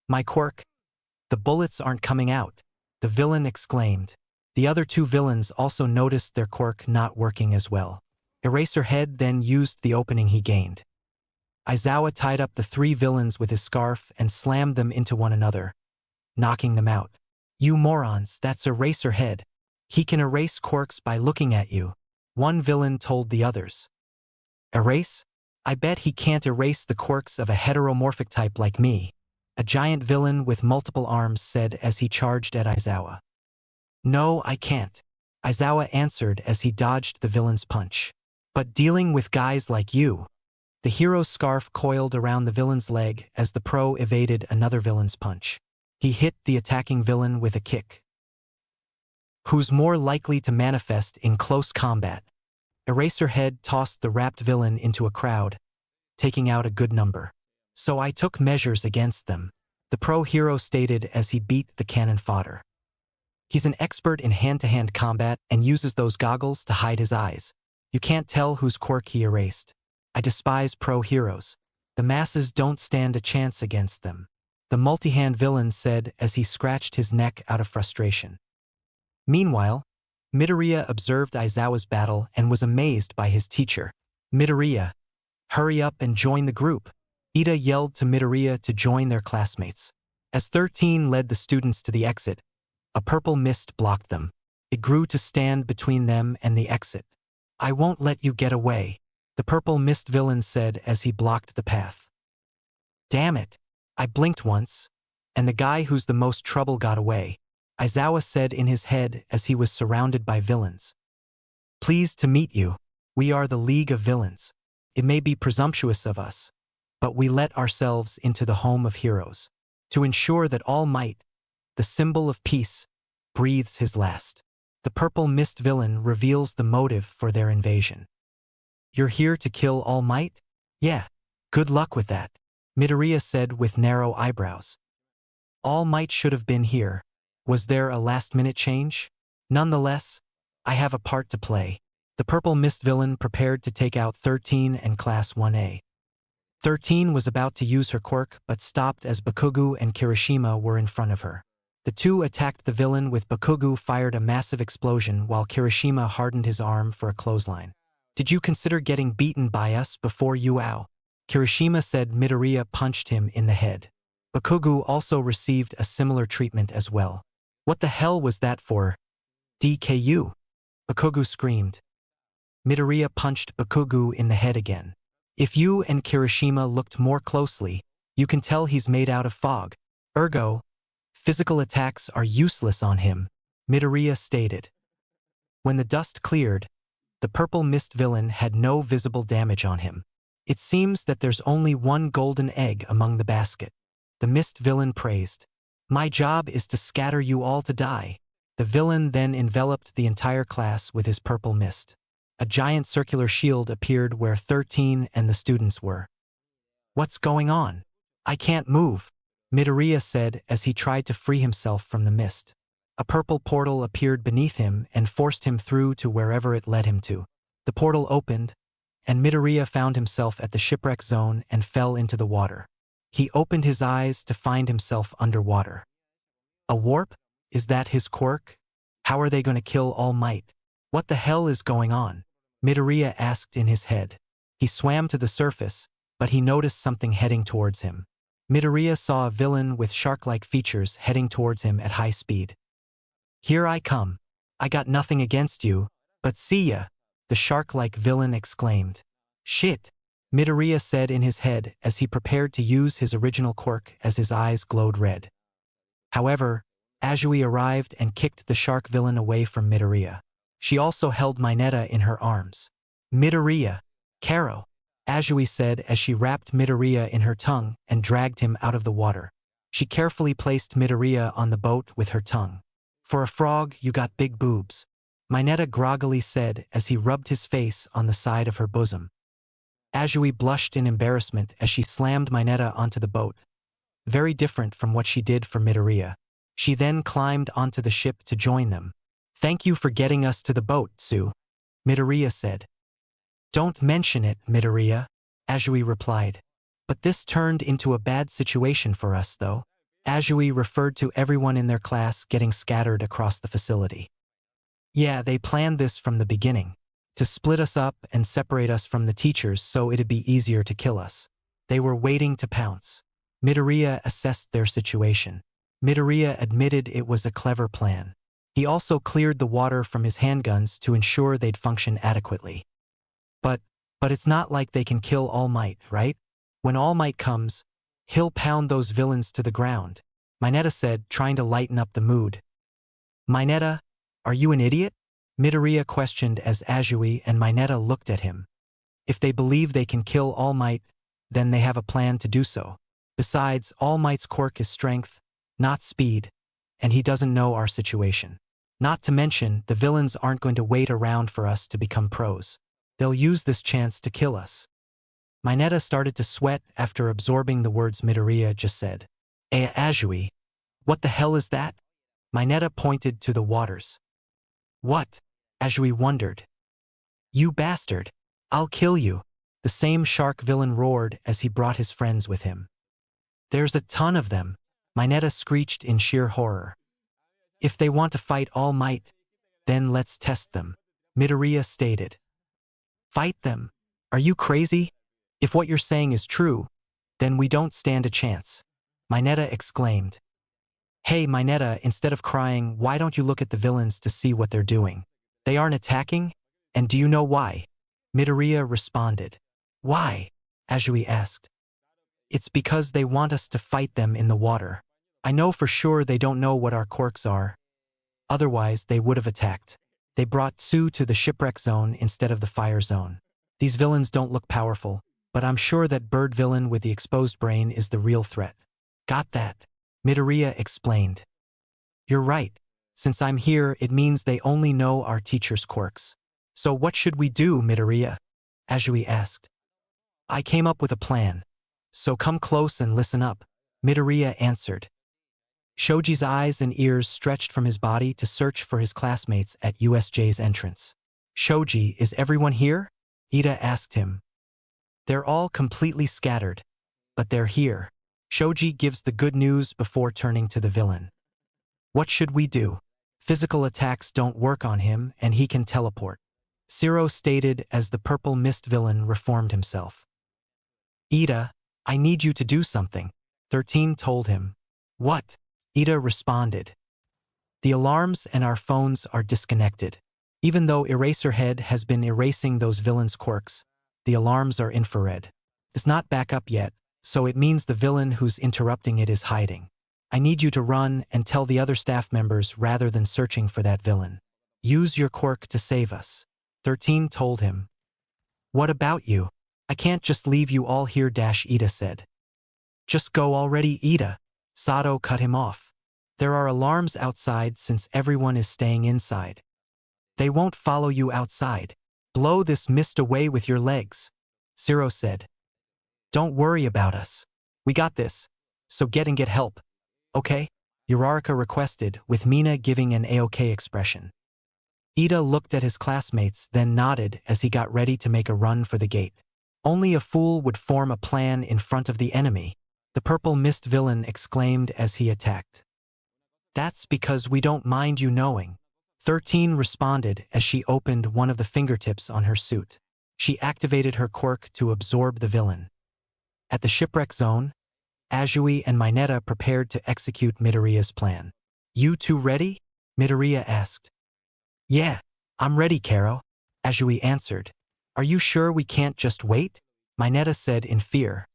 My quirk? The bullets aren't coming out, the villain exclaimed. The other two villains also noticed their quirk not working as well. Eraserhead then used the opening he gained. Aizawa tied up the three villains with his scarf and slammed them into one another, knocking them out. You morons, that's Eraserhead. He can erase quirks by looking at you, one villain told the others. Erase? I bet he can't erase the quirks of a heteromorphic type like me, a giant villain with multiple arms said as he charged at Aizawa. No, I can't, Aizawa answered as he dodged the villain's punch. But dealing with guys like you. The hero's scarf coiled around the villain's leg as the pro evaded another villain's punch. He hit the attacking villain with a kick. Who's more likely to manifest in close combat? Eraserhead tossed the wrapped villain into a crowd, taking out a good number. So I took measures against them, the pro hero stated as he beat the cannon fodder. He's an expert in hand-to-hand combat and uses those goggles to hide his eyes. You can't tell whose quirk he erased. I despise pro heroes. The masses don't stand a chance against them, the multi-hand villain said as he scratched his neck out of frustration. Meanwhile, Midoriya observed Aizawa's battle and was amazed by his teacher. Midoriya, hurry up and join the group. Ida yelled to Midoriya to join their classmates. As 13 led the students to the exit, a purple mist blocked them. It grew to stand between them and the exit. I won't let you get away, the purple mist villain said as he blocked the path. Damn it, I blinked once, and the guy who's the most trouble got away, Aizawa said in his head as he was surrounded by villains. Pleased to meet you. We are the League of Villains. It may be presumptuous of us, but we let ourselves into the home of heroes. To ensure that All Might, the symbol of peace, breathes his last. The purple mist villain reveals the motive for their invasion. You're here to kill All Might? Yeah, good luck with that, Midoriya said with narrow eyebrows. All Might should have been here. Was there a last-minute change? Nonetheless, I have a part to play. The purple mist villain prepared to take out 13 and Class 1A. 13 was about to use her quirk but stopped as Bakugo and Kirishima were in front of her. The two attacked the villain with Bakugo fired a massive explosion while Kirishima hardened his arm for a clothesline. Did you consider getting beaten by us before you ow? Kirishima said. Midoriya punched him in the head. Bakugo also received a similar treatment as well. What the hell was that for? DKU? Bakugo screamed. Midoriya punched Bakugo in the head again. If you and Kirishima looked more closely, you can tell he's made out of fog. Ergo, physical attacks are useless on him, Midoriya stated. When the dust cleared, the purple mist villain had no visible damage on him. It seems that there's only one golden egg among the basket, the mist villain praised. My job is to scatter you all to die. The villain then enveloped the entire class with his purple mist. A giant circular shield appeared where 13 and the students were. What's going on? I can't move, Midoriya said as he tried to free himself from the mist. A purple portal appeared beneath him and forced him through to wherever it led him to. The portal opened, and Midoriya found himself at the shipwreck zone and fell into the water. He opened his eyes to find himself underwater. A warp? Is that his quirk? How are they going to kill All Might? What the hell is going on? Midoriya asked in his head. He swam to the surface, but he noticed something heading towards him. Midoriya saw a villain with shark-like features heading towards him at high speed. Here I come. I got nothing against you, but see ya, the shark-like villain exclaimed. Shit, Midoriya said in his head as he prepared to use his original quirk as his eyes glowed red. However, Azui arrived and kicked the shark villain away from Midoriya. She also held Mineta in her arms. Midoriya, Karo, Azui said as she wrapped Midoriya in her tongue and dragged him out of the water. She carefully placed Midoriya on the boat with her tongue. For a frog, you got big boobs, Mineta groggily said as he rubbed his face on the side of her bosom. Azui blushed in embarrassment as she slammed Mineta onto the boat. Very different from what she did for Midoriya. She then climbed onto the ship to join them. Thank you for getting us to the boat, Tsu, Midoriya said. Don't mention it, Midoriya, Azui replied. But this turned into a bad situation for us, though. Azui referred to everyone in their class getting scattered across the facility. Yeah, they planned this from the beginning, to split us up and separate us from the teachers so it'd be easier to kill us. They were waiting to pounce. Midoriya assessed their situation. Midoriya admitted it was a clever plan. He also cleared the water from his handguns to ensure they'd function adequately. But it's not like they can kill All Might, right? When All Might comes, he'll pound those villains to the ground, Mineta said, trying to lighten up the mood. Mineta, are you an idiot? Midoriya questioned as Azui and Mineta looked at him. If they believe they can kill All Might, then they have a plan to do so. Besides, All Might's quirk is strength, not speed, and he doesn't know our situation. Not to mention, the villains aren't going to wait around for us to become pros. They'll use this chance to kill us. Mineta started to sweat after absorbing the words Midoriya just said. Azui, what the hell is that? Mineta pointed to the waters. What? Azui wondered. You bastard. I'll kill you. The same shark villain roared as he brought his friends with him. There's a ton of them, Mineta screeched in sheer horror. If they want to fight All Might, then let's test them, Midoriya stated. Fight them? Are you crazy? If what you're saying is true, then we don't stand a chance, Mineta exclaimed. Hey Mineta, instead of crying, why don't you look at the villains to see what they're doing? They aren't attacking? And do you know why? Midoriya responded. Why? Azui asked. It's because they want us to fight them in the water. I know for sure they don't know what our quirks are. Otherwise, they would have attacked. They brought Tsu to the shipwreck zone instead of the fire zone. These villains don't look powerful, but I'm sure that bird villain with the exposed brain is the real threat. Got that? Midoriya explained. You're right. Since I'm here, it means they only know our teacher's quirks. So what should we do, Midoriya? Azui asked. I came up with a plan. So come close and listen up, Midoriya answered. Shoji's eyes and ears stretched from his body to search for his classmates at USJ's entrance. Shoji, is everyone here? Ida asked him. They're all completely scattered, but they're here. Shoji gives the good news before turning to the villain. What should we do? Physical attacks don't work on him and he can teleport, Zero stated as the purple mist villain reformed himself. Ida, I need you to do something, 13 told him. What? Ida responded. The alarms and our phones are disconnected. Even though Eraserhead has been erasing those villains' quirks, the alarms are infrared. It's not back up yet, so it means the villain who's interrupting it is hiding. I need you to run and tell the other staff members rather than searching for that villain. Use your quirk to save us, 13 told him. What about you? I can't just leave you all here, Ida said. Just go already, Ida. Sato cut him off. There are alarms outside since everyone is staying inside. They won't follow you outside. Blow this mist away with your legs, Zero said. Don't worry about us. We got this. So get help. Okay? Uraraka requested, with Mina giving an A-OK expression. Ida looked at his classmates, then nodded as he got ready to make a run for the gate. Only a fool would form a plan in front of the enemy, the purple mist villain exclaimed as he attacked. That's because we don't mind you knowing, 13 responded as she opened one of the fingertips on her suit. She activated her quirk to absorb the villain. At the shipwreck zone, Azui and Mineta prepared to execute Midoriya's plan. You two ready? Midoriya asked. Yeah, I'm ready, Karo, Azui answered. Are you sure we can't just wait? Mineta said in fear.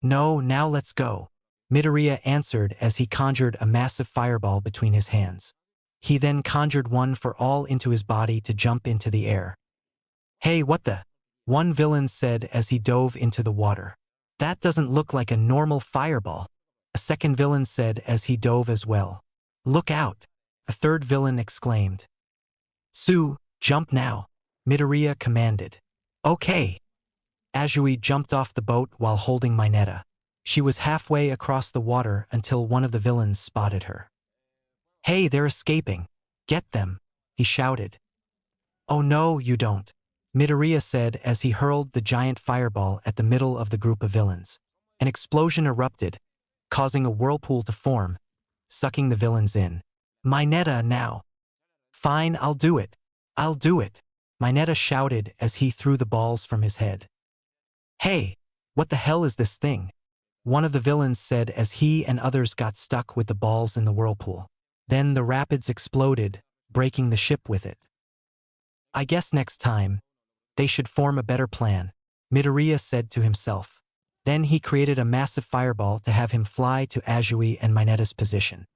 No, now let's go, Midoriya answered as he conjured a massive fireball between his hands. He then conjured one for all into his body to jump into the air. Hey, what the? One villain said as he dove into the water. That doesn't look like a normal fireball, a second villain said as he dove as well. Look out, a third villain exclaimed. Tsu, jump now, Midoriya commanded. Okay. Azui jumped off the boat while holding Mineta. She was halfway across the water until one of the villains spotted her. Hey, they're escaping. Get them, he shouted. Oh no, you don't, Midoriya said as he hurled the giant fireball at the middle of the group of villains. An explosion erupted, causing a whirlpool to form, sucking the villains in. Mineta now. Fine, I'll do it. I'll do it, Mineta shouted as he threw the balls from his head. Hey, what the hell is this thing? One of the villains said as he and others got stuck with the balls in the whirlpool. Then the rapids exploded, breaking the ship with it. I guess next time, they should form a better plan, Midoriya said to himself. Then he created a massive fireball to have him fly to Azui and Mineta's position.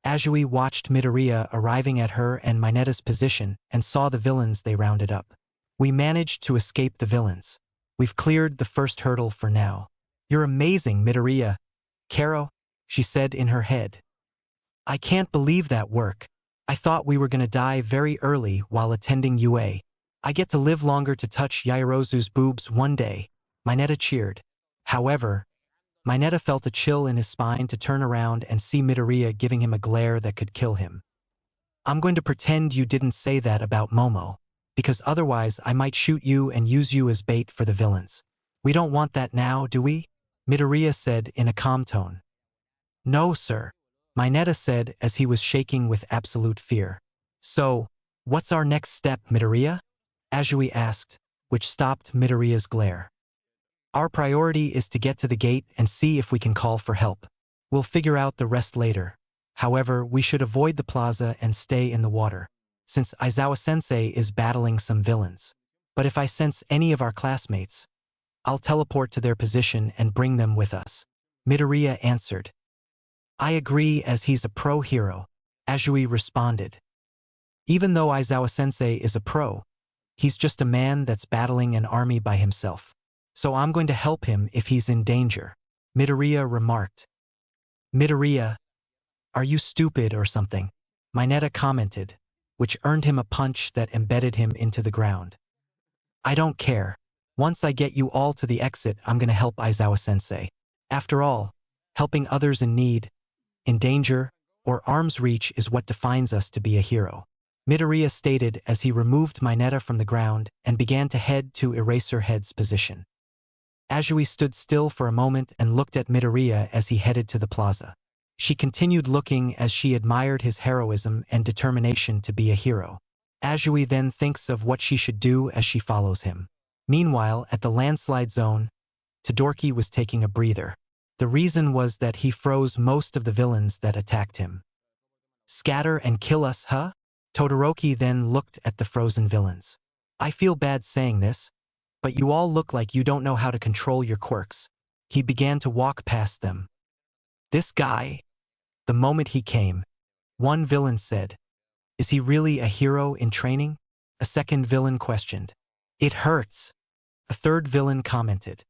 Azui watched Midoriya arriving at her and Mineta's position and saw the villains they rounded up. We managed to escape the villains. We've cleared the first hurdle for now. You're amazing, Midoriya. Karo, she said in her head. I can't believe that work. I thought we were gonna die very early while attending UA. I get to live longer to touch Yairozu's boobs one day, Mineta cheered. However, Mineta felt a chill in his spine to turn around and see Midoriya giving him a glare that could kill him. I'm going to pretend you didn't say that about Momo. because otherwise I might shoot you and use you as bait for the villains. We don't want that now, do we? Midoriya said in a calm tone. No, sir, Mineta said as he was shaking with absolute fear. So, what's our next step, Midoriya? Azui asked, which stopped Midoriya's glare. Our priority is to get to the gate and see if we can call for help. We'll figure out the rest later. However, we should avoid the plaza and stay in the water, since Aizawa-sensei is battling some villains. But if I sense any of our classmates, I'll teleport to their position and bring them with us. Midoriya answered. I agree, as he's a pro hero, Azui responded. Even though Aizawa-sensei is a pro, he's just a man that's battling an army by himself. So I'm going to help him if he's in danger, Midoriya remarked. Midoriya, are you stupid or something? Mineta commented, which earned him a punch that embedded him into the ground. I don't care. Once I get you all to the exit, I'm gonna help Aizawa-sensei. After all, helping others in need, in danger, or arm's reach is what defines us to be a hero, Midoriya stated as he removed Mineta from the ground and began to head to Eraserhead's position. Azui stood still for a moment and looked at Midoriya as he headed to the plaza. She continued looking as she admired his heroism and determination to be a hero. Azui then thinks of what she should do as she follows him. Meanwhile, at the landslide zone, Todoroki was taking a breather. The reason was that he froze most of the villains that attacked him. Scatter and kill us, huh? Todoroki then looked at the frozen villains. I feel bad saying this, but you all look like you don't know how to control your quirks. He began to walk past them. This guy, the moment he came, one villain said, is he really a hero in training? A second villain questioned. It hurts, a third villain commented.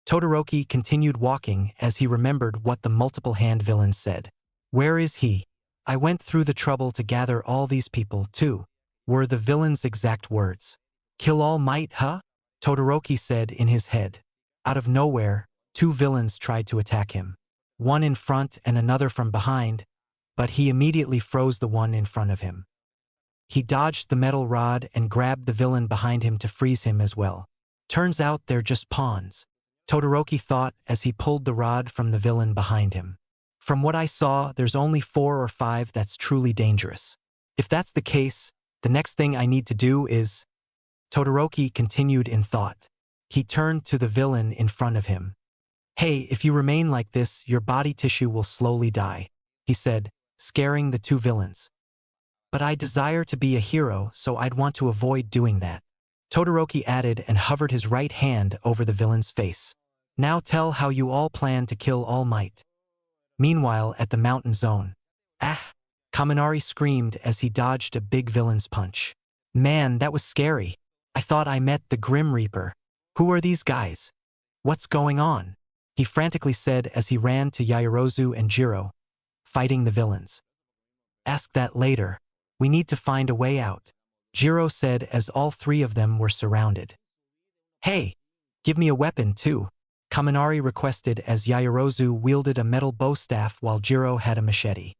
Todoroki continued walking as he remembered what the multiple-hand villain said. Where is he? I went through the trouble to gather all these people, too, were the villain's exact words. Kill All Might, huh? Todoroki said in his head. Out of nowhere, two villains tried to attack him. One in front and another from behind, but he immediately froze the one in front of him. He dodged the metal rod and grabbed the villain behind him to freeze him as well. Turns out they're just pawns, Todoroki thought as he pulled the rod from the villain behind him. From what I saw, there's only 4 or 5 that's truly dangerous. If that's the case, the next thing I need to do is… Todoroki continued in thought. He turned to the villain in front of him. Hey, if you remain like this, your body tissue will slowly die, he said, scaring the two villains. But I desire to be a hero, so I'd want to avoid doing that, Todoroki added and hovered his right hand over the villain's face. Now tell how you all plan to kill All Might. Meanwhile, at the mountain zone. Ah! Kaminari screamed as he dodged a big villain's punch. Man, that was scary. I thought I met the Grim Reaper. Who are these guys? What's going on? He frantically said as he ran to Yaoyorozu and Jiro, fighting the villains. Ask that later. We need to find a way out, Jiro said as all 3 of them were surrounded. Hey, give me a weapon too, Kaminari requested as Yaoyorozu wielded a metal bow staff while Jiro had a machete.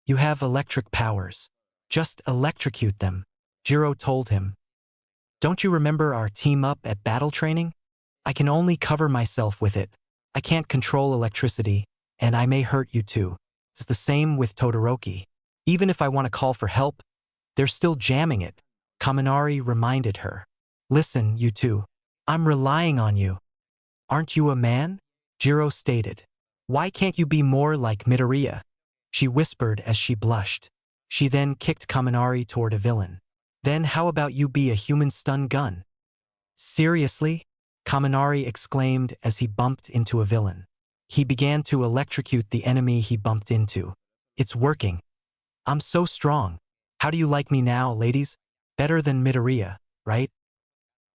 You have electric powers. Just electrocute them, Jiro told him. Don't you remember our team-up at battle training? I can only cover myself with it. I can't control electricity, and I may hurt you too. It's the same with Todoroki. Even if I want to call for help, they're still jamming it, Kaminari reminded her. Listen, you two. I'm relying on you. Aren't you a man? Jiro stated. Why can't you be more like Midoriya? She whispered as she blushed. She then kicked Kaminari toward a villain. Then how about you be a human stun gun? Seriously? Kaminari exclaimed as he bumped into a villain. He began to electrocute the enemy he bumped into. It's working. I'm so strong. How do you like me now, ladies? Better than Midoriya, right?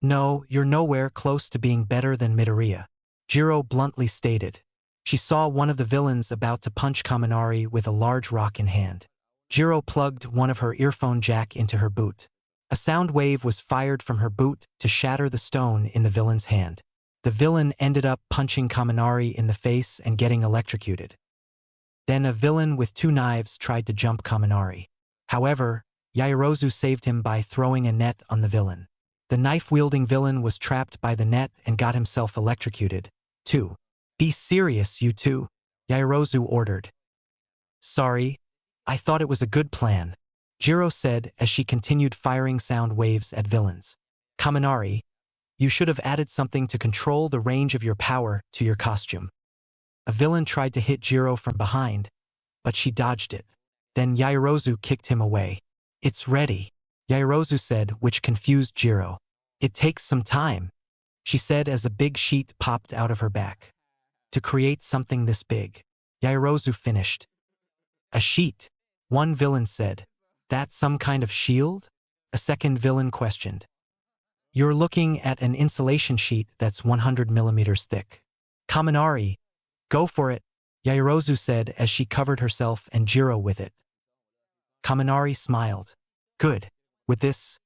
No, you're nowhere close to being better than Midoriya, Jiro bluntly stated. She saw one of the villains about to punch Kaminari with a large rock in hand. Jiro plugged one of her earphone jack into her boot. A sound wave was fired from her boot to shatter the stone in the villain's hand. The villain ended up punching Kaminari in the face and getting electrocuted. Then a villain with 2 knives tried to jump Kaminari. However, Yaoyorozu saved him by throwing a net on the villain. The knife-wielding villain was trapped by the net and got himself electrocuted. 2. Be serious, you two, Yaoyorozu ordered. Sorry, I thought it was a good plan, Jiro said as she continued firing sound waves at villains. Kaminari, you should have added something to control the range of your power to your costume. A villain tried to hit Jiro from behind, but she dodged it. Then Yaoyorozu kicked him away. It's ready, Yaoyorozu said, which confused Jiro. It takes some time, she said as a big sheet popped out of her back. To create something this big, Yaoyorozu finished. A sheet, one villain said. That's some kind of shield? A second villain questioned. You're looking at an insulation sheet that's 100 millimeters thick. Kaminari, go for it, Yaoyorozu said as she covered herself and Jiro with it. Kaminari smiled. Good. With this,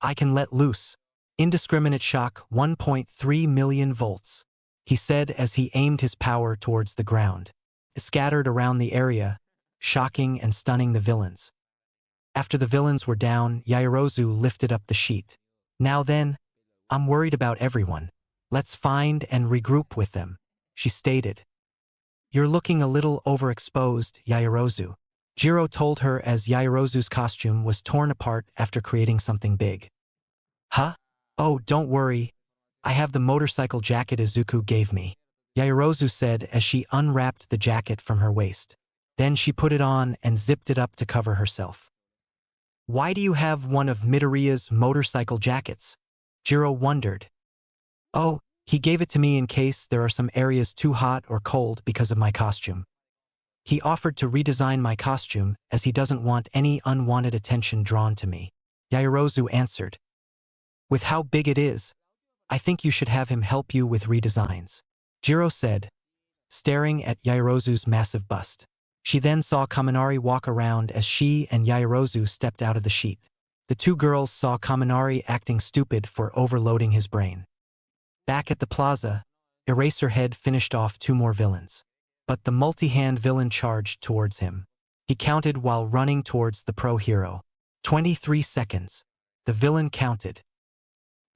I can let loose. Indiscriminate shock 1.3 million volts, he said as he aimed his power towards the ground. It scattered around the area, shocking and stunning the villains. After the villains were down, Yaoyorozu lifted up the sheet. Now then, I'm worried about everyone. Let's find and regroup with them, she stated. You're looking a little overexposed, Yaoyorozu, Jiro told her as Yaoyorozu's costume was torn apart after creating something big. Huh? Oh, don't worry. I have the motorcycle jacket Izuku gave me, Yaoyorozu said as she unwrapped the jacket from her waist. Then she put it on and zipped it up to cover herself. Why do you have one of Midoriya's motorcycle jackets? Jiro wondered. Oh, he gave it to me in case there are some areas too hot or cold because of my costume. He offered to redesign my costume as he doesn't want any unwanted attention drawn to me, Yaoyorozu answered. With how big it is, I think you should have him help you with redesigns, Jiro said, staring at Yaoyorozu's massive bust. She then saw Kaminari walk around as she and Yaoyorozu stepped out of the sheet. The two girls saw Kaminari acting stupid for overloading his brain. Back at the plaza, Eraserhead finished off 2 more villains. But the multi-hand villain charged towards him. He counted while running towards the pro hero. 23 seconds. The villain counted.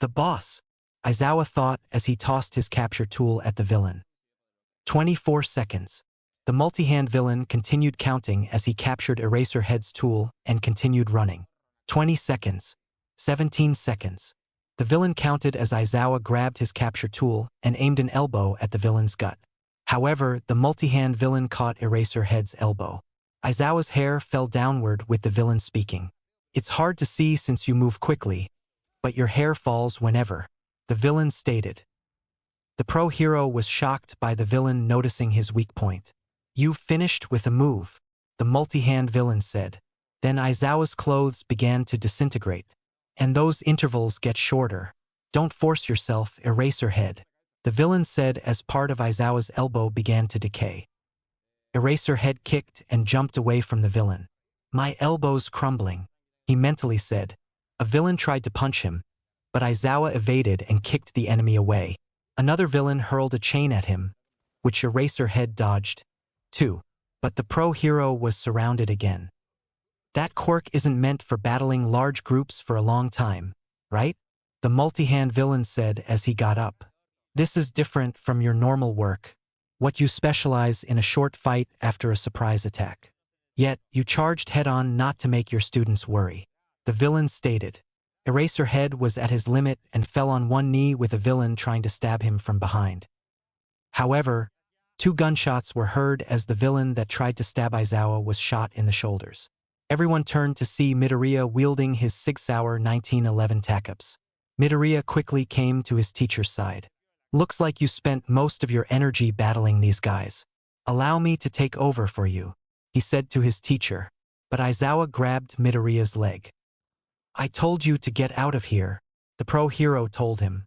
The boss, Aizawa thought as he tossed his capture tool at the villain. 24 seconds. The multi-hand villain continued counting as he captured Eraserhead's tool and continued running. 20 seconds. 17 seconds. The villain counted as Aizawa grabbed his capture tool and aimed an elbow at the villain's gut. However, the multi-hand villain caught Eraserhead's elbow. Aizawa's hair fell downward with the villain speaking. It's hard to see since you move quickly, but your hair falls whenever, the villain stated. The pro hero was shocked by the villain noticing his weak point. You've finished with a move, the multi-hand villain said. Then Aizawa's clothes began to disintegrate. And those intervals get shorter. Don't force yourself, Eraserhead, the villain said as part of Aizawa's elbow began to decay. Eraserhead kicked and jumped away from the villain. My elbow's crumbling, he mentally said. A villain tried to punch him, but Aizawa evaded and kicked the enemy away. Another villain hurled a chain at him, which Eraserhead dodged, too. But the pro hero was surrounded again. That quirk isn't meant for battling large groups for a long time, right? The multi-hand villain said as he got up. This is different from your normal work, what you specialize in a short fight after a surprise attack. Yet, you charged head-on not to make your students worry, the villain stated. Eraserhead was at his limit and fell on one knee with a villain trying to stab him from behind. However, 2 gunshots were heard as the villain that tried to stab Aizawa was shot in the shoulders. Everyone turned to see Midoriya wielding his Sig Sauer 1911 tack-ups. Midoriya quickly came to his teacher's side. Looks like you spent most of your energy battling these guys. Allow me to take over for you, he said to his teacher, but Aizawa grabbed Midoriya's leg. I told you to get out of here, the pro hero told him.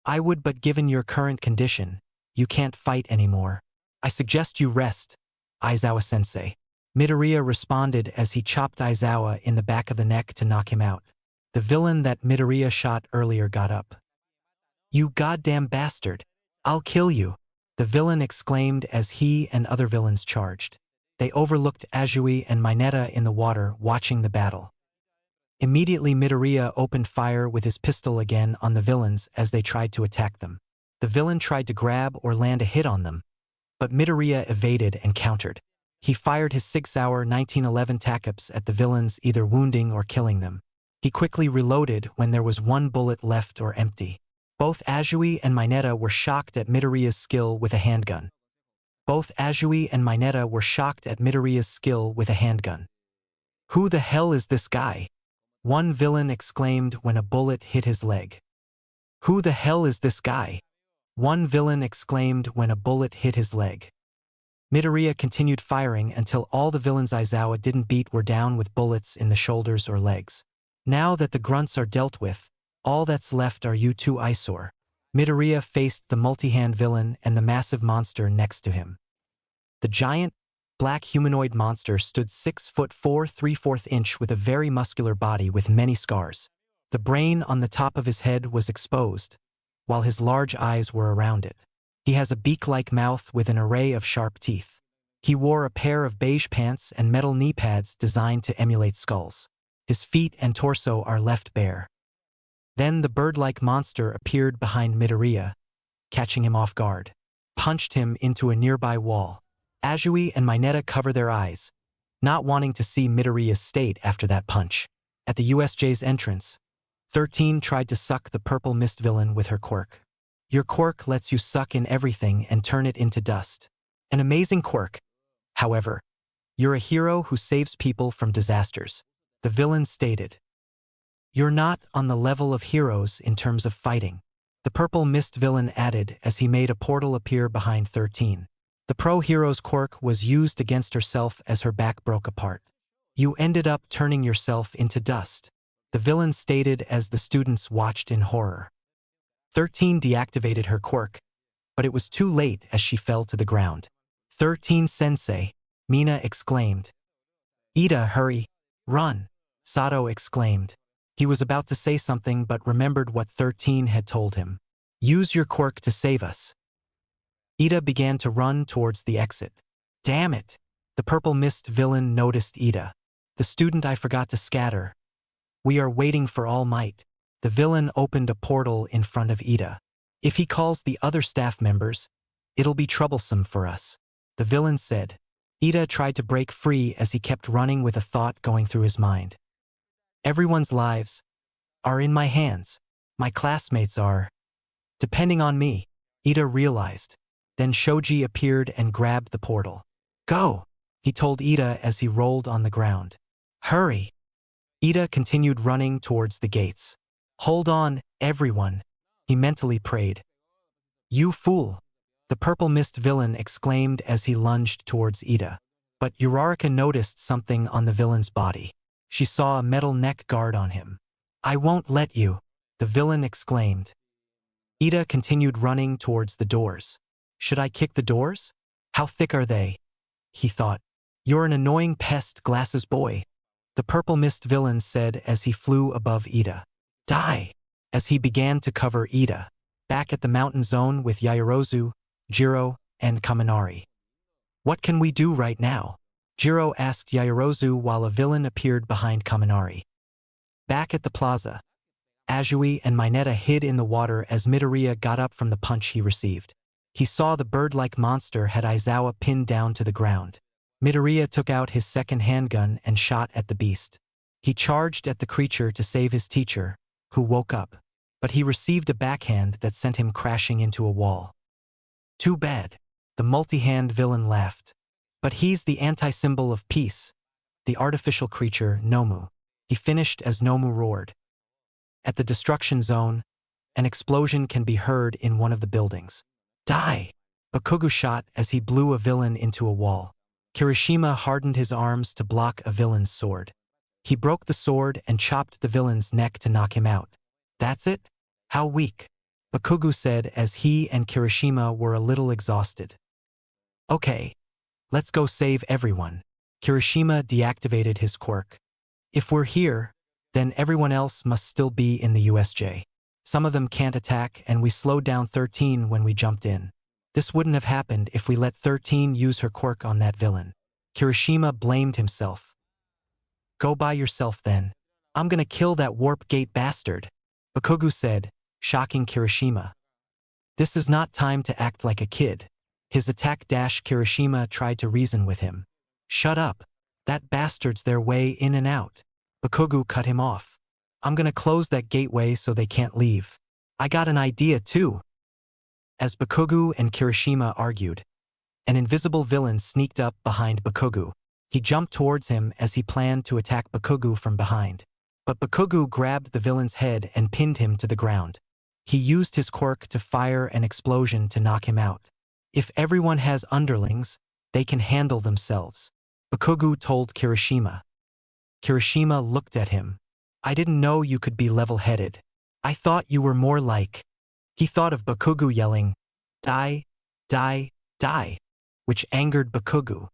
I would, but given your current condition, you can't fight anymore. I suggest you rest, Aizawa-sensei. Midoriya responded as he chopped Aizawa in the back of the neck to knock him out. The villain that Midoriya shot earlier got up. You goddamn bastard! I'll kill you! The villain exclaimed as he and other villains charged. They overlooked Azui and Mineta in the water watching the battle. Immediately Midoriya opened fire with his pistol again on the villains as they tried to attack them. The villain tried to grab or land a hit on them, but Midoriya evaded and countered. He fired his 6-hour 1911 tack-ups at the villains, either wounding or killing them. He quickly reloaded when there was one bullet left or empty. Both Azui and Mineta were shocked at Midoriya's skill with a handgun. Who the hell is this guy? One villain exclaimed when a bullet hit his leg. Who the hell is this guy? One villain exclaimed when a bullet hit his leg. Midoriya continued firing until all the villains Aizawa didn't beat were down with bullets in the shoulders or legs. Now that the grunts are dealt with, all that's left are you two eyesore. Midoriya faced the multi-hand villain and the massive monster next to him. The giant, black humanoid monster stood 6'4" 3/4 inch with a very muscular body with many scars. The brain on the top of his head was exposed, while his large eyes were around it. He has a beak-like mouth with an array of sharp teeth. He wore a pair of beige pants and metal knee pads designed to emulate skulls. His feet and torso are left bare. Then the bird-like monster appeared behind Midoriya, catching him off guard, punched him into a nearby wall. Azui and Mineta cover their eyes, not wanting to see Midoriya's state after that punch. At the USJ's entrance, 13 tried to suck the purple mist villain with her quirk. Your quirk lets you suck in everything and turn it into dust. An amazing quirk. However, you're a hero who saves people from disasters, the villain stated. You're not on the level of heroes in terms of fighting, the purple mist villain added as he made a portal appear behind 13. The pro-hero's quirk was used against herself as her back broke apart. You ended up turning yourself into dust, the villain stated as the students watched in horror. 13 deactivated her quirk, but it was too late as she fell to the ground. 13-sensei, Mina exclaimed. Ida, hurry, run, Sato exclaimed. He was about to say something but remembered what 13 had told him. Use your quirk to save us. Ida began to run towards the exit. Damn it! The purple mist villain noticed Ida. The student I forgot to scatter. We are waiting for All Might. The villain opened a portal in front of Ida. If he calls the other staff members, it'll be troublesome for us, the villain said. Ida tried to break free as he kept running with a thought going through his mind. Everyone's lives are in my hands. My classmates are depending on me, Ida realized. Then Shoji appeared and grabbed the portal. Go, he told Ida as he rolled on the ground. Hurry. Ida continued running towards the gates. Hold on, everyone, he mentally prayed. You fool, the purple mist villain exclaimed as he lunged towards Ida. But Uraraka noticed something on the villain's body. She saw a metal neck guard on him. I won't let you, the villain exclaimed. Ida continued running towards the doors. Should I kick the doors? How thick are they? He thought. You're an annoying pest, glasses boy, the purple mist villain said as he flew above Ida. Die! As he began to cover Ida. Back at the mountain zone with Yaoyorozu, Jiro, and Kaminari. What can we do right now? Jiro asked Yaoyorozu while a villain appeared behind Kaminari. Back at the plaza, Azui and Mineta hid in the water as Midoriya got up from the punch he received. He saw the bird-like monster had Aizawa pinned down to the ground. Midoriya took out his second handgun and shot at the beast. He charged at the creature to save his teacher, who woke up, but he received a backhand that sent him crashing into a wall. Too bad, the multi-hand villain laughed. But he's the anti-symbol of peace, the artificial creature Nomu. He finished as Nomu roared. At the destruction zone, an explosion can be heard in one of the buildings. Die! Bakugo shot as he blew a villain into a wall. Kirishima hardened his arms to block a villain's sword. He broke the sword and chopped the villain's neck to knock him out. That's it? How weak, Bakugo said as he and Kirishima were a little exhausted. Okay, let's go save everyone. Kirishima deactivated his quirk. If we're here, then everyone else must still be in the USJ. Some of them can't attack and we slowed down 13 when we jumped in. This wouldn't have happened if we let 13 use her quirk on that villain. Kirishima blamed himself. Go by yourself then. I'm gonna kill that warp gate bastard, Bakugo said, shocking Kirishima. This is not time to act like a kid. His attack dash Kirishima tried to reason with him. Shut up. That bastard's their way in and out. Bakugo cut him off. I'm gonna close that gateway so they can't leave. I got an idea too. As Bakugo and Kirishima argued, an invisible villain sneaked up behind Bakugo. He jumped towards him as he planned to attack Bakugo from behind. But Bakugo grabbed the villain's head and pinned him to the ground. He used his quirk to fire an explosion to knock him out. If everyone has underlings, they can handle themselves, Bakugo told Kirishima. Kirishima looked at him. I didn't know you could be level-headed. I thought you were more like... He thought of Bakugo yelling, die, die, die, which angered Bakugo.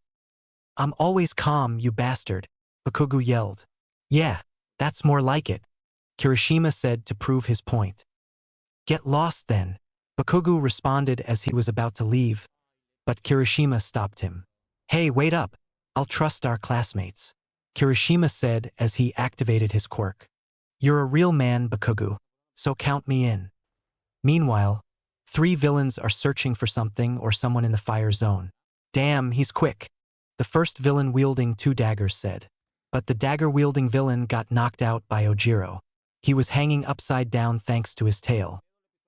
I'm always calm, you bastard, Bakugo yelled. Yeah, that's more like it, Kirishima said to prove his point. Get lost then, Bakugo responded as he was about to leave, but Kirishima stopped him. Hey, wait up, I'll trust our classmates, Kirishima said as he activated his quirk. You're a real man, Bakugo, so count me in. Meanwhile, 3 villains are searching for something or someone in the fire zone. Damn, he's quick, the first villain wielding 2 daggers said. But the dagger-wielding villain got knocked out by Ojiro. He was hanging upside down thanks to his tail.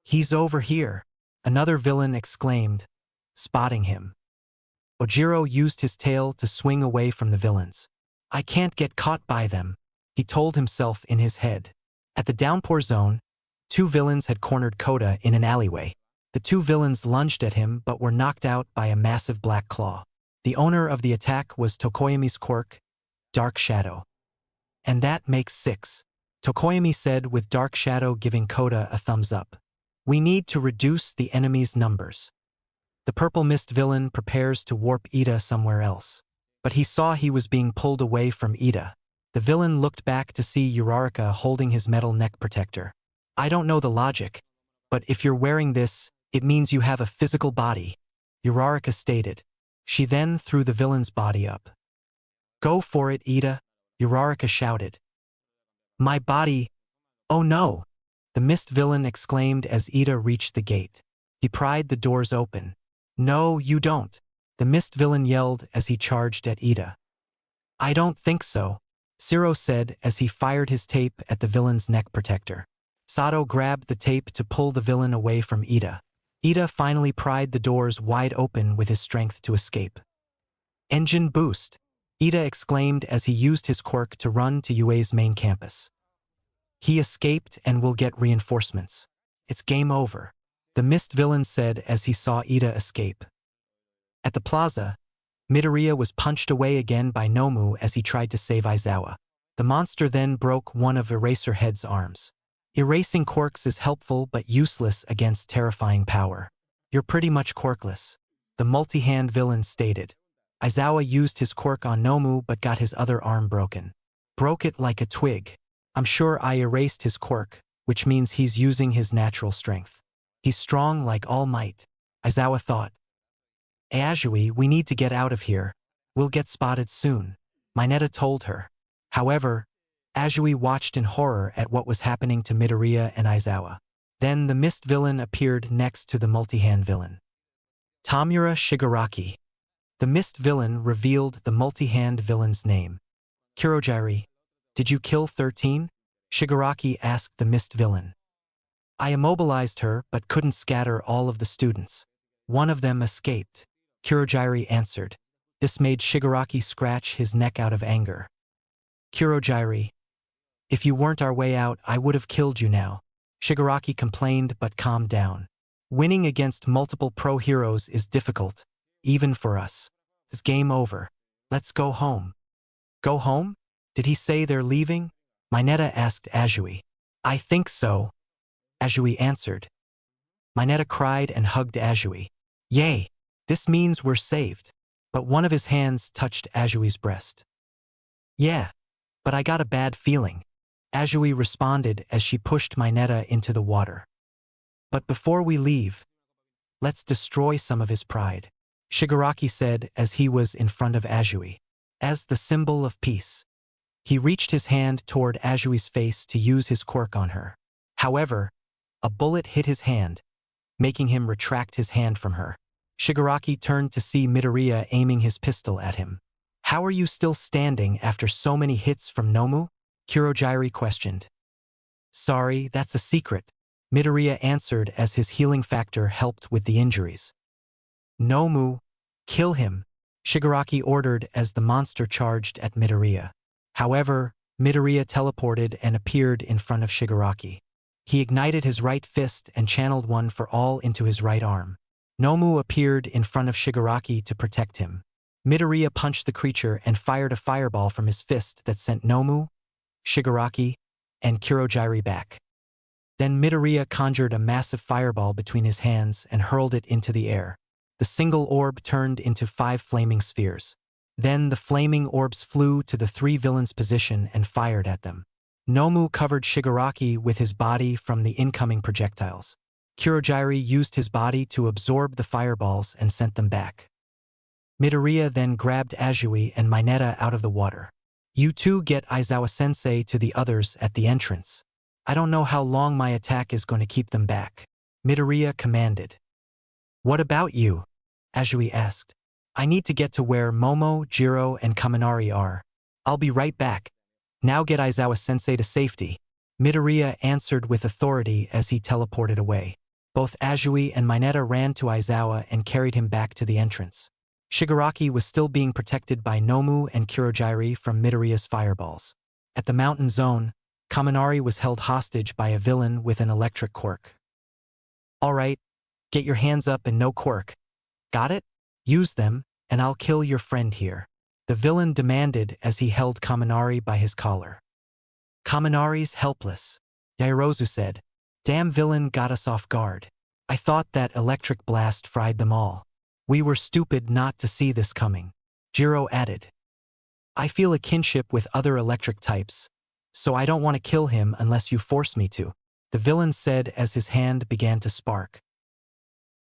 He's over here, another villain exclaimed, spotting him. Ojiro used his tail to swing away from the villains. I can't get caught by them, he told himself in his head. At the downpour zone, 2 villains had cornered Kota in an alleyway. The 2 villains lunged at him but were knocked out by a massive black claw. The owner of the attack was Tokoyami's quirk, Dark Shadow. And that makes 6, Tokoyami said with Dark Shadow giving Kota a thumbs up. We need to reduce the enemy's numbers. The Purple Mist villain prepares to warp Ida somewhere else. But he saw he was being pulled away from Ida. The villain looked back to see Uraraka holding his metal neck protector. I don't know the logic, but if you're wearing this, it means you have a physical body, Uraraka stated. She then threw the villain's body up. Go for it, Ida, Uraraka shouted. My body... Oh no! The mist villain exclaimed as Ida reached the gate. He pried the doors open. No, you don't, the mist villain yelled as he charged at Ida. I don't think so, Siro said as he fired his tape at the villain's neck protector. Sato grabbed the tape to pull the villain away from Ida. Ida finally pried the doors wide open with his strength to escape. Engine boost, Ida exclaimed as he used his quirk to run to UA's main campus. He escaped and will get reinforcements. It's game over, the mist villain said as he saw Ida escape. At the plaza, Midoriya was punched away again by Nomu as he tried to save Aizawa. The monster then broke one of Eraserhead's arms. Erasing quirks is helpful but useless against terrifying power. You're pretty much quirkless, the multi-hand villain stated. Aizawa used his quirk on Nomu but got his other arm broken. Broke it like a twig. I'm sure I erased his quirk, which means he's using his natural strength. He's strong like All Might, Aizawa thought. Ayajui, we need to get out of here. We'll get spotted soon, Mineta told her. However, Ayajui watched in horror at what was happening to Midoriya and Aizawa. Then the mist villain appeared next to the multi-hand villain. Tamura Shigaraki. The mist villain revealed the multi-hand villain's name. Kurogiri. Did you kill 13? Shigaraki asked the mist villain. I immobilized her but couldn't scatter all of the students. One of them escaped, Kurogiri answered. This made Shigaraki scratch his neck out of anger. Kurogiri. If you weren't our way out, I would have killed you now, Shigaraki complained but calmed down. Winning against multiple pro heroes is difficult, even for us. It's game over. Let's go home. Go home? Did he say they're leaving? Mineta asked Ayajui. I think so, Ayajui answered. Mineta cried and hugged Ayajui. Yay! This means we're saved. But one of his hands touched Ajui's breast. Yeah, but I got a bad feeling, Ayajui responded as she pushed Mineta into the water. But before we leave, let's destroy some of his pride, Shigaraki said as he was in front of Ayajui. As the symbol of peace, He reached his hand toward Ajui's face to use his quirk on her. However, a bullet hit his hand, making him retract his hand from her. Shigaraki turned to see Midoriya aiming his pistol at him. "How are you still standing after so many hits from Nomu?" Kurogiri questioned. "Sorry, that's a secret," Midoriya answered as his healing factor helped with the injuries. "Nomu, kill him," Shigaraki ordered as the monster charged at Midoriya. However, Midoriya teleported and appeared in front of Shigaraki. He ignited his right fist and channeled one for all into his right arm. Nomu appeared in front of Shigaraki to protect him. Midoriya punched the creature and fired a fireball from his fist that sent Nomu, Shigaraki, and Kurogiri back. Then Midoriya conjured a massive fireball between his hands and hurled it into the air. The single orb turned into 5 flaming spheres. Then the flaming orbs flew to the 3 villains' position and fired at them. Nomu covered Shigaraki with his body from the incoming projectiles. Kurogiri used his body to absorb the fireballs and sent them back. Midoriya then grabbed Ajui and Mineta out of the water. "You two get Aizawa-sensei to the others at the entrance. I don't know how long my attack is going to keep them back," Midoriya commanded. "What about you?" Ajui asked. "I need to get to where Momo, Jiro, and Kaminari are. I'll be right back. Now get Aizawa-sensei to safety," Midoriya answered with authority as he teleported away. Both Ajui and Mineta ran to Aizawa and carried him back to the entrance. Shigaraki was still being protected by Nomu and Kurogiri from Midoriya's fireballs. At the mountain zone, Kaminari was held hostage by a villain with an electric quirk. "All right, get your hands up and no quirk. Got it? Use them, and I'll kill your friend here," the villain demanded as he held Kaminari by his collar. "Kaminari's helpless," Yaoyorozu said. "Damn villain got us off guard. I thought that electric blast fried them all. We were stupid not to see this coming," Jiro added. "I feel a kinship with other electric types, so I don't want to kill him unless you force me to," the villain said as his hand began to spark.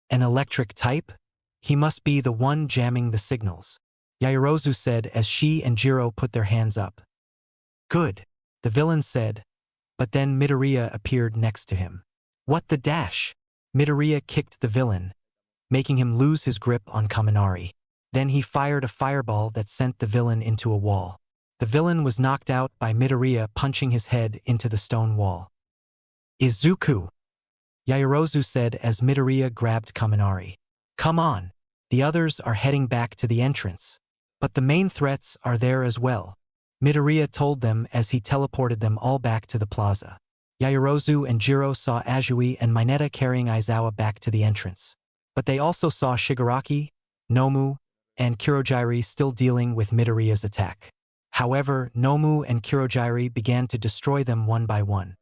"An electric type? He must be the one jamming the signals," Yaoyorozu said as she and Jiro put their hands up. "Good," the villain said, but then Midoriya appeared next to him. "What the dash?" Midoriya kicked the villain, making him lose his grip on Kaminari. Then he fired a fireball that sent the villain into a wall. The villain was knocked out by Midoriya punching his head into the stone wall. "Izuku," Yaoyorozu said as Midoriya grabbed Kaminari. "Come on, the others are heading back to the entrance. But the main threats are there as well," Midoriya told them as he teleported them all back to the plaza. Yaoyorozu and Jiro saw Ajui and Mineta carrying Aizawa back to the entrance. But they also saw Shigaraki, Nomu, and Kurogiri still dealing with Midoriya's attack. However, Nomu and Kurogiri began to destroy them one by one.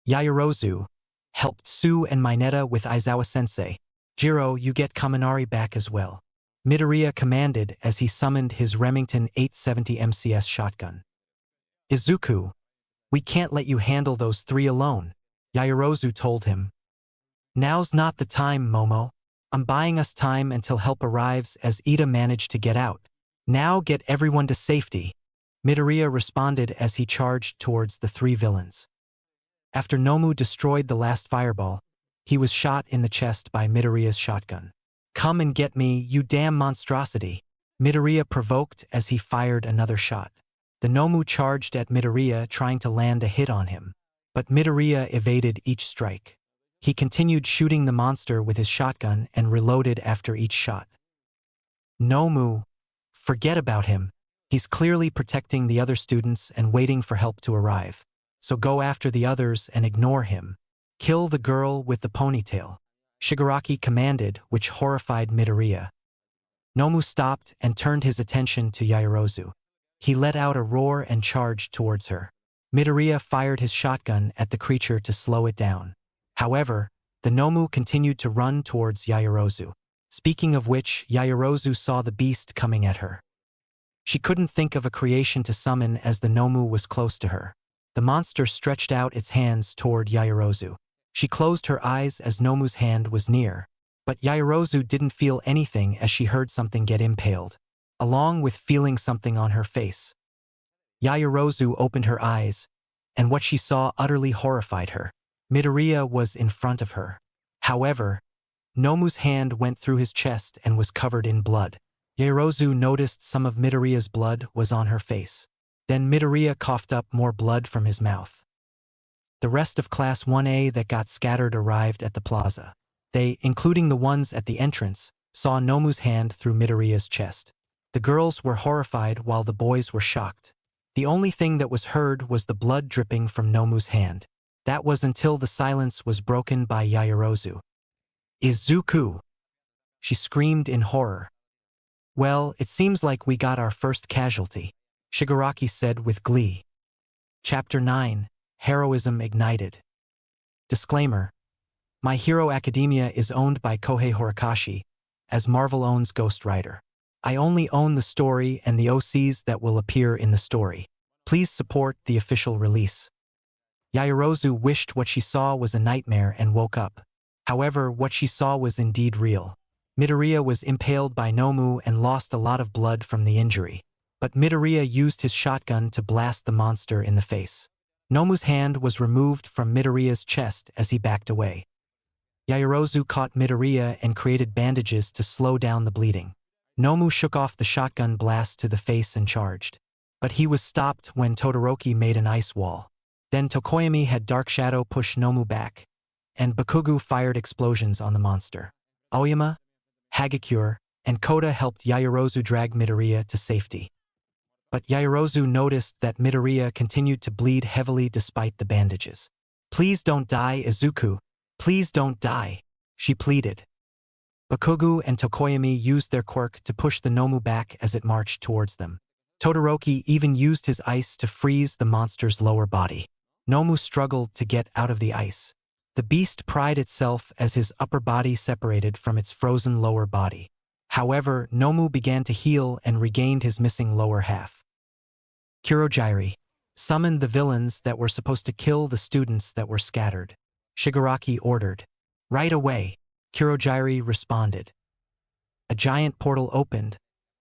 Yaoyorozu helped Tsu and Mineta with Aizawa-sensei. "Jiro, you get Kaminari back as well," Midoriya commanded as he summoned his Remington 870 MCS shotgun. "Izuku, we can't let you handle those 3 alone," Yaoyorozu told him. "Now's not the time, Momo. I'm buying us time until help arrives as Ida managed to get out. Now get everyone to safety," Midoriya responded as he charged towards the 3 villains. After Nomu destroyed the last fireball, he was shot in the chest by Midoriya's shotgun. "Come and get me, you damn monstrosity," Midoriya provoked as he fired another shot. The Nomu charged at Midoriya trying to land a hit on him, but Midoriya evaded each strike. He continued shooting the monster with his shotgun and reloaded after each shot. "Nomu, forget about him. He's clearly protecting the other students and waiting for help to arrive. So go after the others and ignore him. Kill the girl with the ponytail," Shigaraki commanded, which horrified Midoriya. Nomu stopped and turned his attention to Yaoyorozu. He let out a roar and charged towards her. Midoriya fired his shotgun at the creature to slow it down. However, the Nomu continued to run towards Yaoyorozu. Speaking of which, Yaoyorozu saw the beast coming at her. She couldn't think of a creation to summon as the Nomu was close to her. The monster stretched out its hands toward Yaoyorozu. She closed her eyes as Nomu's hand was near, but Yaoyorozu didn't feel anything as she heard something get impaled, along with feeling something on her face. Yaoyorozu opened her eyes, and what she saw utterly horrified her. Midoriya was in front of her. However, Nomu's hand went through his chest and was covered in blood. Yaoyorozu noticed some of Midoriya's blood was on her face. Then Midoriya coughed up more blood from his mouth. The rest of Class 1A that got scattered arrived at the plaza. They, including the ones at the entrance, saw Nomu's hand through Midoriya's chest. The girls were horrified while the boys were shocked. The only thing that was heard was the blood dripping from Nomu's hand. That was until the silence was broken by Yaoyorozu. "Izuku!" she screamed in horror. "Well, it seems like we got our first casualty," Shigaraki said with glee. Chapter 9. Heroism Ignited. Disclaimer: My Hero Academia is owned by Kohei Horikoshi, as Marvel owns Ghost Rider. I only own the story and the OCs that will appear in the story. Please support the official release. Yaoyorozu wished what she saw was a nightmare and woke up. However, what she saw was indeed real. Midoriya was impaled by Nomu and lost a lot of blood from the injury. But Midoriya used his shotgun to blast the monster in the face. Nomu's hand was removed from Midoriya's chest as he backed away. Yaoyorozu caught Midoriya and created bandages to slow down the bleeding. Nomu shook off the shotgun blast to the face and charged. But he was stopped when Todoroki made an ice wall. Then Tokoyami had Dark Shadow push Nomu back, and Bakugo fired explosions on the monster. Aoyama, Hagakure, and Koda helped Yaoyorozu drag Midoriya to safety. But Yaoyorozu noticed that Midoriya continued to bleed heavily despite the bandages. "Please don't die, Izuku. Please don't die," she pleaded. Bakugo and Tokoyami used their quirk to push the Nomu back as it marched towards them. Todoroki even used his ice to freeze the monster's lower body. Nomu struggled to get out of the ice. The beast pried itself as his upper body separated from its frozen lower body. However, Nomu began to heal and regained his missing lower half. Kurogiri summoned the villains that were supposed to kill the students that were scattered. Shigaraki ordered. "Right away," Kurogiri responded. A giant portal opened,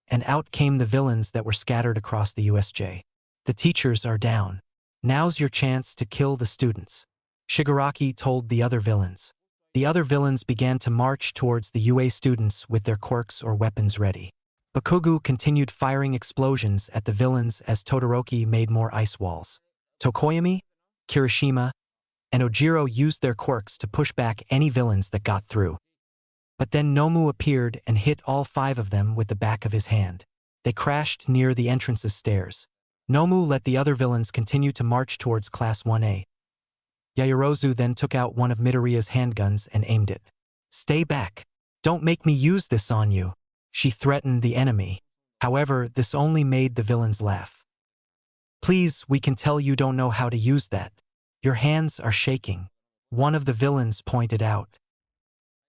and out came the villains that were scattered across the USJ. "The teachers are down. Now's your chance to kill the students," Shigaraki told the other villains. The other villains began to march towards the UA students with their quirks or weapons ready. Bakugo continued firing explosions at the villains as Todoroki made more ice walls. Tokoyami, Kirishima, and Ojiro used their quirks to push back any villains that got through. But then Nomu appeared and hit all 5 of them with the back of his hand. They crashed near the entrance's stairs. Nomu let the other villains continue to march towards Class 1A. Yaoyorozu then took out one of Midoriya's handguns and aimed it. "Stay back. Don't make me use this on you," she threatened the enemy. However, this only made the villains laugh. "Please, we can tell you don't know how to use that. Your hands are shaking," one of the villains pointed out.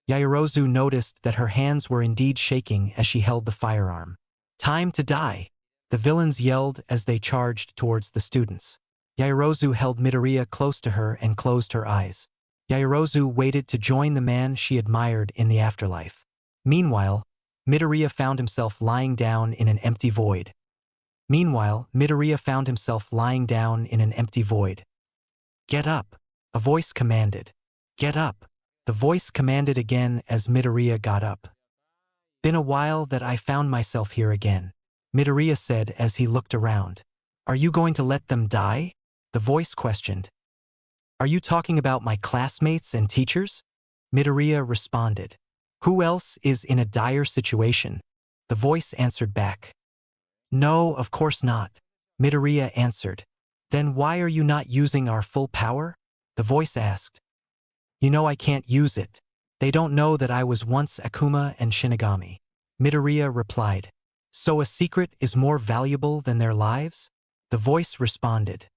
Yaoyorozu noticed that her hands were indeed shaking as she held the firearm. "Time to die," the villains yelled as they charged towards the students. Yaoyorozu held Midoriya close to her and closed her eyes. Yaoyorozu waited to join the man she admired in the afterlife. Meanwhile, Midoriya found himself lying down in an empty void. "Get up," a voice commanded. "Get up." The voice commanded again as Midoriya got up. "Been a while that I found myself here again," Midoriya said as he looked around. "Are you going to let them die?" the voice questioned. "Are you talking about my classmates and teachers?" Midoriya responded. "Who else is in a dire situation?" the voice answered back. "No, of course not," Midoriya answered. "Then why are you not using our full power?" the voice asked. "You know I can't use it. They don't know that I was once Akuma and Shinigami," Midoriya replied. "So a secret is more valuable than their lives?" the voice responded.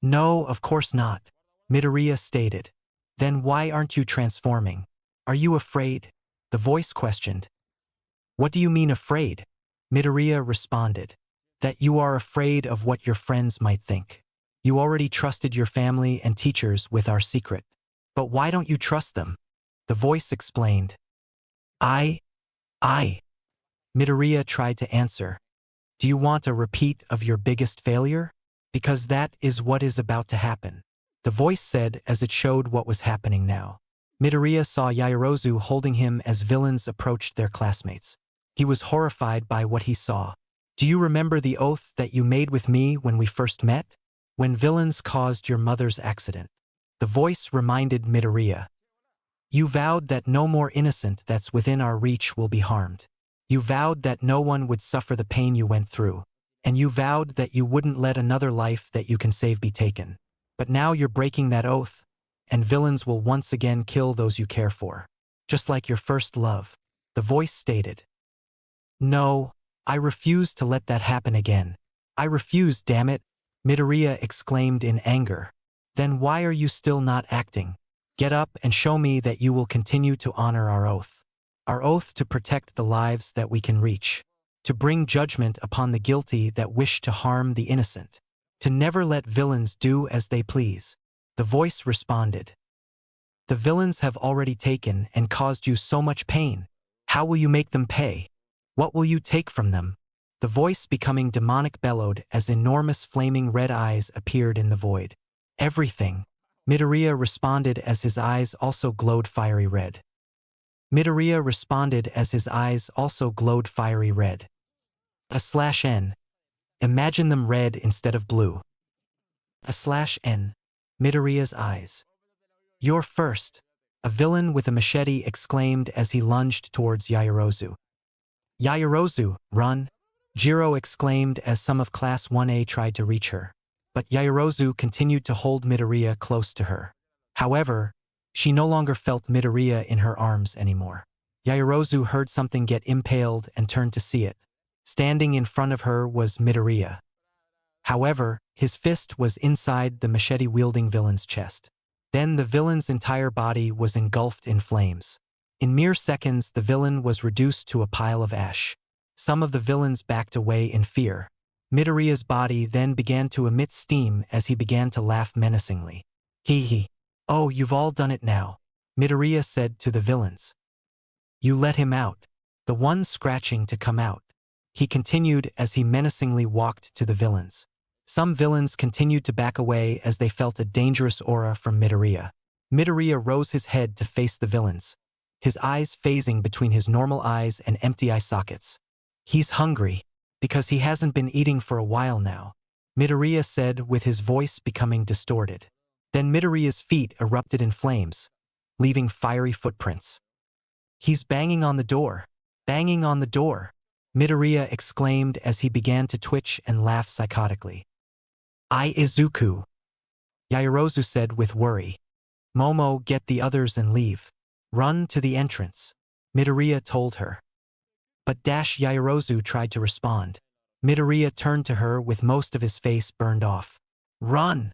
"No, of course not," Midoriya stated. "Then why aren't you transforming? Are you afraid?" the voice questioned. "What do you mean afraid?" Midoriya responded. "That you are afraid of what your friends might think. You already trusted your family and teachers with our secret. But why don't you trust them?" the voice explained. I, Midoriya tried to answer. Do you want a repeat of your biggest failure? Because that is what is about to happen. The voice said as it showed what was happening now. Midoriya saw Yaoyorozu holding him as villains approached their classmates. He was horrified by what he saw. Do you remember the oath that you made with me when we first met? When villains caused your mother's accident. The voice reminded Midoriya. You vowed that no more innocent that's within our reach will be harmed. You vowed that no one would suffer the pain you went through. And you vowed that you wouldn't let another life that you can save be taken. But now you're breaking that oath, and villains will once again kill those you care for. Just like your first love. The voice stated. No, I refuse to let that happen again. I refuse, damn it, Midoriya exclaimed in anger. Then why are you still not acting? Get up and show me that you will continue to honor our oath. Our oath to protect the lives that we can reach. To bring judgment upon the guilty that wish to harm the innocent. To never let villains do as they please. The voice responded. The villains have already taken and caused you so much pain. How will you make them pay? What will you take from them? The voice becoming demonic bellowed as enormous flaming red eyes appeared in the void. Everything. Midoriya responded as his eyes also glowed fiery red. Midoriya responded as his eyes also glowed fiery red. /N. Imagine them red instead of blue. /N. Midoriya's eyes. You're first. A villain with a machete exclaimed as he lunged towards Yaoyorozu. Yaoyorozu, run! Jiro exclaimed as some of Class 1A tried to reach her. But Yaoyorozu continued to hold Midoriya close to her. However, she no longer felt Midoriya in her arms anymore. Yaoyorozu heard something get impaled and turned to see it. Standing in front of her was Midoriya. However, his fist was inside the machete-wielding villain's chest. Then the villain's entire body was engulfed in flames. In mere seconds, the villain was reduced to a pile of ash. Some of the villains backed away in fear. Midoriya's body then began to emit steam as he began to laugh menacingly. Hee hee. Oh, you've all done it now, Midoriya said to the villains. You let him out. The one scratching to come out. He continued as he menacingly walked to the villains. Some villains continued to back away as they felt a dangerous aura from Midoriya. Midoriya rose his head to face the villains, his eyes phasing between his normal eyes and empty eye sockets. He's hungry, because he hasn't been eating for a while now, Midoriya said with his voice becoming distorted. Then Midoriya's feet erupted in flames, leaving fiery footprints. He's banging on the door. Banging on the door, Midoriya exclaimed as he began to twitch and laugh psychotically. Izuku, Yaoyorozu said with worry. Momo, get the others and leave. Run to the entrance, Midoriya told her. But Yaoyorozu tried to respond. Midoriya turned to her with most of his face burned off. Run!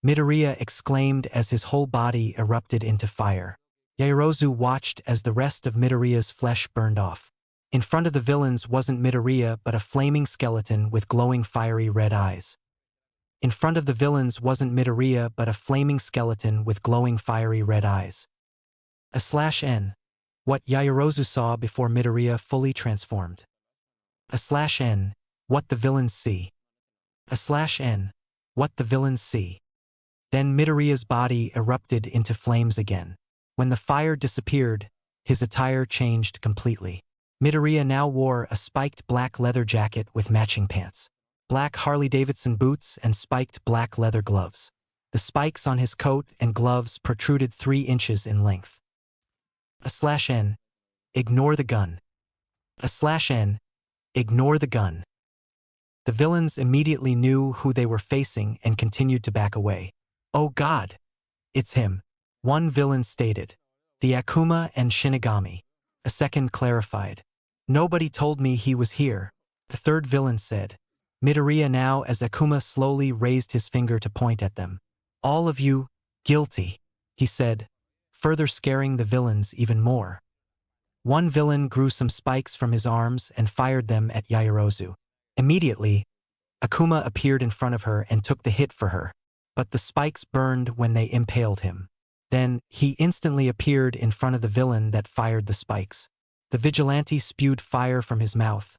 Midoriya exclaimed as his whole body erupted into fire. Yaoyorozu watched as the rest of Midoriya's flesh burned off. In front of the villains wasn't Midoriya but a flaming skeleton with glowing fiery red eyes. In front of the villains wasn't Midoriya but a flaming skeleton with glowing fiery red eyes. /N. What Yaoyorozu saw before Midoriya fully transformed. /N. What the villains see. /N. What the villains see. Then Midoriya's body erupted into flames again. When the fire disappeared, his attire changed completely. Midoriya now wore a spiked black leather jacket with matching pants, black Harley-Davidson boots and spiked black leather gloves. The spikes on his coat and gloves protruded 3 inches in length. /N. Ignore the gun. /N. Ignore the gun. The villains immediately knew who they were facing and continued to back away. Oh God! It's him, one villain stated. The Akuma and Shinigami. A second clarified. Nobody told me he was here, the third villain said. Midoriya now as Akuma slowly raised his finger to point at them. All of you, guilty, he said, further scaring the villains even more. One villain grew some spikes from his arms and fired them at Yaoyorozu. Immediately, Akuma appeared in front of her and took the hit for her, but the spikes burned when they impaled him. Then, he instantly appeared in front of the villain that fired the spikes. The vigilante spewed fire from his mouth.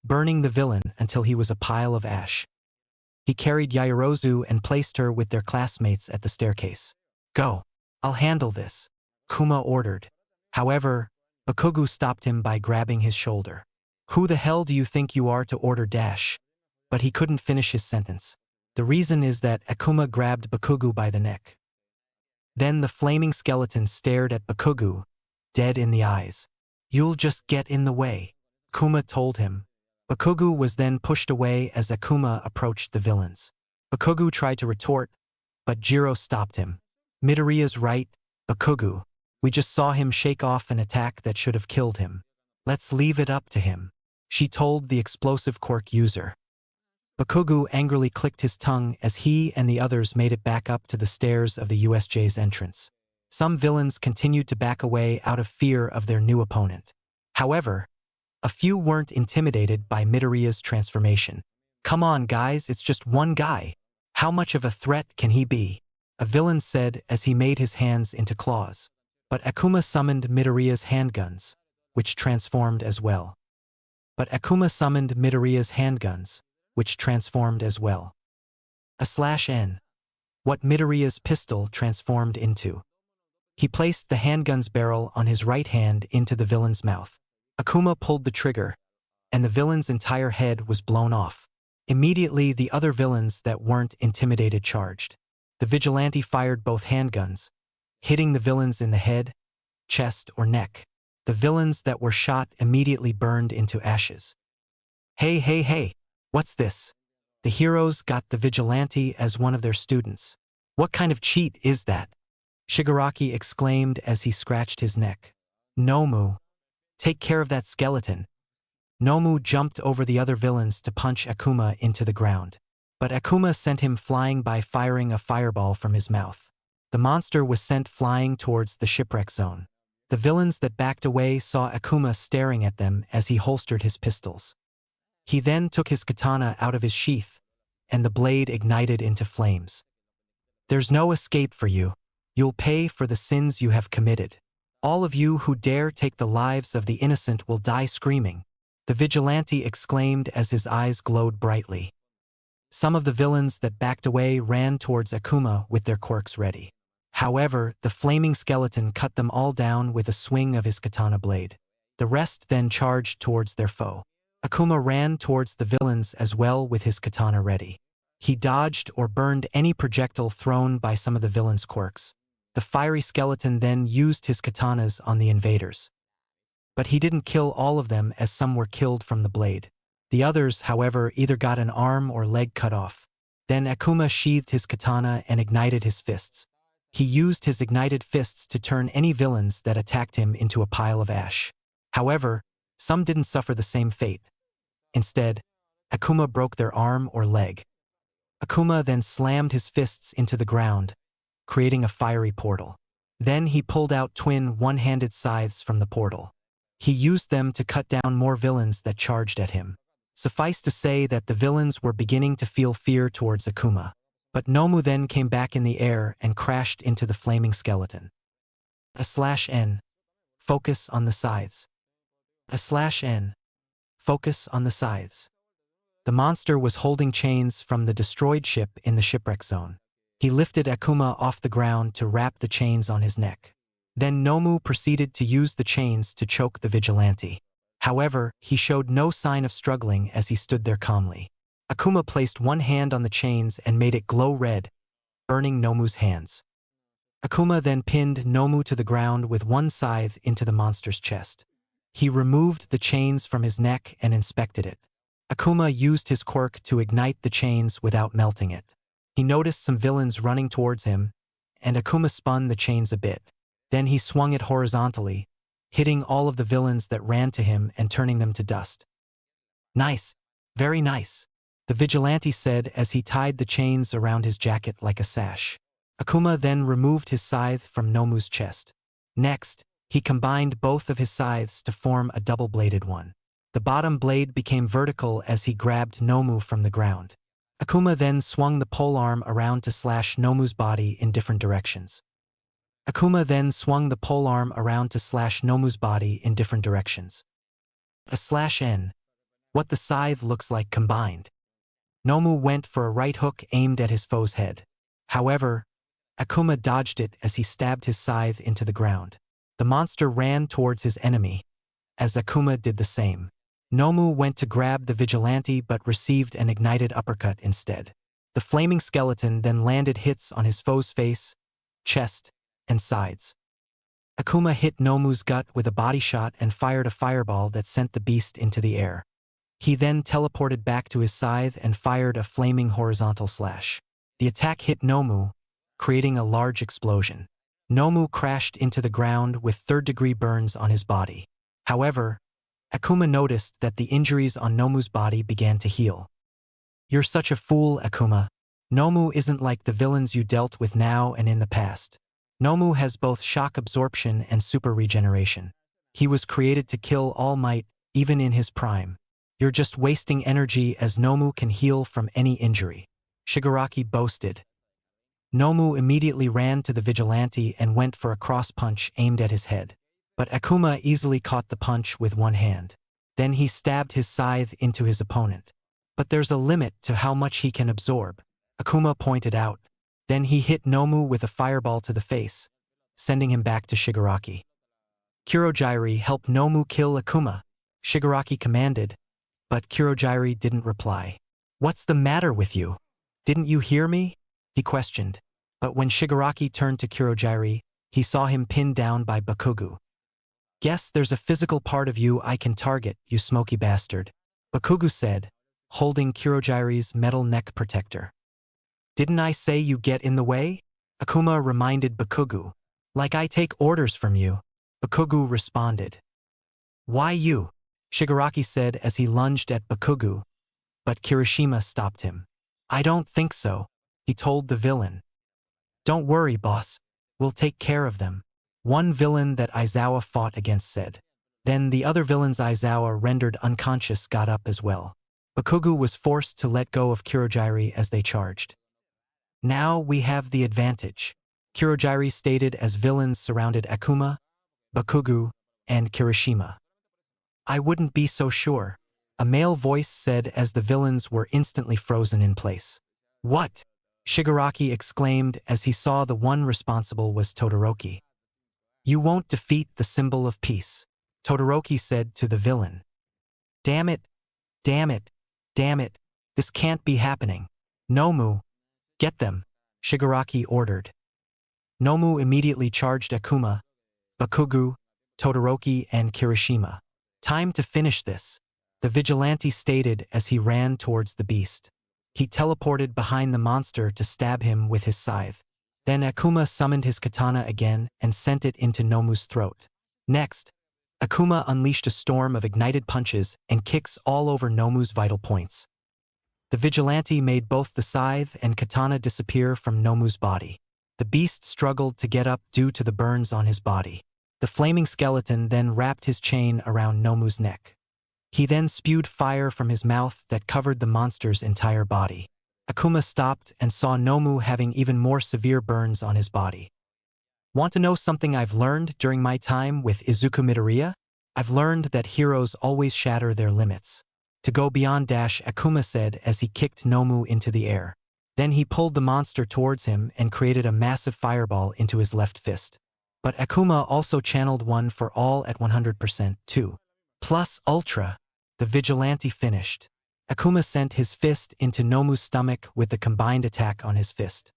burning the villain until he was a pile of ash. He carried Yaoyorozu and placed her with their classmates at the staircase. Go. I'll handle this, Kuma ordered. However, Bakugo stopped him by grabbing his shoulder. Who the hell do you think you are to order dash? But he couldn't finish his sentence. The reason is that Akuma grabbed Bakugo by the neck. Then the flaming skeleton stared at Bakugo, dead in the eyes. You'll just get in the way, Kuma told him. Bakugo was then pushed away as Akuma approached the villains. Bakugo tried to retort, but Jiro stopped him. Midoriya's right, Bakugo. We just saw him shake off an attack that should have killed him. Let's leave it up to him, she told the explosive quirk user. Bakugo angrily clicked his tongue as he and the others made it back up to the stairs of the USJ's entrance. Some villains continued to back away out of fear of their new opponent. However, a few weren't intimidated by Midoriya's transformation. Come on guys, it's just one guy. How much of a threat can he be? A villain said as he made his hands into claws. But Akuma summoned Midoriya's handguns, which transformed as well. /N. What Midoriya's pistol transformed into. He placed the handgun's barrel on his right hand into the villain's mouth. Akuma pulled the trigger, and the villain's entire head was blown off. Immediately, the other villains that weren't intimidated charged. The vigilante fired both handguns, hitting the villains in the head, chest, or neck. The villains that were shot immediately burned into ashes. Hey, what's this? The heroes got the vigilante as one of their students. What kind of cheat is that? Shigaraki exclaimed as he scratched his neck. Nomu, take care of that skeleton. Nomu jumped over the other villains to punch Akuma into the ground. But Akuma sent him flying by firing a fireball from his mouth. The monster was sent flying towards the shipwreck zone. The villains that backed away saw Akuma staring at them as he holstered his pistols. He then took his katana out of his sheath, and the blade ignited into flames. There's no escape for you. You'll pay for the sins you have committed. All of you who dare take the lives of the innocent will die screaming, the vigilante exclaimed as his eyes glowed brightly. Some of the villains that backed away ran towards Akuma with their quirks ready. However, the flaming skeleton cut them all down with a swing of his katana blade. The rest then charged towards their foe. Akuma ran towards the villains as well with his katana ready. He dodged or burned any projectile thrown by some of the villains' quirks. The fiery skeleton then used his katanas on the invaders. But he didn't kill all of them as some were killed from the blade. The others, however, either got an arm or leg cut off. Then Akuma sheathed his katana and ignited his fists. He used his ignited fists to turn any villains that attacked him into a pile of ash. However, some didn't suffer the same fate. Instead, Akuma broke their arm or leg. Akuma then slammed his fists into the ground, creating a fiery portal. Then he pulled out twin one-handed scythes from the portal. He used them to cut down more villains that charged at him. Suffice to say that the villains were beginning to feel fear towards Akuma. But Nomu then came back in the air and crashed into the flaming skeleton. /N. Focus on the scythes. /N. Focus on the scythes. The monster was holding chains from the destroyed ship in the shipwreck zone. He lifted Akuma off the ground to wrap the chains on his neck. Then Nomu proceeded to use the chains to choke the vigilante. However, he showed no sign of struggling as he stood there calmly. Akuma placed one hand on the chains and made it glow red, burning Nomu's hands. Akuma then pinned Nomu to the ground with one scythe into the monster's chest. He removed the chains from his neck and inspected it. Akuma used his quirk to ignite the chains without melting it. He noticed some villains running towards him, and Akuma spun the chains a bit. Then he swung it horizontally, hitting all of the villains that ran to him and turning them to dust. Nice, very nice, the vigilante said as he tied the chains around his jacket like a sash. Akuma then removed his scythe from Nomu's chest. Next, he combined both of his scythes to form a double-bladed one. The bottom blade became vertical as he grabbed Nomu from the ground. Akuma then swung the polearm around to slash Nomu's body in different directions. /N. what the scythe looks like combined. Nomu went for a right hook aimed at his foe's head. However, Akuma dodged it as he stabbed his scythe into the ground. The monster ran towards his enemy, as Akuma did the same. Nomu went to grab the vigilante but received an ignited uppercut instead. The flaming skeleton then landed hits on his foe's face, chest, and sides. Akuma hit Nomu's gut with a body shot and fired a fireball that sent the beast into the air. He then teleported back to his scythe and fired a flaming horizontal slash. The attack hit Nomu, creating a large explosion. Nomu crashed into the ground with third-degree burns on his body. However, Akuma noticed that the injuries on Nomu's body began to heal. "You're such a fool, Akuma. Nomu isn't like the villains you dealt with now and in the past. Nomu has both shock absorption and super regeneration. He was created to kill All Might, even in his prime. You're just wasting energy as Nomu can heal from any injury," Shigaraki boasted. Nomu immediately ran to the vigilante and went for a cross-punch aimed at his head. But Akuma easily caught the punch with one hand. Then he stabbed his scythe into his opponent. "But there's a limit to how much he can absorb," Akuma pointed out. Then he hit Nomu with a fireball to the face, sending him back to Shigaraki. "Kurogyri, help Nomu kill Akuma," Shigaraki commanded, but Kurogyri didn't reply. "What's the matter with you? Didn't you hear me?" he questioned. But when Shigaraki turned to Kurogyri, he saw him pinned down by Bakugu. "Guess there's a physical part of you I can target, you smoky bastard," Bakugu said, holding Kurogyri's metal neck protector. "Didn't I say you get in the way?" Akuma reminded Bakugu. "Like I take orders from you," Bakugu responded. "Why you?" Shigaraki said as he lunged at Bakugu, but Kirishima stopped him. "I don't think so," he told the villain. "Don't worry, boss. We'll take care of them," one villain that Aizawa fought against said. Then the other villains Aizawa rendered unconscious got up as well. Bakugu was forced to let go of Kurogyri as they charged. "Now we have the advantage," Kurogyri stated as villains surrounded Akuma, Bakugu, and Kirishima. "I wouldn't be so sure," a male voice said as the villains were instantly frozen in place. "What?" Shigaraki exclaimed as he saw the one responsible was Todoroki. "You won't defeat the symbol of peace," Todoroki said to the villain. "Damn it, damn it, damn it, this can't be happening. Nomu, get them," Shigaraki ordered. Nomu immediately charged Akuma, Bakugu, Todoroki, and Kirishima. "Time to finish this," the vigilante stated as he ran towards the beast. He teleported behind the monster to stab him with his scythe. Then Akuma summoned his katana again and sent it into Nomu's throat. Next, Akuma unleashed a storm of ignited punches and kicks all over Nomu's vital points. The vigilante made both the scythe and katana disappear from Nomu's body. The beast struggled to get up due to the burns on his body. The flaming skeleton then wrapped his chain around Nomu's neck. He then spewed fire from his mouth that covered the monster's entire body. Akuma stopped and saw Nomu having even more severe burns on his body. "Want to know something I've learned during my time with Izuku Midoriya? I've learned that heroes always shatter their limits. To go beyond dash," Akuma said as he kicked Nomu into the air. Then he pulled the monster towards him and created a massive fireball into his left fist. But Akuma also channeled one for all at 100% too. Plus Ultra, the vigilante finished. Akuma sent his fist into Nomu's stomach with the combined attack on his fist.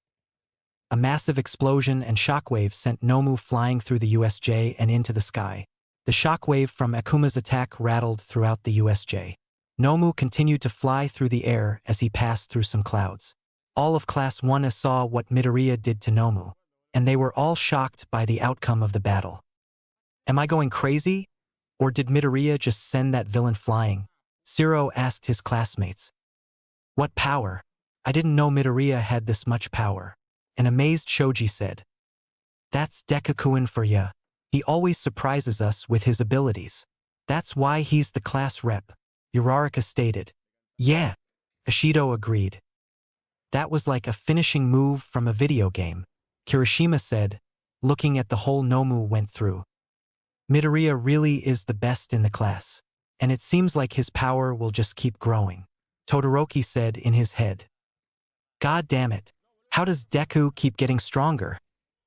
A massive explosion and shockwave sent Nomu flying through the USJ and into the sky. The shockwave from Akuma's attack rattled throughout the USJ. Nomu continued to fly through the air as he passed through some clouds. All of Class 1A saw what Midoriya did to Nomu, and they were all shocked by the outcome of the battle. "Am I going crazy? Or did Midoriya just send that villain flying?" Zero asked his classmates. "What power? I didn't know Midoriya had this much power," an amazed Shoji said. "That's Dekukuin for ya. He always surprises us with his abilities. That's why he's the class rep," Uraraka stated. "Yeah," Ishido agreed. "That was like a finishing move from a video game," Kirishima said, looking at the hole Nomu went through. "Midoriya really is the best in the class." and it seems like his power will just keep growing. Todoroki said in his head. God damn it. How does Deku keep getting stronger?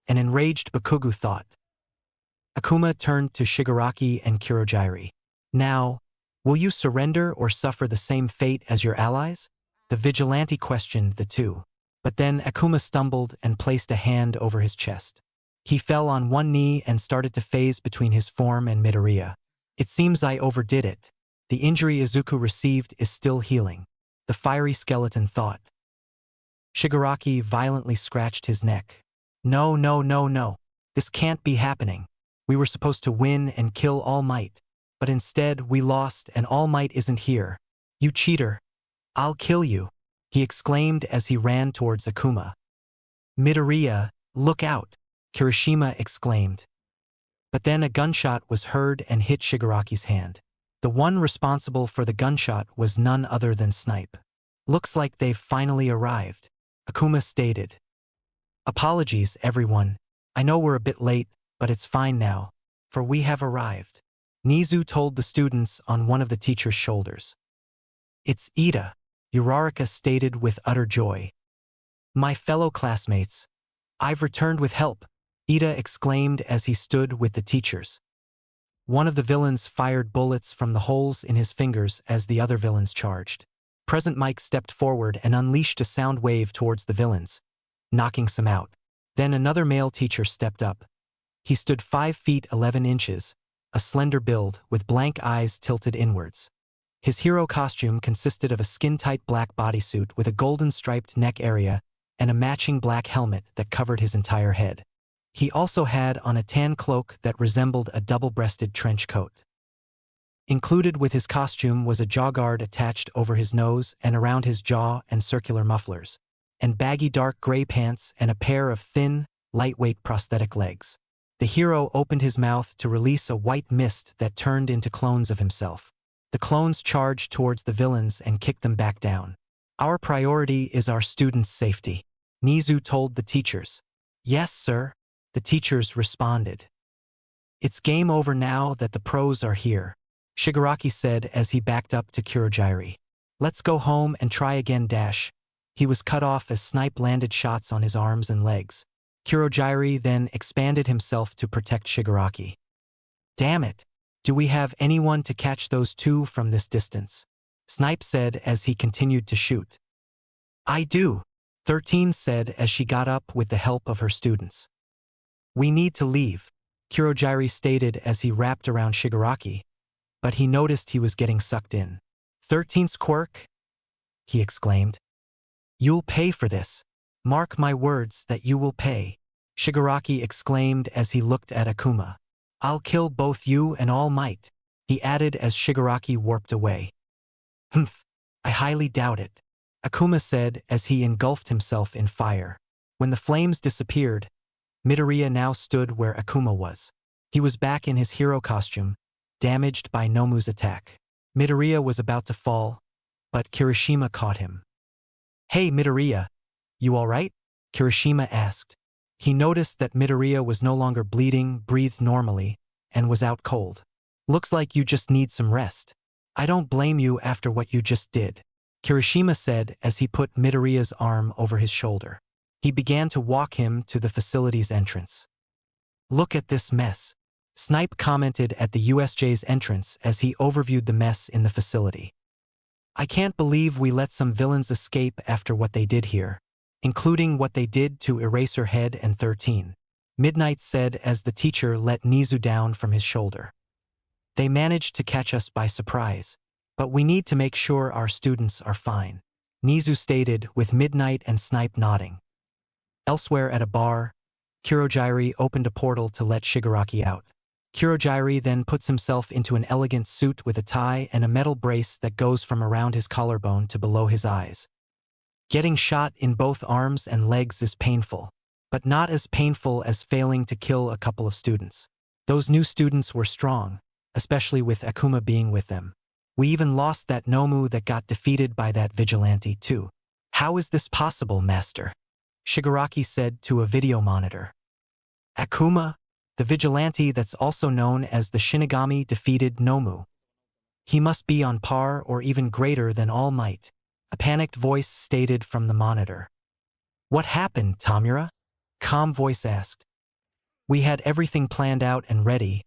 An enraged Bakugo thought. Akuma turned to Shigaraki and Kurogiri. Now, will you surrender or suffer the same fate as your allies? The vigilante questioned the two. But then Akuma stumbled and placed a hand over his chest. He fell on one knee and started to phase between his form and Midoriya. It seems I overdid it. The injury Izuku received is still healing. The fiery skeleton thought. Shigaraki violently scratched his neck. No, no, no, no. This can't be happening. We were supposed to win and kill All Might. But instead, we lost and All Might isn't here. You cheater. I'll kill you, he exclaimed as he ran towards Akuma. Midoriya, look out, Kirishima exclaimed. But then a gunshot was heard and hit Shigaraki's hand. The one responsible for the gunshot was none other than Snipe. Looks like they've finally arrived, Akuma stated. Apologies, everyone. I know we're a bit late, but it's fine now, for we have arrived. Nizu told the students on one of the teacher's shoulders. It's Ida, Uraraka stated with utter joy. My fellow classmates, I've returned with help, Ida exclaimed as he stood with the teachers. One of the villains fired bullets from the holes in his fingers as the other villains charged. Present Mike stepped forward and unleashed a sound wave towards the villains, knocking some out. Then another male teacher stepped up. He stood 5 feet 11 inches, a slender build with blank eyes tilted inwards. His hero costume consisted of a skin-tight black bodysuit with a golden striped neck area and a matching black helmet that covered his entire head. He also had on a tan cloak that resembled a double-breasted trench coat. Included with his costume was a jawguard attached over his nose and around his jaw and circular mufflers, and baggy dark gray pants and a pair of thin, lightweight prosthetic legs. The hero opened his mouth to release a white mist that turned into clones of himself. The clones charged towards the villains and kicked them back down. Our priority is our students' safety, Nizu told the teachers. Yes, sir, the teachers responded. It's game over now that the pros are here, Shigaraki said as he backed up to Kurogiri. Let's go home and try again dash. He was cut off as Snipe landed shots on his arms and legs. Kurogiri then expanded himself to protect Shigaraki. Damn it! Do we have anyone to catch those two from this distance? Snipe said as he continued to shoot. I do, 13 said as she got up with the help of her students. We need to leave, Kurogiri stated as he wrapped around Shigaraki, but he noticed he was getting sucked in. 13's quirk? He exclaimed. You'll pay for this. Mark my words that you will pay, Shigaraki exclaimed as he looked at Akuma. I'll kill both you and All Might, he added as Shigaraki warped away. Humph, I highly doubt it, Akuma said as he engulfed himself in fire. When the flames disappeared, Midoriya now stood where Akuma was. He was back in his hero costume, damaged by Nomu's attack. Midoriya was about to fall, but Kirishima caught him. Hey Midoriya, you alright? Kirishima asked. He noticed that Midoriya was no longer bleeding, breathed normally, and was out cold. Looks like you just need some rest. I don't blame you after what you just did, Kirishima said as he put Midoriya's arm over his shoulder. He began to walk him to the facility's entrance. Look at this mess, Snipe commented at the USJ's entrance as he overviewed the mess in the facility. I can't believe we let some villains escape after what they did here, including what they did to Eraserhead and 13, Midnight said as the teacher let Nizu down from his shoulder. They managed to catch us by surprise, but we need to make sure our students are fine, Nizu stated with Midnight and Snipe nodding. Elsewhere at a bar, Kurogiri opened a portal to let Shigaraki out. Kurogiri then puts himself into an elegant suit with a tie and a metal brace that goes from around his collarbone to below his eyes. Getting shot in both arms and legs is painful, but not as painful as failing to kill a couple of students. Those new students were strong, especially with Akuma being with them. We even lost that Nomu that got defeated by that vigilante too. How is this possible, Master? Shigaraki said to a video monitor. Akuma, the vigilante that's also known as the Shinigami, defeated Nomu. He must be on par or even greater than All Might, a panicked voice stated from the monitor. What happened, Tamura? Calm voice asked. We had everything planned out and ready,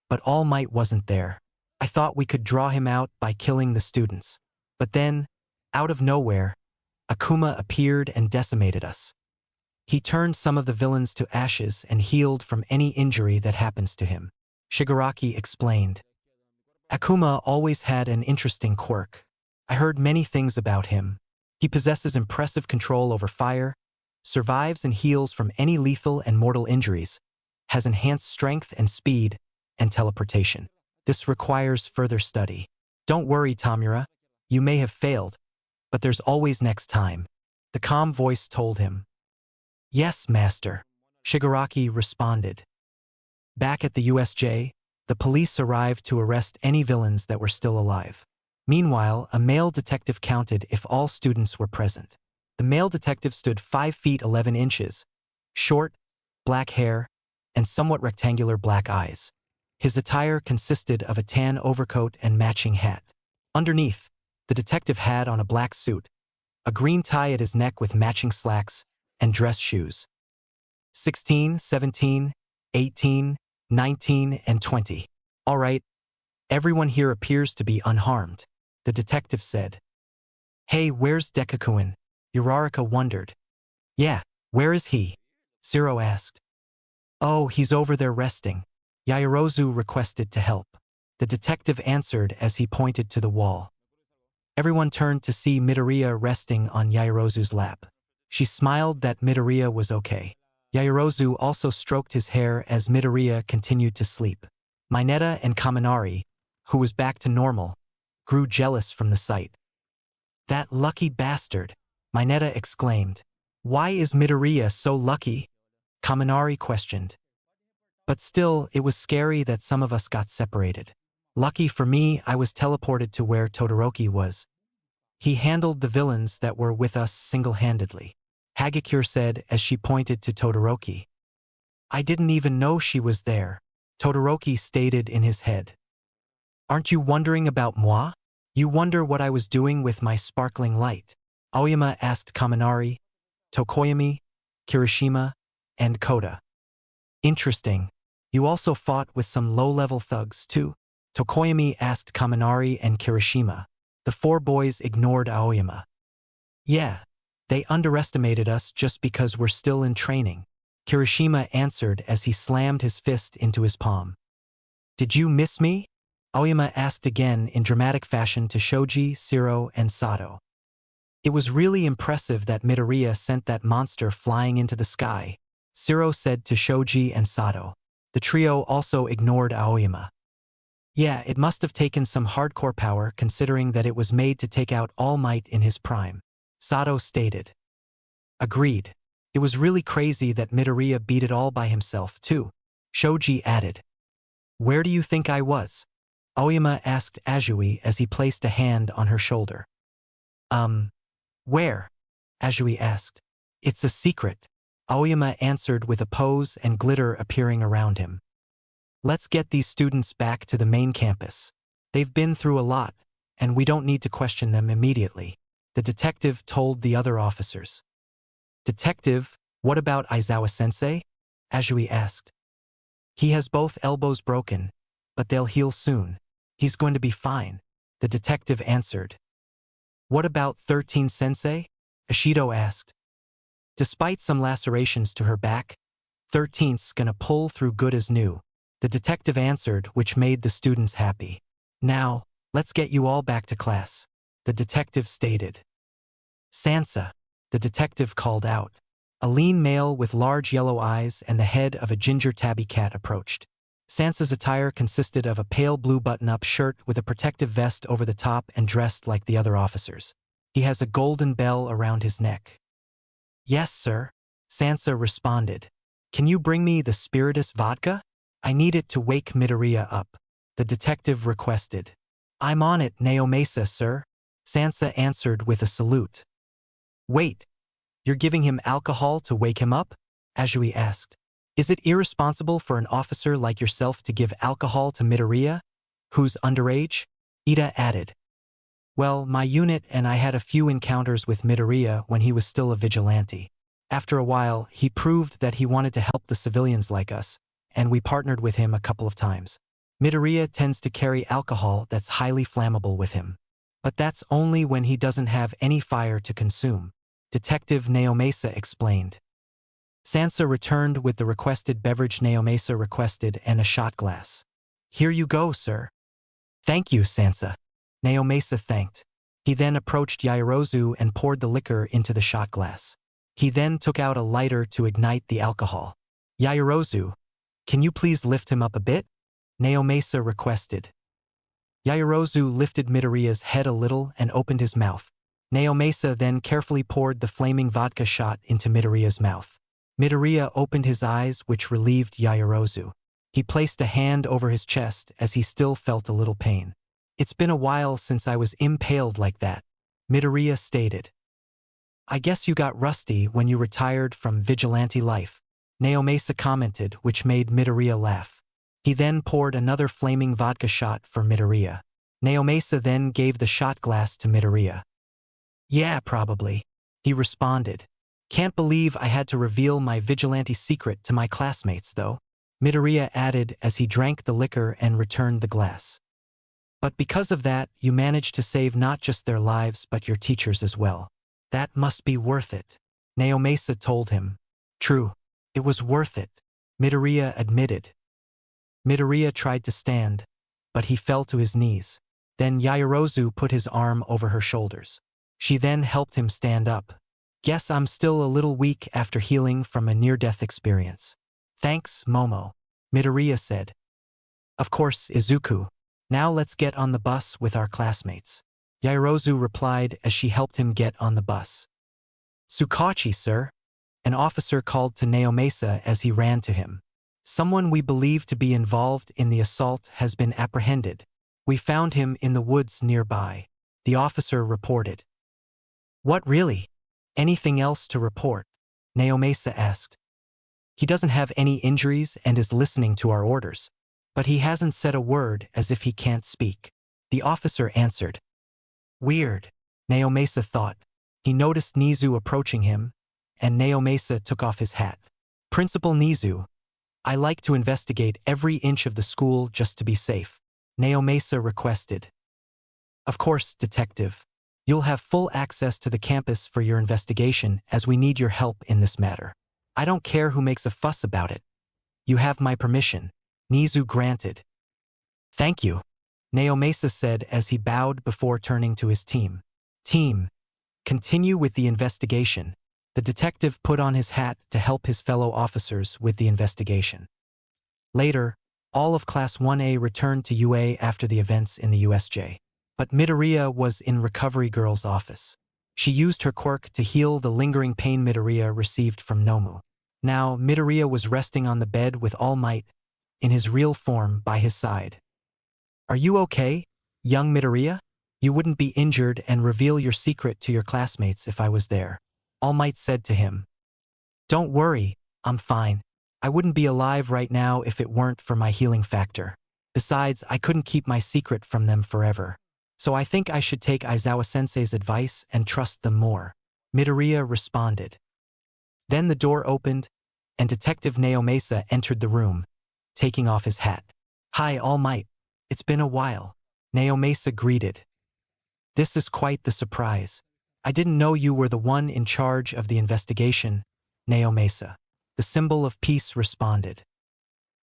but All Might wasn't there. I thought we could draw him out by killing the students. But then, out of nowhere, Akuma appeared and decimated us. He turned some of the villains to ashes and healed from any injury that happens to him. Shigaraki explained. Akuma always had an interesting quirk. I heard many things about him. He possesses impressive control over fire, survives and heals from any lethal and mortal injuries, has enhanced strength and speed, and teleportation. This requires further study. Don't worry, Tamura. You may have failed, but there's always next time. The calm voice told him. Yes, master, Shigaraki responded. Back at the USJ, the police arrived to arrest any villains that were still alive. Meanwhile, a male detective counted if all students were present. The male detective stood 5 feet 11 inches, short, black hair, and somewhat rectangular black eyes. His attire consisted of a tan overcoat and matching hat. Underneath, the detective had on a black suit, a green tie at his neck with matching slacks, and dress shoes. 16, 17, 18, 19, and 20. All right, everyone here appears to be unharmed, the detective said. Hey, where's Deku-kun? Uraraka wondered. Yeah, where is he? Zero asked. Oh, he's over there resting. Yaoyorozu requested to help. The detective answered as he pointed to the wall. Everyone turned to see Midoriya resting on Yaoyorozu's lap. She smiled that Midoriya was okay. Yaoyorozu also stroked his hair as Midoriya continued to sleep. Mineta and Kaminari, who was back to normal, grew jealous from the sight. That lucky bastard, Mineta exclaimed. Why is Midoriya so lucky? Kaminari questioned. But still, it was scary that some of us got separated. Lucky for me, I was teleported to where Todoroki was. He handled the villains that were with us single-handedly. Hagakure said as she pointed to Todoroki. I didn't even know she was there, Todoroki stated in his head. Aren't you wondering about moi? You wonder what I was doing with my sparkling light? Aoyama asked Kaminari, Tokoyami, Kirishima, and Koda. Interesting. You also fought with some low-level thugs, too? Tokoyami asked Kaminari and Kirishima. The 4 boys ignored Aoyama. Yeah, they underestimated us just because we're still in training, Kirishima answered as he slammed his fist into his palm. Did you miss me? Aoyama asked again in dramatic fashion to Shoji, Shiro, and Sato. It was really impressive that Midoriya sent that monster flying into the sky, Shiro said to Shoji and Sato. The trio also ignored Aoyama. Yeah, it must have taken some hardcore power considering that it was made to take out All Might in his prime, Sato stated. Agreed. It was really crazy that Midoriya beat it all by himself, too, Shoji added. Where do you think I was? Aoyama asked Azui as he placed a hand on her shoulder. Where? Azui asked. It's a secret, Aoyama answered with a pose and glitter appearing around him. Let's get these students back to the main campus. They've been through a lot, and we don't need to question them immediately, the detective told the other officers. Detective, what about Aizawa-sensei? Azui asked. He has both elbows broken, but they'll heal soon. He's going to be fine, the detective answered. What about 13-sensei? Ishido asked. Despite some lacerations to her back, 13th's gonna pull through good as new, the detective answered, which made the students happy. Now, let's get you all back to class, the detective stated. Sansa, the detective called out. A lean male with large yellow eyes and the head of a ginger tabby cat approached. Sansa's attire consisted of a pale blue button-up shirt with a protective vest over the top and dressed like the other officers. He has a golden bell around his neck. Yes, sir, Sansa responded. Can you bring me the spiritus vodka? I need it to wake Midoriya up, the detective requested. I'm on it, Naomasa, sir, Sansa answered with a salute. Wait, you're giving him alcohol to wake him up? Azui asked. Is it irresponsible for an officer like yourself to give alcohol to Midoriya, who's underage? Ida added. Well, my unit and I had a few encounters with Midoriya when he was still a vigilante. After a while, he proved that he wanted to help the civilians like us, and we partnered with him a couple of times. Midoriya tends to carry alcohol that's highly flammable with him. But that's only when he doesn't have any fire to consume, Detective Naomasa explained. Sansa returned with the requested beverage Naomasa requested and a shot glass. Here you go, sir. Thank you, Sansa. Naomasa thanked. He then approached Yaoyorozu and poured the liquor into the shot glass. He then took out a lighter to ignite the alcohol. Yaoyorozu, can you please lift him up a bit? Naomasa requested. Yaoyorozu lifted Midoriya's head a little and opened his mouth. Naomasa then carefully poured the flaming vodka shot into Midoriya's mouth. Midoriya opened his eyes, which relieved Yaoyorozu. He placed a hand over his chest as he still felt a little pain. It's been a while since I was impaled like that, Midoriya stated. I guess you got rusty when you retired from vigilante life, Naomasa commented, which made Midoriya laugh. He then poured another flaming vodka shot for Midoriya. Naomasa then gave the shot glass to Midoriya. Yeah, probably, he responded. Can't believe I had to reveal my vigilante secret to my classmates, though, Midoriya added as he drank the liquor and returned the glass. But because of that, you managed to save not just their lives but your teachers as well. That must be worth it, Naomasa told him. True, it was worth it, Midoriya admitted. Midoriya tried to stand, but he fell to his knees. Then Yaoyorozu put his arm over her shoulders. She then helped him stand up. Guess I'm still a little weak after healing from a near-death experience. Thanks, Momo, Midoriya said. Of course, Izuku. Now let's get on the bus with our classmates, Yaoyorozu replied as she helped him get on the bus. Tsukachi, sir, an officer called to Naomasa as he ran to him. Someone we believe to be involved in the assault has been apprehended. We found him in the woods nearby, the officer reported. What really? Anything else to report? Naomasa asked. He doesn't have any injuries and is listening to our orders. But he hasn't said a word, as if he can't speak, the officer answered. Weird, Naomasa thought. He noticed Nizu approaching him, and Naomasa took off his hat. Principal Nizu, I like to investigate every inch of the school just to be safe, Naomasa requested. Of course, Detective. You'll have full access to the campus for your investigation as we need your help in this matter. I don't care who makes a fuss about it. You have my permission, Nizu granted. Thank you, Naomasa said as he bowed before turning to his team. Team, continue with the investigation. The detective put on his hat to help his fellow officers with the investigation. Later, all of Class 1A returned to UA after the events in the USJ. But Midoriya was in Recovery Girl's office. She used her quirk to heal the lingering pain Midoriya received from Nomu. Now, Midoriya was resting on the bed with All Might, in his real form, by his side. Are you okay, young Midoriya? You wouldn't be injured and reveal your secret to your classmates if I was there, All Might said to him. Don't worry, I'm fine. I wouldn't be alive right now if it weren't for my healing factor. Besides, I couldn't keep my secret from them forever. So I think I should take Aizawa-sensei's advice and trust them more, Midoriya responded. Then the door opened, and Detective Naomasa entered the room, taking off his hat. Hi, All Might. It's been a while, Naomasa greeted. This is quite the surprise. I didn't know you were the one in charge of the investigation, Naomasa. The symbol of peace responded.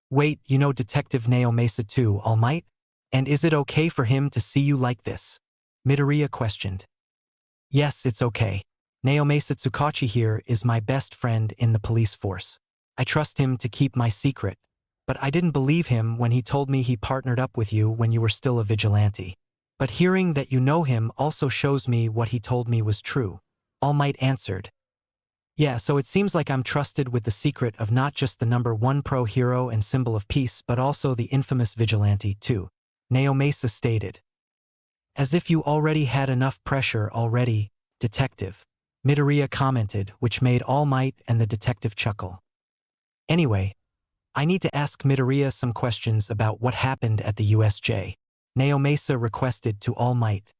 Wait, you know Detective Naomasa too, All Might? And is it okay for him to see you like this? Midoriya questioned. Yes, it's okay. Naomasa Tsukachi here is my best friend in the police force. I trust him to keep my secret, but I didn't believe him when he told me he partnered up with you when you were still a vigilante. But hearing that you know him also shows me what he told me was true, All Might answered. Yeah, so it seems like I'm trusted with the secret of not just the #1 pro hero and symbol of peace but also the infamous vigilante too, Naomasa stated. As if you already had enough pressure already, Detective, Midoriya commented, which made All Might and the detective chuckle. Anyway, I need to ask Midoriya some questions about what happened at the USJ, Naomasa requested to All Might.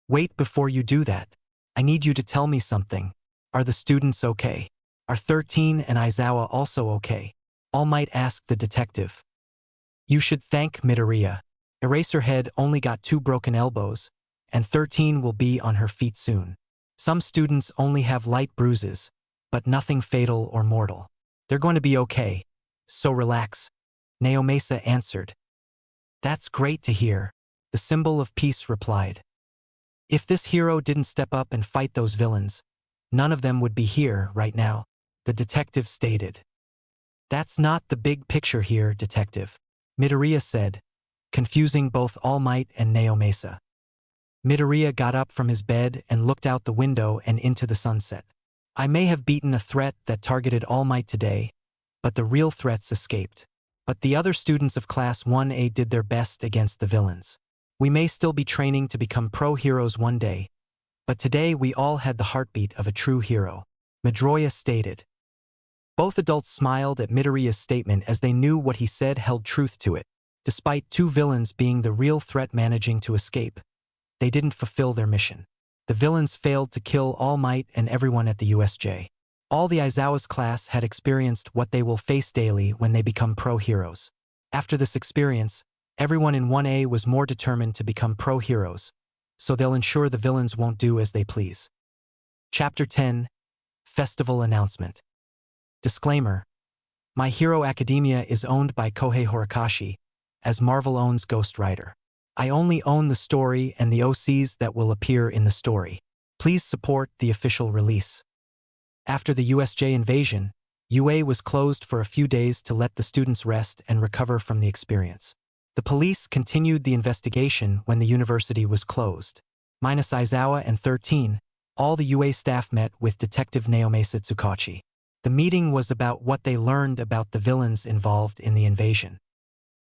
Wait before you do that. I need you to tell me something. Are the students okay? Are 13 and Aizawa also okay? All Might asked the detective. You should thank Midoriya. Eraserhead only got 2 broken elbows, and 13 will be on her feet soon. Some students only have light bruises, but nothing fatal or mortal. They're going to be okay, so relax. Naomasa answered. That's great to hear, the symbol of peace replied. If this hero didn't step up and fight those villains, none of them would be here right now, the detective stated. That's not the big picture here, detective, Midoriya said, confusing both All Might and Naomasa. Midoriya got up from his bed and looked out the window and into the sunset. I may have beaten a threat that targeted All Might today, but the real threats escaped. But the other students of Class 1A did their best against the villains. We may still be training to become pro-heroes one day, but today we all had the heartbeat of a true hero, Midoriya stated. Both adults smiled at Midoriya's statement as they knew what he said held truth to it. Despite 2 villains being the real threat managing to escape, they didn't fulfill their mission. The villains failed to kill All Might and everyone at the USJ. All the Aizawa's class had experienced what they will face daily when they become pro-heroes. After this experience, everyone in 1A was more determined to become pro-heroes, so they'll ensure the villains won't do as they please. Chapter 10, Festival Announcement. Disclaimer: My Hero Academia is owned by Kohei Horikoshi, as Marvel owns Ghost Rider. I only own the story and the OCs that will appear in the story. Please support the official release. After the USJ invasion, UA was closed for a few days to let the students rest and recover from the experience. The police continued the investigation when the university was closed. Minus Aizawa and 13, all the UA staff met with Detective Naomasa Tsukachi. The meeting was about what they learned about the villains involved in the invasion.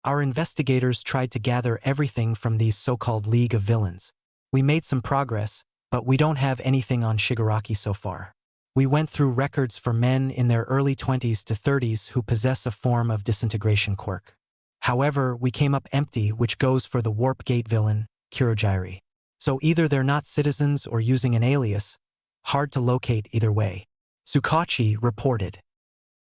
Our investigators tried to gather everything from these so-called League of Villains. We made some progress, but we don't have anything on Shigaraki so far. We went through records for men in their early 20s to 30s who possess a form of disintegration quirk. However, we came up empty, which goes for the Warp Gate villain, Kurogiri. So either they're not citizens or using an alias, hard to locate either way. Tsukachi reported.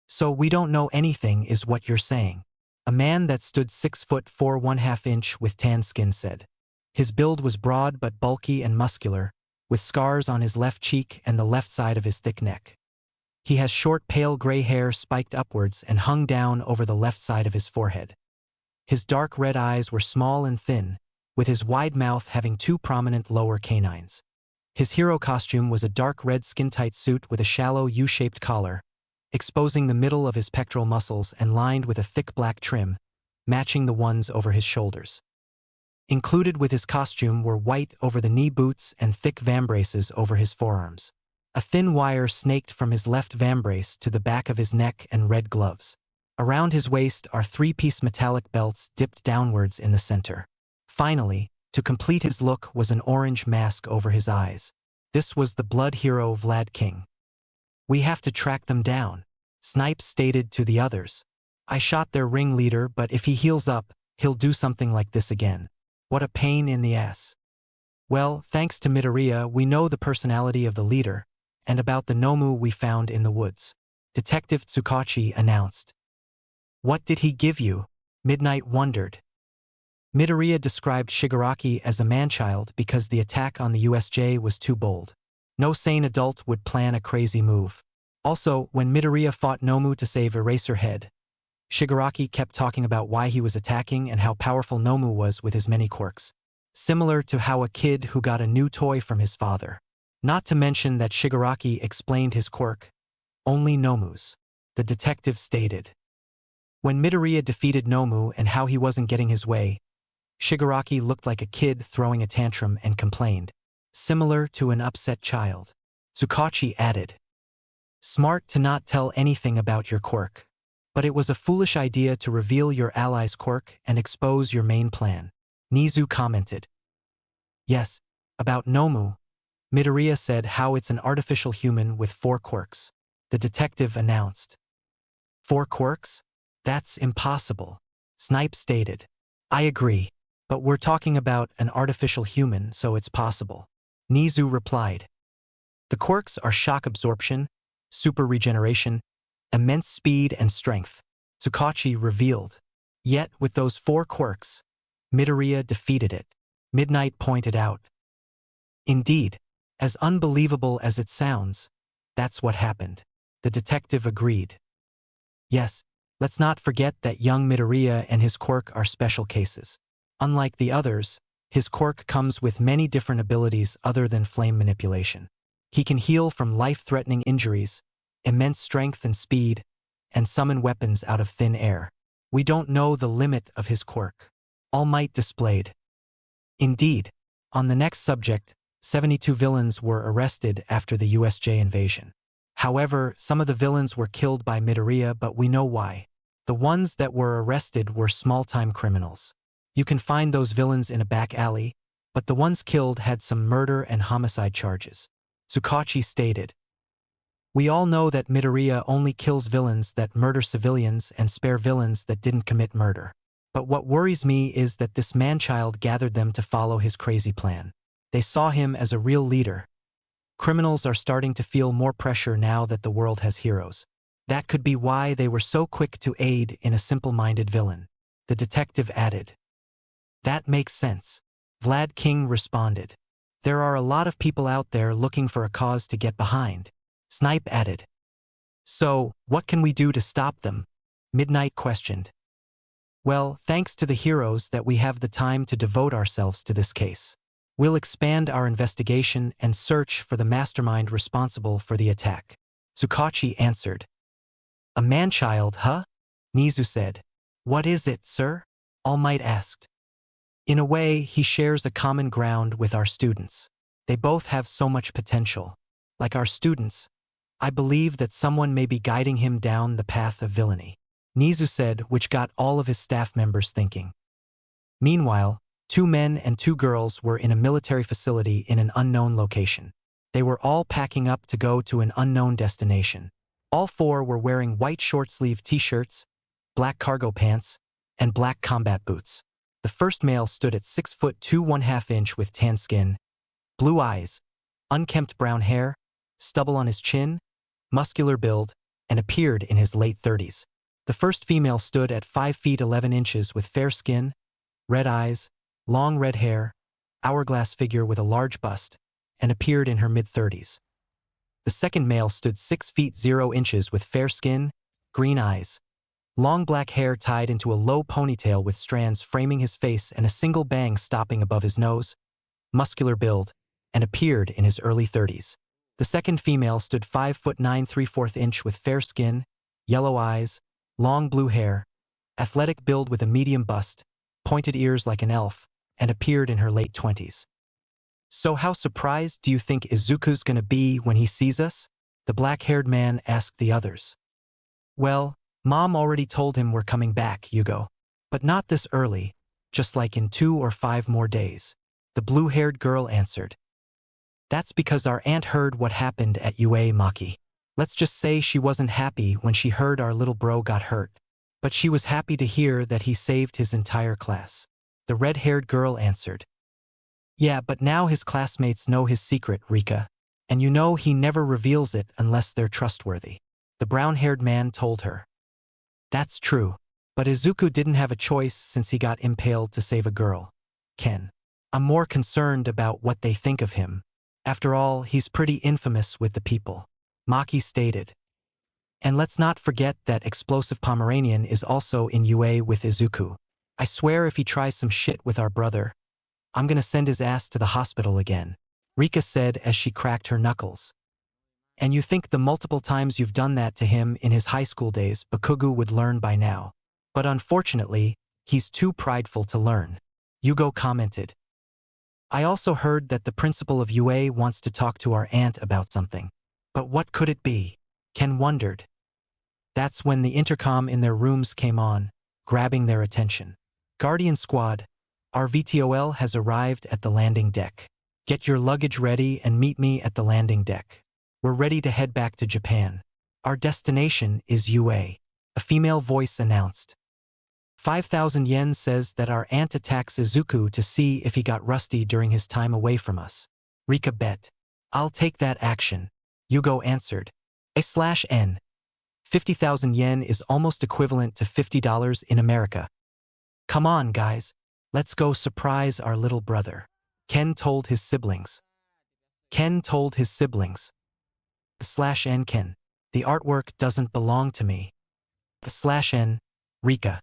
So we don't know anything is what you're saying. A man that stood 6'4" 1/2 inch with tan skin said. His build was broad but bulky and muscular, with scars on his left cheek and the left side of his thick neck. He has short pale gray hair spiked upwards and hung down over the left side of his forehead. His dark red eyes were small and thin, with his wide mouth having 2 prominent lower canines. His hero costume was a dark red skin-tight suit with a shallow U-shaped collar, exposing the middle of his pectoral muscles and lined with a thick black trim, matching the ones over his shoulders. Included with his costume were white over-the-knee boots and thick vambraces over his forearms. A thin wire snaked from his left vambrace to the back of his neck and red gloves. Around his waist are 3-piece metallic belts dipped downwards in the center. Finally, to complete his look was an orange mask over his eyes. This was the blood hero Vlad King. We have to track them down, Snipes stated to the others. I shot their ringleader, but if he heals up, he'll do something like this again. What a pain in the ass. Well, thanks to Midoriya, we know the personality of the leader, and about the Nomu we found in the woods. Detective Tsukachi announced. What did he give you? Midnight wondered. Midoriya described Shigaraki as a man-child because the attack on the USJ was too bold. No sane adult would plan a crazy move. Also, when Midoriya fought Nomu to save Eraserhead, Shigaraki kept talking about why he was attacking and how powerful Nomu was with his many quirks. Similar to how a kid who got a new toy from his father. Not to mention that Shigaraki explained his quirk. Only Nomu's, the detective stated. When Midoriya defeated Nomu and how he wasn't getting his way, Shigaraki looked like a kid throwing a tantrum and complained. Similar to an upset child. Tsukachi added. Smart to not tell anything about your quirk. But it was a foolish idea to reveal your ally's quirk and expose your main plan. Nizu commented. Yes, about Nomu. Midoriya said how it's an artificial human with 4 quirks. The detective announced. 4 quirks? That's impossible. Snipe stated. I agree. But we're talking about an artificial human, so it's possible. Nizu replied. The quirks are shock absorption, super regeneration, immense speed and strength. Tsukachi revealed. Yet, with those 4 quirks, Midoriya defeated it. Midnight pointed out. Indeed, as unbelievable as it sounds, that's what happened. The detective agreed. Yes, let's not forget that young Midoriya and his quirk are special cases. Unlike the others, his quirk comes with many different abilities other than flame manipulation. He can heal from life-threatening injuries, immense strength and speed, and summon weapons out of thin air. We don't know the limit of his quirk. All Might displayed. Indeed, on the next subject, 72 villains were arrested after the USJ invasion. However, some of the villains were killed by Midoriya, but we know why. The ones that were arrested were small-time criminals. You can find those villains in a back alley, but the ones killed had some murder and homicide charges. Tsukachi stated. We all know that Midoriya only kills villains that murder civilians and spare villains that didn't commit murder. But what worries me is that this man-child gathered them to follow his crazy plan. They saw him as a real leader. Criminals are starting to feel more pressure now that the world has heroes. That could be why they were so quick to aid in a simple-minded villain. The detective added. That makes sense. Vlad King responded. There are a lot of people out there looking for a cause to get behind. Snipe added. So, what can we do to stop them? Midnight questioned. Well, thanks to the heroes that we have the time to devote ourselves to this case. We'll expand our investigation and search for the mastermind responsible for the attack. Tsukachi answered. A man-child, huh? Nizu said. What is it, sir? All Might asked. In a way, he shares a common ground with our students. They both have so much potential. Like our students, I believe that someone may be guiding him down the path of villainy. Nizu said, which got all of his staff members thinking. Meanwhile, 2 men and 2 girls were in a military facility in an unknown location. They were all packing up to go to an unknown destination. All 4 were wearing white short-sleeve t-shirts, black cargo pants, and black combat boots. The first male stood at 6 foot 2 1/2 inch with tan skin, blue eyes, unkempt brown hair, stubble on his chin, muscular build, and appeared in his late 30s. The first female stood at 5 feet 11 inches with fair skin, red eyes, long red hair, hourglass figure with a large bust, and appeared in her mid-30s. The second male stood 6 feet 0 inches with fair skin, green eyes, long black hair tied into a low ponytail with strands framing his face and a single bang stopping above his nose, muscular build, and appeared in his early 30s. The second female stood 5 foot 9 3/4 inch with fair skin, yellow eyes, long blue hair, athletic build with a medium bust, pointed ears like an elf, and appeared in her late 20s. So how surprised do you think Izuku's gonna be when he sees us? The black-haired man asked the others. Well, Mom already told him we're coming back, Yugo. But not this early, just like in 2 or 5 more days. The blue-haired girl answered. That's because our aunt heard what happened at UA Maki. Let's just say she wasn't happy when she heard our little bro got hurt. But she was happy to hear that he saved his entire class. The red-haired girl answered. Yeah, but now his classmates know his secret, Rika. And you know he never reveals it unless they're trustworthy. The brown-haired man told her. That's true. But Izuku didn't have a choice since he got impaled to save a girl. Ken. I'm more concerned about what they think of him. After all, he's pretty infamous with the people. Maki stated. And let's not forget that explosive Pomeranian is also in UA with Izuku. I swear if he tries some shit with our brother, I'm gonna send his ass to the hospital again, Rika said as she cracked her knuckles. And you think the multiple times you've done that to him in his high school days, Bakugo would learn by now. But unfortunately, he's too prideful to learn. Yugo commented. I also heard that the principal of UA wants to talk to our aunt about something. But what could it be? Ken wondered. That's when the intercom in their rooms came on, grabbing their attention. Guardian Squad, our VTOL has arrived at the landing deck. Get your luggage ready and meet me at the landing deck. We're ready to head back to Japan. Our destination is UA. A female voice announced. 5,000 yen says that our aunt attacks Izuku to see if he got rusty during his time away from us. Rika bet. I'll take that action. Yugo answered. A/N. 50,000 yen is almost equivalent to $50 in America. Come on, guys. Let's go surprise our little brother. Ken told his siblings. Ken told his siblings. /N Ken. The artwork doesn't belong to me. /N. Rika.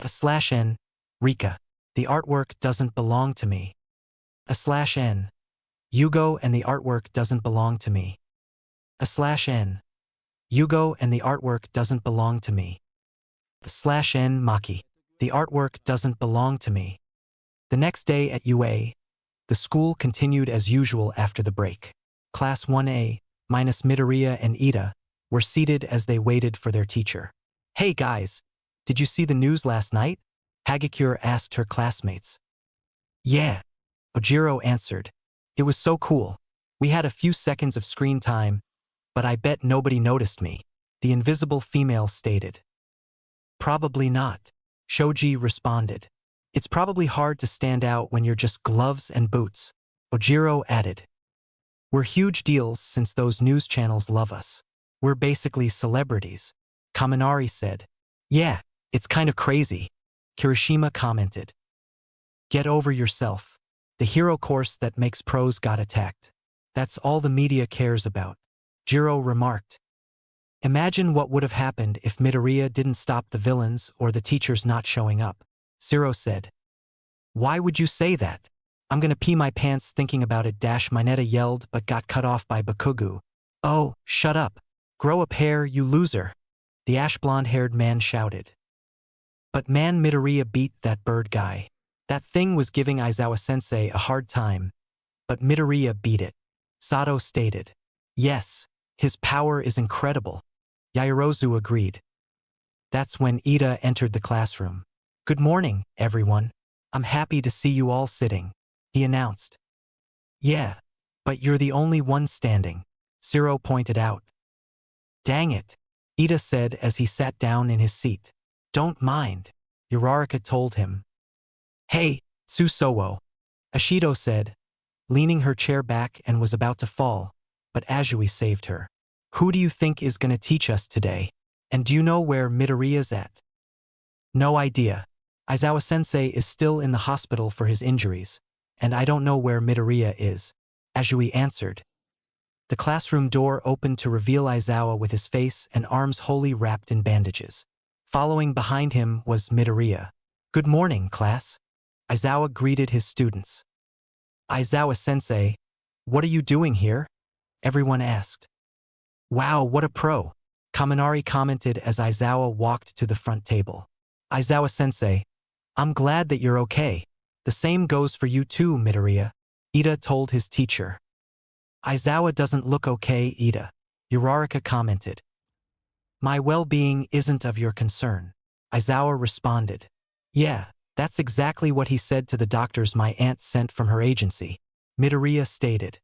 /N. Rika. The artwork doesn't belong to me. /N. Yugo and the artwork doesn't belong to me. /N. Yugo and the artwork doesn't belong to me. /N Maki. The artwork doesn't belong to me. The next day at UA, the school continued as usual after the break. Class 1A, minus Midoriya and Ida, were seated as they waited for their teacher. Hey guys, did you see the news last night? Hagakure asked her classmates. Yeah, Ojiro answered. It was so cool. We had a few seconds of screen time, but I bet nobody noticed me, the invisible female stated. Probably not, Shoji responded. It's probably hard to stand out when you're just gloves and boots, Ojiro added. We're huge deals since those news channels love us. We're basically celebrities, Kaminari said. Yeah, it's kind of crazy, Kirishima commented. Get over yourself. The hero course that makes pros got attacked. That's all the media cares about, Jiro remarked. Imagine what would have happened if Midoriya didn't stop the villains or the teachers not showing up, Zero said. Why would you say that? I'm gonna pee my pants thinking about it. Mineta yelled but got cut off by Bakugu. Oh, shut up. Grow a pair, you loser, the ash blonde-haired man shouted. But man, Midoriya beat that bird guy. That thing was giving Aizawa-sensei a hard time, but Midoriya beat it, Sato stated. Yes, his power is incredible, Yaoyorozu agreed. That's when Ida entered the classroom. Good morning, everyone. I'm happy to see you all sitting, he announced. Yeah, but you're the only one standing, Zero pointed out. Dang it, Ida said as he sat down in his seat. Don't mind, Uraraka told him. Hey, Susowo, Ashido said, leaning her chair back and was about to fall, but Azui saved her. Who do you think is gonna teach us today? And do you know where Midoriya's at? No idea. Aizawa-sensei is still in the hospital for his injuries, and I don't know where Midoriya is, Azui answered. The classroom door opened to reveal Aizawa with his face and arms wholly wrapped in bandages. Following behind him was Midoriya. Good morning, class. Aizawa greeted his students. Aizawa-sensei, what are you doing here? Everyone asked. Wow, what a pro, Kaminari commented as Aizawa walked to the front table. Aizawa-sensei, I'm glad that you're okay. The same goes for you too, Midoriya, Ida told his teacher. Aizawa doesn't look okay, Ida, Uraraka commented. My well-being isn't of your concern, Aizawa responded. Yeah, that's exactly what he said to the doctors my aunt sent from her agency, Midoriya stated.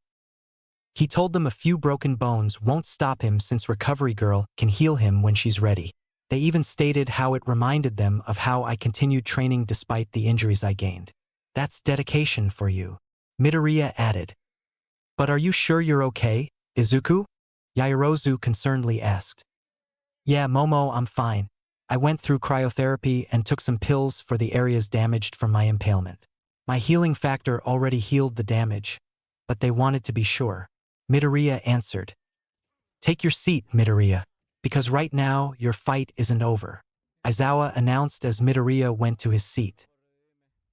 He told them a few broken bones won't stop him since Recovery Girl can heal him when she's ready. They even stated how it reminded them of how I continued training despite the injuries I gained. That's dedication for you, Midoriya added. But are you sure you're okay, Izuku? Yaoyorozu concernedly asked. Yeah, Momo, I'm fine. I went through cryotherapy and took some pills for the areas damaged from my impalement. My healing factor already healed the damage, but they wanted to be sure, Midoriya answered. Take your seat, Midoriya, because right now your fight isn't over, Aizawa announced as Midoriya went to his seat.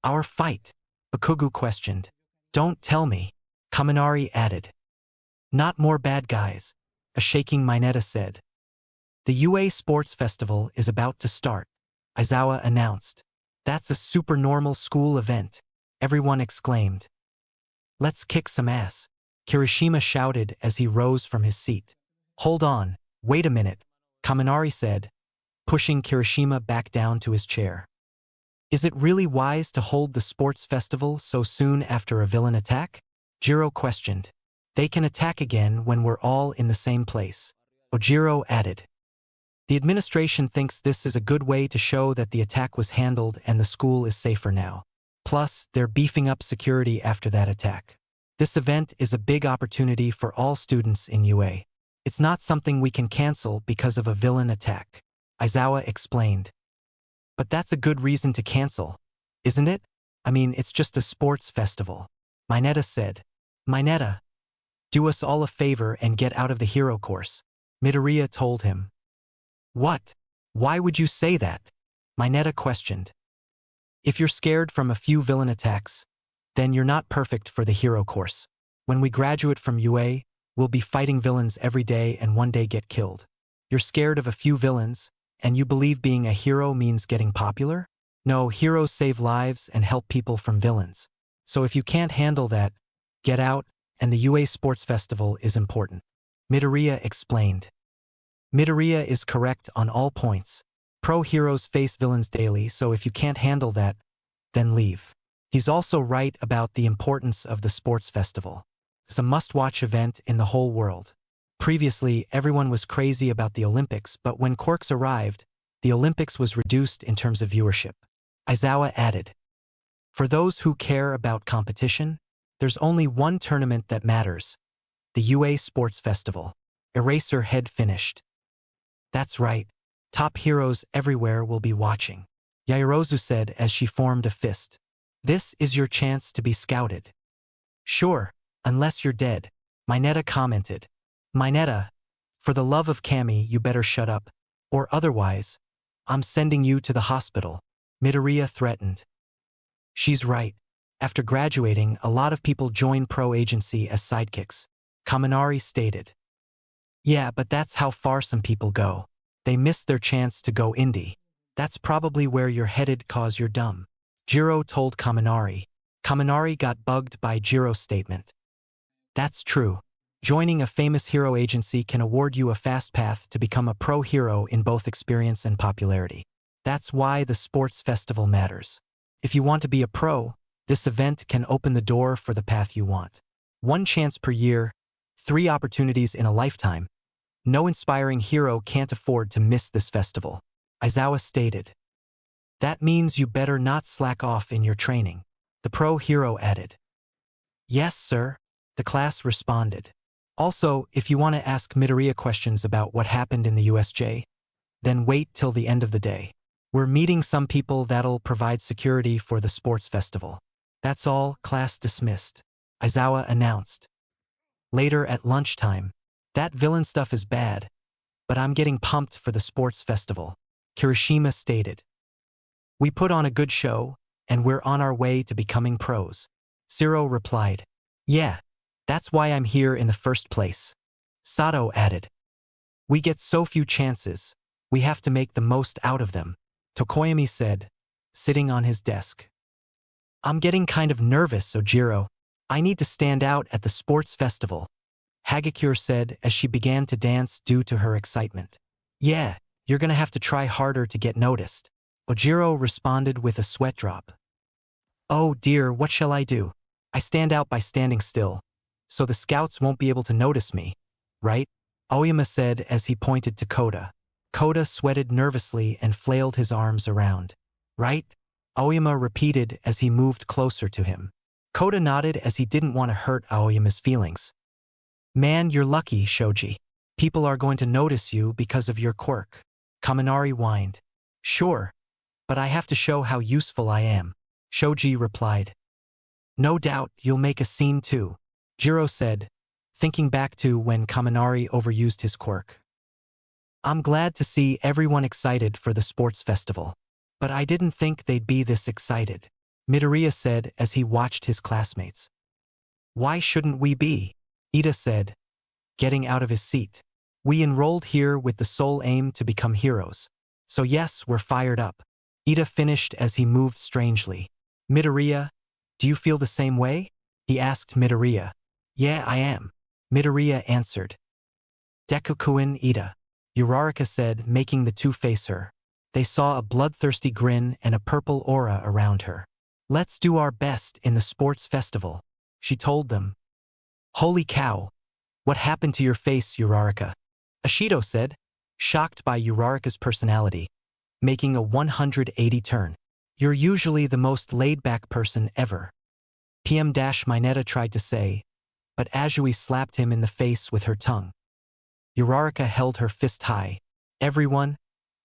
Our fight? Bakugu questioned. Don't tell me, Kaminari added. Not more bad guys, a shaking Mineta said. The UA Sports Festival is about to start, Aizawa announced. That's a super normal school event, everyone exclaimed. Let's kick some ass, Kirishima shouted as he rose from his seat. Hold on, wait a minute, Kaminari said, pushing Kirishima back down to his chair. Is it really wise to hold the sports festival so soon after a villain attack? Jiro questioned. They can attack again when we're all in the same place, Ojiro added. The administration thinks this is a good way to show that the attack was handled and the school is safer now. Plus, they're beefing up security after that attack. This event is a big opportunity for all students in UA. It's not something we can cancel because of a villain attack, Aizawa explained. But that's a good reason to cancel, isn't it? I mean, it's just a sports festival. Mineta said. Mineta, do us all a favor and get out of the hero course, Midoriya told him. What? Why would you say that? Mineta questioned. If you're scared from a few villain attacks, then you're not perfect for the hero course. When we graduate from UA, we'll be fighting villains every day and one day get killed. You're scared of a few villains, and you believe being a hero means getting popular? No, heroes save lives and help people from villains. So if you can't handle that, get out, and the UA Sports Festival is important. Midoriya explained. Midoriya is correct on all points. Pro heroes face villains daily, so if you can't handle that, then leave. He's also right about the importance of the sports festival. It's a must-watch event in the whole world. Previously, everyone was crazy about the Olympics, but when Quarks arrived, the Olympics was reduced in terms of viewership. Aizawa added, for those who care about competition, there's only one tournament that matters, the UA Sports Festival. Eraserhead finished. That's right. Top heroes everywhere will be watching, Yaoyorozu said as she formed a fist. This is your chance to be scouted. Sure, unless you're dead, Mineta commented. Mineta, for the love of Kami, you better shut up, or otherwise, I'm sending you to the hospital, Midoriya threatened. She's right. After graduating, a lot of people join pro agency as sidekicks, Kaminari stated. Yeah, but that's how far some people go. They miss their chance to go indie. That's probably where you're headed cause you're dumb, Jiro told Kaminari. Kaminari got bugged by Jiro's statement. That's true. Joining a famous hero agency can award you a fast path to become a pro hero in both experience and popularity. That's why the sports festival matters. If you want to be a pro, this event can open the door for the path you want. 1 chance per year, 3 opportunities in a lifetime. No inspiring hero can't afford to miss this festival, Aizawa stated. That means you better not slack off in your training, the pro hero added. Yes, sir, the class responded. Also, if you want to ask Midoriya questions about what happened in the USJ, then wait till the end of the day. We're meeting some people that'll provide security for the sports festival. That's all, class dismissed, Aizawa announced. Later at lunchtime, that villain stuff is bad, but I'm getting pumped for the sports festival, Kirishima stated. We put on a good show, and we're on our way to becoming pros, Zero replied. Yeah, that's why I'm here in the first place, Sato added. We get so few chances, we have to make the most out of them, Tokoyami said, sitting on his desk. I'm getting kind of nervous, Ojiro. I need to stand out at the sports festival, Hagakure said as she began to dance due to her excitement. Yeah, you're gonna have to try harder to get noticed, Ojiro responded with a sweat drop. Oh dear, what shall I do? I stand out by standing still, so the scouts won't be able to notice me, right? Aoyama said as he pointed to Koda. Koda sweated nervously and flailed his arms around. Right? Aoyama repeated as he moved closer to him. Koda nodded as he didn't want to hurt Aoyama's feelings. Man, you're lucky, Shoji. People are going to notice you because of your quirk, Kaminari whined. Sure, but I have to show how useful I am, Shoji replied. No doubt you'll make a scene too, Jiro said, thinking back to when Kaminari overused his quirk. I'm glad to see everyone excited for the sports festival, but I didn't think they'd be this excited, Midoriya said as he watched his classmates. Why shouldn't we be? Ida said, getting out of his seat. We enrolled here with the sole aim to become heroes. So yes, we're fired up. Ida finished as he moved strangely. Midoriya, do you feel the same way? He asked Midoriya. Yeah, I am, Midoriya answered. Deku-kun Ida, Uraraka said, making the two face her. They saw a bloodthirsty grin and a purple aura around her. Let's do our best in the sports festival, she told them. Holy cow! What happened to your face, Uraraka? Ashido said. shocked by Uraraka's personality, making a 180 turn. You're usually the most laid-back person ever. PM-Mineta tried to say, but Azui slapped him in the face with her tongue. Uraraka held her fist high. Everyone,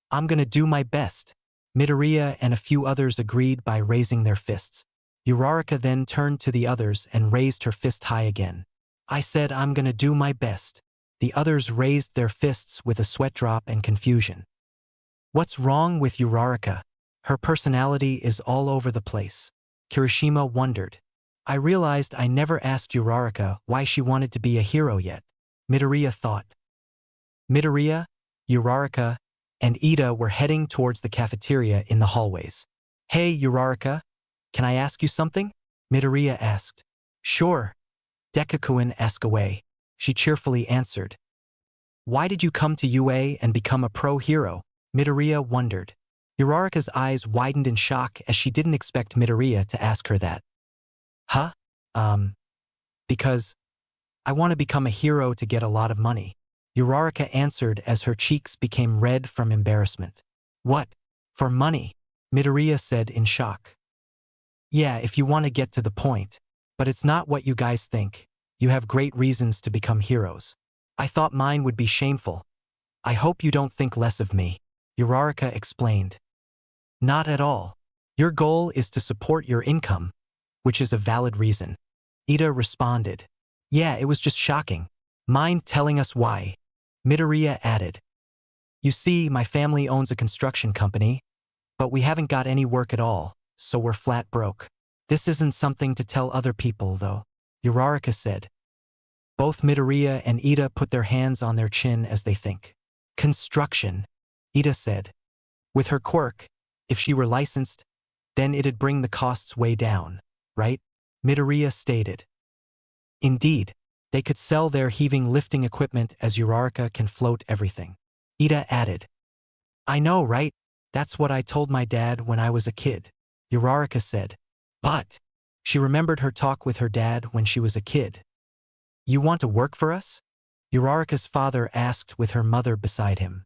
I'm gonna do my best. Midoriya and a few others agreed by raising their fists. Uraraka then turned to the others and raised her fist high again. I said I'm gonna do my best. The others raised their fists with a sweat drop and confusion. What's wrong with Uraraka? Her personality is all over the place. Kirishima wondered. I realized I never asked Uraraka why she wanted to be a hero yet. Midoriya thought. Midoriya, Uraraka, and Ida were heading towards the cafeteria in the hallways. Hey, Uraraka, can I ask you something? Midoriya asked. Sure. Deku asked away. She cheerfully answered. Why did you come to UA and become a pro hero? Midoriya wondered. Uraraka's eyes widened in shock as she didn't expect Midoriya to ask her that. Huh? Because I want to become a hero to get a lot of money. Uraraka answered as her cheeks became red from embarrassment. What? For money? Midoriya said in shock. Yeah, if you want to get to the point. But it's not what you guys think. You have great reasons to become heroes. I thought mine would be shameful. I hope you don't think less of me. Uraraka explained. Not at all. Your goal is to support your income, which is a valid reason. Ida responded. Yeah, it was just shocking. Mind telling us why? Midoriya added. You see, my family owns a construction company, but we haven't got any work at all, so we're flat broke. This isn't something to tell other people, though, Uraraka said. Both Midoriya and Ida put their hands on their chin as they think. Construction, Ida said. With her quirk, if she were licensed, then it'd bring the costs way down, right? Midoriya stated. Indeed, they could sell their heaving lifting equipment as Uraraka can float everything. Ida added. I know, right? That's what I told my dad when I was a kid. Uraraka said. But she remembered her talk with her dad when she was a kid. You want to work for us? Uraraka's father asked with her mother beside him.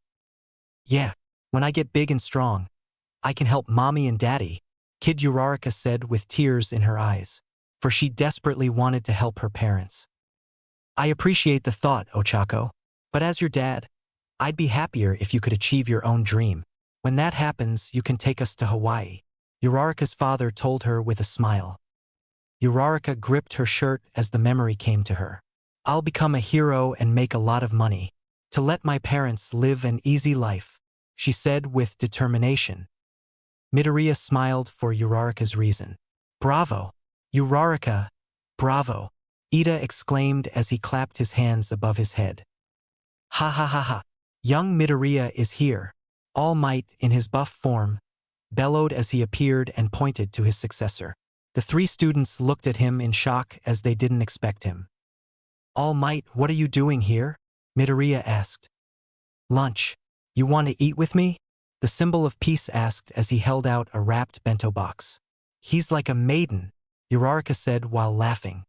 Yeah, when I get big and strong, I can help mommy and daddy, Kid Uraraka said with tears in her eyes, for she desperately wanted to help her parents. I appreciate the thought, Ochako, but as your dad, I'd be happier if you could achieve your own dream. When that happens, you can take us to Hawaii, Uraraka's father told her with a smile. Uraraka gripped her shirt as the memory came to her. I'll become a hero and make a lot of money, to let my parents live an easy life, she said with determination. Midoriya smiled for Uraraka's reason. Bravo! Uraraka! Bravo! Ida exclaimed as he clapped his hands above his head. Ha ha ha ha! Young Midoriya is here. All Might, in his buff form, bellowed as he appeared and pointed to his successor. The three students looked at him in shock as they didn't expect him. All Might, what are you doing here? Midoriya asked. Lunch. You want to eat with me? The symbol of peace asked as he held out a wrapped bento box. He's like a maiden, Uraraka said while laughing.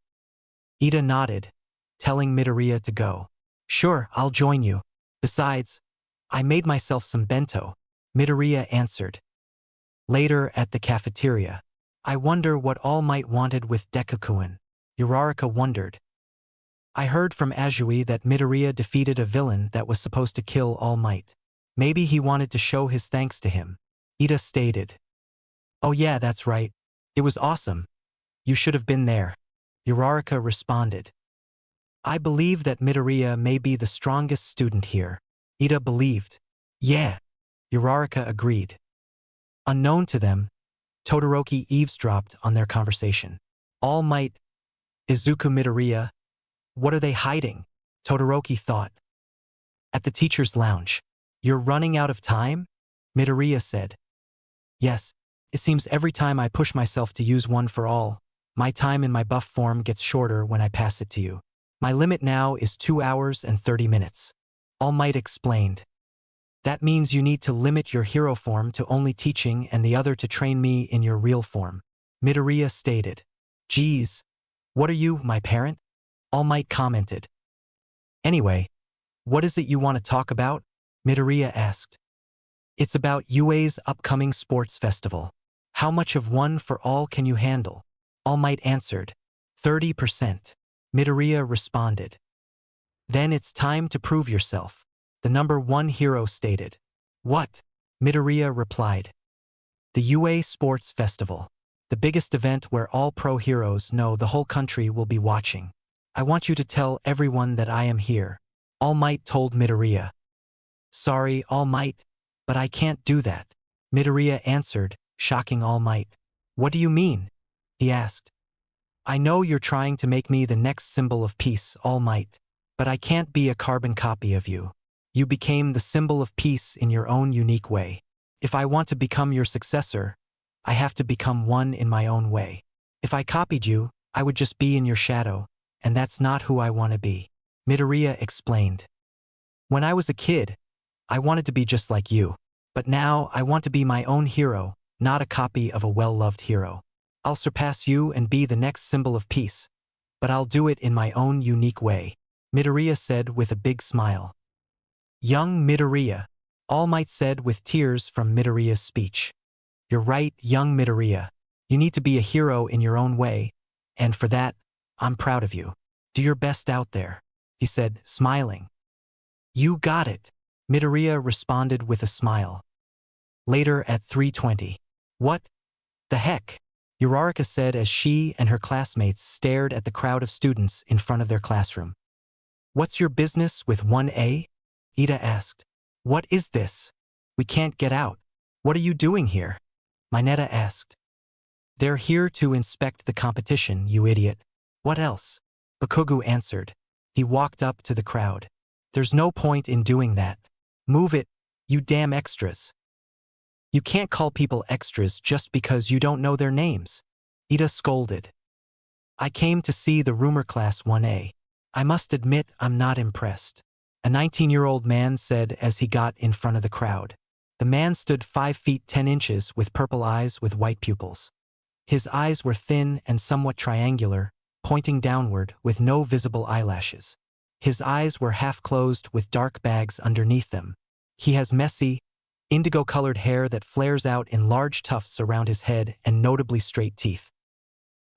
Ida nodded, telling Midoriya to go. Sure, I'll join you. Besides, I made myself some bento, Midoriya answered. Later at the cafeteria. I wonder what All Might wanted with Deku-kun. Uraraka wondered. I heard from Azui that Midoriya defeated a villain that was supposed to kill All Might. Maybe he wanted to show his thanks to him, Ida stated. Oh yeah, that's right. It was awesome. You should have been there, Uraraka responded. I believe that Midoriya may be the strongest student here, Ida believed. Yeah, Uraraka agreed. Unknown to them, Todoroki eavesdropped on their conversation. All Might, Izuku Midoriya, what are they hiding? Todoroki thought. At the teacher's lounge. You're running out of time? Midoriya said. Yes, it seems every time I push myself to use one for all, my time in my buff form gets shorter when I pass it to you. My limit now is 2 hours and 30 minutes. All Might explained. That means you need to limit your hero form to only teaching and the other to train me in your real form, Midoriya stated. Geez, what are you, my parent? All Might commented. Anyway, what is it you want to talk about? Midoriya asked. It's about UA's upcoming sports festival. How much of one for all can you handle? All Might answered. 30%. Midoriya responded. Then it's time to prove yourself, the number one hero stated. What? Midoriya replied. The UA Sports Festival. The biggest event where all pro heroes know the whole country will be watching. I want you to tell everyone that I am here. All Might told Midoriya. Sorry, All Might, but I can't do that. Midoriya answered, shocking All Might. What do you mean? He asked. I know you're trying to make me the next symbol of peace, All Might, but I can't be a carbon copy of you. You became the symbol of peace in your own unique way. If I want to become your successor, I have to become one in my own way. If I copied you, I would just be in your shadow, and that's not who I want to be. Midoriya explained. When I was a kid, I wanted to be just like you. But now I want to be my own hero, not a copy of a well-loved hero. I'll surpass you and be the next symbol of peace, but I'll do it in my own unique way, Midoriya said with a big smile. Young Midoriya, All Might said with tears from Midoriya's speech. You're right, young Midoriya. You need to be a hero in your own way, and for that, I'm proud of you. Do your best out there, he said, smiling. You got it, Midoriya responded with a smile. Later at 3:20. What the heck? Uraraka said as she and her classmates stared at the crowd of students in front of their classroom. What's your business with 1A? Ida asked. What is this? We can't get out. What are you doing here? Mineta asked. They're here to inspect the competition, you idiot. What else? Bakugu answered. He walked up to the crowd. There's no point in doing that. Move it, you damn extras. You can't call people extras just because you don't know their names. Ida scolded. I came to see the rumor class 1A. I must admit I'm not impressed. A 19-year-old man said as he got in front of the crowd. The man stood 5 feet 10 inches with purple eyes with white pupils. His eyes were thin and somewhat triangular, pointing downward with no visible eyelashes. His eyes were half closed with dark bags underneath them. He has messy, indigo-colored hair that flares out in large tufts around his head and notably straight teeth.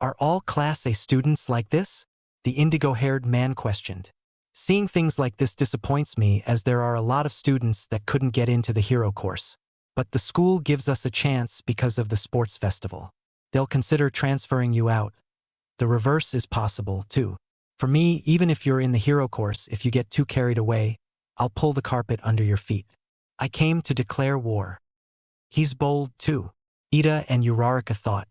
Are all Class A students like this? The indigo-haired man questioned. Seeing things like this disappoints me as there are a lot of students that couldn't get into the hero course. But the school gives us a chance because of the sports festival. They'll consider transferring you out. The reverse is possible, too. For me, even if you're in the hero course, if you get too carried away, I'll pull the carpet under your feet. I came to declare war. He's bold, too, Ida and Uraraka thought.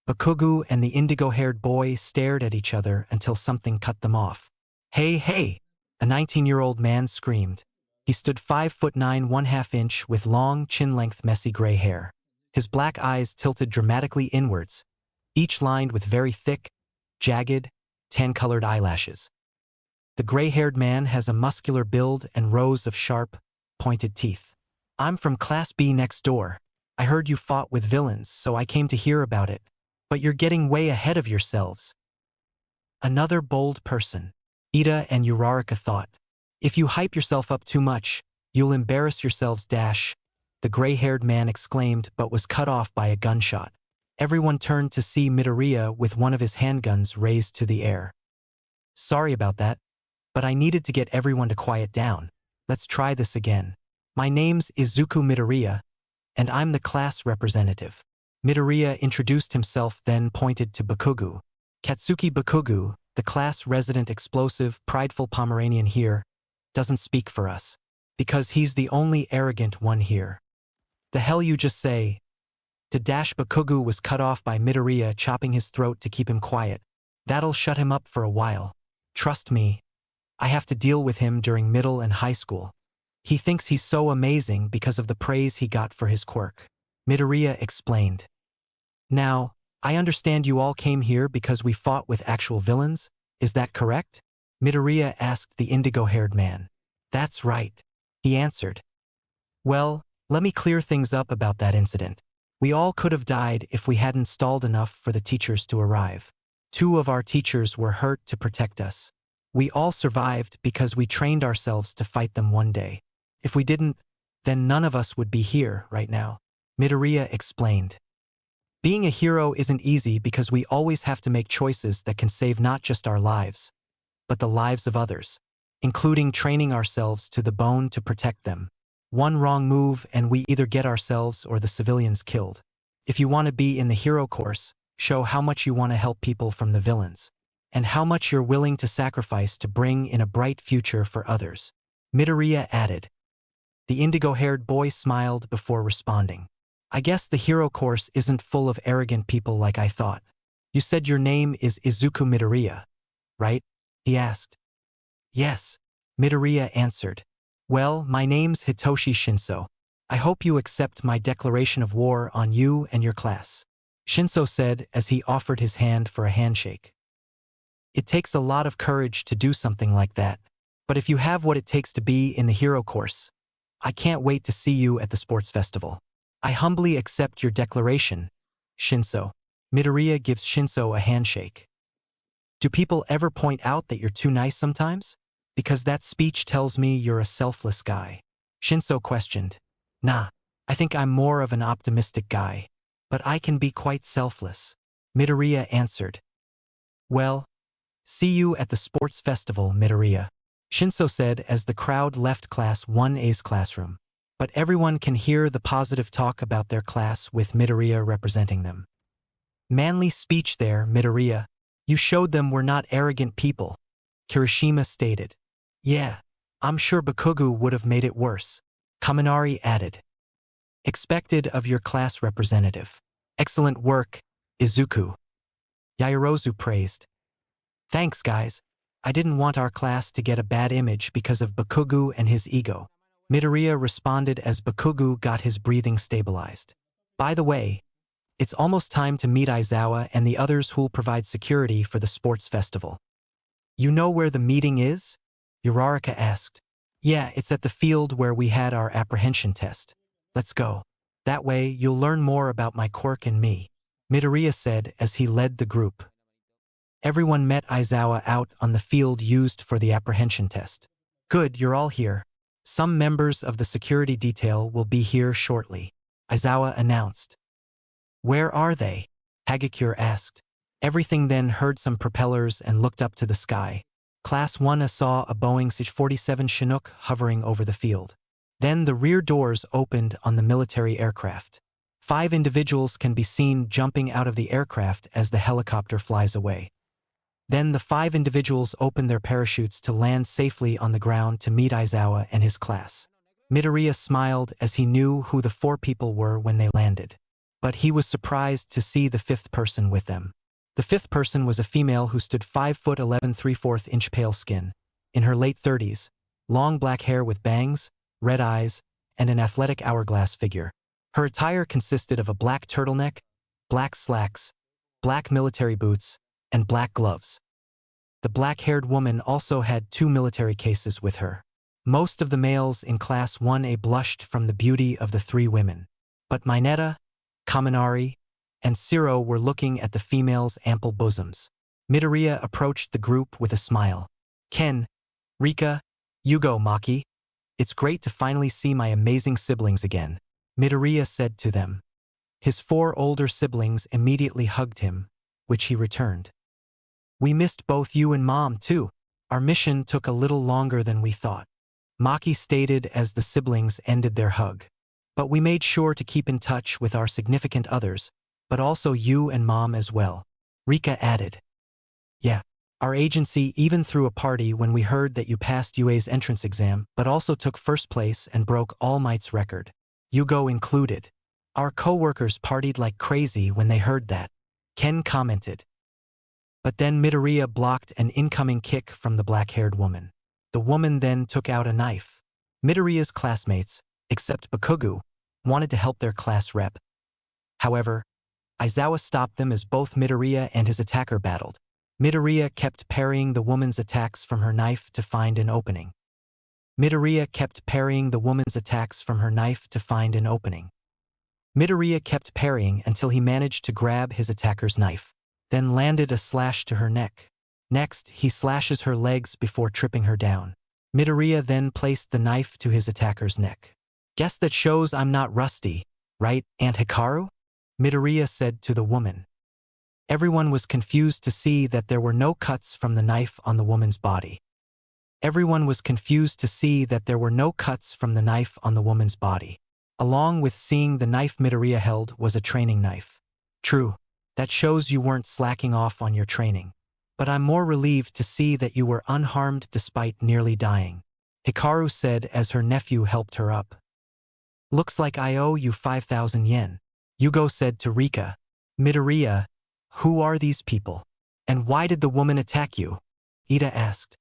Bakugu and the indigo-haired boy stared at each other until something cut them off. Hey, hey! A 19-year-old man screamed. He stood 5'9" 1/2 inch with long, chin-length messy gray hair. His black eyes tilted dramatically inwards, each lined with very thick, jagged, tan-colored eyelashes. The gray-haired man has a muscular build and rows of sharp, pointed teeth. I'm from Class B next door. I heard you fought with villains, so I came to hear about it. But you're getting way ahead of yourselves. Another bold person, Ida and Uraraka thought. If you hype yourself up too much, you'll embarrass yourselves. The gray-haired man exclaimed but was cut off by a gunshot. Everyone turned to see Midoriya with one of his handguns raised to the air. Sorry about that, but I needed to get everyone to quiet down. Let's try this again. My name's Izuku Midoriya, and I'm the class representative. Midoriya introduced himself, then pointed to Bakugu. Katsuki Bakugu, the class resident explosive, prideful Pomeranian here, doesn't speak for us, because he's the only arrogant one here. The hell you just say? Bakugu was cut off by Midoriya chopping his throat to keep him quiet. That'll shut him up for a while. Trust me, I have to deal with him during middle and high school. He thinks he's so amazing because of the praise he got for his quirk. Midoriya explained. Now, I understand you all came here because we fought with actual villains, is that correct? Midoriya asked the indigo-haired man. That's right, he answered. Well, let me clear things up about that incident. We all could have died if we hadn't stalled enough for the teachers to arrive. 2 of our teachers were hurt to protect us. We all survived because we trained ourselves to fight them one day. If we didn't, then none of us would be here right now. Midoriya explained. Being a hero isn't easy because we always have to make choices that can save not just our lives, but the lives of others, including training ourselves to the bone to protect them. One wrong move and we either get ourselves or the civilians killed. If you want to be in the hero course, show how much you want to help people from the villains, and how much you're willing to sacrifice to bring in a bright future for others. Midoriya added. The indigo-haired boy smiled before responding. I guess the hero course isn't full of arrogant people like I thought. You said your name is Izuku Midoriya, right? He asked. Yes, Midoriya answered. Well, my name's Hitoshi Shinso. I hope you accept my declaration of war on you and your class, Shinso said as he offered his hand for a handshake. It takes a lot of courage to do something like that, but if you have what it takes to be in the hero course, I can't wait to see you at the sports festival. I humbly accept your declaration, Shinso. Midoriya gives Shinso a handshake. Do people ever point out that you're too nice sometimes? Because that speech tells me you're a selfless guy. Shinso questioned. Nah, I think I'm more of an optimistic guy, but I can be quite selfless. Midoriya answered. Well, see you at the sports festival, Midoriya, Shinso said as the crowd left Class 1A's classroom. But everyone can hear the positive talk about their class with Midoriya representing them. Manly speech there, Midoriya. You showed them we're not arrogant people, Kirishima stated. Yeah, I'm sure Bakugo would have made it worse, Kaminari added. Expected of your class representative. Excellent work, Izuku, Yaoyorozu praised. Thanks, guys. I didn't want our class to get a bad image because of Bakugo and his ego. Midoriya responded as Bakugo got his breathing stabilized. By the way, it's almost time to meet Aizawa and the others who'll provide security for the sports festival. You know where the meeting is? Uraraka asked. Yeah, it's at the field where we had our apprehension test. Let's go. That way, you'll learn more about my quirk and me, Midoriya said as he led the group. Everyone met Aizawa out on the field used for the apprehension test. Good, you're all here. Some members of the security detail will be here shortly, Aizawa announced. Where are they? Hagakure asked. Everything then heard some propellers and looked up to the sky. Class 1A saw a Boeing CH-47 Chinook hovering over the field. Then the rear doors opened on the military aircraft. 5 individuals can be seen jumping out of the aircraft as the helicopter flies away. Then the 5 individuals opened their parachutes to land safely on the ground to meet Aizawa and his class. Midoriya smiled as he knew who the 4 people were when they landed. But he was surprised to see the 5th person with them. The 5th person was a female who stood 5 foot 11 3/4 inch pale skin, in her late 30s, long black hair with bangs, red eyes, and an athletic hourglass figure. Her attire consisted of a black turtleneck, black slacks, black military boots, and black gloves. The black-haired woman also had 2 military cases with her. Most of the males in Class 1A blushed from the beauty of the 3 women, but Mineta, Kaminari, and Siro were looking at the females' ample bosoms. Midoriya approached the group with a smile. Ken, Rika, Yugo, Maki, it's great to finally see my amazing siblings again, Midoriya said to them. His 4 older siblings immediately hugged him, which he returned. We missed both you and Mom, too. Our mission took a little longer than we thought, Maki stated as the siblings ended their hug. But we made sure to keep in touch with our significant others, but also you and Mom as well, Rika added. Yeah, our agency even threw a party when we heard that you passed UA's entrance exam but also took first place and broke All Might's record, Yugo included. Our co-workers partied like crazy when they heard that, Ken commented. But then Midoriya blocked an incoming kick from the black-haired woman. The woman then took out a knife. Midoriya's classmates, except Bakugo, wanted to help their class rep. However, Aizawa stopped them as both Midoriya and his attacker battled. Midoriya kept parrying the woman's attacks from her knife to find an opening. Midoriya kept parrying the woman's attacks from her knife to find an opening. Midoriya kept parrying until he managed to grab his attacker's knife, then landed a slash to her neck. Next, he slashes her legs before tripping her down. Midoriya then placed the knife to his attacker's neck. Guess that shows I'm not rusty, right, Aunt Hikaru? Midoriya said to the woman. Everyone was confused to see that there were no cuts from the knife on the woman's body. Everyone was confused to see that there were no cuts from the knife on the woman's body. Along with seeing the knife Midoriya held was a training knife. True, that shows you weren't slacking off on your training. But I'm more relieved to see that you were unharmed despite nearly dying, Hikaru said as her nephew helped her up. Looks like I owe you 5,000 yen, Yugo said to Rika. Midoriya, who are these people? And why did the woman attack you? Ida asked.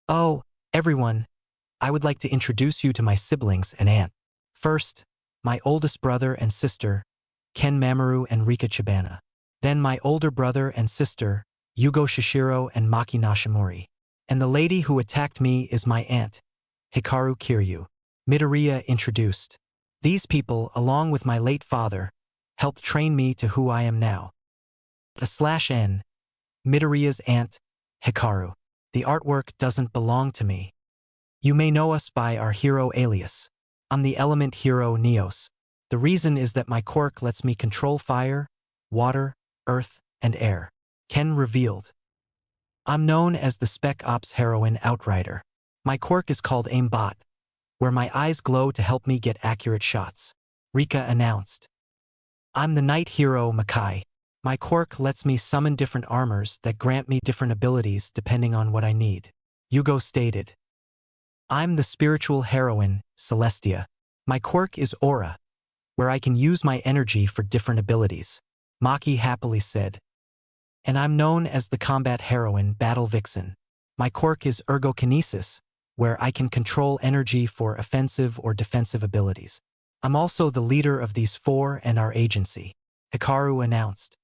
Oh, everyone, I would like to introduce you to my siblings and aunt. First, my oldest brother and sister, Ken Mamoru and Rika Chibana. Then my older brother and sister, Yugo Shishiro and Maki Nashimori. And the lady who attacked me is my aunt, Hikaru Kiryu. Midoriya introduced. These people, along with my late father, helped train me to who I am now. /N. Midoriya's aunt, Hikaru. The artwork doesn't belong to me. You may know us by our hero alias. I'm the element hero Neos. The reason is that my quirk lets me control fire, water, earth, and air. Ken revealed. I'm known as the Spec Ops heroine Outrider. My quirk is called Aimbot, where my eyes glow to help me get accurate shots. Rika announced. I'm the Knight Hero Makai. My quirk lets me summon different armors that grant me different abilities depending on what I need. Yugo stated. I'm the Spiritual Heroine, Celestia. My quirk is Aura, where I can use my energy for different abilities. Maki happily said. And I'm known as the Combat Heroine, Battle Vixen. My quirk is Ergokinesis, where I can control energy for offensive or defensive abilities. I'm also the leader of these four and our agency, Hikaru announced.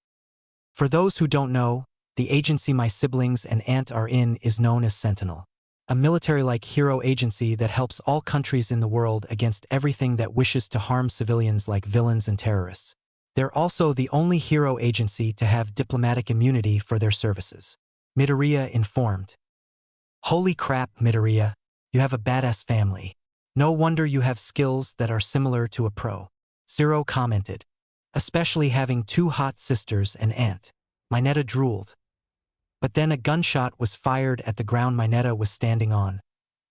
For those who don't know, the agency my siblings and aunt are in is known as Sentinel, a military-like hero agency that helps all countries in the world against everything that wishes to harm civilians like villains and terrorists. They're also the only hero agency to have diplomatic immunity for their services. Midoriya informed. Holy crap, Midoriya, you have a badass family. No wonder you have skills that are similar to a pro. Zero commented. Especially having two hot sisters and aunt. Mineta drooled. But then a gunshot was fired at the ground Mineta was standing on,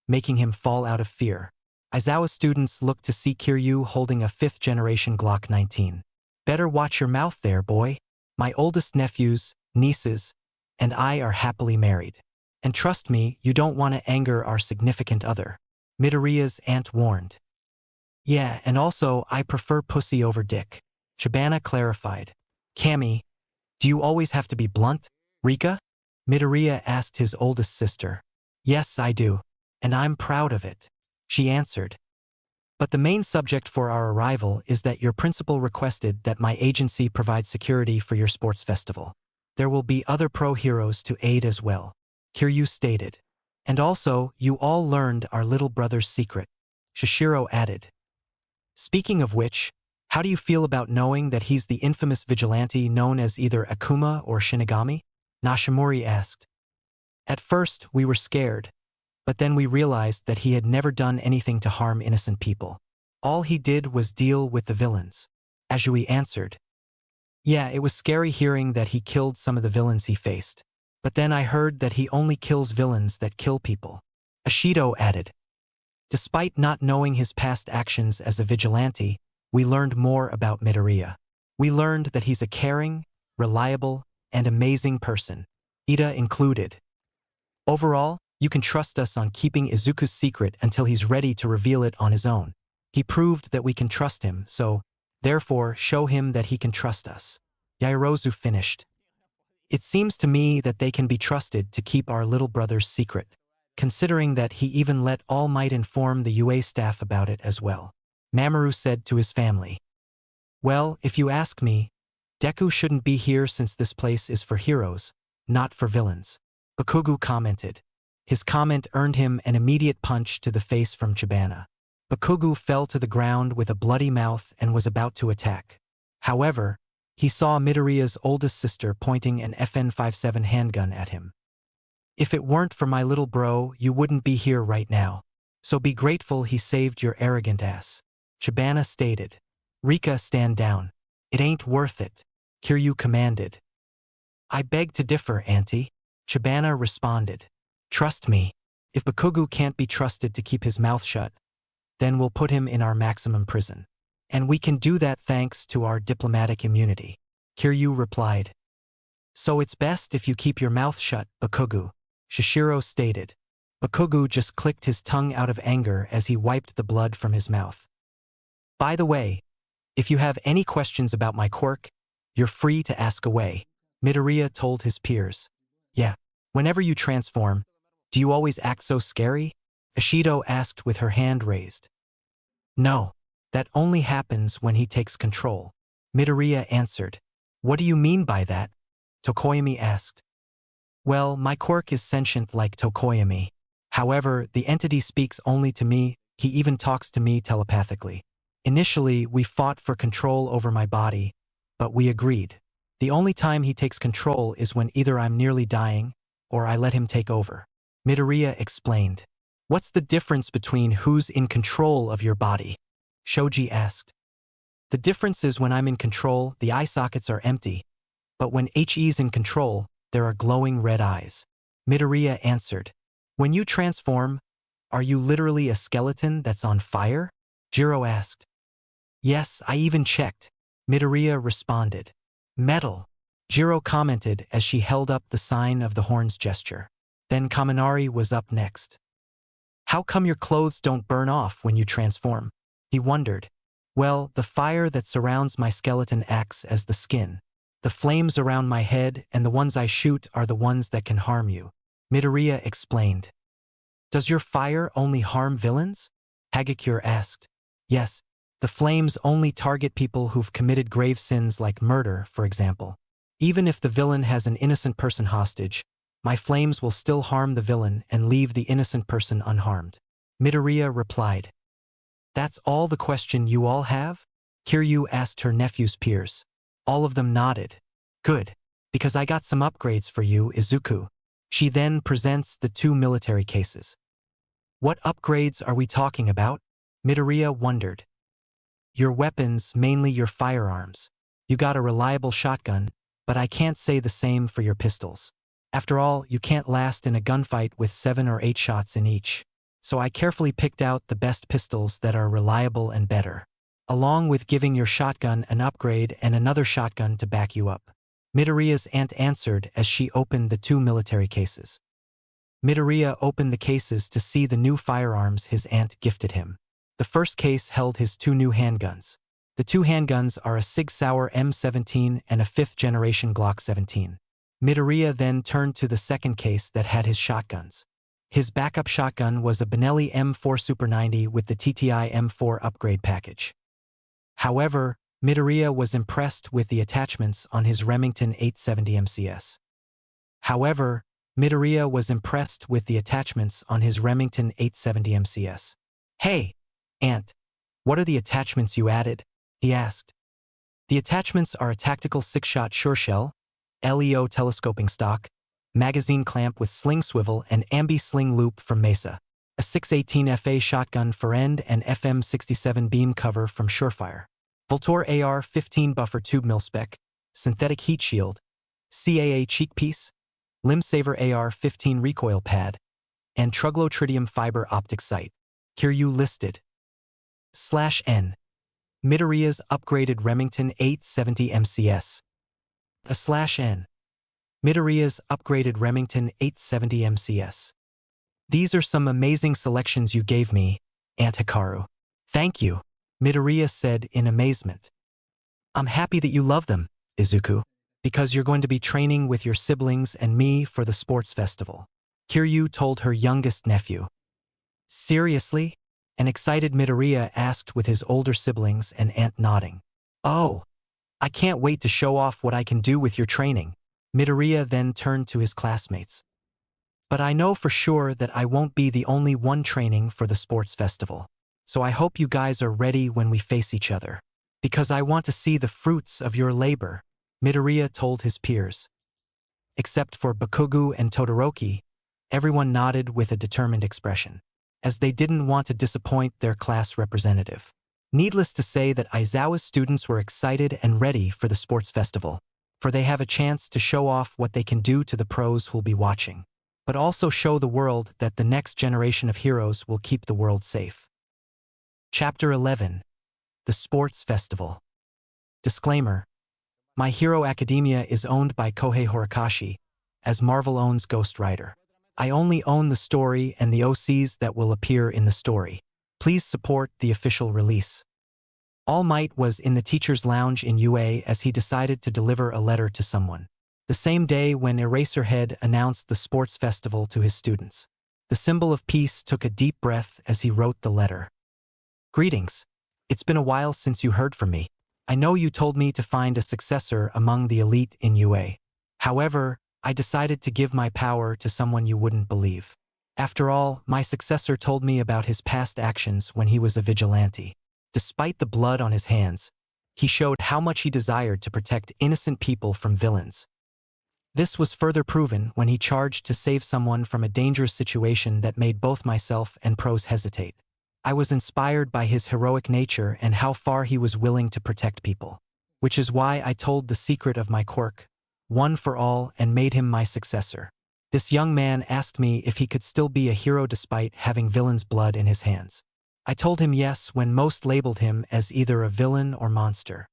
making him fall out of fear. Aizawa students looked to see Kiryu holding a 5th-generation Glock 19. Better watch your mouth there, boy. My oldest nephews, nieces, and I are happily married. And trust me, you don't want to anger our significant other. Midoriya's aunt warned. Yeah, and also I prefer pussy over dick. Chibana clarified. Cammy, do you always have to be blunt, Rika? Midoriya asked his oldest sister. Yes, I do. And I'm proud of it, she answered. But the main subject for our arrival is that your principal requested that my agency provide security for your sports festival. There will be other pro heroes to aid as well, Kiryu stated. And also, you all learned our little brother's secret, Shishiro added. Speaking of which, how do you feel about knowing that he's the infamous vigilante known as either Akuma or Shinigami? Nashimori asked. At first, we were scared, but then we realized that he had never done anything to harm innocent people. All he did was deal with the villains. Azui answered. Yeah, it was scary hearing that he killed some of the villains he faced. But then I heard that he only kills villains that kill people. Ashido added. Despite not knowing his past actions as a vigilante, we learned more about Midoriya. We learned that he's a caring, reliable, and amazing person, Ida included. Overall, you can trust us on keeping Izuku's secret until he's ready to reveal it on his own. He proved that we can trust him, so, therefore, show him that he can trust us. Yaoyorozu finished. It seems to me that they can be trusted to keep our little brother's secret, considering that he even let All Might inform the UA staff about it as well. Mamoru said to his family. Well, if you ask me, Deku shouldn't be here since this place is for heroes, not for villains. Bakugu commented. His comment earned him an immediate punch to the face from Chibana. Bakugu fell to the ground with a bloody mouth and was about to attack. However, he saw Midoriya's oldest sister pointing an FN-57 handgun at him. If it weren't for my little bro, you wouldn't be here right now. So be grateful he saved your arrogant ass. Chibana stated. Rika, stand down. It ain't worth it, Kiryu commanded. I beg to differ, Auntie, Chibana responded. Trust me, if Bakugu can't be trusted to keep his mouth shut, then we'll put him in our maximum prison. And we can do that thanks to our diplomatic immunity, Kiryu replied. So it's best if you keep your mouth shut, Bakugu, Shishiro stated. Bakugu just clicked his tongue out of anger as he wiped the blood from his mouth. By the way, if you have any questions about my quirk, you're free to ask away, Midoriya told his peers. Yeah, whenever you transform, do you always act so scary? Ishido asked with her hand raised. No, that only happens when he takes control, Midoriya answered. What do you mean by that? Tokoyami asked. Well, my quirk is sentient like Tokoyami. However, the entity speaks only to me, he even talks to me telepathically. Initially, we fought for control over my body, but we agreed. The only time he takes control is when either I'm nearly dying, or I let him take over. Midoriya explained. What's the difference between who's in control of your body? Shoji asked. The difference is when I'm in control, the eye sockets are empty, but when HE's in control, there are glowing red eyes. Midoriya answered. When you transform, are you literally a skeleton that's on fire? Jiro asked. Yes, I even checked, Midoriya responded. Metal, Jiro commented as she held up the sign of the horns gesture. Then Kaminari was up next. How come your clothes don't burn off when you transform? He wondered. Well, the fire that surrounds my skeleton acts as the skin. The flames around my head and the ones I shoot are the ones that can harm you, Midoriya explained. Does your fire only harm villains? Hagakure asked. Yes, the flames only target people who've committed grave sins like murder, for example. Even if the villain has an innocent person hostage, my flames will still harm the villain and leave the innocent person unharmed, Midoriya replied. That's all the question you all have? Kiryu asked her nephew's peers. All of them nodded. Good, because I got some upgrades for you, Izuku. She then presents the 2 military cases. What upgrades are we talking about? Midoriya wondered. Your weapons, mainly your firearms. You got a reliable shotgun, but I can't say the same for your pistols. After all, you can't last in a gunfight with 7 or 8 shots in each. So I carefully picked out the best pistols that are reliable and better, along with giving your shotgun an upgrade and another shotgun to back you up. Midoriya's aunt answered as she opened the 2 military cases. Midoriya opened the cases to see the new firearms his aunt gifted him. The first case held his 2 new handguns. The 2 handguns are a Sig Sauer M17 and a 5th generation Glock 17. Midoriya then turned to the second case that had his shotguns. His backup shotgun was a Benelli M4 Super 90 with the TTI M4 upgrade package. However, Midoriya was impressed with the attachments on his Remington 870 MCS. Hey, Aunt, what are the attachments you added? He asked. The attachments are a tactical 6-shot sure shell, LEO telescoping stock, magazine clamp with sling swivel and ambi sling loop from Mesa, a 618 FA shotgun for end and FM67 beam cover from Surefire, Voltor AR-15 buffer tube mil-spec, synthetic heat shield, CAA cheek piece, Limsaver AR-15 recoil pad, and troglotridium fiber optic sight. Kiryu listed. /N. Midoriya's upgraded Remington 870 MCS. /N. Midoriya's upgraded Remington 870 MCS. These are some amazing selections you gave me, Aunt Hikaru. Thank you, Midoriya said in amazement. I'm happy that you love them, Izuku, because you're going to be training with your siblings and me for the sports festival, Kiryu told her youngest nephew. Seriously? An excited Midoriya asked with his older siblings and aunt nodding. Oh, I can't wait to show off what I can do with your training. Midoriya then turned to his classmates. But I know for sure that I won't be the only one training for the sports festival. So I hope you guys are ready when we face each other. Because I want to see the fruits of your labor, Midoriya told his peers. Except for Bakugu and Todoroki, everyone nodded with a determined expression, as they didn't want to disappoint their class representative. Needless to say that Aizawa's students were excited and ready for the sports festival, for they have a chance to show off what they can do to the pros who'll be watching, but also show the world that the next generation of heroes will keep the world safe. Chapter 11. The Sports Festival. Disclaimer: My Hero Academia is owned by Kohei Horikoshi, as Marvel owns Ghost Rider. I only own the story and the OCs that will appear in the story. Please support the official release. All Might was in the teacher's lounge in UA as he decided to deliver a letter to someone. The same day when Eraserhead announced the sports festival to his students. The symbol of peace took a deep breath as he wrote the letter. Greetings. It's been a while since you heard from me. I know you told me to find a successor among the elite in UA. However, I decided to give my power to someone you wouldn't believe. After all, my successor told me about his past actions when he was a vigilante. Despite the blood on his hands, he showed how much he desired to protect innocent people from villains. This was further proven when he charged to save someone from a dangerous situation that made both myself and pros hesitate. I was inspired by his heroic nature and how far he was willing to protect people. Which is why I told the secret of my quirk, one for all, and made him my successor. This young man asked me if he could still be a hero despite having villain's blood in his hands. I told him yes when most labeled him as either a villain or monster.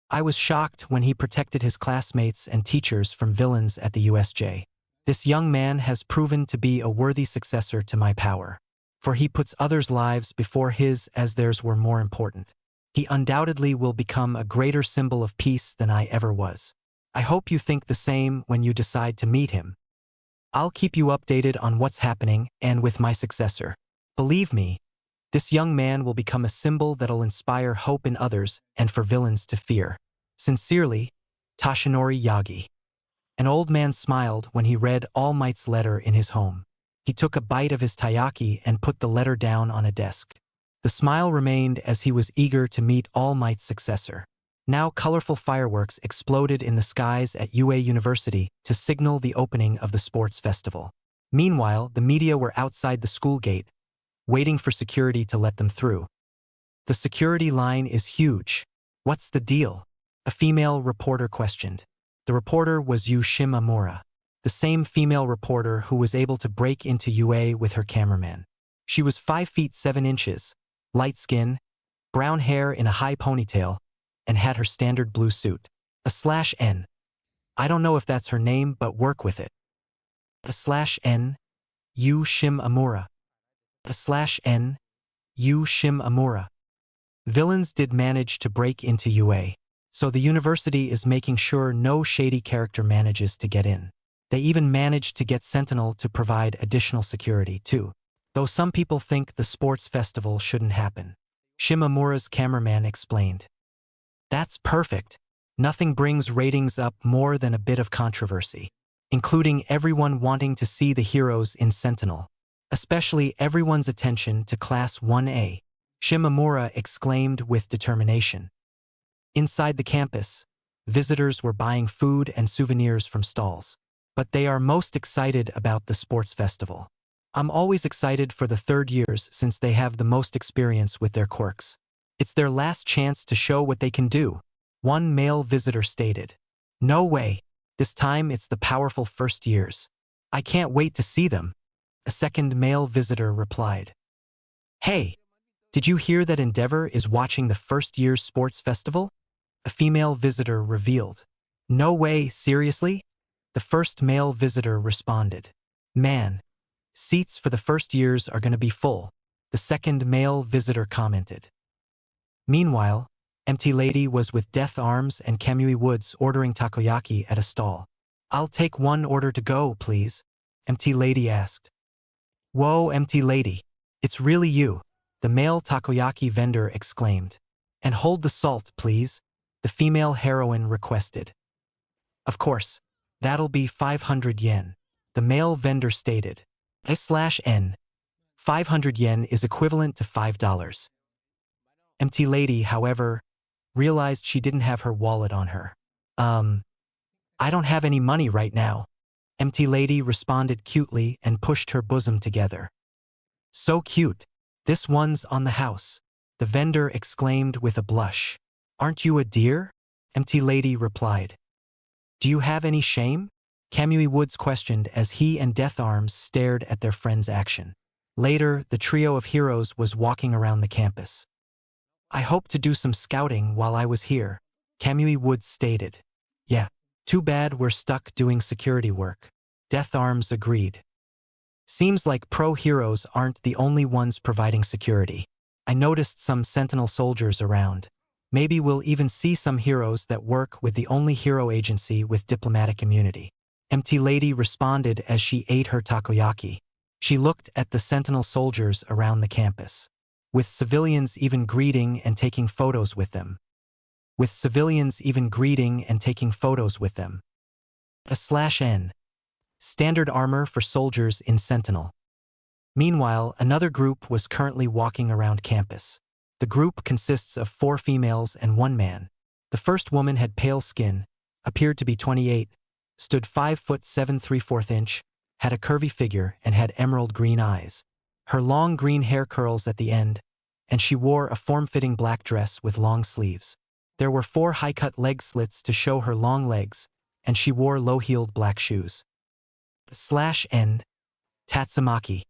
I was shocked when he protected his classmates and teachers from villains at the USJ. This young man has proven to be a worthy successor to my power, for he puts others' lives before his as theirs were more important. He undoubtedly will become a greater symbol of peace than I ever was. I hope you think the same when you decide to meet him. I'll keep you updated on what's happening and with my successor. Believe me, this young man will become a symbol that'll inspire hope in others and for villains to fear. Sincerely, Toshinori Yagi. An old man smiled when he read All Might's letter in his home. He took a bite of his taiyaki and put the letter down on a desk. The smile remained as he was eager to meet All Might's successor. Now colorful fireworks exploded in the skies at UA University to signal the opening of the sports festival. Meanwhile, the media were outside the school gate, waiting for security to let them through. The security line is huge. What's the deal? A female reporter questioned. The reporter was Yu Shimamura, the same female reporter who was able to break into UA with her cameraman. She was 5 feet 7 inches, light skin, brown hair in a high ponytail, and had her standard blue suit. /N. I don't know if that's her name, but work with it. /N. Yu Shimamura. /N. Yu Shimamura. Villains did manage to break into UA, so the university is making sure no shady character manages to get in. They even managed to get Sentinel to provide additional security too, though some people think the sports festival shouldn't happen. Shimamura's cameraman explained. That's perfect. Nothing brings ratings up more than a bit of controversy, including everyone wanting to see the heroes in Sentinel, especially everyone's attention to Class 1A, Shimamura exclaimed with determination. Inside the campus, visitors were buying food and souvenirs from stalls, but they are most excited about the sports festival. I'm always excited for the third years since they have the most experience with their quirks. It's their last chance to show what they can do, one male visitor stated. No way. This time it's the powerful first years. I can't wait to see them, a second male visitor replied. Hey, did you hear that Endeavor is watching the first year's sports festival? A female visitor revealed. No way, seriously? The first male visitor responded. Man, seats for the first years are going to be full, the second male visitor commented. Meanwhile, Empty Lady was with Death Arms and Kamui Woods ordering takoyaki at a stall. I'll take one order to go, please, Empty Lady asked. Whoa, Empty Lady, it's really you, the male takoyaki vendor exclaimed. And hold the salt, please, the female heroine requested. Of course, that'll be 500 yen, the male vendor stated. /N. 500 yen is equivalent to $5. Empty Lady, however, realized she didn't have her wallet on her. I don't have any money right now. Empty Lady responded cutely and pushed her bosom together. So cute. This one's on the house. the vendor exclaimed with a blush. Aren't you a deer? Empty Lady replied. Do you have any shame? Kamui Woods questioned as he and Death Arms stared at their friend's action. Later, the trio of heroes was walking around the campus. I hoped to do some scouting while I was here, Kamui Woods stated. Yeah, too bad we're stuck doing security work. Death Arms agreed. Seems like pro heroes aren't the only ones providing security. I noticed some Sentinel soldiers around. Maybe we'll even see some heroes that work with the only hero agency with diplomatic immunity. Empty Lady responded as she ate her takoyaki. She looked at the Sentinel soldiers around the campus, with civilians even greeting and taking photos with them. /N. Standard armor for soldiers in Sentinel. Meanwhile, another group was currently walking around campus. The group consists of 4 females and 1 man. The first woman had pale skin, appeared to be 28, stood 5 foot 7 3/4 inch, had a curvy figure and had emerald green eyes. Her long green hair curls at the end, and she wore a form-fitting black dress with long sleeves. There were 4 high-cut leg slits to show her long legs, and she wore low-heeled black shoes. /N. Tatsumaki.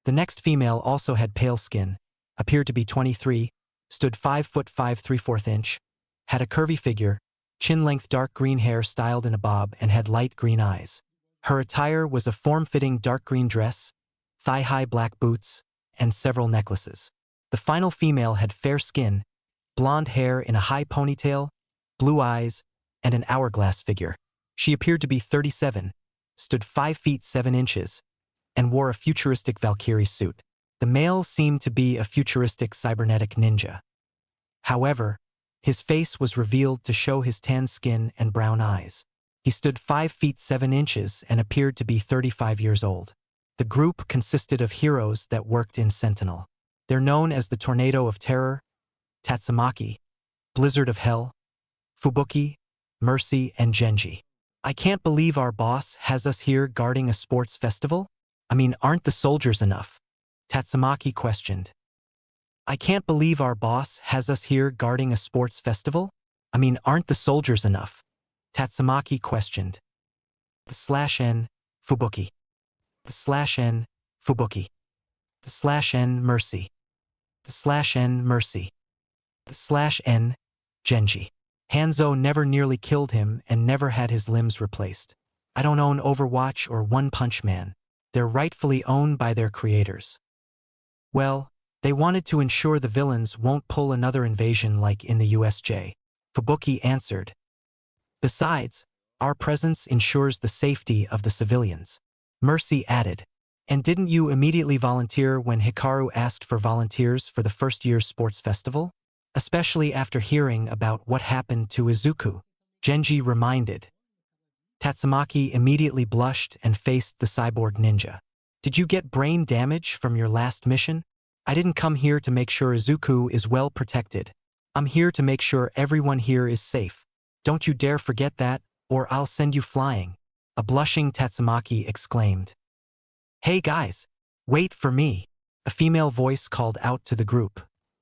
The next female also had pale skin, appeared to be 23, stood 5 foot 5 3/4 inch, had a curvy figure, chin-length dark green hair styled in a bob and had light green eyes. Her attire was a form-fitting dark green dress, thigh-high black boots, and several necklaces. The final female had fair skin, blonde hair in a high ponytail, blue eyes, and an hourglass figure. She appeared to be 37, stood 5 feet 7 inches, and wore a futuristic Valkyrie suit. The male seemed to be a futuristic cybernetic ninja. However, his face was revealed to show his tan skin and brown eyes. He stood 5 feet 7 inches and appeared to be 35 years old. The group consisted of heroes that worked in Sentinel. They're known as the Tornado of Terror, Tatsumaki, Blizzard of Hell, Fubuki, Mercy, and Genji. I can't believe our boss has us here guarding a sports festival? I mean, aren't the soldiers enough? Tatsumaki questioned. I can't believe our boss has us here guarding a sports festival? I mean, aren't the soldiers enough? Tatsumaki questioned. /N. Fubuki. /N. Fubuki. /N. Mercy. /N. Mercy. /N. Genji. Hanzo never nearly killed him and never had his limbs replaced. I don't own Overwatch or One Punch Man. They're rightfully owned by their creators. Well, they wanted to ensure the villains won't pull another invasion like in the USJ. Fubuki answered. Besides, our presence ensures the safety of the civilians. Mercy added. And didn't you immediately volunteer when Hikaru asked for volunteers for the first year's sports festival? Especially after hearing about what happened to Izuku, Genji reminded. Tatsumaki immediately blushed and faced the cyborg ninja. Did you get brain damage from your last mission? I didn't come here to make sure Izuku is well protected. I'm here to make sure everyone here is safe. Don't you dare forget that, or I'll send you flying, a blushing Tatsumaki exclaimed. Hey guys, wait for me, a female voice called out to the group.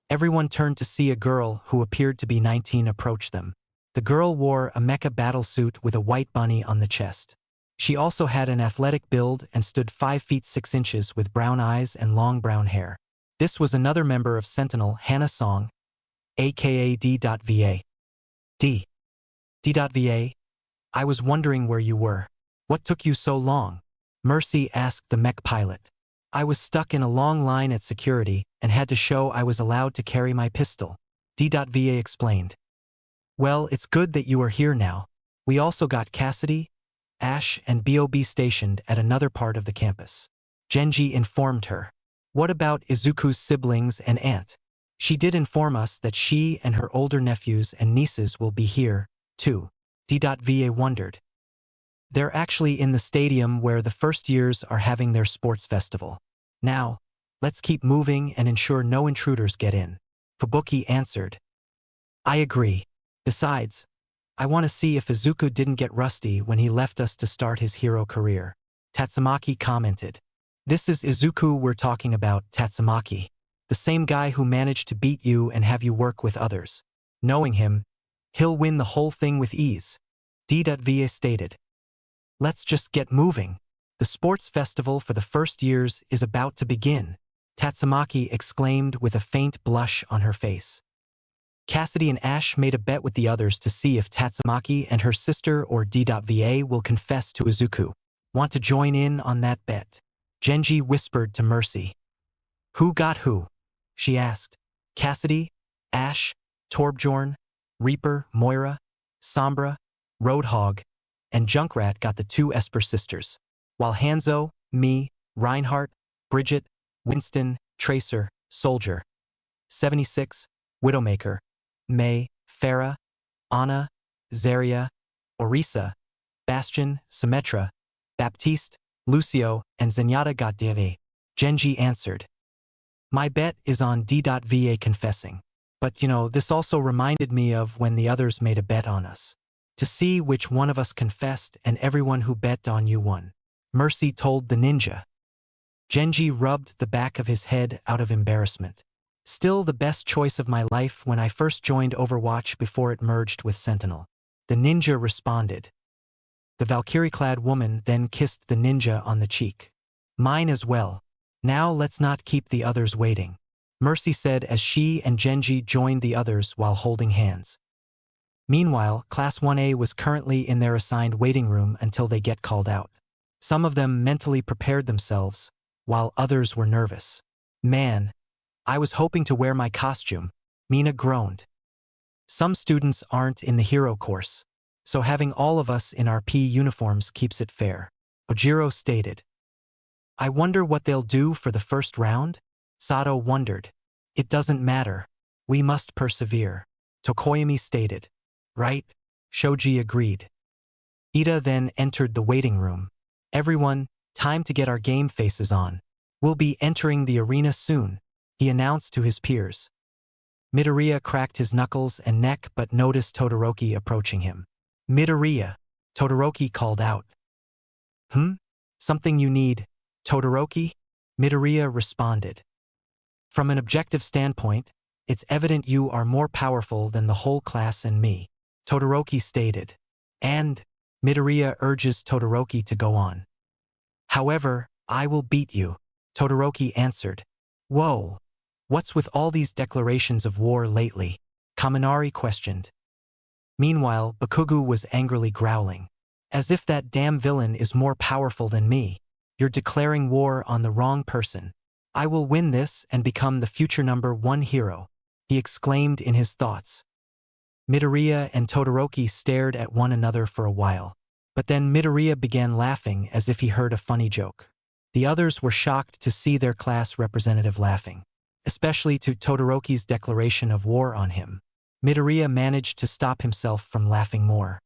Everyone turned to see a girl who appeared to be 19 approach them. The girl wore a mecha battlesuit with a white bunny on the chest. She also had an athletic build and stood 5 feet 6 inches with brown eyes and long brown hair. This was another member of Sentinel, Hana Song, aka D.Va. D.Va, I was wondering where you were. What took you so long? Mercy asked the mech pilot. I was stuck in a long line at security and had to show I was allowed to carry my pistol, D.Va explained. Well, it's good that you are here now. We also got Cassidy, Ash, and B.O.B. stationed at another part of the campus. Genji informed her. What about Izuku's siblings and aunt? She did inform us that she and her older nephews and nieces will be here, too. D.Va wondered. They're actually in the stadium where the first years are having their sports festival. Now, let's keep moving and ensure no intruders get in. Fubuki answered. I agree. Besides, I want to see if Izuku didn't get rusty when he left us to start his hero career. Tatsumaki commented. This is Izuku we're talking about, Tatsumaki. The The same guy who managed to beat you and have you work with others. Knowing him, he'll win the whole thing with ease. D.Va stated. Let's just get moving. The sports festival for the first years is about to begin, Tatsumaki exclaimed with a faint blush on her face. Cassidy and Ash made a bet with the others to see if Tatsumaki and her sister or D.Va will confess to Izuku. Want to join in on that bet? Genji whispered to Mercy. Who got who? She asked. Cassidy, Ash, Torbjorn, Reaper, Moira, Sombra, Roadhog, and Junkrat got the two Esper sisters, while Hanzo, me, Reinhardt, Bridget, Winston, Tracer, Soldier, 76, Widowmaker, Mei, Farah, Ana, Zarya, Orisa, Bastion, Symmetra, Baptiste, Lucio, and Zenyatta got D.Va. Genji answered. My bet is on D.Va confessing. But this also reminded me of when the others made a bet on us. To see which one of us confessed and everyone who bet on you won. Mercy told the ninja. Genji rubbed the back of his head out of embarrassment. Still the best choice of my life when I first joined Overwatch before it merged with Sentinel. The ninja responded. The Valkyrie-clad woman then kissed the ninja on the cheek. Mine as well. Now let's not keep the others waiting, Mercy said as she and Genji joined the others while holding hands. Meanwhile, Class 1A was currently in their assigned waiting room until they get called out. Some of them mentally prepared themselves, while others were nervous. Man, I was hoping to wear my costume, Mina groaned. Some students aren't in the hero course, so having all of us in our P uniforms keeps it fair, Ojiro stated. I wonder what they'll do for the first round? Sato wondered. It doesn't matter. We must persevere, Tokoyami stated. Right? Shoji agreed. Ida then entered the waiting room. Everyone, time to get our game faces on. We'll be entering the arena soon, he announced to his peers. Midoriya cracked his knuckles and neck but noticed Todoroki approaching him. Midoriya, Todoroki called out. Something you need, Todoroki? Midoriya responded. From an objective standpoint, it's evident you are more powerful than the whole class and me, Todoroki stated. And, Midoriya urges Todoroki to go on. However, I will beat you, Todoroki answered. Whoa, what's with all these declarations of war lately? Kaminari questioned. Meanwhile, Bakugo was angrily growling. As if that damn villain is more powerful than me. You're declaring war on the wrong person. I will win this and become the future #1 hero, he exclaimed in his thoughts. Midoriya and Todoroki stared at one another for a while, but then Midoriya began laughing as if he heard a funny joke. The others were shocked to see their class representative laughing, especially to Todoroki's declaration of war on him. Midoriya managed to stop himself from laughing more.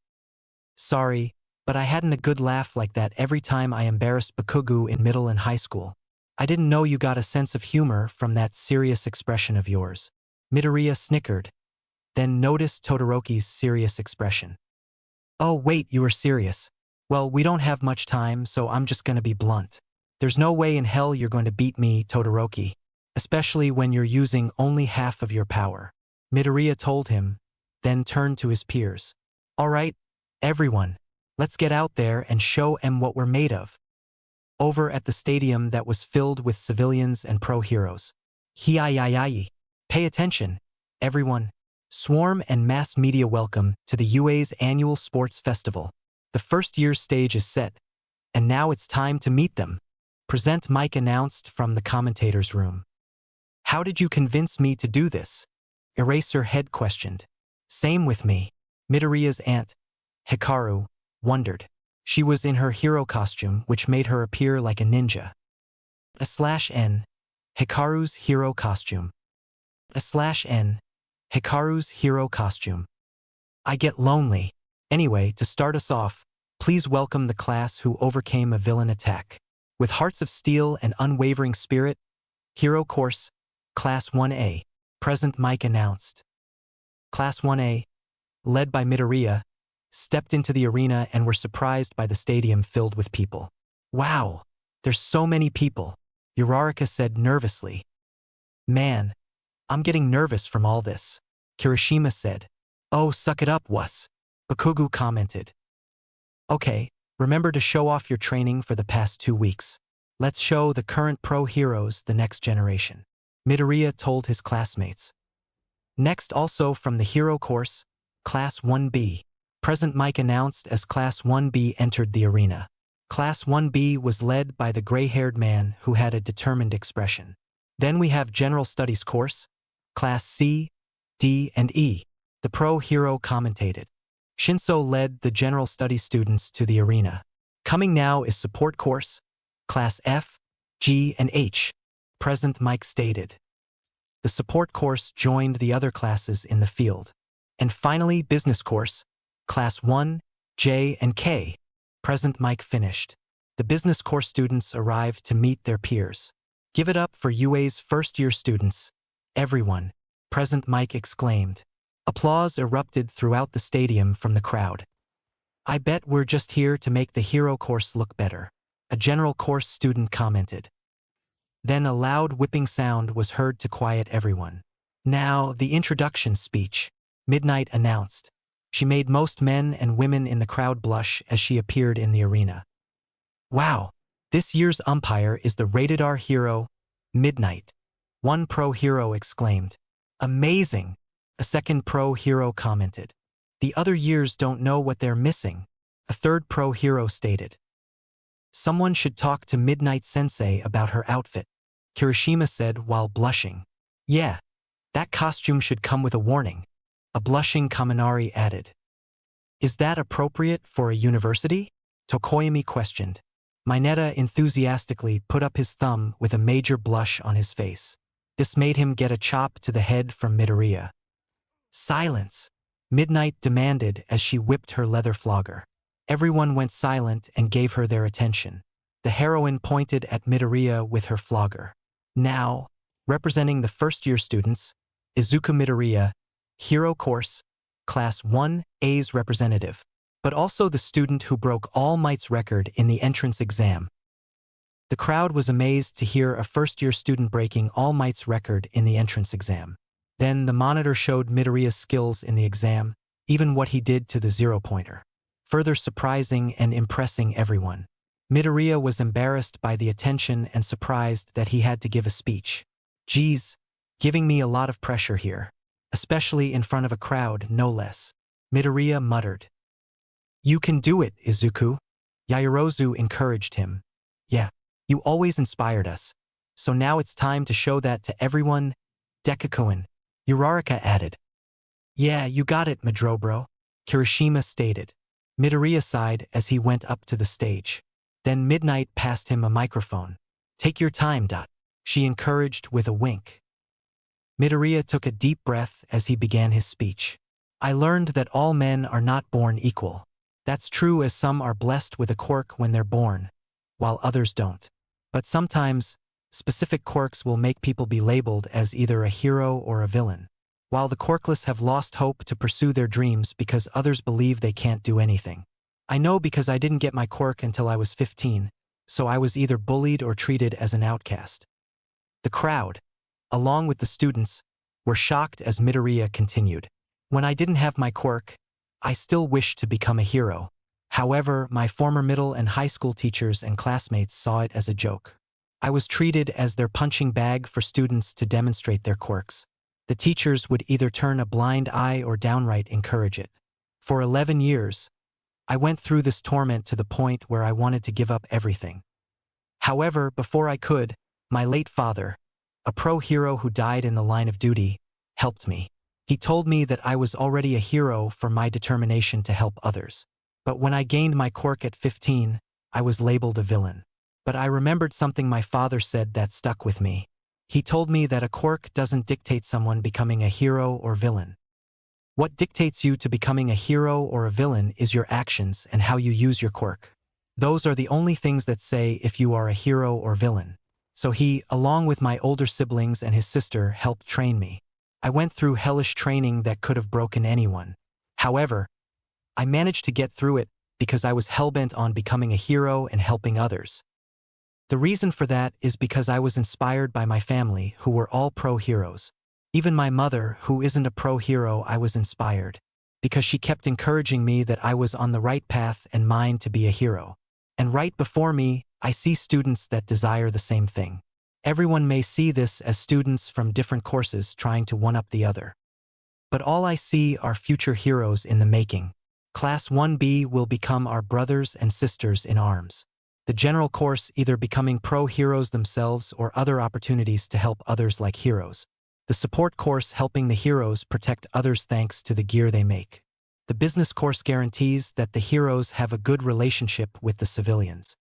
Sorry, but I hadn't a good laugh like that every time I embarrassed Bakugo in middle and high school. I didn't know you got a sense of humor from that serious expression of yours. Midoriya snickered, then noticed Todoroki's serious expression. Oh wait, you were serious. Well, we don't have much time, so I'm just gonna be blunt. There's no way in hell you're going to beat me, Todoroki, especially when you're using only half of your power, Midoriya told him, then turned to his peers. All right, everyone, let's get out there and show 'em what we're made of. Over at the stadium that was filled with civilians and pro-heroes. Hi-yi-yi-yi. Pay attention, everyone. Swarm and mass media welcome to the UA's annual sports festival. The first year's stage is set, and now it's time to meet them. Present Mike announced from the commentator's room. How did you convince me to do this? Eraserhead questioned. Same with me. Midoriya's aunt, Hikaru, wondered. She was in her hero costume, which made her appear like a ninja. /N. Hikaru's hero costume. /N. Hikaru's hero costume. I get lonely. Anyway, to start us off, please welcome the class who overcame a villain attack. With hearts of steel and unwavering spirit, Hero Course, Class 1A, Present Mike announced. Class 1A, led by Midoriya, stepped into the arena and were surprised by the stadium filled with people. Wow, there's so many people, Uraraka said nervously. Man, I'm getting nervous from all this, Kirishima said. Oh, suck it up, wuss, Bakugu commented. Okay, remember to show off your training for the past 2 weeks. Let's show the current pro heroes the next generation, Midoriya told his classmates. Next, also from the hero course, Class 1B. Present Mike announced as Class 1B entered the arena. Class 1B was led by the gray-haired man who had a determined expression. Then we have General Studies course, Class C, D, and E. The pro hero commentated. Shinso led the General Studies students to the arena. Coming now is Support course, Class F, G, and H. Present Mike stated. The Support course joined the other classes in the field. And finally, Business course, Class 1, J, and K. Present Mike finished. The Business course students arrived to meet their peers. Give it up for UA's first-year students, everyone, Present Mike exclaimed. Applause erupted throughout the stadium from the crowd. I bet we're just here to make the hero course look better, a general course student commented. Then a loud whipping sound was heard to quiet everyone. Now, the introduction speech, Midnight announced. She made most men and women in the crowd blush as she appeared in the arena. Wow, this year's umpire is the rated R hero, Midnight. One pro hero exclaimed. Amazing, a second pro hero commented. The other years don't know what they're missing, a third pro hero stated. Someone should talk to Midnight Sensei about her outfit, Kirishima said while blushing. Yeah, that costume should come with a warning, a blushing Kaminari added. Is that appropriate for a university? Tokoyami questioned. Mineta enthusiastically put up his thumb with a major blush on his face. This made him get a chop to the head from Midoriya. Silence, Midnight demanded as she whipped her leather flogger. Everyone went silent and gave her their attention. The heroine pointed at Midoriya with her flogger. Now, representing the first-year students, Izuku Midoriya, Hero Course, Class 1A's representative, but also the student who broke All Might's record in the entrance exam. The crowd was amazed to hear a first-year student breaking All Might's record in the entrance exam. Then the monitor showed Midoriya's skills in the exam, even what he did to the zero-pointer, further surprising and impressing everyone. Midoriya was embarrassed by the attention and surprised that he had to give a speech. Geez, giving me a lot of pressure here, especially in front of a crowd, no less, Midoriya muttered. You can do it, Izuku. Yaoyorozu encouraged him. Yeah, you always inspired us. So now it's time to show that to everyone, Deku-kun, Uraraka added. Yeah, you got it, Madrobro, Kirishima stated. Midoriya sighed as he went up to the stage. Then Midnight passed him a microphone. Take your time, she encouraged with a wink. Midoriya took a deep breath as he began his speech. I learned that all men are not born equal. That's true, as some are blessed with a quirk when they're born, while others don't. But sometimes, specific quirks will make people be labeled as either a hero or a villain, while the quirkless have lost hope to pursue their dreams because others believe they can't do anything. I know because I didn't get my quirk until I was 15, so I was either bullied or treated as an outcast. The crowd, along with the students, were shocked as Midoriya continued. When I didn't have my quirk, I still wished to become a hero. However, my former middle and high school teachers and classmates saw it as a joke. I was treated as their punching bag for students to demonstrate their quirks. The teachers would either turn a blind eye or downright encourage it. For 11 years, I went through this torment to the point where I wanted to give up everything. However, before I could, my late father, a pro hero who died in the line of duty, helped me. He told me that I was already a hero for my determination to help others. But when I gained my quirk at 15, I was labeled a villain. But I remembered something my father said that stuck with me. He told me that a quirk doesn't dictate someone becoming a hero or villain. What dictates you to becoming a hero or a villain is your actions and how you use your quirk. Those are the only things that say if you are a hero or villain. So he, along with my older siblings and his sister, helped train me. I went through hellish training that could have broken anyone. However, I managed to get through it because I was hellbent on becoming a hero and helping others. The reason for that is because I was inspired by my family, who were all pro-heroes. Even my mother, who isn't a pro-hero, I was inspired. Because she kept encouraging me that I was on the right path and mine to be a hero. And right before me, I see students that desire the same thing. Everyone may see this as students from different courses trying to one-up the other. But all I see are future heroes in the making. Class 1B will become our brothers and sisters in arms. The general course either becoming pro-heroes themselves or other opportunities to help others like heroes. The support course helping the heroes protect others thanks to the gear they make. The business course guarantees that the heroes have a good relationship with the civilians.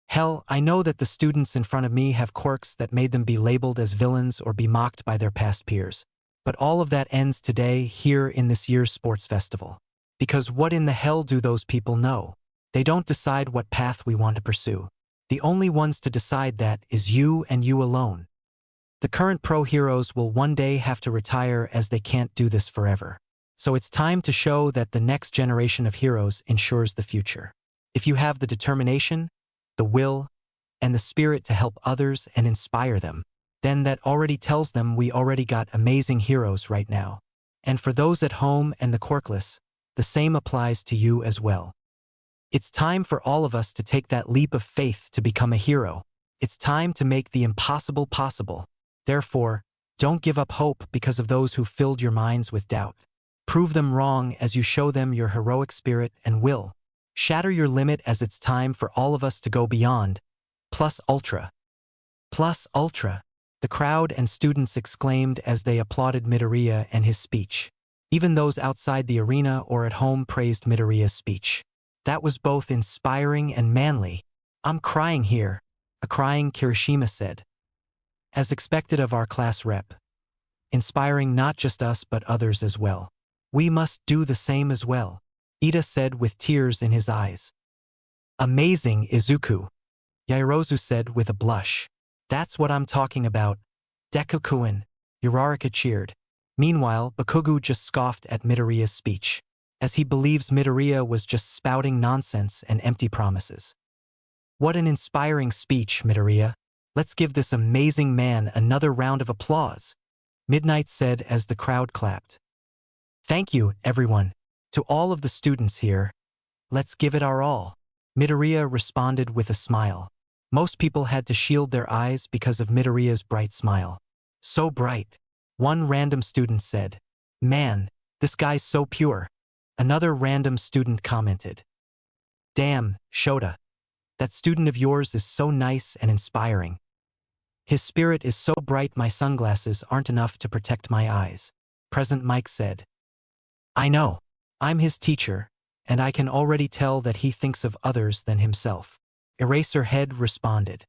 Hell, I know that the students in front of me have quirks that made them be labeled as villains or be mocked by their past peers. But all of that ends today here in this year's sports festival. Because what in the hell do those people know? They don't decide what path we want to pursue. The only ones to decide that is you and you alone. The current pro-heroes will one day have to retire as they can't do this forever. So it's time to show that the next generation of heroes ensures the future. If you have the determination, the will, and the spirit to help others and inspire them, then that already tells them we already got amazing heroes right now. And for those at home and the quirkless, the same applies to you as well. It's time for all of us to take that leap of faith to become a hero. It's time to make the impossible possible. Therefore, don't give up hope because of those who filled your minds with doubt. Prove them wrong as you show them your heroic spirit and will. Shatter your limit as it's time for all of us to go beyond. Plus ultra. Plus ultra. The crowd and students exclaimed as they applauded Midoriya and his speech. Even those outside the arena or at home praised Midoriya's speech. That was both inspiring and manly. I'm crying here, a crying Kirishima said. As expected of our class rep. Inspiring not just us but others as well. We must do the same as well, Ida said with tears in his eyes. Amazing, Izuku, Yaoyorozu said with a blush. That's what I'm talking about. Deku-kun, Uraraka cheered. Meanwhile, Bakugo just scoffed at Midoriya's speech, as he believes Midoriya was just spouting nonsense and empty promises. What an inspiring speech, Midoriya. Let's give this amazing man another round of applause, Midnight said as the crowd clapped. Thank you, everyone. To all of the students here, let's give it our all. Midoriya responded with a smile. Most people had to shield their eyes because of Midoriya's bright smile. So bright. One random student said, "Man, this guy's so pure." Another random student commented, "Damn, Shota. That student of yours is so nice and inspiring. His spirit is so bright my sunglasses aren't enough to protect my eyes." Present Mike said, "I know. I'm his teacher, and I can already tell that he thinks of others than himself." Eraserhead responded,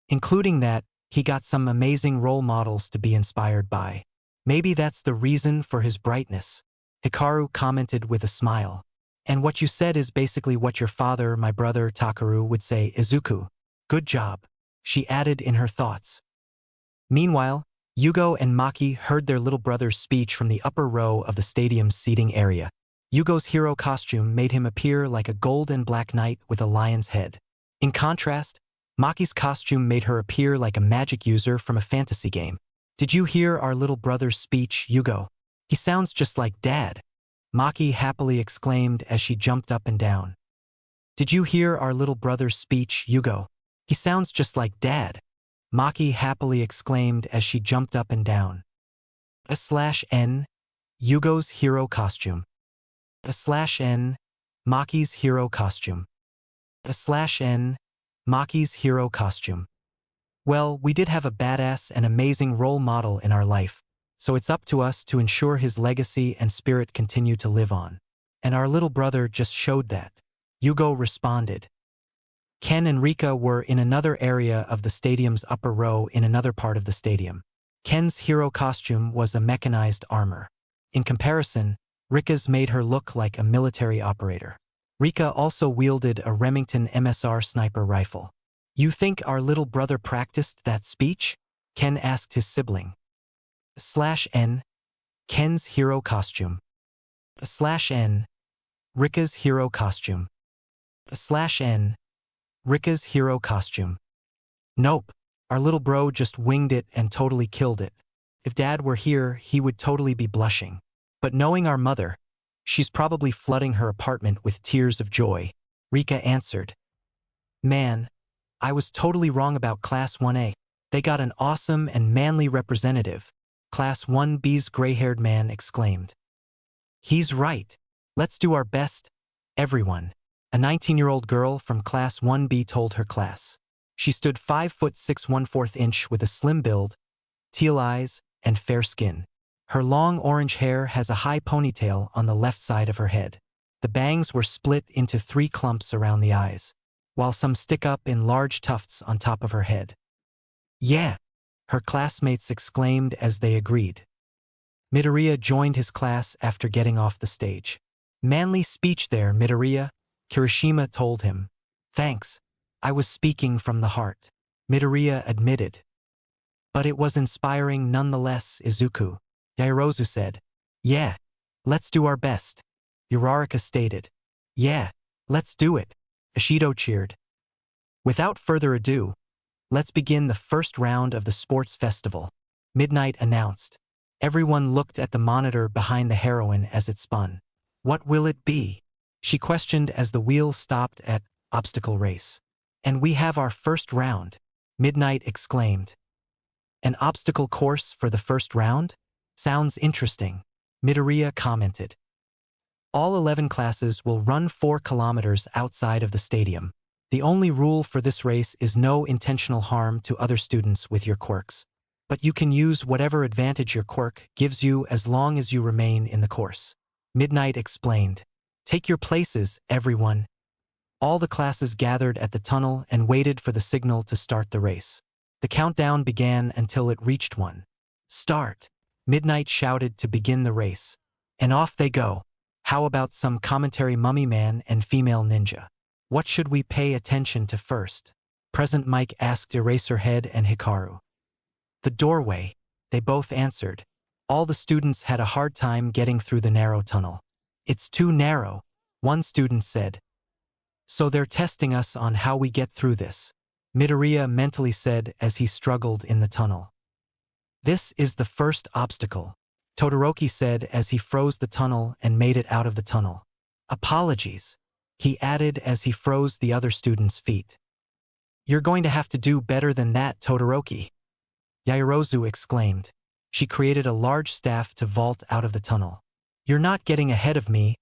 including that he got some amazing role models to be inspired by. Maybe that's the reason for his brightness. Hikaru commented with a smile. And what you said is basically what your father, my brother Takaru, would say, Izuku. Good job, she added in her thoughts. Meanwhile, Yugo and Maki heard their little brother's speech from the upper row of the stadium's seating area. Yugo's hero costume made him appear like a gold and black knight with a lion's head. In contrast, Maki's costume made her appear like a magic user from a fantasy game. Did you hear our little brother's speech, Yugo? He sounds just like Dad, Maki happily exclaimed as she jumped up and down. Did you hear our little brother's speech, Yugo? He sounds just like Dad, Maki happily exclaimed as she jumped up and down. /N, Yugo's hero costume. /N, Maki's hero costume. /N, Maki's hero costume. Well, we did have a badass and amazing role model in our life, so it's up to us to ensure his legacy and spirit continue to live on. And our little brother just showed that, Yugo responded. Ken and Rika were in another area of the stadium's upper row in another part of the stadium. Ken's hero costume was a mechanized armor. In comparison, Rika's made her look like a military operator. Rika also wielded a Remington MSR sniper rifle. You think our little brother practiced that speech? Ken asked his sibling. /N, Ken's hero costume. /N, Rika's hero costume. /N, Rika's hero costume. Nope. Our little bro just winged it and totally killed it. If Dad were here, he would totally be blushing. But knowing our mother, she's probably flooding her apartment with tears of joy. Rika answered. Man, I was totally wrong about Class 1A. They got an awesome and manly representative. Class 1B's gray-haired man exclaimed. He's right. Let's do our best, everyone. A 19-year-old girl from Class 1B told her class. She stood 5 foot 6 1/4 inch with a slim build, teal eyes, and fair skin. Her long orange hair has a high ponytail on the left side of her head. The bangs were split into 3 clumps around the eyes, while some stick up in large tufts on top of her head. Yeah, her classmates exclaimed as they agreed. Midoriya joined his class after getting off the stage. Manly speech there, Midoriya, Kirishima told him. Thanks, I was speaking from the heart, Midoriya admitted. But it was inspiring nonetheless, Izuku. Yaoyorozu said. Yeah, let's do our best. Uraraka stated. Yeah, let's do it. Ishido cheered. Without further ado, let's begin the first round of the sports festival, Midnight announced. Everyone looked at the monitor behind the heroine as it spun. What will it be? She questioned as the wheel stopped at obstacle race. And we have our first round, Midnight exclaimed. An obstacle course for the first round? Sounds interesting, Midoriya commented. All 11 classes will run 4 kilometers outside of the stadium. The only rule for this race is no intentional harm to other students with your quirks. But you can use whatever advantage your quirk gives you as long as you remain in the course. Midnight explained. Take your places, everyone. All the classes gathered at the tunnel and waited for the signal to start the race. The countdown began until it reached 1. Start! Midnight shouted to begin the race. And off they go. How about some commentary, Mummy Man and Female Ninja? What should we pay attention to first? Present Mike asked Eraserhead and Hikaru. The doorway, they both answered. All the students had a hard time getting through the narrow tunnel. It's too narrow, one student said. So they're testing us on how we get through this, Midoriya mentally said as he struggled in the tunnel. This is the first obstacle, Todoroki said as he froze the tunnel and made it out of the tunnel. Apologies, he added as he froze the other students' feet. You're going to have to do better than that, Todoroki, Yaoyorozu exclaimed. She created a large staff to vault out of the tunnel. You're not getting ahead of me.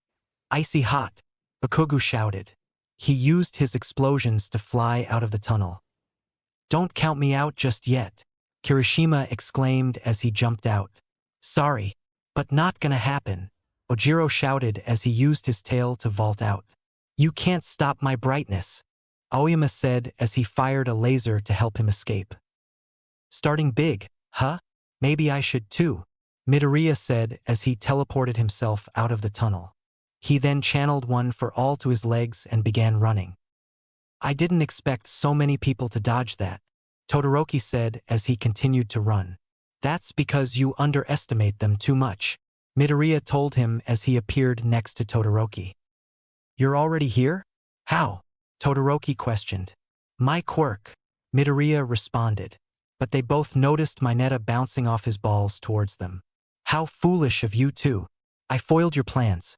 Icy hot, Bakugo shouted. He used his explosions to fly out of the tunnel. Don't count me out just yet, Kirishima exclaimed as he jumped out. Sorry, but not gonna happen, Ojiro shouted as he used his tail to vault out. You can't stop my brightness, Aoyama said as he fired a laser to help him escape. Starting big, huh? Maybe I should too, Midoriya said as he teleported himself out of the tunnel. He then channeled one for all to his legs and began running. I didn't expect so many people to dodge that, Todoroki said as he continued to run. That's because you underestimate them too much, Midoriya told him as he appeared next to Todoroki. You're already here? How? Todoroki questioned. My quirk, Midoriya responded. But they both noticed Mineta bouncing off his balls towards them. How foolish of you two. I foiled your plans,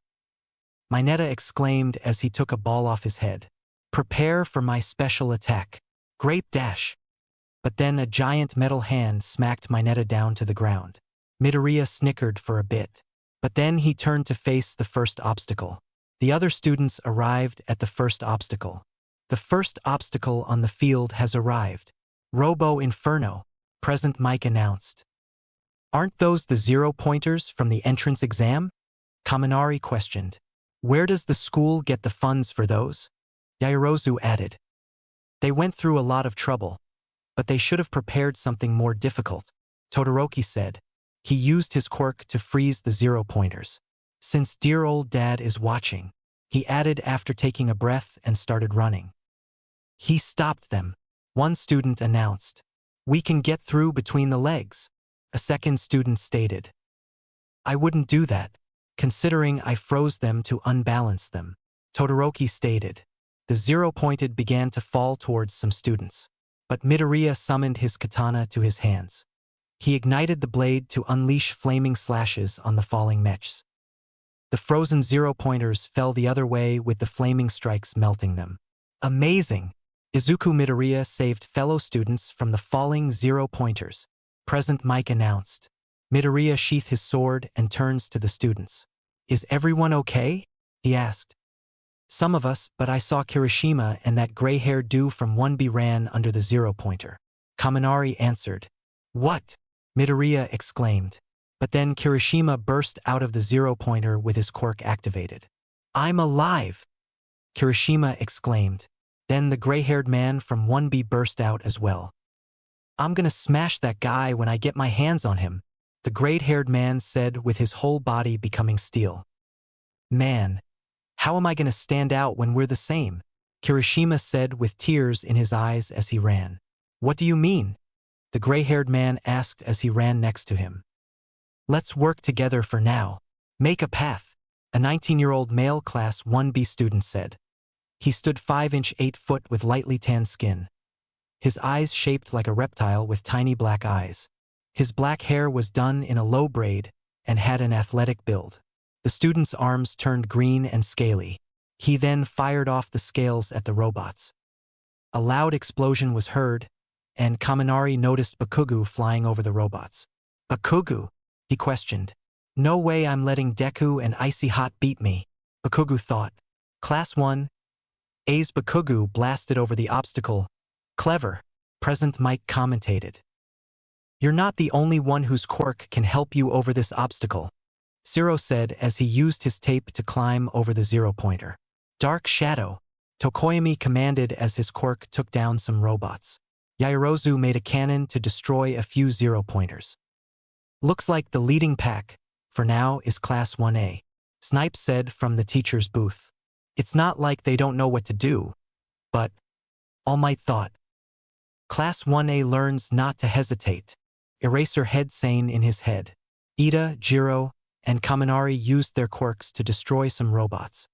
Mineta exclaimed as he took a ball off his head. Prepare for my special attack. Grape dash. But then a giant metal hand smacked Mineta down to the ground. Midoriya snickered for a bit. But then he turned to face the first obstacle. The other students arrived at the first obstacle. The first obstacle on the field has arrived. Robo Inferno, Present Mike announced. Aren't those the 0-pointers from the entrance exam? Kaminari questioned. Where does the school get the funds for those? Yaoyorozu added. They went through a lot of trouble, but they should have prepared something more difficult, Todoroki said. He used his quirk to freeze the 0-pointers. Since dear old dad is watching, he added after taking a breath and started running. He stopped them, one student announced. We can get through between the legs, a second student stated. I wouldn't do that, considering I froze them to unbalance them, Todoroki stated. The 0-pointed began to fall towards some students. but Midoriya summoned his katana to his hands. He ignited the blade to unleash flaming slashes on the falling mechs. The frozen zero-pointers fell the other way with the flaming strikes melting them. Amazing! Izuku Midoriya saved fellow students from the falling zero-pointers. Present Mike announced. Midoriya sheathed his sword and turns to the students. Is everyone okay? He asked. Some of us, but I saw Kirishima and that gray-haired dude from 1B ran under the zero-pointer. Kaminari answered. What? Midoriya exclaimed. But then Kirishima burst out of the zero-pointer with his quirk activated. I'm alive! Kirishima exclaimed. Then the gray-haired man from 1B burst out as well. I'm gonna smash that guy when I get my hands on him, the gray-haired man said with his whole body becoming steel. Man, how am I gonna stand out when we're the same? Kirishima said with tears in his eyes as he ran. What do you mean? The gray-haired man asked as he ran next to him. Let's work together for now. Make a path, a 19-year-old male class 1B student said. He stood 5" 8 foot with lightly tanned skin. His eyes shaped like a reptile with tiny black eyes. His black hair was done in a low braid and had an athletic build. The student's arms turned green and scaly. He then fired off the scales at the robots. A loud explosion was heard, and Kaminari noticed Bakugo flying over the robots. Bakugo? He questioned. No way I'm letting Deku and Icy Hot beat me, Bakugo thought. Class 1A's Bakugo blasted over the obstacle. Clever, Present Mike commentated. You're not the only one whose quirk can help you over this obstacle, Zero said as he used his tape to climb over the zero-pointer. Dark Shadow, Tokoyami commanded as his quirk took down some robots. Yaoyorozu made a cannon to destroy a few zero-pointers. Looks like the leading pack, for now, is Class 1A, Snipe said from the teacher's booth. It's not like they don't know what to do, but, All Might thought. Class 1A learns not to hesitate. Eraserhead saying in his head. Ida, Jiro, and Kaminari used their quirks to destroy some robots.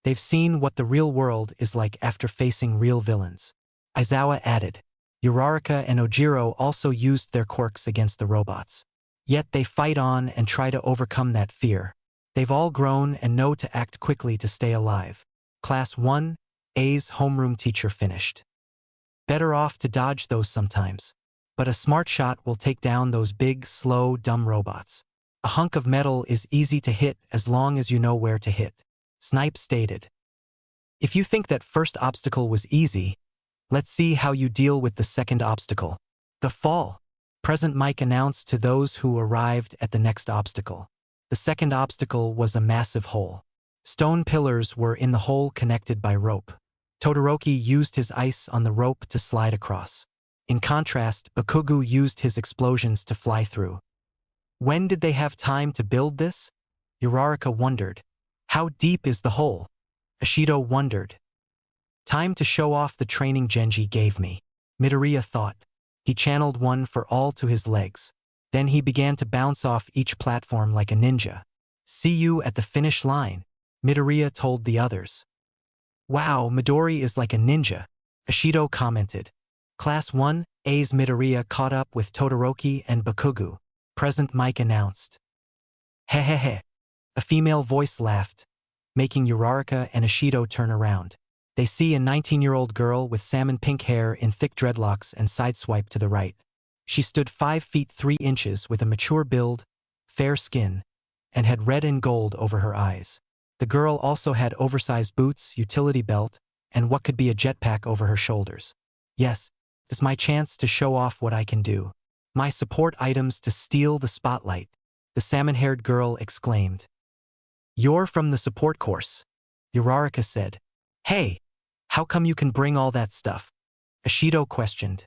They've seen what the real world is like after facing real villains. Aizawa added. Uraraka and Ojiro also used their quirks against the robots. Yet they fight on and try to overcome that fear. They've all grown and know to act quickly to stay alive. Class 1A's homeroom teacher finished. Better off to dodge those sometimes. But a smart shot will take down those big, slow, dumb robots. A hunk of metal is easy to hit as long as you know where to hit, Snipe stated. If you think that first obstacle was easy, let's see how you deal with the second obstacle. The fall, Present Mike announced to those who arrived at the next obstacle. The second obstacle was a massive hole. Stone pillars were in the hole connected by rope. Todoroki used his ice on the rope to slide across. In contrast, Bakugo used his explosions to fly through. When did they have time to build this? Uraraka wondered. How deep is the hole? Ashido wondered. Time to show off the training Genji gave me, Midoriya thought. He channeled one for all to his legs. Then he began to bounce off each platform like a ninja. See you at the finish line, Midoriya told the others. Wow, Midori is like a ninja, Ashido commented. Class 1A's Midoriya caught up with Todoroki and Bakugo, Present Mike announced. Hehehe. A female voice laughed, making Uraraka and Ashido turn around. They see a 19-year-old girl with salmon pink hair in thick dreadlocks and sideswipe to the right. She stood 5 feet 3 inches with a mature build, fair skin, and had red and gold over her eyes. The girl also had oversized boots, utility belt, and what could be a jetpack over her shoulders. Yes, it's my chance to show off what I can do. My support items to steal the spotlight, the salmon-haired girl exclaimed. You're from the support course, Uraraka said. Hey, how come you can bring all that stuff? Ashido questioned.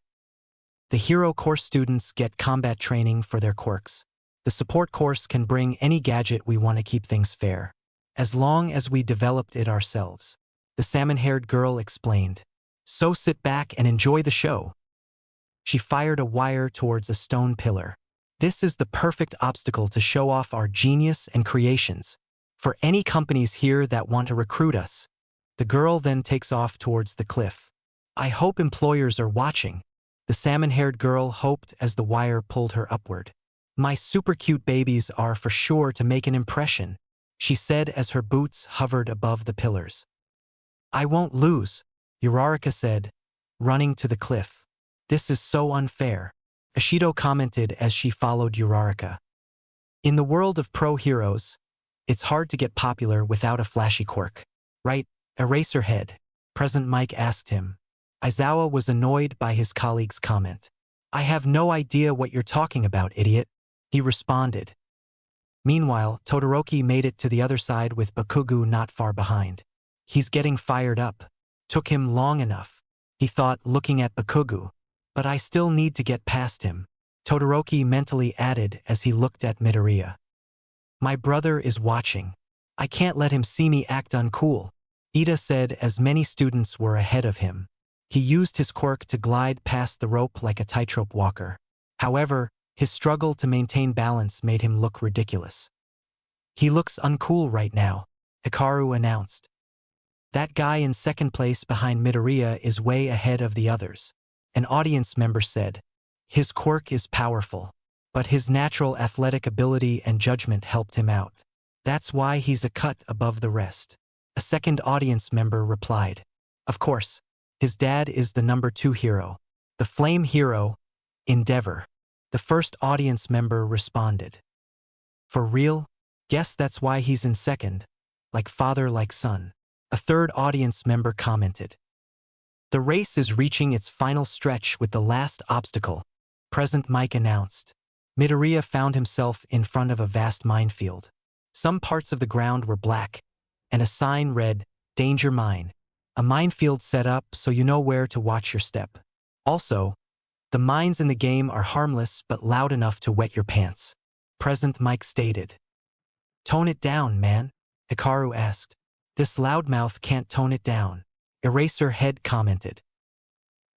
The hero course students get combat training for their quirks. The support course can bring any gadget we want to keep things fair, as long as we developed it ourselves, the salmon-haired girl explained. So sit back and enjoy the show. She fired a wire towards a stone pillar. This is the perfect obstacle to show off our genius and creations. For any companies here that want to recruit us. The girl then takes off towards the cliff. I hope employers are watching, The salmon-haired girl hoped as the wire pulled her upward. My super cute babies are for sure to make an impression, she said as her boots hovered above the pillars. I won't lose, Uraraka said, running to the cliff. This is so unfair, Ashido commented as she followed Uraraka. In the world of pro heroes, it's hard to get popular without a flashy quirk. Right, Eraserhead? Present Mike asked him. Aizawa was annoyed by his colleague's comment. I have no idea what you're talking about, idiot, he responded. Meanwhile, Todoroki made it to the other side with Bakugo not far behind. He's getting fired up. Took him long enough, he thought, looking at Bakugo. But I still need to get past him, Todoroki mentally added as he looked at Midoriya. My brother is watching. I can't let him see me act uncool, Ida said as many students were ahead of him. He used his quirk to glide past the rope like a tightrope walker. However, his struggle to maintain balance made him look ridiculous. He looks uncool right now, Hikaru announced. That guy in second place behind Midoriya is way ahead of the others, an audience member said. His quirk is powerful, but his natural athletic ability and judgment helped him out. That's why he's a cut above the rest, a second audience member replied. Of course, his dad is the number 2 hero, the flame hero, Endeavor, the first audience member responded. For real? Guess that's why he's in second, like father like son, a third audience member commented. The race is reaching its final stretch with the last obstacle, Present Mike announced. Midoriya found himself in front of a vast minefield. Some parts of the ground were black, and a sign read, Danger Mine. A minefield set up so you know where to watch your step. Also, the mines in the game are harmless but loud enough to wet your pants, Present Mike stated. Tone it down, man, Hikaru asked. This loudmouth can't tone it down, Eraserhead commented.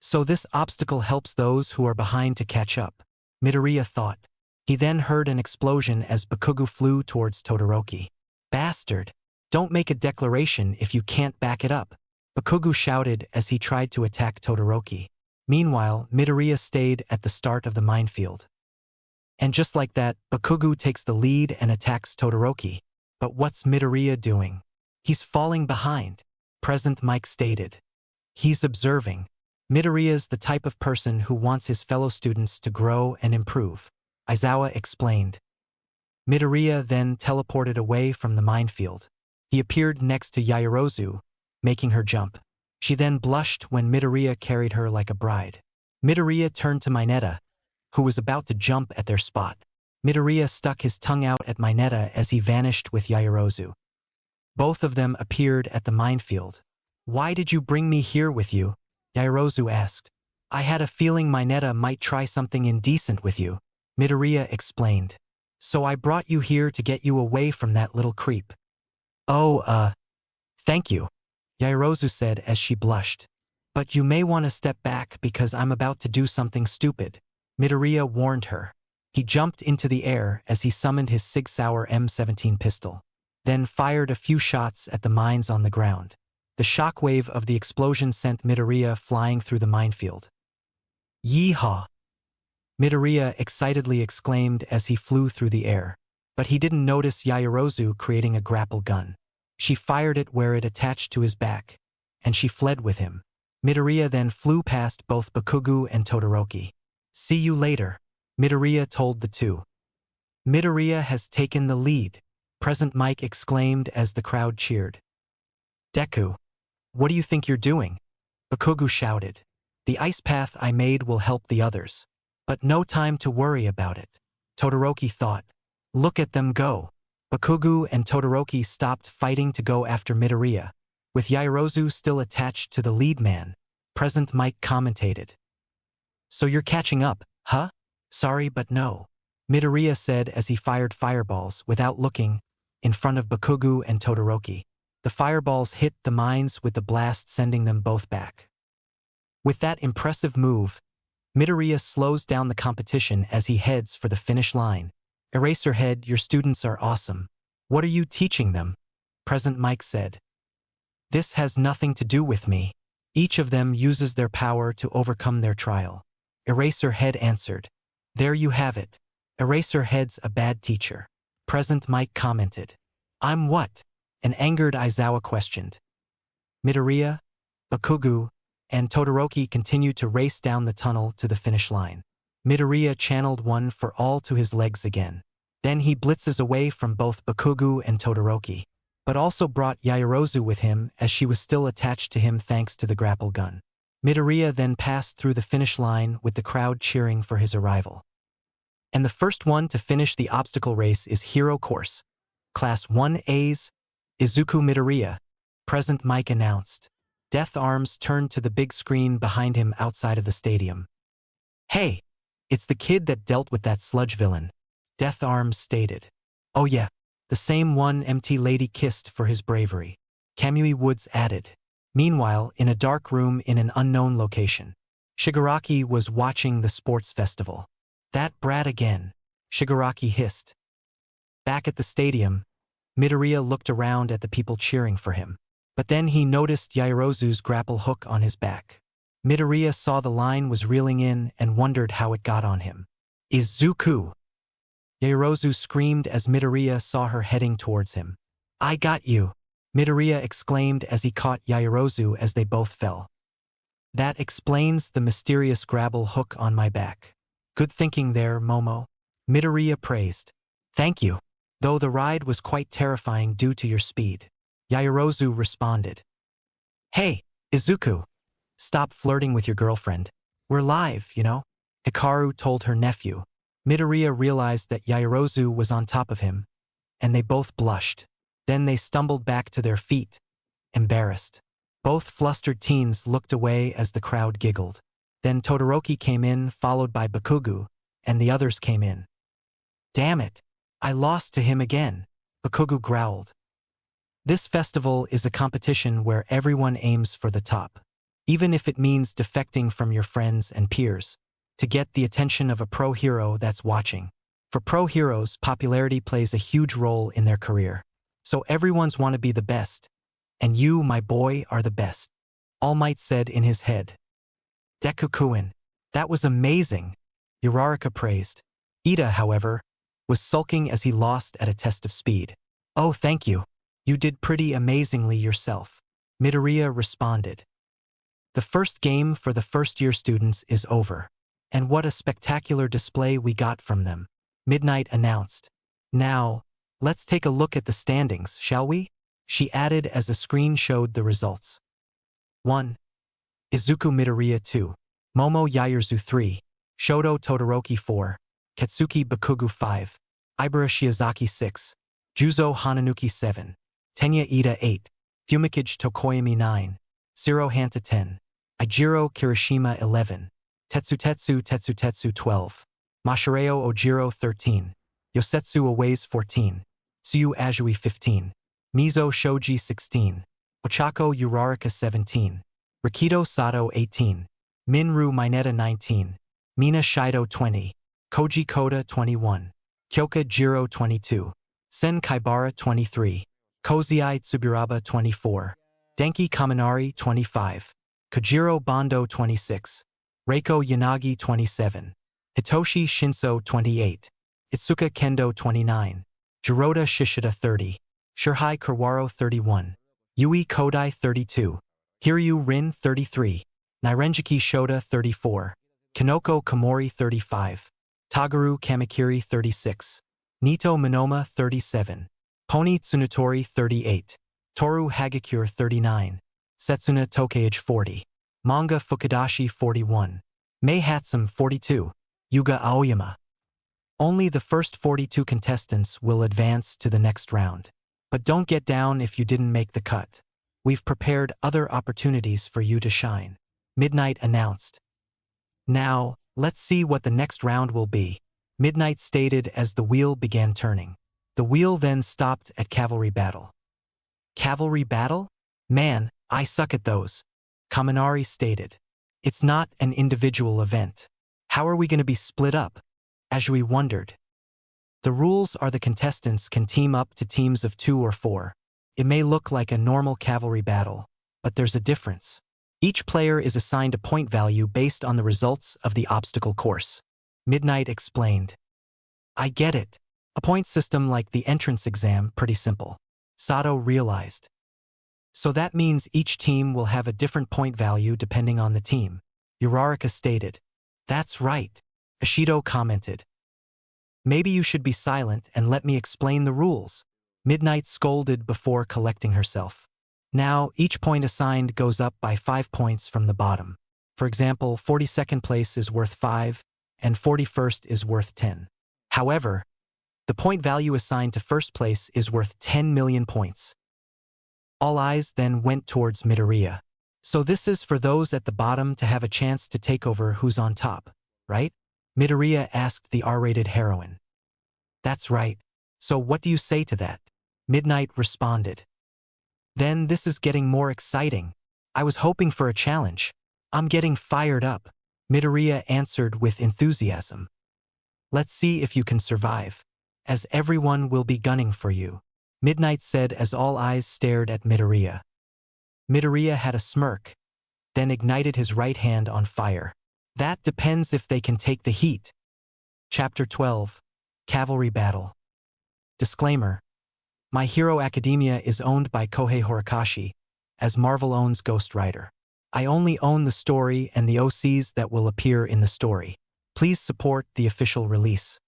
So this obstacle helps those who are behind to catch up, Midoriya thought. He then heard an explosion as Bakugo flew towards Todoroki. Bastard! Don't make a declaration if you can't back it up, Bakugo shouted as he tried to attack Todoroki. Meanwhile, Midoriya stayed at the start of the minefield. And just like that, Bakugo takes the lead and attacks Todoroki. But what's Midoriya doing? He's falling behind, Present Mike stated. He's observing. Midoriya's the type of person who wants his fellow students to grow and improve, Aizawa explained. Midoriya then teleported away from the minefield. He appeared next to Yaoyorozu, making her jump. She then blushed when Midoriya carried her like a bride. Midoriya turned to Mineta, who was about to jump at their spot. Midoriya stuck his tongue out at Mineta as he vanished with Yaoyorozu. Both of them appeared at the minefield. Why did you bring me here with you? Yaoyorozu asked. I had a feeling Mineta might try something indecent with you, Midoriya explained. So I brought you here to get you away from that little creep. Oh, thank you, Yaoyorozu said as she blushed. But you may want to step back because I'm about to do something stupid, Midoriya warned her. He jumped into the air as he summoned his Sig Sauer M17 pistol, then fired a few shots at the mines on the ground. The shockwave of the explosion sent Midoriya flying through the minefield. Yeehaw! Midoriya excitedly exclaimed as he flew through the air. But he didn't notice Yaoyorozu creating a grapple gun. She fired it where it attached to his back, and she fled with him. Midoriya then flew past both Bakugo and Todoroki. See you later, Midoriya told the two. Midoriya has taken the lead, Present Mike exclaimed as the crowd cheered. Deku, what do you think you're doing? Bakugo shouted. The ice path I made will help the others. But no time to worry about it, Todoroki thought. Look at them go. Bakugo and Todoroki stopped fighting to go after Midoriya. With Yaoyorozu still attached to the lead man, Present Mike commentated. So you're catching up, huh? Sorry but no, Midoriya said as he fired fireballs without looking, in front of Bakugo and Todoroki. The fireballs hit the mines with the blast sending them both back. With that impressive move, Midoriya slows down the competition as he heads for the finish line. Eraserhead, your students are awesome. What are you teaching them? Present Mike said. This has nothing to do with me. Each of them uses their power to overcome their trial. Eraserhead answered. There you have it. Eraserhead's a bad teacher. Present Mike commented. I'm what? An angered Aizawa questioned. Midoriya, Bakugo, and Todoroki continued to race down the tunnel to the finish line. Midoriya channeled one for all to his legs again. Then he blitzes away from both Bakugo and Todoroki, but also brought Yaoyorozu with him as she was still attached to him thanks to the grapple gun. Midoriya then passed through the finish line with the crowd cheering for his arrival. And the first one to finish the obstacle race is Hero Course. Class 1A's, Izuku Midoriya. Present Mike announced. Death Arms turned to the big screen behind him outside of the stadium. Hey, it's the kid that dealt with that sludge villain, Death Arms stated. Oh yeah, the same one MT Lady kissed for his bravery, Kamui Woods added. Meanwhile, in a dark room in an unknown location, Shigaraki was watching the sports festival. That brat again, Shigaraki hissed. Back at the stadium, Midoriya looked around at the people cheering for him. But then he noticed Yaoyorozu's grapple hook on his back. Midoriya saw the line was reeling in and wondered how it got on him. Izuku! Yaoyorozu screamed as Midoriya saw her heading towards him. I got you! Midoriya exclaimed as he caught Yaoyorozu as they both fell. That explains the mysterious grapple hook on my back. Good thinking there, Momo. Midoriya praised. Thank you. Though the ride was quite terrifying due to your speed. Yaoyorozu responded. Hey, Izuku. Stop flirting with your girlfriend. We're live, you know? Hikaru told her nephew. Midoriya realized that Yaoyorozu was on top of him, and they both blushed. Then they stumbled back to their feet, embarrassed. Both flustered teens looked away as the crowd giggled. Then Todoroki came in, followed by Bakugo, and the others came in. Damn it, I lost to him again, Bakugo growled. This festival is a competition where everyone aims for the top, even if it means defecting from your friends and peers, to get the attention of a pro hero that's watching. For pro heroes, popularity plays a huge role in their career. So everyone's want to be the best, and you, my boy, are the best, All Might said in his head. Deku-kun, that was amazing, Uraraka praised. Ida, however, was sulking as he lost at a test of speed. Oh, thank you. You did pretty amazingly yourself, Midoriya responded. The first game for the first-year students is over. And what a spectacular display we got from them, Midnight announced. Now, let's take a look at the standings, shall we? She added as a screen showed the results. 1. Izuku Midoriya 2. Momo Yaoyorozu 3. Shoto Todoroki 4. Katsuki Bakugo 5. Ibara Shiozaki 6. Juzo Hananuki 7. Tenya Ida 8. Fumikage Tokoyami 9. Zero Hanta 10. Ijiro Kirishima 11. Tetsu 12. Mashireo Ojiro 13. Yosetsu Aways 14. Tsuyu Azui 15. Mizo Shoji 16. Ochako Uraraka 17. Rikido Sato 18. Minru Mineta 19. Mina Shido 20. Koji Koda 21. Kyoka Jiro 22. Sen Kaibara 23. Kozai Tsuburaba 24. Denki Kaminari 25. Kojiro Bondo 26. Reiko Yanagi 27. Hitoshi Shinso 28. Itsuka Kendo 29. Jiroda Shishida 30. Shirhai Kurwaro 31. Yui Kodai 32. Hiryu Rin 33. Nirenjiki Shota 34. Kinoko Komori 35. Tagaru Kamikiri 36. Nito Minoma 37. Pony Tsunotori 38. Toru Hagakure 39. Setsuna Tokeage 40. Manga Fukudashi 41. Mei Hatsum 42. Yuga Aoyama. Only the first 42 contestants will advance to the next round. But don't get down if you didn't make the cut. We've prepared other opportunities for you to shine, Midnight announced. Now, let's see what the next round will be, Midnight stated as the wheel began turning. The wheel then stopped at Cavalry Battle. Cavalry Battle? Man, I suck at those, Kaminari stated. It's not an individual event. How are we going to be split up? Azui wondered. The rules are the contestants can team up to teams of 2 or 4. It may look like a normal cavalry battle, but there's a difference. Each player is assigned a point value based on the results of the obstacle course. Midnight explained. I get it. A point system like the entrance exam, pretty simple. Sato realized. So that means each team will have a different point value depending on the team. Uraraka stated. That's right. Ishido commented. Maybe you should be silent and let me explain the rules. Midnight scolded before collecting herself. Now, each point assigned goes up by 5 points from the bottom. For example, 42nd place is worth 5, and 41st is worth 10. However, the point value assigned to first place is worth 10 million points. All eyes then went towards Midoriya. So this is for those at the bottom to have a chance to take over who's on top, right? Midoriya asked the R-rated heroine. That's right. So what do you say to that? Midnight responded. Then this is getting more exciting. I was hoping for a challenge. I'm getting fired up. Midoriya answered with enthusiasm. Let's see if you can survive, as everyone will be gunning for you. Midnight said as all eyes stared at Midoriya. Midoriya had a smirk, then ignited his right hand on fire. That depends if they can take the heat. Chapter 12. Cavalry Battle. Disclaimer. My Hero Academia is owned by Kohei Horikoshi, as Marvel owns Ghost Rider. I only own the story and the OCs that will appear in the story. Please support the official release.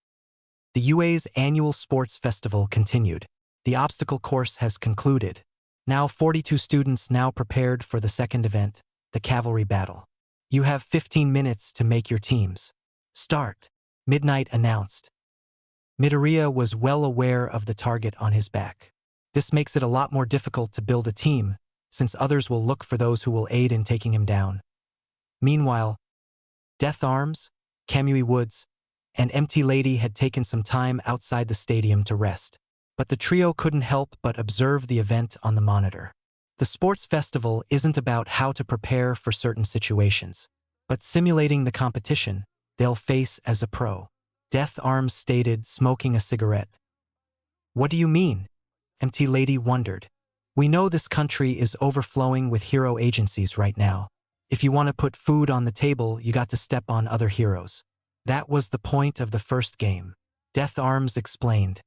The UA's annual sports festival continued. The obstacle course has concluded. Now 42 students now prepared for the second event, the cavalry battle. You have 15 minutes to make your teams. Start. Midnight announced. Midoriya was well aware of the target on his back. This makes it a lot more difficult to build a team, since others will look for those who will aid in taking him down. Meanwhile, Death Arms, Kamui Woods, and Empty Lady had taken some time outside the stadium to rest. But the trio couldn't help but observe the event on the monitor. The sports festival isn't about how to prepare for certain situations, but simulating the competition they'll face as a pro. Death Arms stated, smoking a cigarette. What do you mean? Empty Lady wondered. We know this country is overflowing with hero agencies right now. If you want to put food on the table, you got to step on other heroes. That was the point of the first game. Death Arms explained.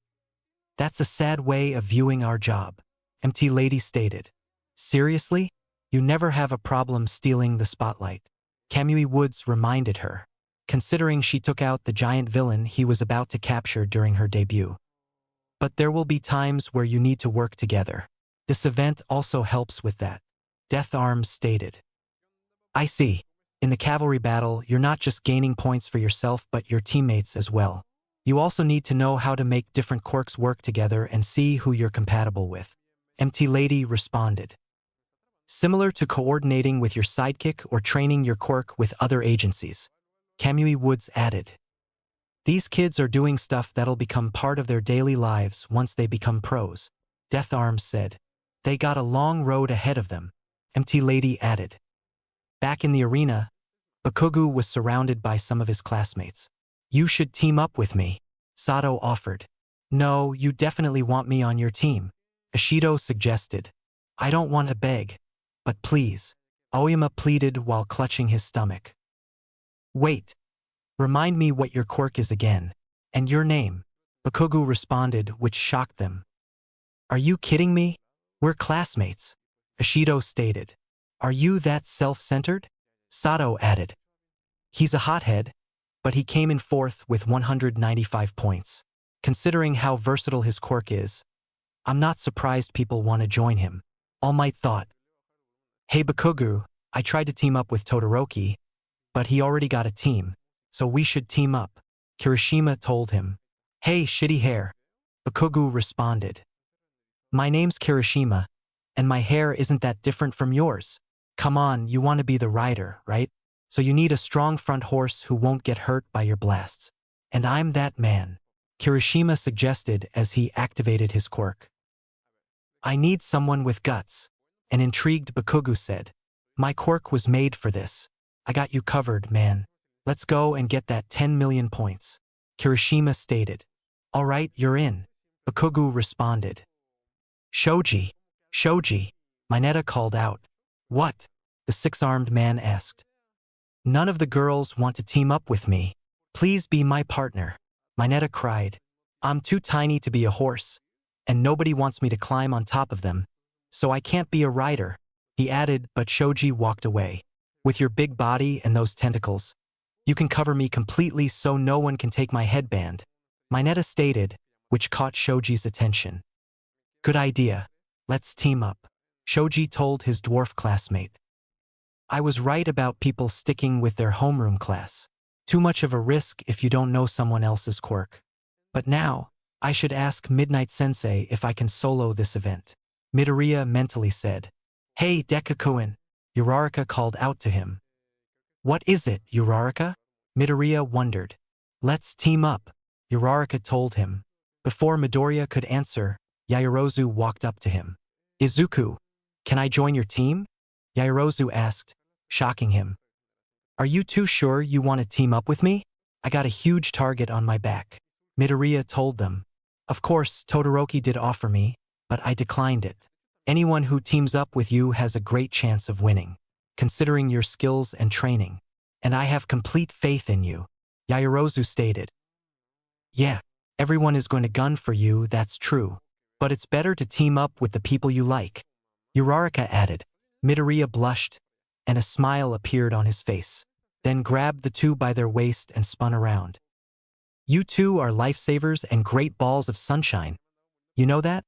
That's a sad way of viewing our job, Empty Lady stated. Seriously? You never have a problem stealing the spotlight. Kamui Woods reminded her, considering she took out the giant villain he was about to capture during her debut. But there will be times where you need to work together. This event also helps with that, Death Arms stated. I see. In the cavalry battle, you're not just gaining points for yourself but your teammates as well. You also need to know how to make different quirks work together and see who you're compatible with. Empty Lady responded. Similar to coordinating with your sidekick or training your quirk with other agencies. Kamui Woods added. These kids are doing stuff that'll become part of their daily lives once they become pros, Death Arms said. They got a long road ahead of them, Empty Lady added. Back in the arena, Bakugo was surrounded by some of his classmates. You should team up with me, Sato offered. No, you definitely want me on your team, Ishido suggested. I don't want to beg, but please, Aoyama pleaded while clutching his stomach. Wait. Remind me what your quirk is again, and your name, Bakugo responded, which shocked them. Are you kidding me? We're classmates, Ishido stated. Are you that self-centered? Sato added. He's a hothead, but he came in fourth with 195 points. Considering how versatile his quirk is, I'm not surprised people want to join him, All Might thought. Hey Bakugo, I tried to team up with Todoroki, but he already got a team, so we should team up, Kirishima told him. Hey shitty hair, Bakugo responded. My name's Kirishima, and my hair isn't that different from yours. Come on, you want to be the rider, right? So you need a strong front horse who won't get hurt by your blasts. And I'm that man, Kirishima suggested as he activated his quirk. I need someone with guts, an intrigued Bakugo said. My quirk was made for this. I got you covered, man. Let's go and get that 10 million points, Kirishima stated. All right, you're in, Bakugo responded. Shoji, Mineta called out. What? the six-armed man asked. None of the girls want to team up with me. Please be my partner. Mineta cried. I'm too tiny to be a horse, and nobody wants me to climb on top of them, so I can't be a rider, he added, but Shoji walked away. With your big body and those tentacles, you can cover me completely so no one can take my headband, Mineta stated, which caught Shoji's attention. Good idea. Let's team up, Shoji told his dwarf classmate. I was right about people sticking with their homeroom class. Too much of a risk if you don't know someone else's quirk. But now, I should ask Midnight Sensei if I can solo this event. Midoriya mentally said. Hey, Deku-kun, Uraraka called out to him. What is it, Uraraka? Midoriya wondered. Let's team up, Uraraka told him. Before Midoriya could answer, Yaoyorozu walked up to him. Izuku, can I join your team? Yaoyorozu asked, shocking him. Are you too sure you want to team up with me? I got a huge target on my back, Midoriya told them. Of course, Todoroki did offer me, but I declined it. Anyone who teams up with you has a great chance of winning, considering your skills and training. And I have complete faith in you, Yaoyorozu stated. Yeah, everyone is going to gun for you, that's true. But it's better to team up with the people you like, Uraraka added. Midoriya blushed, and a smile appeared on his face, then grabbed the two by their waist and spun around. You two are lifesavers and great balls of sunshine. You know that?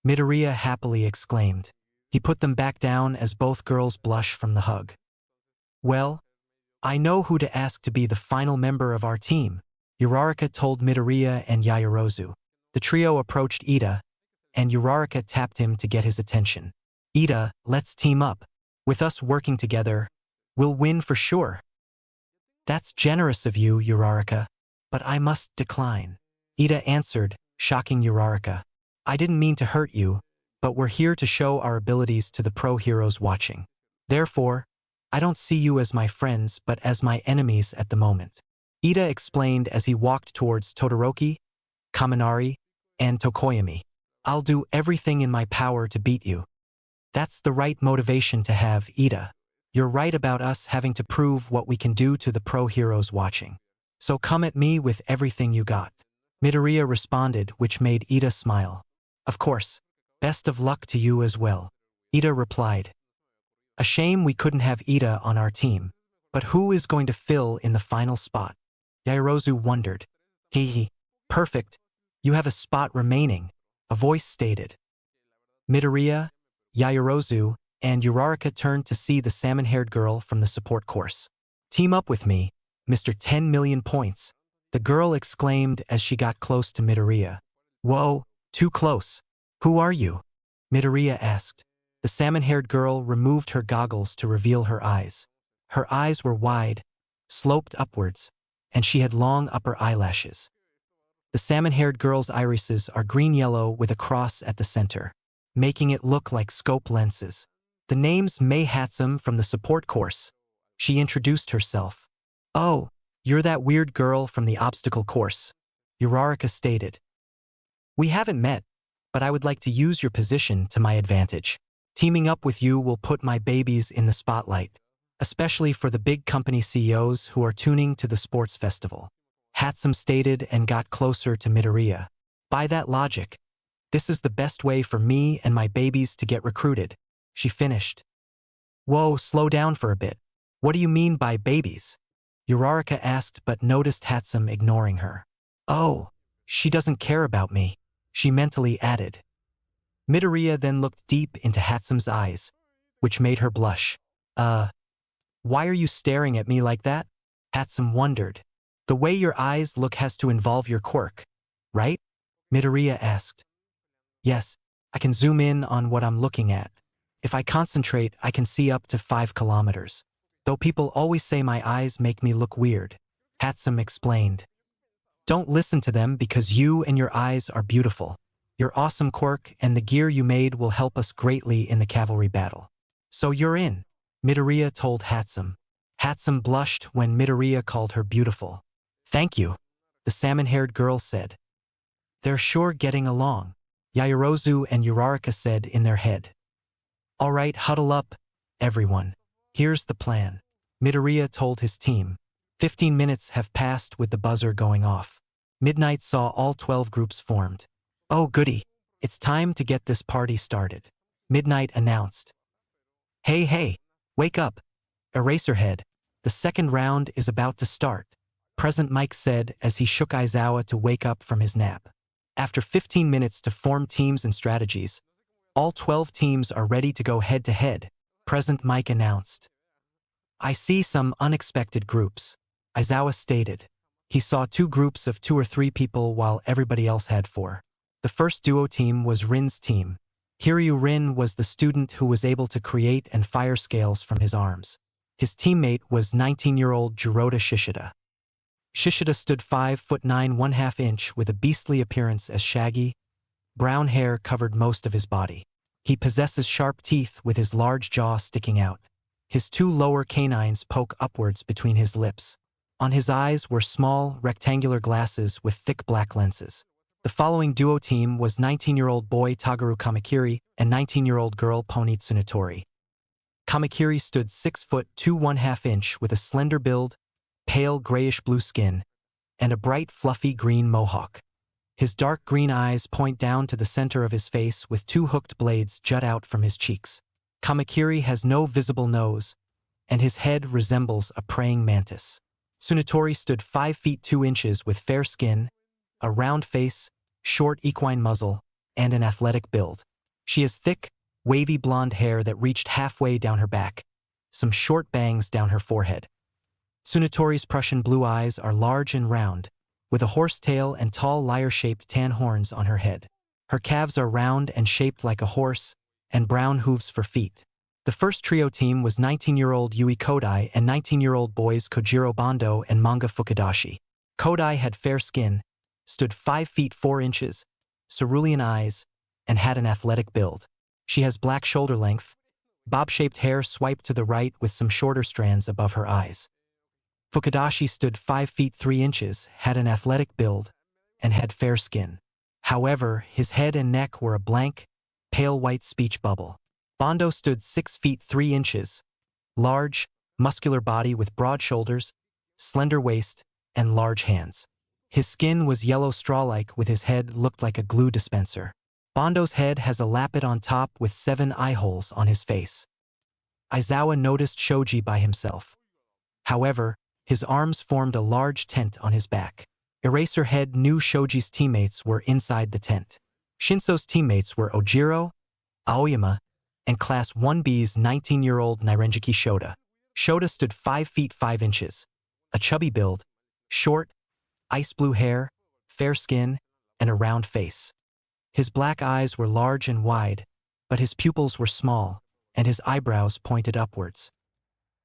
Midoriya happily exclaimed. He put them back down as both girls blushed from the hug. Well, I know who to ask to be the final member of our team, Uraraka told Midoriya and Yaoyorozu. The trio approached Ida, and Uraraka tapped him to get his attention. Ida, let's team up. With us working together, we'll win for sure. That's generous of you, Uraraka, but I must decline, Ida answered, shocking Uraraka. I didn't mean to hurt you, but we're here to show our abilities to the pro heroes watching. Therefore, I don't see you as my friends but as my enemies at the moment, Ida explained as he walked towards Todoroki, Kaminari, and Tokoyami. I'll do everything in my power to beat you. That's the right motivation to have, Ida. You're right about us having to prove what we can do to the pro heroes watching. So come at me with everything you got. Midoriya responded, which made Ida smile. Of course. Best of luck to you as well, Ida replied. A shame we couldn't have Ida on our team. But who is going to fill in the final spot? Yaoyorozu wondered. Hee. Perfect. You have a spot remaining, a voice stated. Midoriya, Yaoyorozu, and Uraraka turned to see the salmon-haired girl from the support course. Team up with me, Mr. 10 million points, the girl exclaimed as she got close to Midoriya. Whoa, too close. Who are you? Midoriya asked. The salmon-haired girl removed her goggles to reveal her eyes. Her eyes were wide, sloped upwards, and she had long upper eyelashes. The salmon-haired girl's irises are green-yellow with a cross at the center, making it look like scope lenses. The name's Mei Hatsum from the support course. She introduced herself. Oh, you're that weird girl from the obstacle course, Uraraka stated. We haven't met, but I would like to use your position to my advantage. Teaming up with you will put my babies in the spotlight, especially for the big company CEOs who are tuning to the sports festival, Hatsum stated and got closer to Midoriya. By that logic, this is the best way for me and my babies to get recruited, she finished. Whoa, slow down for a bit. What do you mean by babies? Uraraka asked but noticed Hatsum ignoring her. Oh, she doesn't care about me, she mentally added. Midoriya then looked deep into Hatsum's eyes, which made her blush. Why are you staring at me like that? Hatsum wondered. The way your eyes look has to involve your quirk, right? Midoriya asked. Yes, I can zoom in on what I'm looking at. If I concentrate, I can see up to 5 kilometers. Though people always say my eyes make me look weird, Hatsum explained. Don't listen to them because you and your eyes are beautiful. Your awesome quirk and the gear you made will help us greatly in the cavalry battle. So you're in, Midoriya told Hatsum. Hatsum blushed when Midoriya called her beautiful. Thank you, the salmon-haired girl said. They're sure getting along, Yaoyorozu and Uraraka said in their head. All right, huddle up, everyone. Here's the plan. Midoriya told his team. 15 minutes have passed with the buzzer going off. Midnight saw all 12 groups formed. Oh goody, it's time to get this party started. Midnight announced. Hey, wake up. Eraserhead, the second round is about to start, Present Mike said as he shook Aizawa to wake up from his nap. After 15 minutes to form teams and strategies, all 12 teams are ready to go head-to-head, Present Mike announced. I see some unexpected groups, Aizawa stated. He saw 2 groups of 2 or 3 people while everybody else had 4. The first duo team was Rin's team. Hiryu Rin was the student who was able to create and fire scales from his arms. His teammate was 19-year-old Jiroda Shishida. Shishida stood 5'9" 1/2 inch with a beastly appearance as shaggy, brown hair covered most of his body. He possesses sharp teeth with his large jaw sticking out. His 2 lower canines poke upwards between his lips. On his eyes were small, rectangular glasses with thick black lenses. The following duo team was 19-year-old boy Tagaru Kamakiri and 19-year-old girl Pony Tsunotori. Kamakiri stood 6'2" 1/2 inch with a slender build, pale grayish-blue skin, and a bright fluffy green mohawk. His dark green eyes point down to the center of his face with 2 hooked blades jut out from his cheeks. Kamakiri has no visible nose, and his head resembles a praying mantis. Tsunotori stood 5 feet 2 inches with fair skin, a round face, short equine muzzle, and an athletic build. She has thick, wavy blonde hair that reached halfway down her back, some short bangs down her forehead. Tsunotori's Prussian blue eyes are large and round, with a horse tail and tall lyre-shaped tan horns on her head. Her calves are round and shaped like a horse, and brown hooves for feet. The first trio team was 19-year-old Yui Kodai and 19-year-old boys Kojiro Bando and Manga Fukudashi. Kodai had fair skin, stood 5 feet 4 inches, cerulean eyes, and had an athletic build. She has black shoulder length, bob-shaped hair swiped to the right with some shorter strands above her eyes. Fukudashi stood 5 feet 3 inches, had an athletic build, and had fair skin. However, his head and neck were a blank, pale white speech bubble. Bando stood 6 feet 3 inches, large, muscular body with broad shoulders, slender waist, and large hands. His skin was yellow straw-like with his head looked like a glue dispenser. Bando's head has a lappet on top with 7 eye holes on his face. Aizawa noticed Shoji by himself. However, his arms formed a large tent on his back. Eraserhead knew Shoji's teammates were inside the tent. Shinso's teammates were Ojiro, Aoyama, and Class 1B's 19-year-old Nirenjiki Shota. Shota stood 5 feet 5 inches, a chubby build, short, ice blue hair, fair skin, and a round face. His black eyes were large and wide, but his pupils were small, and his eyebrows pointed upwards.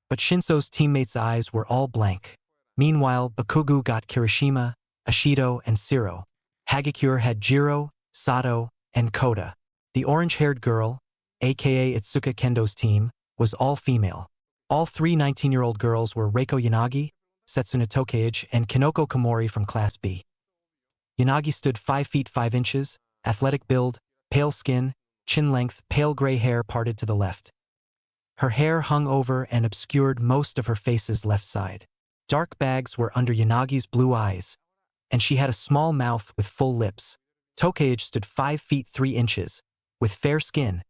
But Shinso's teammates' eyes were all blank. Meanwhile, Bakugu got Kirishima, Ashido, and Siro. Hagakure had Jiro, Sato, and Koda. The orange-haired girl, aka Itsuka Kendo's team, was all female. All 3 19-year-old girls were Reiko Yanagi, Setsuna Tokeage, and Kinoko Komori from Class B. Yanagi stood 5 feet 5 inches, athletic build, pale skin, chin length, pale gray hair parted to the left. Her hair hung over and obscured most of her face's left side. Dark bags were under Yanagi's blue eyes, and she had a small mouth with full lips. Tokeage stood 5 feet 3 inches, with fair skin,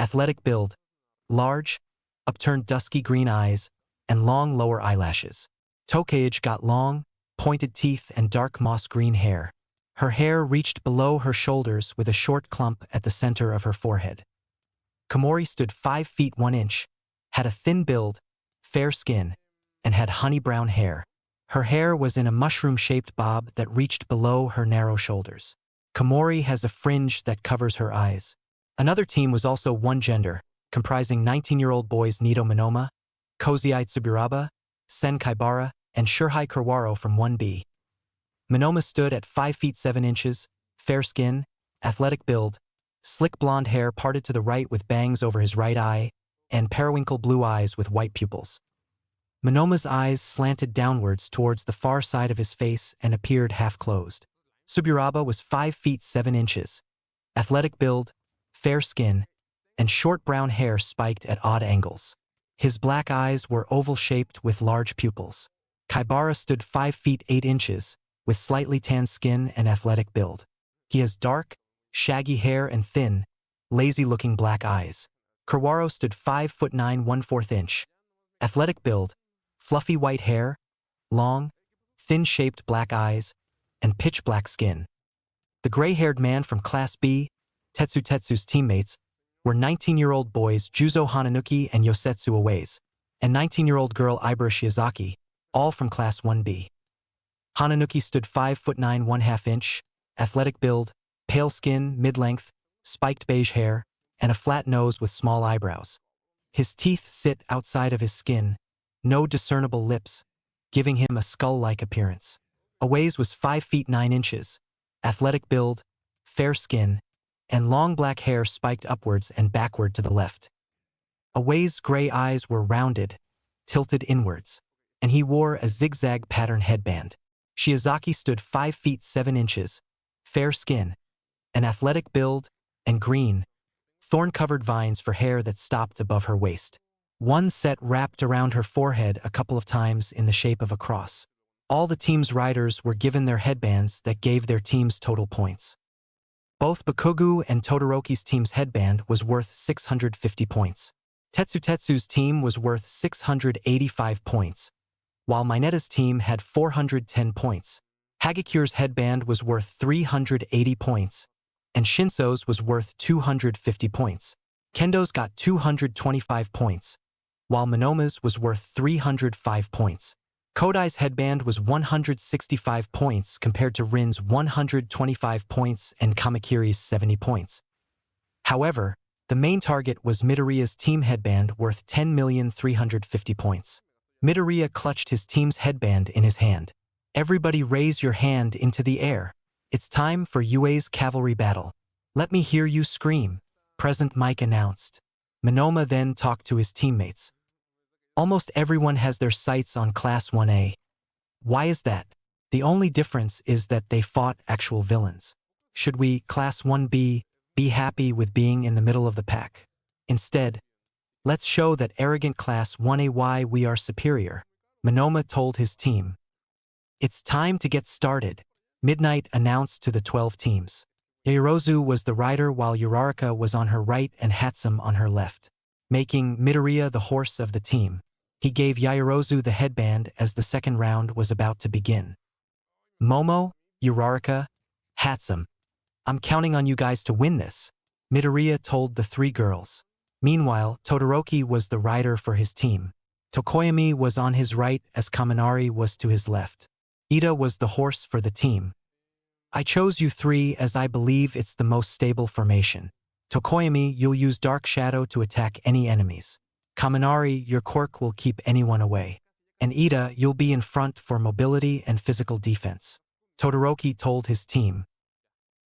athletic build, large, upturned dusky green eyes, and long lower eyelashes. Tokeage got long, pointed teeth and dark moss-green hair. Her hair reached below her shoulders with a short clump at the center of her forehead. Komori stood 5 feet 1 inch, had a thin build, fair skin, and had honey-brown hair. Her hair was in a mushroom-shaped bob that reached below her narrow shoulders. Komori has a fringe that covers her eyes. Another team was also one gender, comprising 19-year-old boys Nito Minoma, Kozai Tsuburaba, Sen Kaibara, and Shurhei Kurwaro from 1B. Minoma stood at 5 feet 7 inches, fair skin, athletic build, slick blonde hair parted to the right with bangs over his right eye, and periwinkle blue eyes with white pupils. Minoma's eyes slanted downwards towards the far side of his face and appeared half-closed. Tsuburaba was 5 feet 7 inches, athletic build, fair skin, and short brown hair spiked at odd angles. His black eyes were oval-shaped with large pupils. Kaibara stood 5 feet 8 inches, with slightly tanned skin and athletic build. He has dark, shaggy hair and thin, lazy-looking black eyes. Kurwaro stood 5 foot 9 1/4 inch. Athletic build, fluffy white hair, long, thin-shaped black eyes, and pitch-black skin. The gray-haired man from Class B, Tetsu's teammates, were 19-year-old boys Juzo Hananuki and Yosetsu Aways, and 19-year-old girl Ibara Shiozaki, all from Class 1B. Hananuki stood 5 foot 9 1/2 inch, athletic build, pale skin, mid-length, spiked beige hair, and a flat nose with small eyebrows. His teeth sit outside of his skin, no discernible lips, giving him a skull-like appearance. Aways was 5 feet 9 inches, athletic build, fair skin, and long black hair spiked upwards and backward to the left. Aways' gray eyes were rounded, tilted inwards, and he wore a zigzag pattern headband. Shiozaki stood 5 feet 7 inches, fair skin, an athletic build, and green, thorn-covered vines for hair that stopped above her waist. One set wrapped around her forehead a couple of times in the shape of a cross. All the team's riders were given their headbands that gave their teams total points. Both Bakugo and Todoroki's team's headband was worth 650 points. Tetsu's team was worth 685 points, while Mineta's team had 410 points. Hagakure's headband was worth 380 points, and Shinso's was worth 250 points. Kendo's got 225 points, while Monoma's was worth 305 points. Kodai's headband was 165 points compared to Rin's 125 points and Kamakiri's 70 points. However, the main target was Midoriya's team headband worth 10,350 points. Midoriya clutched his team's headband in his hand. Everybody raise your hand into the air. It's time for Yue's cavalry battle. Let me hear you scream, President Mike announced. Monoma then talked to his teammates. Almost everyone has their sights on Class 1A. Why is that? The only difference is that they fought actual villains. Should we, Class 1B, be happy with being in the middle of the pack? Instead, let's show that arrogant Class 1A why we are superior, Monoma told his team. It's time to get started, Midnight announced to the 12 teams. Yaoyorozu was the rider while Uraraka was on her right and Hatsum on her left, making Midoriya the horse of the team. He gave Yaoyorozu the headband as the second round was about to begin. Momo, Uraraka, Hatsum, I'm counting on you guys to win this, Midoriya told the 3 girls. Meanwhile, Todoroki was the rider for his team. Tokoyami was on his right as Kaminari was to his left. Ida was the horse for the team. I chose you 3 as I believe it's the most stable formation. Tokoyami, you'll use Dark Shadow to attack any enemies. Kaminari, your quirk will keep anyone away. And Ida, you'll be in front for mobility and physical defense. Todoroki told his team.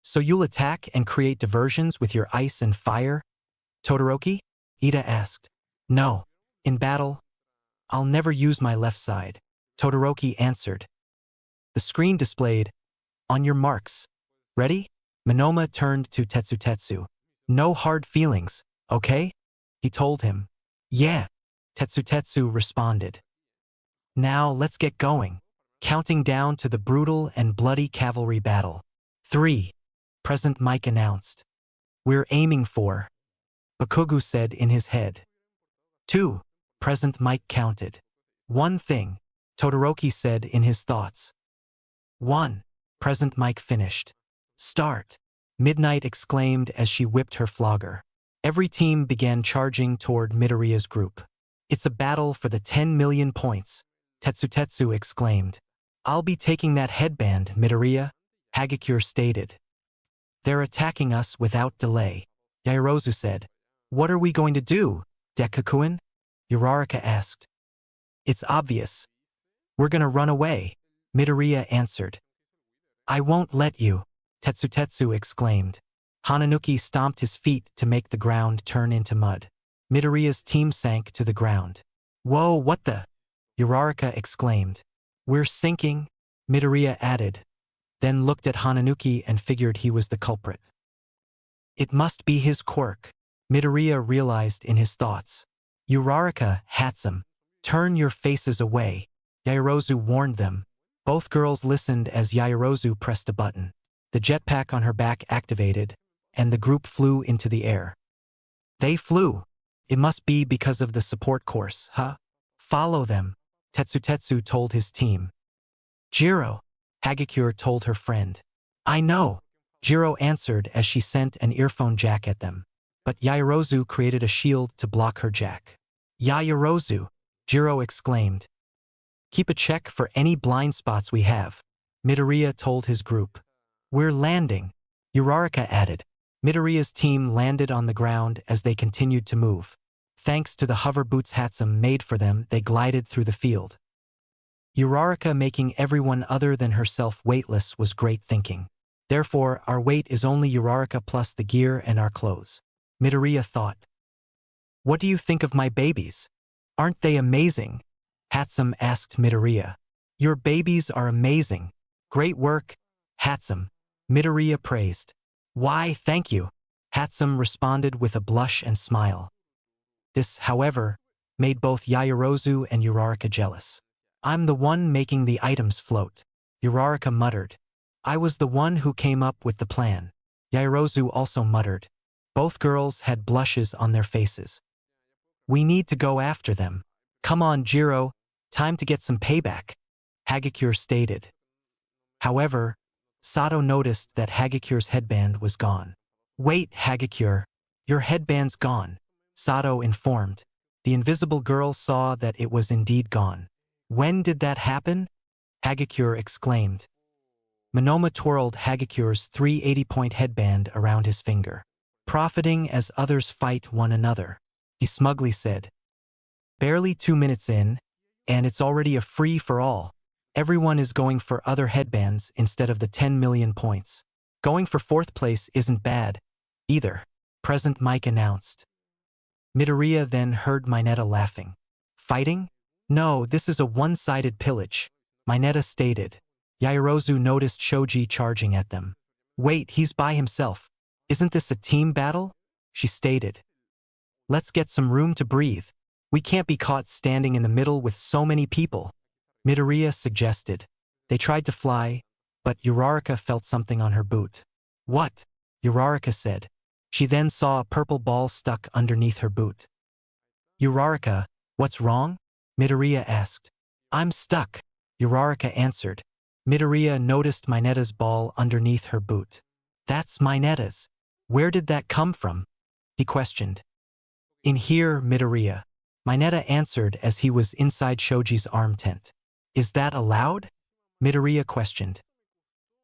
So you'll attack and create diversions with your ice and fire? Todoroki? Ida asked. No. In battle, I'll never use my left side, Todoroki answered. The screen displayed, on your marks. Ready? Monoma turned to Tetsu. No hard feelings, okay? He told him. Yeah, Tetsu responded. Now let's get going, counting down to the brutal and bloody cavalry battle. 3. President Mike announced. We're aiming for, Bakugo said in his head. 2. President Mike counted. 1 thing, Todoroki said in his thoughts. 1. President Mike finished. Start, Midnight exclaimed as she whipped her flogger. Every team began charging toward Midoriya's group. It's a battle for the 10 million points, Tetsu exclaimed. I'll be taking that headband, Midoriya, Hagakure stated. They're attacking us without delay, Yaoyorozu said. What are we going to do, Deku-kun? Uraraka asked. It's obvious. We're gonna run away, Midoriya answered. I won't let you, Tetsu exclaimed. Hananuki stomped his feet to make the ground turn into mud. Midoriya's team sank to the ground. Whoa, what the? Uraraka exclaimed. We're sinking, Midoriya added, then looked at Hananuki and figured he was the culprit. It must be his quirk, Midoriya realized in his thoughts. Uraraka, Hatsum, turn your faces away. Yaoyorozu warned them. Both girls listened as Yaoyorozu pressed a button. The jetpack on her back activated, and the group flew into the air. They flew. It must be because of the support course, huh? Follow them, Tetsu told his team. Jiro, Hagakure told her friend. I know, Jiro answered as she sent an earphone jack at them. But Yaoyorozu created a shield to block her jack. Yaoyorozu, Jiro exclaimed. Keep a check for any blind spots we have, Midoriya told his group. We're landing, Uraraka added. Midoriya's team landed on the ground as they continued to move. Thanks to the hover boots Hatsum made for them, they glided through the field. Uraraka making everyone other than herself weightless was great thinking. Therefore, our weight is only Uraraka plus the gear and our clothes. Midoriya thought. What do you think of my babies? Aren't they amazing? Hatsum asked Midoriya. Your babies are amazing. Great work, Hatsum, Midoriya praised. Why, thank you, Hatsum responded with a blush and smile. This, however, made both Yaoyorozu and Uraraka jealous. I'm the one making the items float, Uraraka muttered. I was the one who came up with the plan, Yaoyorozu also muttered. Both girls had blushes on their faces. We need to go after them. Come on, Jiro, time to get some payback, Hagakure stated. However, Sato noticed that Hagakure's headband was gone. Wait, Hagakure, your headband's gone, Sato informed. The invisible girl saw that it was indeed gone. When did that happen? Hagakure exclaimed. Monoma twirled Hagakure's 380-point headband around his finger. Profiting as others fight one another, he smugly said. Barely 2 minutes in, and it's already a free-for-all. Everyone is going for other headbands instead of the 10 million points. Going for 4th place isn't bad, either, Present Mike announced. Midoriya then heard Mineta laughing. Fighting? No, this is a one-sided pillage, Mineta stated. Yaoyorozu noticed Shoji charging at them. Wait, he's by himself. Isn't this a team battle? She stated. Let's get some room to breathe. We can't be caught standing in the middle with so many people, Midoriya suggested. They tried to fly, but Uraraka felt something on her boot. What? Uraraka said. She then saw a purple ball stuck underneath her boot. Uraraka, what's wrong? Midoriya asked. I'm stuck, Uraraka answered. Midoriya noticed Mineta's ball underneath her boot. That's Mineta's. Where did that come from? He questioned. In here, Midoriya, Mineta answered as he was inside Shoji's arm tent. Is that allowed? Midoriya questioned.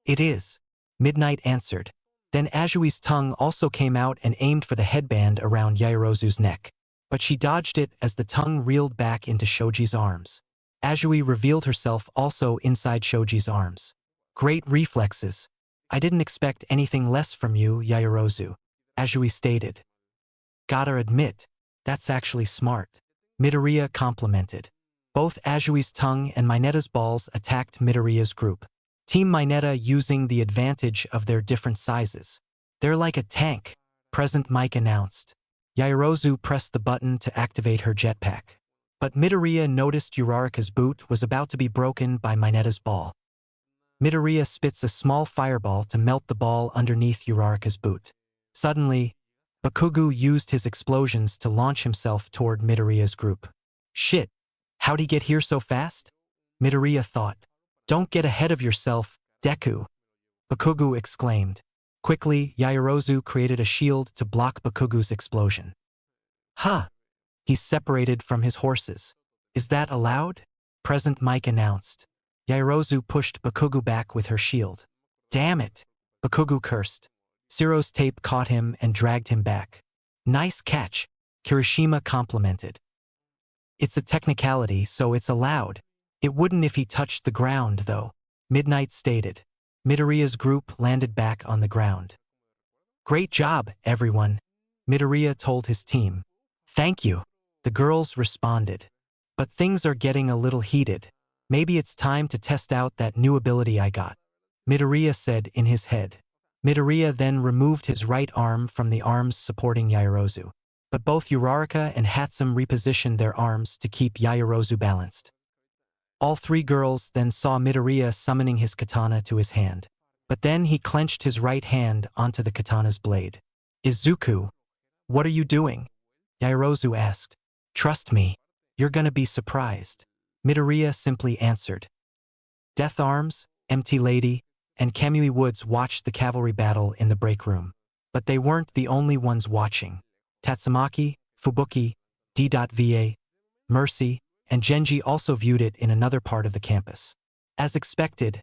It is, Midnight answered. Then Ajui's tongue also came out and aimed for the headband around Yaoyorozu's neck. But she dodged it as the tongue reeled back into Shoji's arms. Ajui revealed herself also inside Shoji's arms. Great reflexes. I didn't expect anything less from you, Yaoyorozu, Ajui stated. Gotta admit, that's actually smart, Midoriya complimented. Both Ajui's tongue and Mineta's balls attacked Midoriya's group. Team Mineta using the advantage of their different sizes. They're like a tank, Present Mike announced. Yaoyorozu pressed the button to activate her jetpack. But Midoriya noticed Uraraka's boot was about to be broken by Mineta's ball. Midoriya spits a small fireball to melt the ball underneath Uraraka's boot. Suddenly, Bakugo used his explosions to launch himself toward Midoriya's group. Shit, how'd he get here so fast? Midoriya thought. Don't get ahead of yourself, Deku, Bakugo exclaimed. Quickly, Yaoyorozu created a shield to block Bakugo's explosion. Huh! He's separated from his horses. Is that allowed? Present Mike announced. Yaoyorozu pushed Bakugo back with her shield. Damn it! Bakugo cursed. Zero's tape caught him and dragged him back. Nice catch, Kirishima complimented. It's a technicality, so it's allowed. It wouldn't if he touched the ground, though, Midnight stated. Midoriya's group landed back on the ground. Great job, everyone, Midoriya told his team. Thank you, the girls responded. But things are getting a little heated. Maybe it's time to test out that new ability I got, Midoriya said in his head. Midoriya then removed his right arm from the arms supporting Yaoyorozu. but both Uraraka and Hatsum repositioned their arms to keep Yaoyorozu balanced. All three girls then saw Midoriya summoning his katana to his hand. But then he clenched his right hand onto the katana's blade. Izuku, what are you doing? Yaoyorozu asked. Trust me, you're gonna be surprised. Midoriya simply answered. Death Arms, Empty Lady, and Kamui Woods watched the cavalry battle in the break room. But they weren't the only ones watching. Tatsumaki, Fubuki, D.Va, Mercy, and Genji also viewed it in another part of the campus. As expected,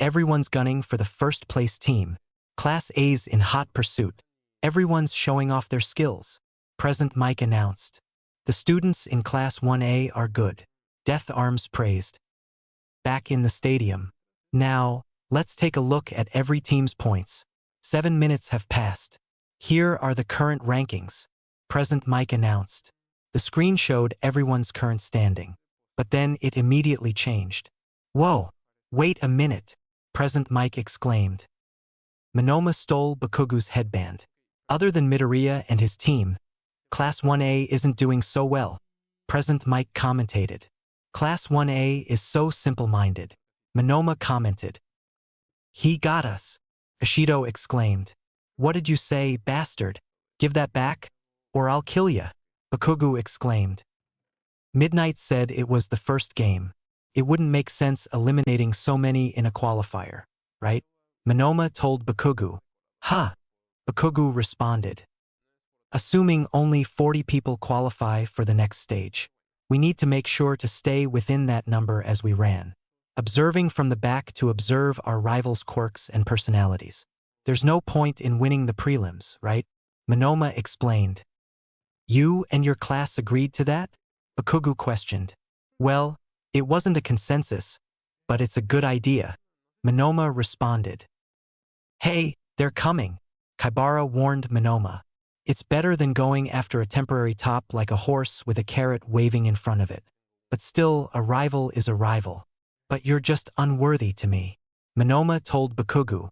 everyone's gunning for the first place team. Class A's in hot pursuit. Everyone's showing off their skills. Present Mike announced. The students in Class 1A are good. Death Arms praised. Back in the stadium. Now, let's take a look at every team's points. 7 minutes have passed. Here are the current rankings. Present Mike announced. The screen showed everyone's current standing. But then it immediately changed. Whoa! Wait a minute! Present Mike exclaimed. Monoma stole Bakugu's headband. Other than Midoriya and his team, Class 1A isn't doing so well. Present Mike commentated. Class 1A is so simple-minded. Monoma commented. He got us. Ishido exclaimed. What did you say, bastard? Give that back, or I'll kill ya. Bakugu exclaimed. Midnight said it was the first game. It wouldn't make sense eliminating so many in a qualifier, right? Monoma told Bakugu. Huh. Bakugu responded. Assuming only 40 people qualify for the next stage, we need to make sure to stay within that number as we ran. Observing from the back to observe our rivals' quirks and personalities. There's no point in winning the prelims, right? Monoma explained. You and your class agreed to that? Bakugu questioned. Well, it wasn't a consensus, but it's a good idea. Monoma responded. Hey, they're coming. Kaibara warned Monoma. It's better than going after a temporary top like a horse with a carrot waving in front of it. But still, a rival is a rival. But you're just unworthy to me. Monoma told Bakugu.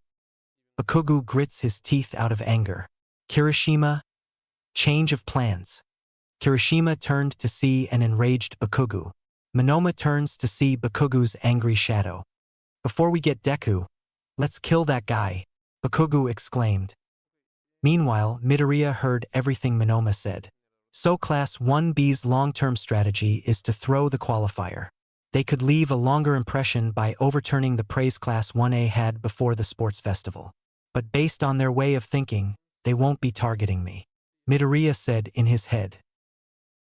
Bakugu grits his teeth out of anger. Kirishima. Change of plans. Kirishima turned to see an enraged Bakugu. Monoma turns to see Bakugu's angry shadow. Before we get Deku, let's kill that guy, Bakugu exclaimed. Meanwhile, Midoriya heard everything Monoma said. So Class 1B's long-term strategy is to throw the qualifier. They could leave a longer impression by overturning the praise Class 1A had before the sports festival. But based on their way of thinking, they won't be targeting me, Midoriya said in his head.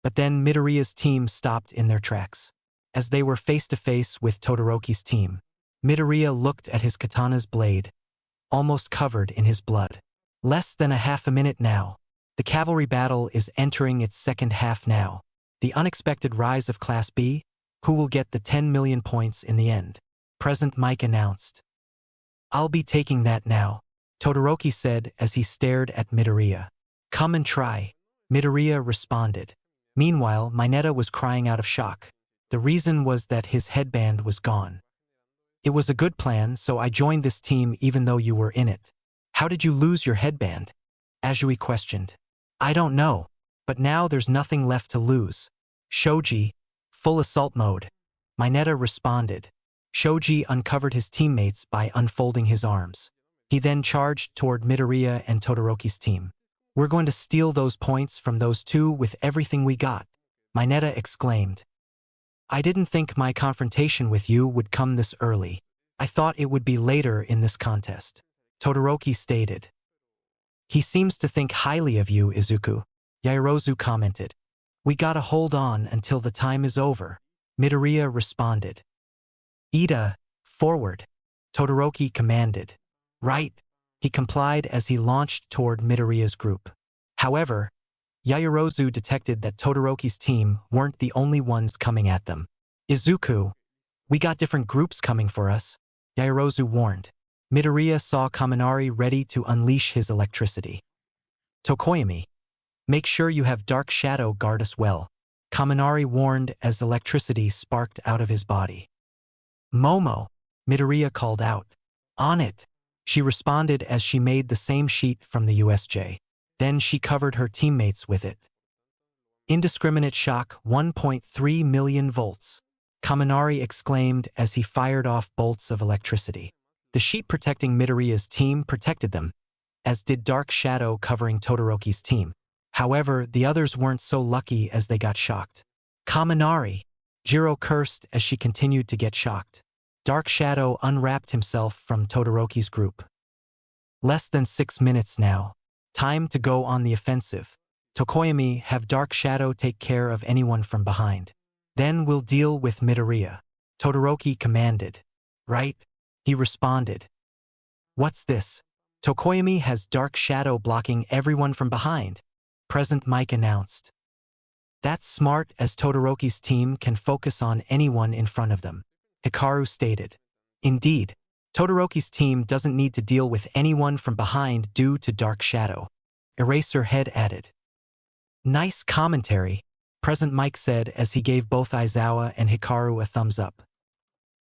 But then Midoriya's team stopped in their tracks. As they were face-to-face with Todoroki's team, Midoriya looked at his katana's blade, almost covered in his blood. Less than a half a minute now. The cavalry battle is entering its second half now. The unexpected rise of Class B, who will get the 10 million points in the end? Present Mike announced. I'll be taking that now, Todoroki said as he stared at Midoriya. Come and try, Midoriya responded. Meanwhile, Mineta was crying out of shock. The reason was that his headband was gone. It was a good plan, so I joined this team even though you were in it. How did you lose your headband? Azui questioned. I don't know, but now there's nothing left to lose. Shoji, full assault mode. Mineta responded. Shoji uncovered his teammates by unfolding his arms. He then charged toward Midoriya and Todoroki's team. We're going to steal those points from those two with everything we got, Mineta exclaimed. I didn't think my confrontation with you would come this early. I thought it would be later in this contest, Todoroki stated. He seems to think highly of you, Izuku, Yaoyorozu commented. We gotta hold on until the time is over, Midoriya responded. Ida, forward, Todoroki commanded. Right, he complied as he launched toward Midoriya's group. However, Yaoyorozu detected that Todoroki's team weren't the only ones coming at them. Izuku, we got different groups coming for us, Yaoyorozu warned. Midoriya saw Kaminari ready to unleash his electricity. Tokoyami, make sure you have Dark Shadow guard us well, Kaminari warned as electricity sparked out of his body. Momo, Midoriya called out. On it, she responded as she made the same sheet from the USJ. Then she covered her teammates with it. Indiscriminate shock, 1.3 million volts. Kaminari exclaimed as he fired off bolts of electricity. The sheet protecting Midoriya's team protected them, as did Dark Shadow covering Todoroki's team. However, the others weren't so lucky as they got shocked. Kaminari! Jiro cursed as she continued to get shocked. Dark Shadow unwrapped himself from Todoroki's group. Less than 6 minutes now. Time to go on the offensive. Tokoyami, have Dark Shadow take care of anyone from behind. Then we'll deal with Midoriya. Todoroki commanded. Right? He responded. What's this? Tokoyami has Dark Shadow blocking everyone from behind. Present Mike announced. That's smart, as Todoroki's team can focus on anyone in front of them. Hikaru stated. Indeed, Todoroki's team doesn't need to deal with anyone from behind due to Dark Shadow. Eraserhead added. Nice commentary, Present Mike said as he gave both Aizawa and Hikaru a thumbs up.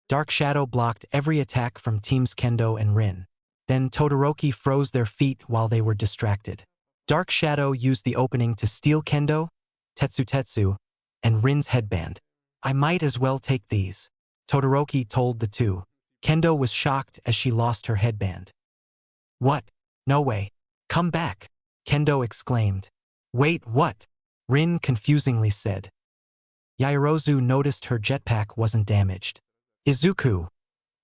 Dark Shadow blocked every attack from teams Kendo and Rin. Then Todoroki froze their feet while they were distracted. Dark Shadow used the opening to steal Kendo, Tetsu, and Rin's headband. I might as well take these, Todoroki told the two. Kendo was shocked as she lost her headband. What? No way. Come back, Kendo exclaimed. Wait, what? Rin confusingly said. Yaoyorozu noticed her jetpack wasn't damaged. Izuku,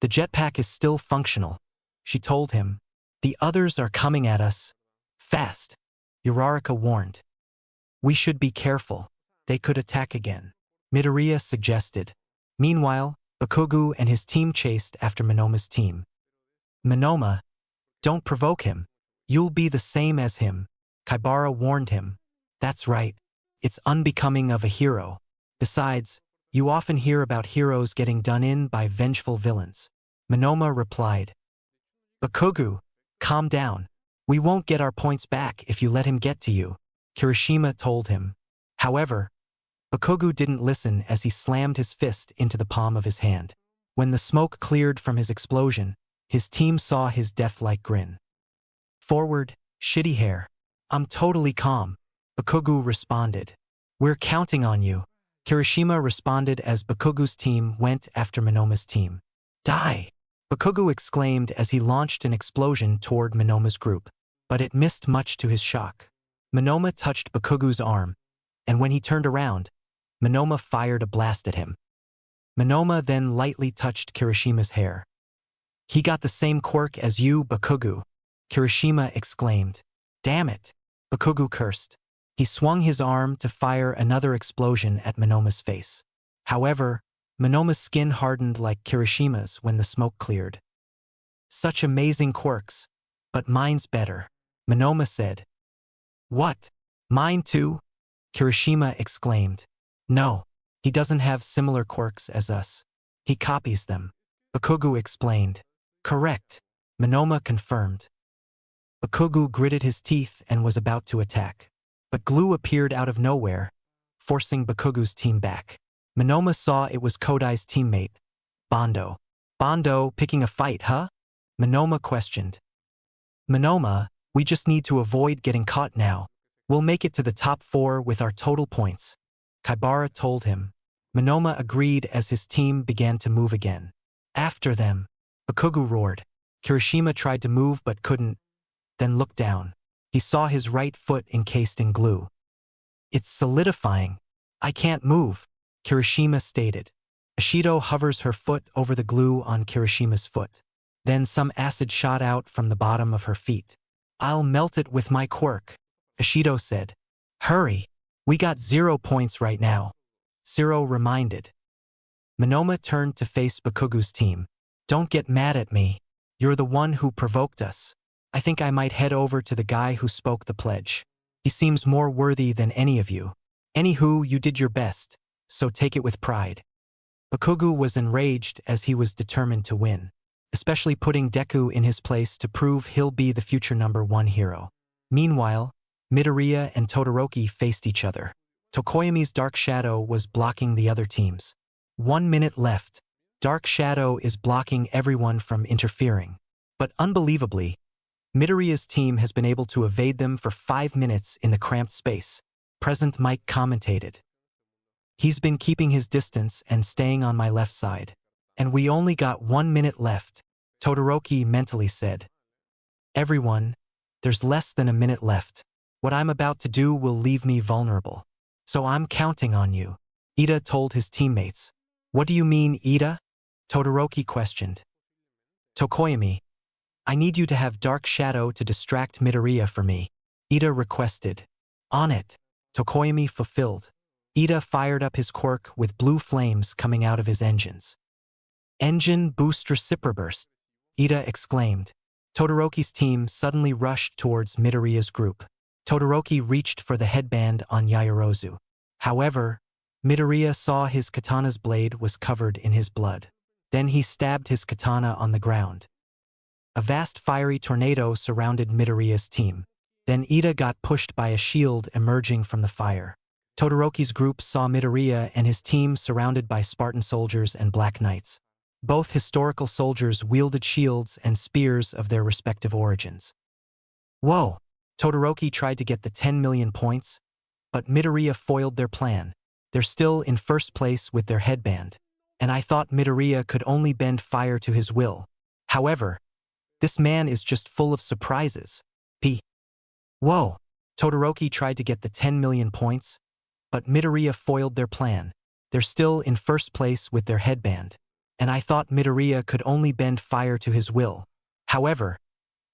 the jetpack is still functional, she told him. The others are coming at us. Fast, Uraraka warned. We should be careful. They could attack again, Midoriya suggested. Meanwhile, Bakugo and his team chased after Monoma's team. Monoma, don't provoke him. You'll be the same as him, Kaibara warned him. That's right. It's unbecoming of a hero. Besides, you often hear about heroes getting done in by vengeful villains. Monoma replied. Bakugo, calm down. We won't get our points back if you let him get to you, Kirishima told him. However, Bakugo didn't listen as he slammed his fist into the palm of his hand. When the smoke cleared from his explosion, his team saw his death-like grin. Forward, shitty hair. I'm totally calm, Bakugo responded. We're counting on you, Kirishima responded as Bakugo's team went after Monoma's team. Die! Bakugo exclaimed as he launched an explosion toward Monoma's group, but it missed much to his shock. Monoma touched Bakugo's arm, and when he turned around, Monoma fired a blast at him. Monoma then lightly touched Kirishima's hair. He got the same quirk as you, Bakugo, Kirishima exclaimed. Damn it, Bakugo cursed. He swung his arm to fire another explosion at Monoma's face. However, Monoma's skin hardened like Kirishima's when the smoke cleared. Such amazing quirks, but mine's better, Monoma said. What? Mine too? Kirishima exclaimed. No, he doesn't have similar quirks as us. He copies them, Bakugo explained. Correct, Monoma confirmed. Bakugo gritted his teeth and was about to attack. But glue appeared out of nowhere, forcing Bakugo's team back. Monoma saw it was Kodai's teammate, Bondo. Bondo, picking a fight, huh? Monoma questioned. Monoma, we just need to avoid getting caught now. We'll make it to the top 4 with our total points, Kaibara told him. Monoma agreed as his team began to move again. After them, Bakugo roared. Kirishima tried to move but couldn't, then looked down. He saw his right foot encased in glue. It's solidifying. I can't move, Kirishima stated. Ashido hovers her foot over the glue on Kirishima's foot. Then some acid shot out from the bottom of her feet. I'll melt it with my quirk, Ashido said. Hurry, we got 0 points right now, Zero reminded. Monoma turned to face Bakugo's team. Don't get mad at me. You're the one who provoked us. I think I might head over to the guy who spoke the pledge. He seems more worthy than any of you. Anywho, you did your best, so take it with pride. Bakugo was enraged as he was determined to win, especially putting Deku in his place to prove he'll be the future #1 hero. Meanwhile, Midoriya and Todoroki faced each other. Tokoyami's Dark Shadow was blocking the other teams. 1 minute left. Dark Shadow is blocking everyone from interfering. But unbelievably, Midoriya's team has been able to evade them for 5 minutes in the cramped space, Present Mike commentated. He's been keeping his distance and staying on my left side. And we only got 1 minute left, Todoroki mentally said. Everyone, there's less than a minute left. What I'm about to do will leave me vulnerable. So I'm counting on you, Ida told his teammates. What do you mean, Ida? Todoroki questioned. Tokoyami, I need you to have Dark Shadow to distract Midoriya for me, Ida requested. On it, Tokoyami fulfilled. Ida fired up his quirk with blue flames coming out of his engines. Engine boost reciproburst, Ida exclaimed. Todoroki's team suddenly rushed towards Midoriya's group. Todoroki reached for the headband on Yaoyorozu. However, Midoriya saw his katana's blade was covered in his blood. Then he stabbed his katana on the ground. A vast fiery tornado surrounded Midoriya's team. Then Ida got pushed by a shield emerging from the fire. Todoroki's group saw Midoriya and his team surrounded by Spartan soldiers and Black Knights. Both historical soldiers wielded shields and spears of their respective origins. Whoa! Todoroki tried to get the 10 million points, but Midoriya foiled their plan. They're still in first place with their headband, and I thought Midoriya could only bend fire to his will. However, this man is just full of surprises. Whoa! Todoroki tried to get the 10 million points, but Midoriya foiled their plan. They're still in first place with their headband, and I thought Midoriya could only bend fire to his will. However,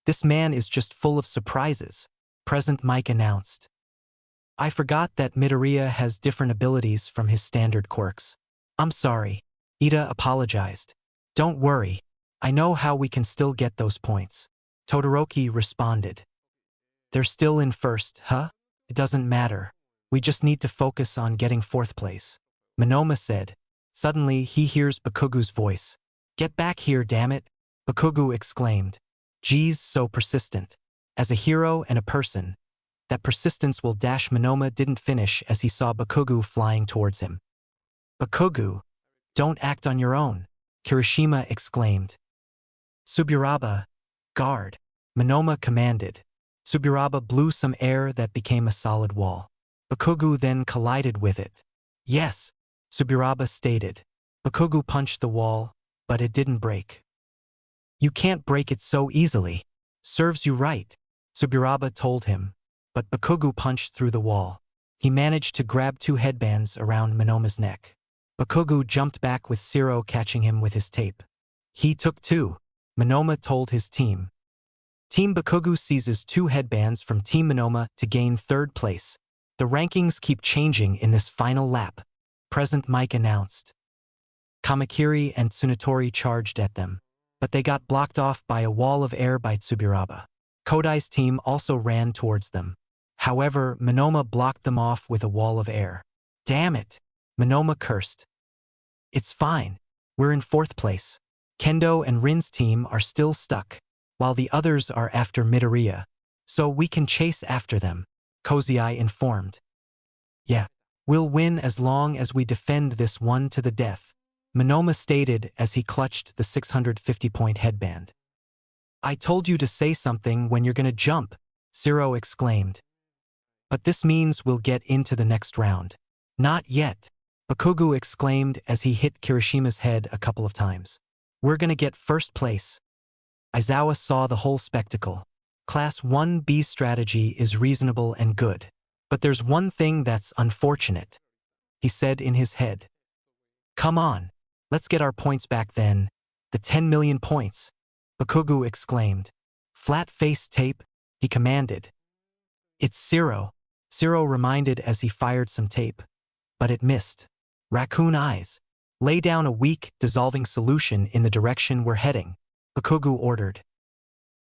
this man is just full of surprises, Present Mike announced. I forgot that Midoriya has different abilities from his standard quirks. I'm sorry, Ida apologized. Don't worry, I know how we can still get those points, Todoroki responded. They're still in first, huh? It doesn't matter. We just need to focus on getting fourth place, Monoma said. Suddenly, he hears Bakugu's voice. Get back here, damn it, Bakugu exclaimed. Geez, so persistent. As a hero and a person, that persistence will dash. Monoma didn't finish as he saw Bakugu flying towards him. Bakugu, don't act on your own, Kirishima exclaimed. Suburaba, guard, Monoma commanded. Suburaba blew some air that became a solid wall. Bakugu then collided with it. Yes, Suburaba stated. Bakugu punched the wall, but it didn't break. You can't break it so easily. Serves you right, Suburaba told him. But Bakugu punched through the wall. He managed to grab 2 headbands around Monoma's neck. Bakugu jumped back with Zero catching him with his tape. He took 2, Monoma told his team. Team Bakugu seizes 2 headbands from Team Monoma to gain 3rd place. The rankings keep changing in this final lap, Present Mike announced. Kamakiri and Tsunatori charged at them, but they got blocked off by a wall of air by Tsuburaba. Kodai's team also ran towards them. However, Monoma blocked them off with a wall of air. Damn it, Monoma cursed. It's fine. We're in 4th place. Kendo and Rin's team are still stuck, while the others are after Midoriya, so we can chase after them, Kozai informed. Yeah, we'll win as long as we defend this one to the death, Monoma stated as he clutched the 650-point headband. I told you to say something when you're gonna jump, Zero exclaimed. But this means we'll get into the next round. Not yet, Bakugu exclaimed as he hit Kirishima's head a couple of times. We're gonna get first place. Aizawa saw the whole spectacle. Class 1B's strategy is reasonable and good. But there's one thing that's unfortunate, he said in his head. Come on, let's get our points back then. The 10 million points, Bakugu exclaimed. Flat face tape, he commanded. It's Zero, Zero reminded as he fired some tape. But it missed. Raccoon eyes. Lay down a weak, dissolving solution in the direction we're heading, Bakugu ordered.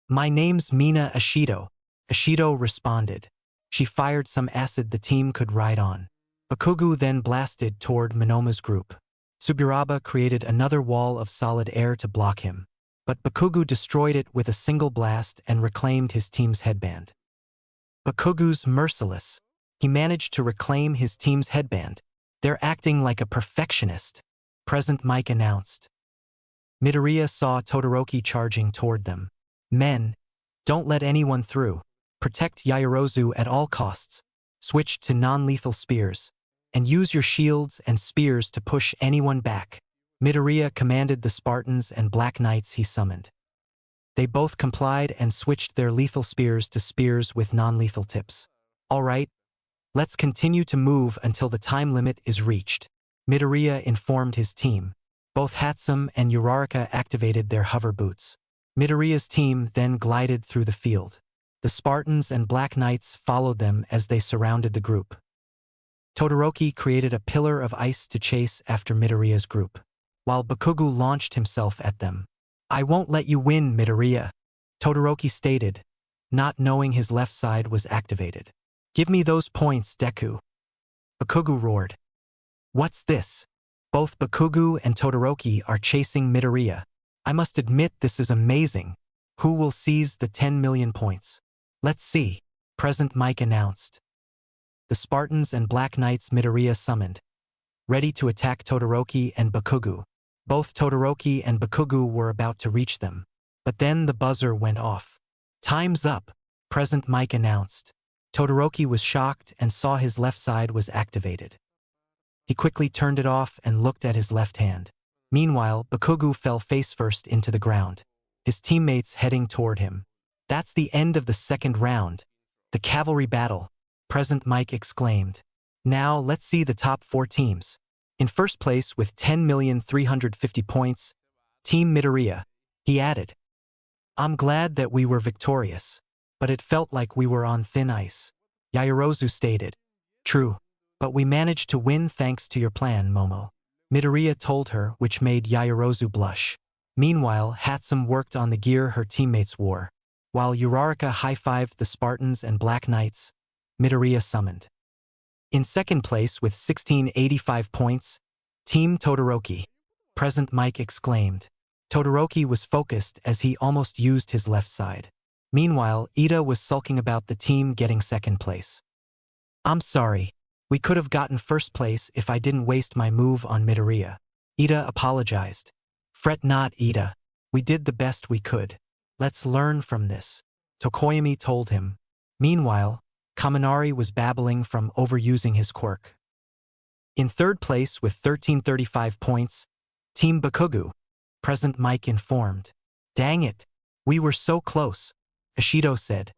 My name's Mina Ashido, Ashido responded. She fired some acid the team could ride on. Bakugu then blasted toward Monoma's group. Suburaba created another wall of solid air to block him, but Bakugu destroyed it with a single blast and reclaimed his team's headband. Bakugu's merciless. He managed to reclaim his team's headband. They're acting like a perfectionist, Present Mike announced. Midoriya saw Todoroki charging toward them. Men, don't let anyone through. Protect Yaoyorozu at all costs, Switch to non-lethal spears, and use your shields and spears to push anyone back. Midoriya commanded the Spartans and Black Knights he summoned. They both complied and switched their lethal spears to spears with non-lethal tips. All right, let's continue to move until the time limit is reached. Midoriya informed his team. Both Hatsum and Uraraka activated their hover boots. Midoriya's team then glided through the field. The Spartans and Black Knights followed them as they surrounded the group. Todoroki created a pillar of ice to chase after Midoriya's group, while Bakugo launched himself at them. "I won't let you win, Midoriya," Todoroki stated, not knowing his left side was activated. "Give me those points, Deku," Bakugo roared. "What's this? Both Bakugo and Todoroki are chasing Midoriya. I must admit this is amazing. Who will seize the 10 million points? Let's see," Present Mike announced. The Spartans and Black Knights Midoriya summoned, ready to attack Todoroki and Bakugo. Both Todoroki and Bakugo were about to reach them, but then the buzzer went off. "Time's up," Present Mike announced. Todoroki was shocked and saw his left side was activated. He quickly turned it off and looked at his left hand. Meanwhile, Bakugo fell face-first into the ground, his teammates heading toward him. "That's the end of the second round. The cavalry battle," Present Mike exclaimed. "Now let's see the top 4 teams." In first place with 10,350 points, Team Midoriya. He added, "I'm glad that we were victorious, but it felt like we were on thin ice." Yaoyorozu stated, "True, but we managed to win thanks to your plan, Momo," Midoriya told her, which made Yaoyorozu blush. Meanwhile, Hatsum worked on the gear her teammates wore, while Uraraka high-fived the Spartans and Black Knights Midoriya summoned. In second place with 1685 points, Team Todoroki. Present Mike exclaimed. Todoroki was focused as he almost used his left side. Meanwhile, Ida was sulking about the team getting second place. "I'm sorry. We could have gotten first place if I didn't waste my move on Midoriya." Ida apologized. "Fret not, Ida. We did the best we could. Let's learn from this," Tokoyami told him. Meanwhile, Kaminari was babbling from overusing his quirk. In third place with 1335 points, Team Bakugo. Present Mike informed. "Dang it, we were so close," Ishido said.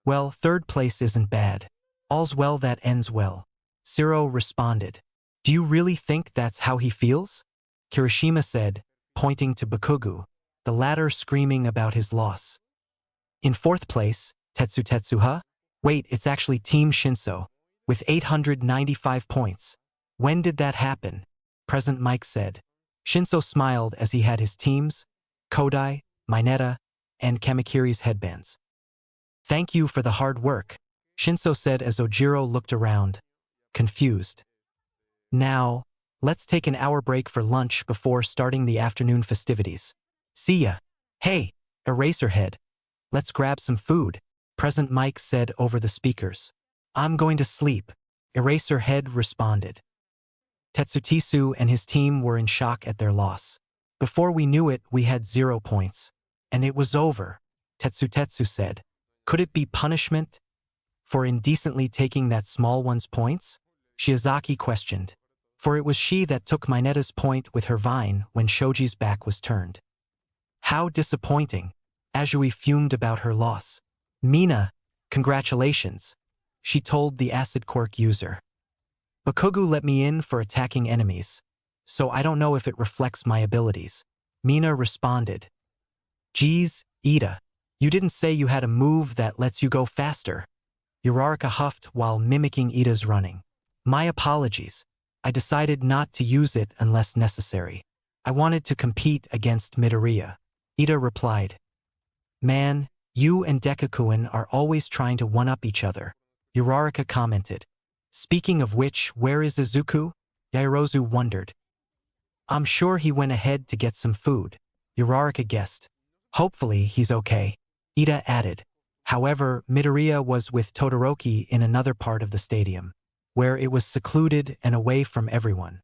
"Well, third place isn't bad. All's well that ends well," Siro responded. "Do you really think that's how he feels?" Kirishima said, pointing to Bakugo, the latter screaming about his loss. In fourth place, Tetsuha? Wait, it's actually Team Shinso, with 895 points. "When did that happen?" Present Mike said. Shinso smiled as he had his teams, Kodai, Mineta, and Kamakiri's headbands. "Thank you for the hard work," Shinso said as Ojiro looked around, confused. "Now, let's take an hour break for lunch before starting the afternoon festivities. See ya. Hey, Eraserhead, let's grab some food," Present Mike said over the speakers. "I'm going to sleep," Eraserhead responded. Tetsutisu and his team were in shock at their loss. "Before we knew it, we had 0 points. And it was over," Tetsu said. "Could it be punishment for indecently taking that small one's points?" Shiozaki questioned. For it was she that took Mineta's point with her vine when Shoji's back was turned. "How disappointing," Azui fumed about her loss. "Mina, congratulations," she told the acid quirk user. "Bakugo let me in for attacking enemies, so I don't know if it reflects my abilities," Mina responded. "Geez, Ida, you didn't say you had a move that lets you go faster," Uraraka huffed while mimicking Ida's running. "My apologies. I decided not to use it unless necessary. I wanted to compete against Midoriya," Ida replied. "Man, you and Dekukuin are always trying to one-up each other," Uraraka commented. "Speaking of which, where is Izuku?" Yaoyorozu wondered. "I'm sure he went ahead to get some food," Uraraka guessed. "Hopefully he's okay," Ida added. However, Midoriya was with Todoroki in another part of the stadium, where it was secluded and away from everyone.